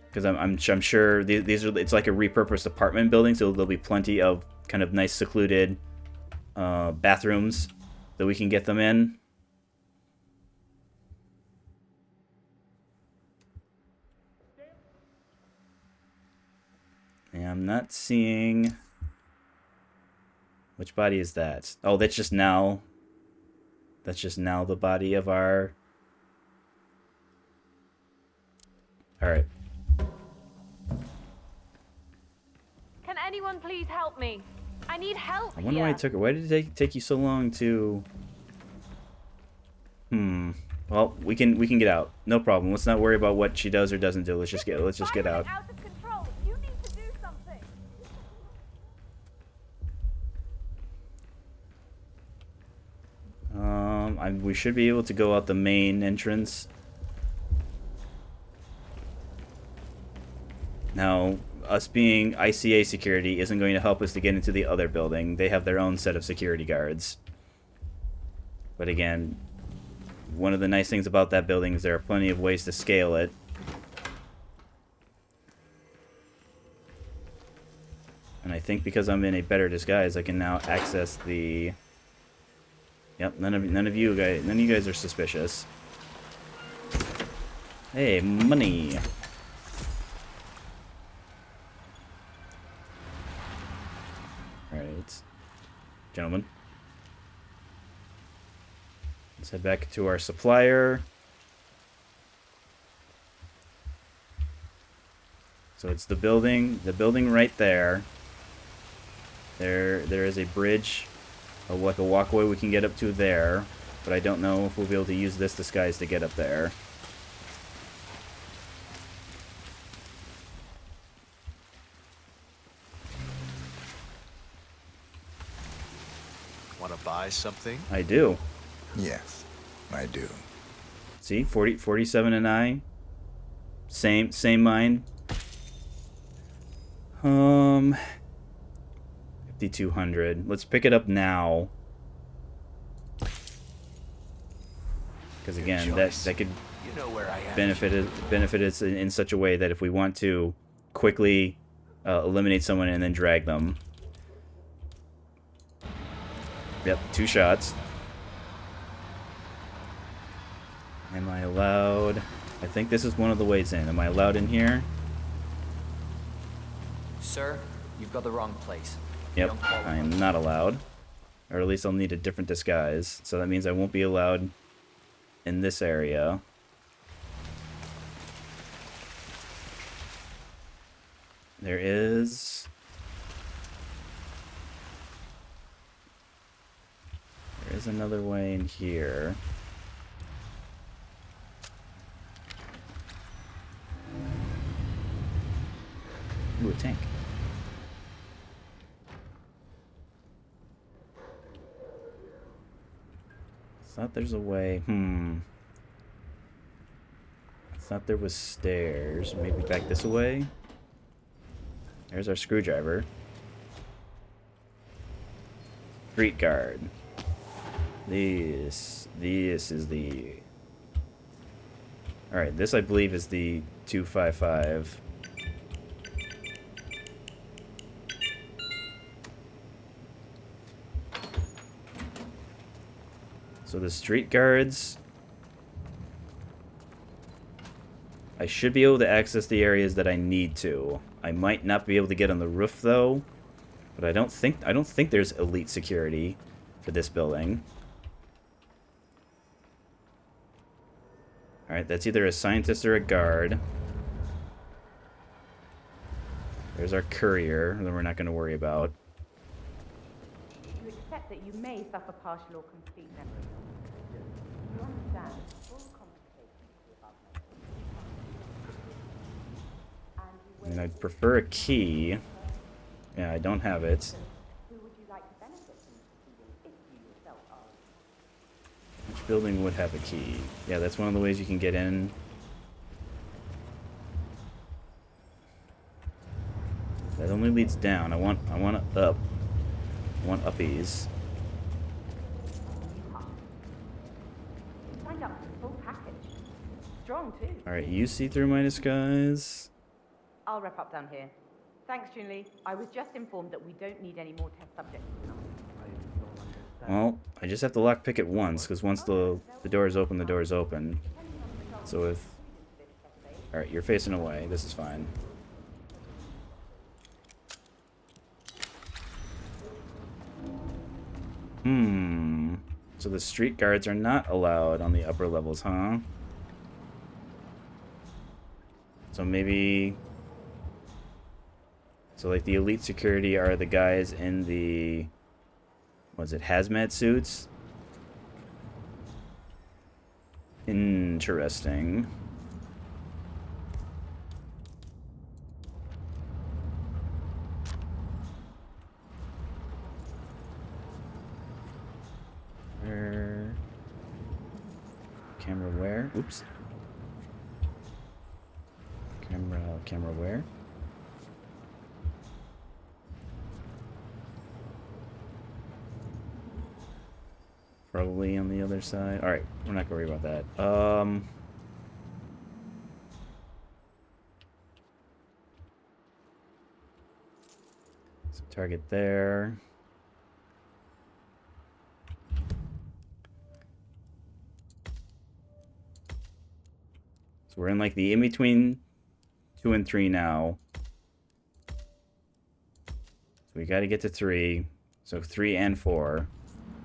Because I'm sure these are, it's like a repurposed apartment building, so there'll be plenty of kind of nice secluded bathrooms that we can get them in. And I'm not seeing... Which body is that? Oh, that's just now... That's just now the body of our... Alright. Can anyone please help me? I need help. I wonder why it took... Why did it take you so long to... Well, we can get out. No problem. Let's not worry about what she does or doesn't do. Let's just get out. We should be able to go out the main entrance. Now, us being ICA security isn't going to help us to get into the other building. They have their own set of security guards. But again, one of the nice things about that building is there are plenty of ways to scale it. And I think because I'm in a better disguise, I can now access the... Yep, none of you guys are suspicious. Hey, money. Alright. Gentlemen. Let's head back to our supplier. So it's the building right there. There is a bridge, like a walkway we can get up to there, but I don't know if we'll be able to use this disguise to get up there. Want to buy something? I do. Yes, I do. See, 47 and I. Same mind. 5,200. Let's pick it up now. Because again, that could benefit us in such a way that if we want to quickly eliminate someone and then drag them. Yep, 2 shots. Am I allowed? I think this is one of the ways in. Am I allowed in here? Sir, you've got the wrong place. Yep, I am not allowed. Or at least I'll need a different disguise. So that means I won't be allowed in this area. There is another way in here. Ooh, a tank. Thought there's a way. I thought there was stairs. Maybe back this way. There's our screwdriver. Street guard. This is the... Alright, this I believe is the 255. So the street guards... I should be able to access the areas that I need to. I might not be able to get on the roof though. But I don't think there's elite security for this building. Alright, that's either a scientist or a guard. There's our courier, that we're not going to worry about. You accept that you may suffer partial or complete memory loss. You understand full complications of And I'd prefer a key. Yeah, I don't have it. Who would you like to benefit from the proceeding if you yourself are? Which building would have a key? Yeah, that's one of the ways you can get in. That only leads down. I want up. I want uppies. Signed up for the full package. Strong too. Alright, you see through my disguise. I'll wrap up down here. Thanks, Junli. I was just informed that we don't need any more test subjects tonight. Well, I just have to lockpick it once, because once the door is open, the door is open. So if... Alright, you're facing away. This is fine. So the street guards are not allowed on the upper levels, huh? So maybe... So like the elite security are the guys in the... Was it hazmat suits? Interesting. Where? Camera where? Oops. Camera where? Probably on the other side. Alright, we're not gonna worry about that. So target there. So we're in like the in-between 2 and 3 now. So we gotta get to 3. So 3 and 4.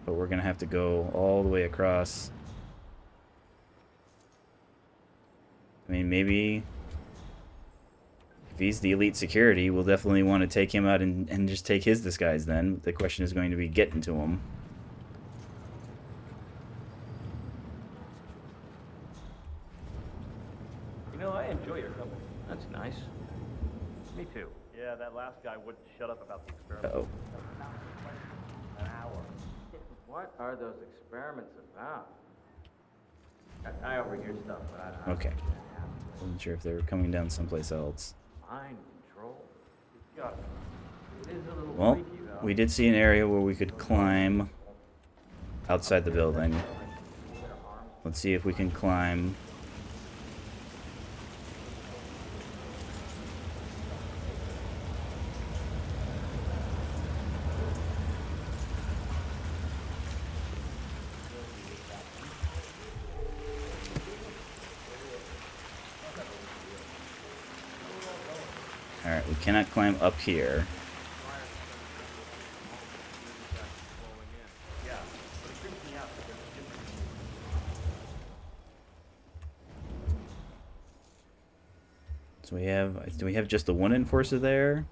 But we're gonna have to go all the way across. I mean, maybe if he's the elite security, we'll definitely want to take him out and just take his disguise then. The question is going to be getting to him. You know, I enjoy your company. That's nice. Me too. Yeah, that last guy wouldn't shut up about the experiment. Uh-oh. An hour. What are those experiments about? I overhear stuff, but I Okay. Wasn't sure if they were coming down someplace else. Mind control. It is a little Well, freaky, though. we did see an area where we could climb outside the building. Let's see if we can climb. Alright, we cannot climb up here. So we have, do we have just the one enforcer there?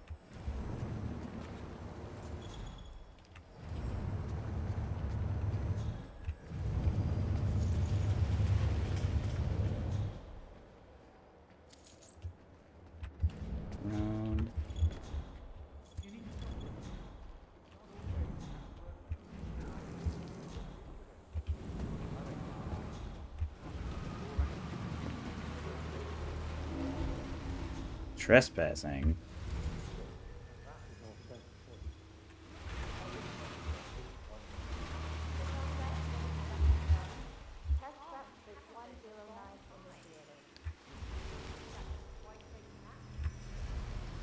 Around. Trespassing.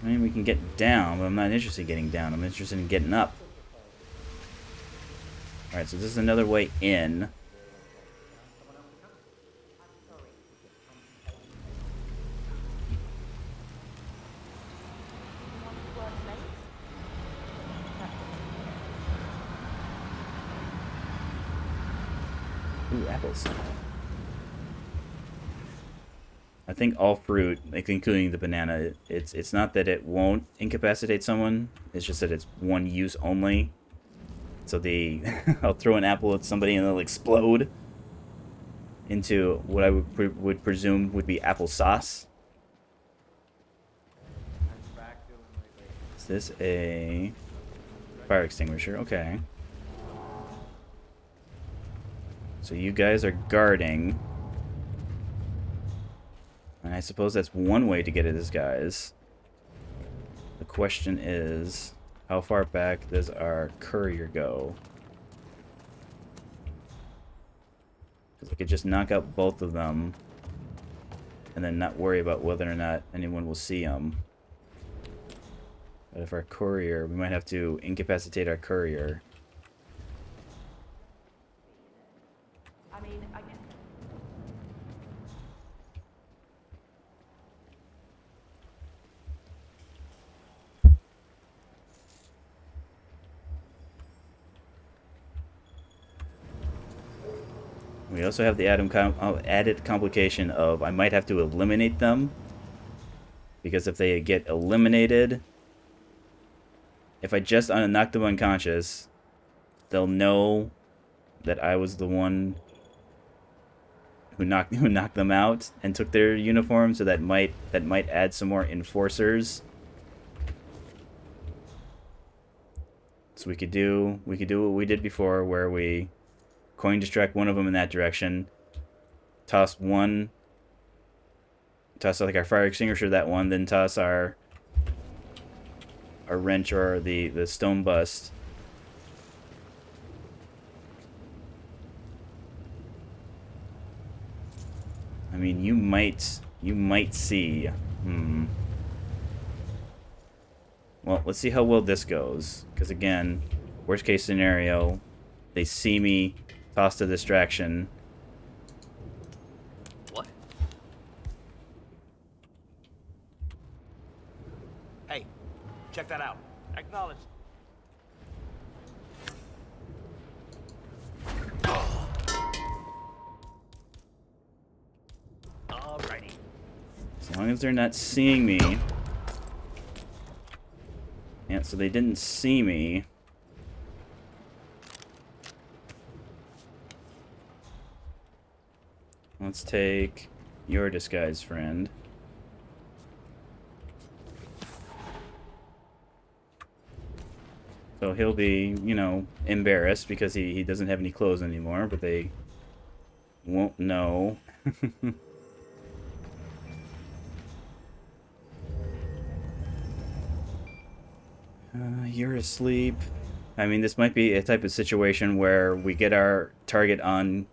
I mean, we can get down, but I'm not interested in getting down. I'm interested in getting up. Alright, so this is another way in. Ooh, apples. I think all fruit, like including the banana, it's not that it won't incapacitate someone. It's just that it's one use only. So I'll throw an apple at somebody and they'll explode into what I would presume would be applesauce. Is this a fire extinguisher? Okay. So you guys are guarding. And I suppose that's one way to get at this guys. The question is, how far back does our courier go? Because I could just knock out both of them and then not worry about whether or not anyone will see them. But if our courier, we might have to incapacitate our courier. I mean, I guess. We also have the added complication of I might have to eliminate them. Because if they get eliminated, if I just knock them unconscious, they'll know that I was the one who knocked them out and took their uniform, so that might add some more enforcers. So we could do what we did before, where we coin distract one of them in that direction, toss like our fire extinguisher that one, then toss our wrench or the stone bust. I mean, you might see. Well, let's see how well this goes. Because again, worst case scenario, they see me toss a distraction. What? Hey, check that out. Acknowledged. Alrighty. As long as they're not seeing me. Yeah, so they didn't see me. Let's take your disguised friend. So he'll be, you know, embarrassed because he doesn't have any clothes anymore, but they won't know. You're asleep. I mean, this might be a type of situation where we get our target on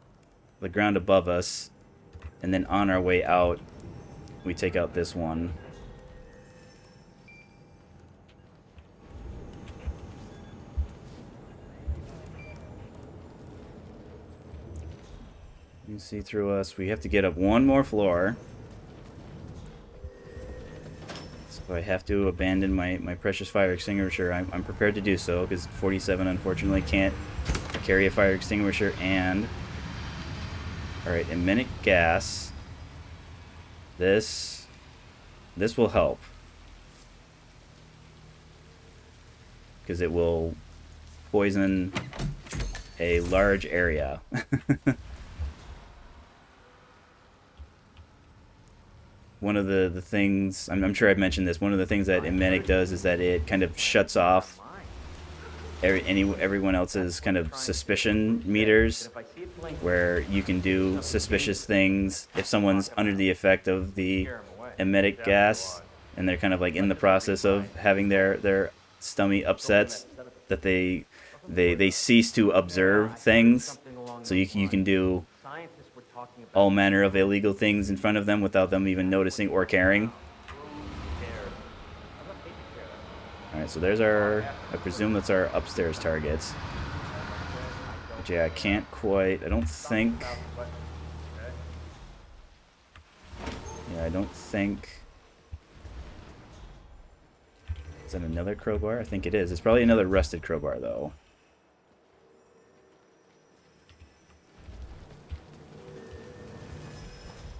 the ground above us, and then on our way out, we take out this one. You see through us. We have to get up one more floor. So I have to abandon my precious fire extinguisher. I'm prepared to do so, because 47 unfortunately can't carry a fire extinguisher and... Alright, emetic gas. This will help. Because it will poison a large area. One of the things, I'm sure I've mentioned this, one of the things that emetic does is that it kind of shuts off everyone else's kind of suspicion meters, where you can do suspicious things if someone's under the effect of the emetic gas and they're kind of like in the process of having their stomach upsets, that they cease to observe things. So you can do all manner of illegal things in front of them without them even noticing or caring. Alright, so there's our... I presume that's our upstairs targets. But yeah, I can't quite... I don't think... Yeah, I don't think... Is that another crowbar? I think it is. It's probably another rusted crowbar, though.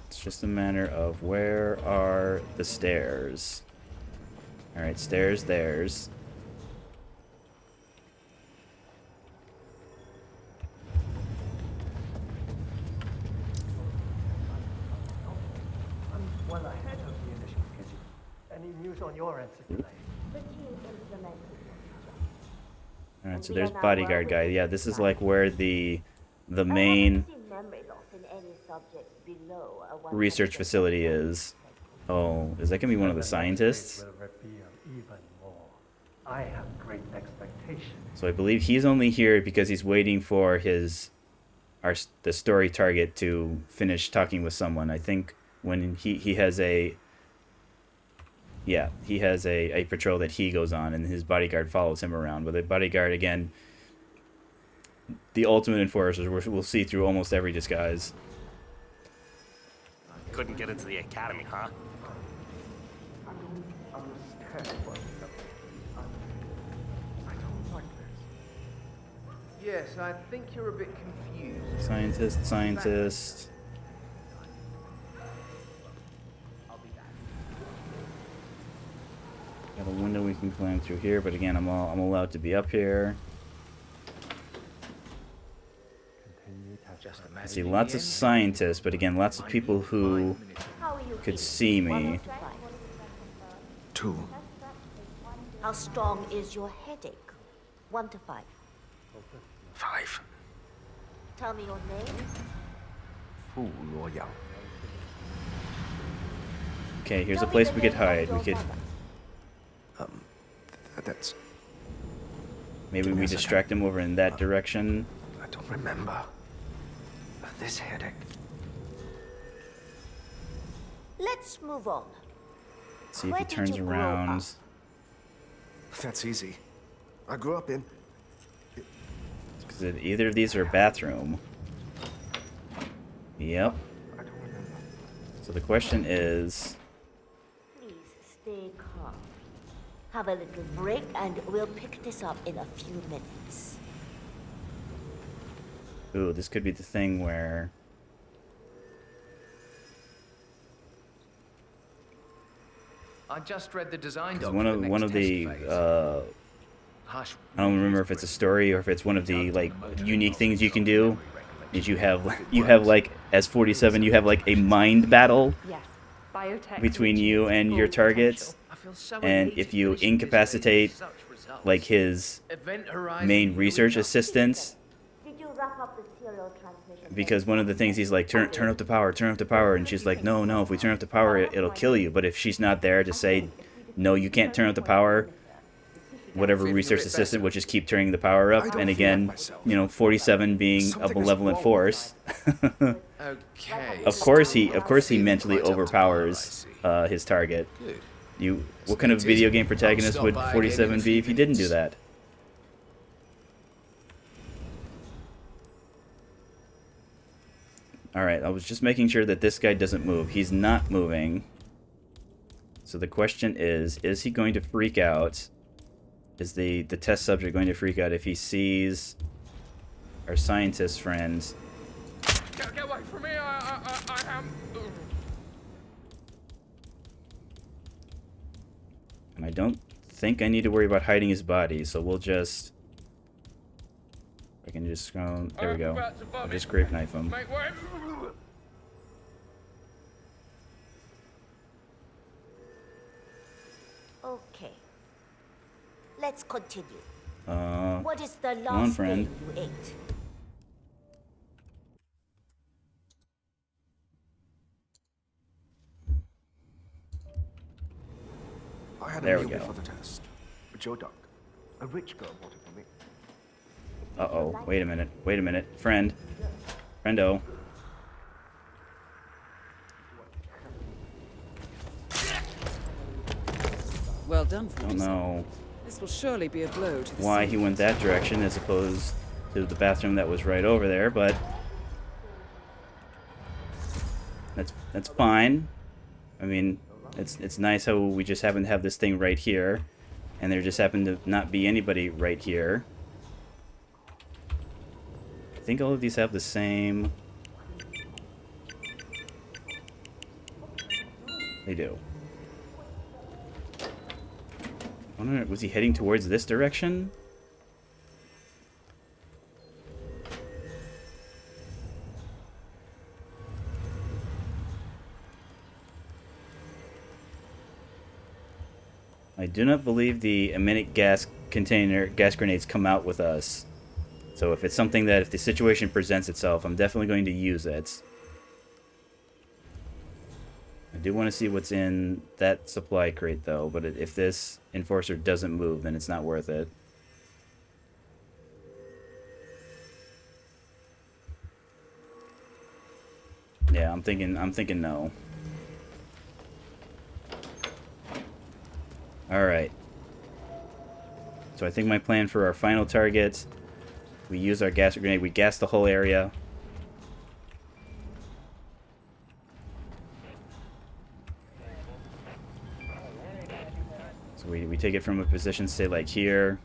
It's just a matter of where are the stairs. Alright, stairs, there's. I'm well ahead of the initial schedule. Any news on your end, Sister? Alright, so there's bodyguard guy. Yeah, this is like where the main research facility is. Oh, is that gonna be one of the scientists? I have great expectations. So I believe he's only here because he's waiting for the story target to finish talking with someone. I think when he has a patrol that he goes on, and his bodyguard follows him around. But the bodyguard, again, the ultimate enforcers will see through almost every disguise. Couldn't get into the academy, huh? I don't understand what I don't like this. Yes, I think you're a bit confused. Scientist. Got a window we can climb through here, but again, I'm allowed to be up here. I see lots of scientists, but again, lots of people who could see me. 2. How strong is your headache? 1 to 5. 5. Tell me your name. Okay, here's a place we could hide. We could. That's. Maybe we distract him over in that direction. I don't remember. This headache. Let's move on. See if he turns around. That's easy. I grew up in. Because either of these are a bathroom. Yep. So the question is. Please stay calm. Have a little break and we'll pick this up in a few minutes. Ooh, this could be the thing where. I just read the design One of the I don't remember if it's a story or if it's one of the like unique things you can do. Is you have like as 47 you have like a mind battle between you and your targets, and if you incapacitate like his main research assistants. Because one of the things he's like, turn up the power, and she's like, no, if we turn up the power, it'll kill you. But if she's not there to say, no, you can't turn up the power, whatever research assistant will just keep turning the power up. And again, 47 being a malevolent force. Okay. Of course he mentally overpowers his target. What kind of video game protagonist would 47 be if he didn't do that? Alright, I was just making sure that this guy doesn't move. He's not moving. So the question is he going to freak out? Is the test subject going to freak out if he sees our scientist friends? Get away from me! I am. And I don't think I need to worry about hiding his body, so we'll just. I can just go. There we go. I'll just grape knife him. Okay. Let's continue. What is the come on, last friend. thing you ate? I had There a we meal go. before the test. A Joe Duck. A rich girl bought it for me. Uh-oh. Wait a minute. Friendo. Well done, I don't know This will surely be a blow to the why he went that direction as opposed to the bathroom that was right over there, but that's fine. I mean, it's nice how we just happen to have this thing right here, and there just happened to not be anybody right here. I think all of these have the same. They do. I wonder, was he heading towards this direction? I do not believe the aminic gas grenades come out with us. So if it's something that if the situation presents itself, I'm definitely going to use it. I do want to see what's in that supply crate, though. But if this enforcer doesn't move, then it's not worth it. Yeah, I'm thinking no. All right. So I think my plan for our final target, we use our gas grenade. We gas the whole area. So we take it from a position, say like here,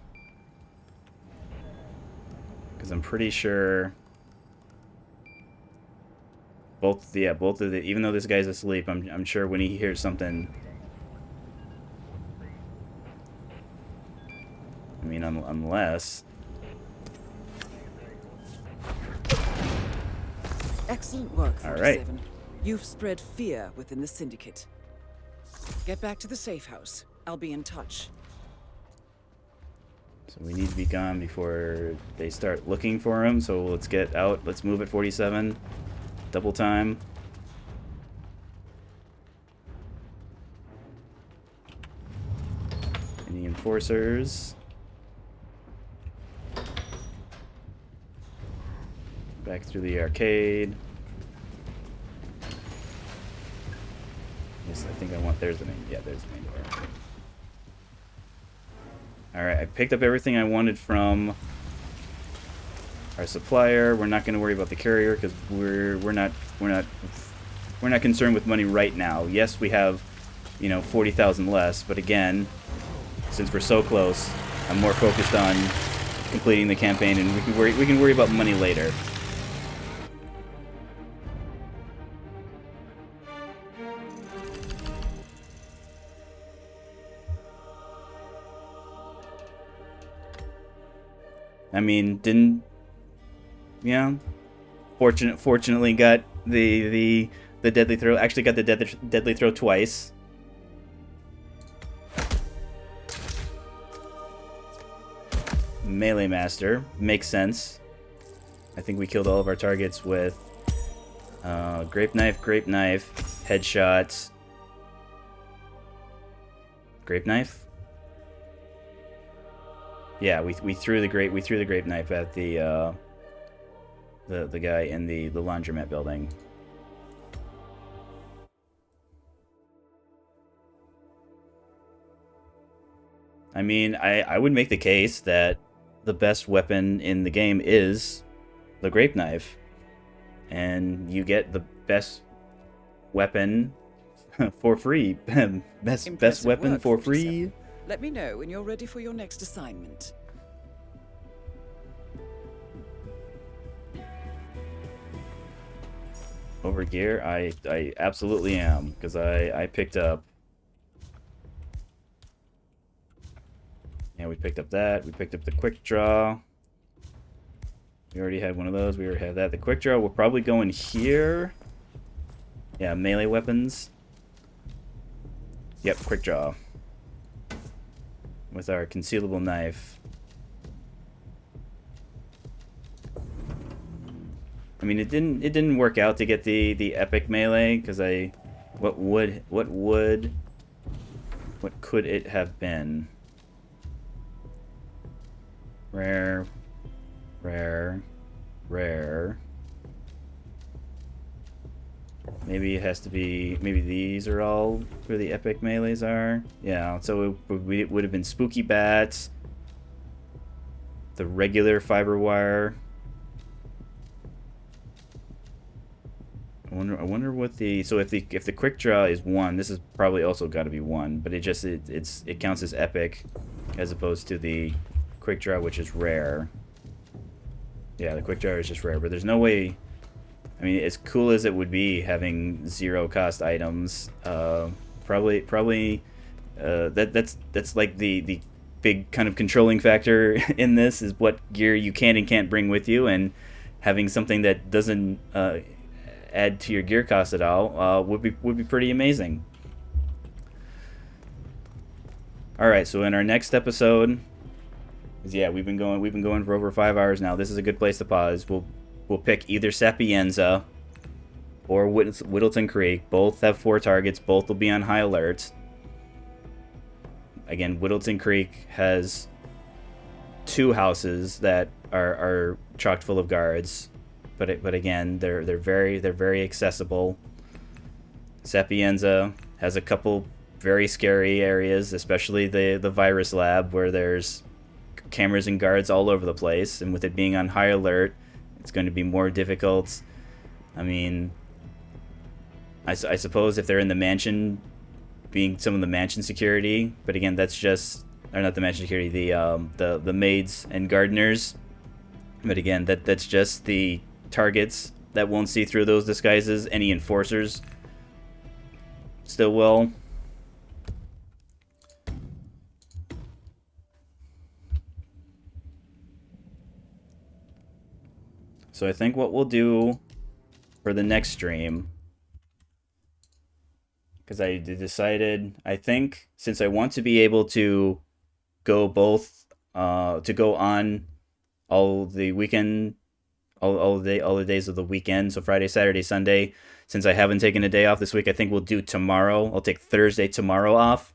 because I'm pretty sure both of the, even though this guy's asleep, I'm sure when he hears something. I mean, unless. Excellent work, 47. All right. You've spread fear within the Syndicate. Get back to the safe house. I'll be in touch. So we need to be gone before they start looking for him. So let's get out. Let's move at 47. Double time. Any enforcers? Back through the arcade. Yes, I think I want. There's the main. Yeah, there's the main door. All right, I picked up everything I wanted from our supplier. We're not going to worry about the carrier because we're not concerned with money right now. Yes, we have, 40,000 less, but again, since we're so close, I'm more focused on completing the campaign, and we can worry about money later. I mean, fortunately got the deadly throw. Actually got the deadly throw twice. Melee master makes sense. I think we killed all of our targets with grape knife, headshots, grape knife. Yeah, we threw the grape knife at the guy in the laundromat building. I mean, I would make the case that the best weapon in the game is the grape knife, and you get the best weapon for free. best weapon for free. Let me know when you're ready for your next assignment. Over gear, I absolutely am, because I picked up. Yeah, we picked up that. We picked up the quick draw. We already had one of those. We already had that. The quick draw, we're probably going here. Yeah, melee weapons. Yep, quick draw. With our concealable knife. I mean, it didn't work out to get the epic melee, because what could it have been? Rare. Maybe it has to be. Maybe these are all where the epic melees are. Yeah, so it would have been spooky bats, the regular fiber wire. I wonder what the. So if the quick draw is 1, this is probably also got to be 1, but it counts as epic, as opposed to the quick draw, which is rare. Yeah, the quick draw is just rare, but there's no way. I mean, as cool as it would be having 0 cost items, probably that's like the big kind of controlling factor in this, is what gear you can and can't bring with you, and having something that doesn't add to your gear cost at all would be pretty amazing. All right, so in our next episode. Yeah, we've been going for over 5 hours now. This is a good place to pause. We'll pick either Sapienza or Whittleton Creek. Both have 4 targets. Both will be on high alert. Again, Whittleton Creek has 2 houses that are chock full of guards, but again, they're very accessible. Sapienza has a couple very scary areas, especially the virus lab, where there's cameras and guards all over the place, and with it being on high alert, it's going to be more difficult. I mean, I suppose if they're in the mansion, being some of the mansion security, but again, that's just, or not the mansion security, the maids and gardeners. But again, that's just the targets that won't see through those disguises. Any enforcers still will. So I think what we'll do for the next stream, because I decided, I think since I want to be able to go both, to go on all the weekend, all the days of the weekend, so Friday, Saturday, Sunday, since I haven't taken a day off this week, I think we'll do tomorrow. I'll take Thursday, tomorrow off.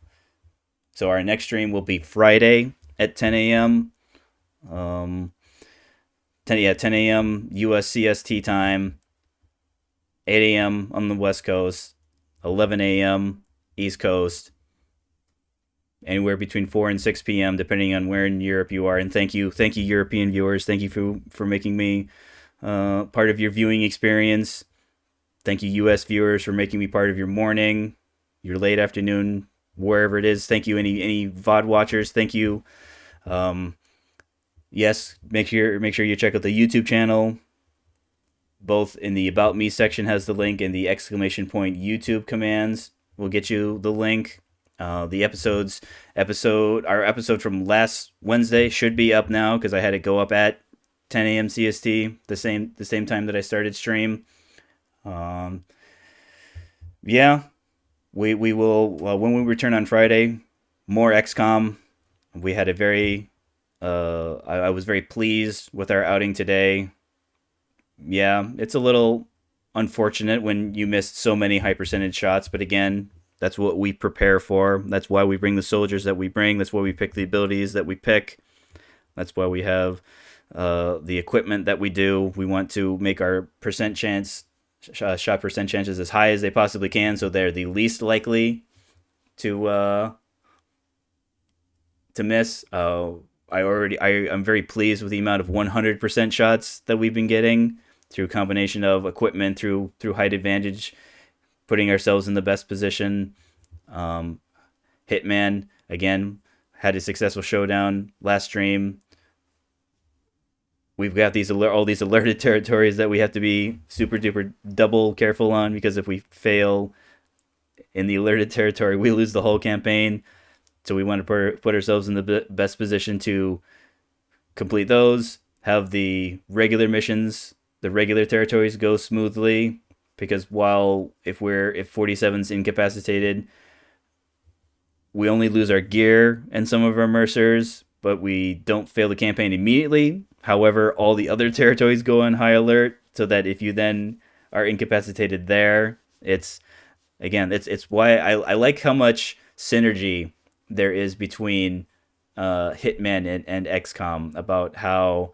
So our next stream will be Friday at 10 a.m. 10 a.m. US CST time, 8 a.m. on the West Coast, 11 a.m. East Coast, anywhere between 4 and 6 p.m. depending on where in Europe you are. And thank you European viewers. Thank you for making me part of your viewing experience. Thank you US viewers for making me part of your morning, your late afternoon, wherever it is. Thank you any VOD watchers. Thank you. Yes, make sure you check out the YouTube channel. Both in the About Me section has the link, and the ! YouTube commands will get you the link. Our episode from last Wednesday should be up now, because I had it go up at 10 a.m. CST, the same time that I started stream. Yeah, we will, when we return on Friday, more XCOM. We had a very I was very pleased with our outing today. Yeah, it's a little unfortunate when you missed so many high percentage shots, but again, that's what we prepare for. That's why we bring the soldiers that we bring. That's why we pick the abilities that we pick. That's why we have the equipment that we do. We want to make our shot percent chances as high as they possibly can, so they're the least likely to miss. I'm very pleased with the amount of 100% shots that we've been getting through a combination of equipment, through height advantage, putting ourselves in the best position. Hitman, again, had a successful showdown last stream. We've got all these alerted territories that we have to be super duper double careful on, because if we fail in the alerted territory, we lose the whole campaign. So we want to put ourselves in the best position to complete those, have the regular missions, the regular territories go smoothly, because if 47's incapacitated, we only lose our gear and some of our mercers, but we don't fail the campaign immediately. However, all the other territories go on high alert, so that if you then are incapacitated there, it's why I like how much synergy there is between Hitman and XCOM, about how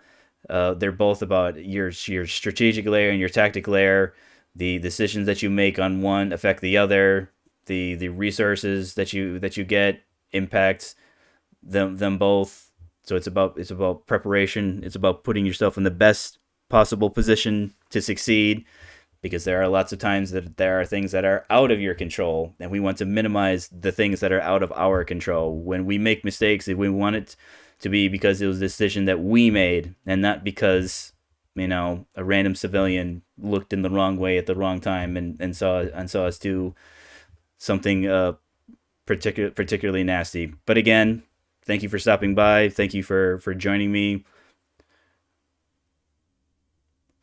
they're both about your strategic layer and your tactic layer. The decisions that you make on one affect the other. The resources that you get impacts them both. So it's about preparation. It's about putting yourself in the best possible position to succeed, because there are lots of times that there are things that are out of your control, and we want to minimize the things that are out of our control. When we make mistakes, we want it to be because it was a decision that we made, and not because, a random civilian looked in the wrong way at the wrong time and saw us do something particularly nasty. But again, thank you for stopping by. Thank you for joining me.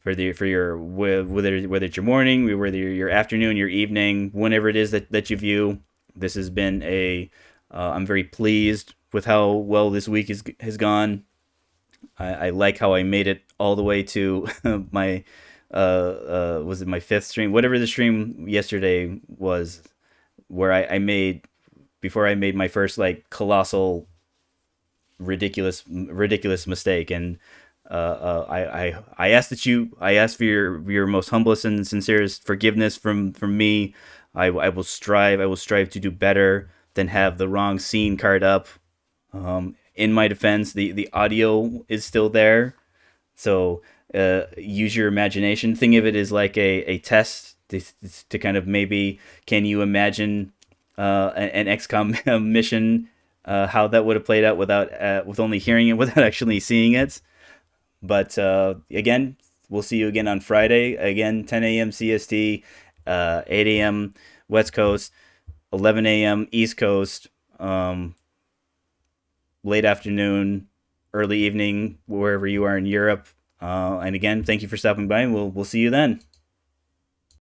Whether it's your morning, whether your afternoon, your evening, whenever it is that you view, this has been I'm very pleased with how well this week has gone. I like how I made it all the way to was it my 5th stream? Whatever the stream yesterday was, where I made, before I made my first like colossal, ridiculous mistake, and I ask for your most humblest and sincerest forgiveness from me. I will strive to do better than have the wrong scene card up. In my defense, the audio is still there, so use your imagination. Think of it as like a test to kind of, maybe, can you imagine an XCOM mission, how that would have played out without with only hearing it, without actually seeing it. But again, we'll see you again on Friday. Again, 10 a.m. CST, 8 a.m. West Coast, 11 a.m. East Coast, late afternoon, early evening, wherever you are in Europe. And again, thank you for stopping by, and we'll see you then.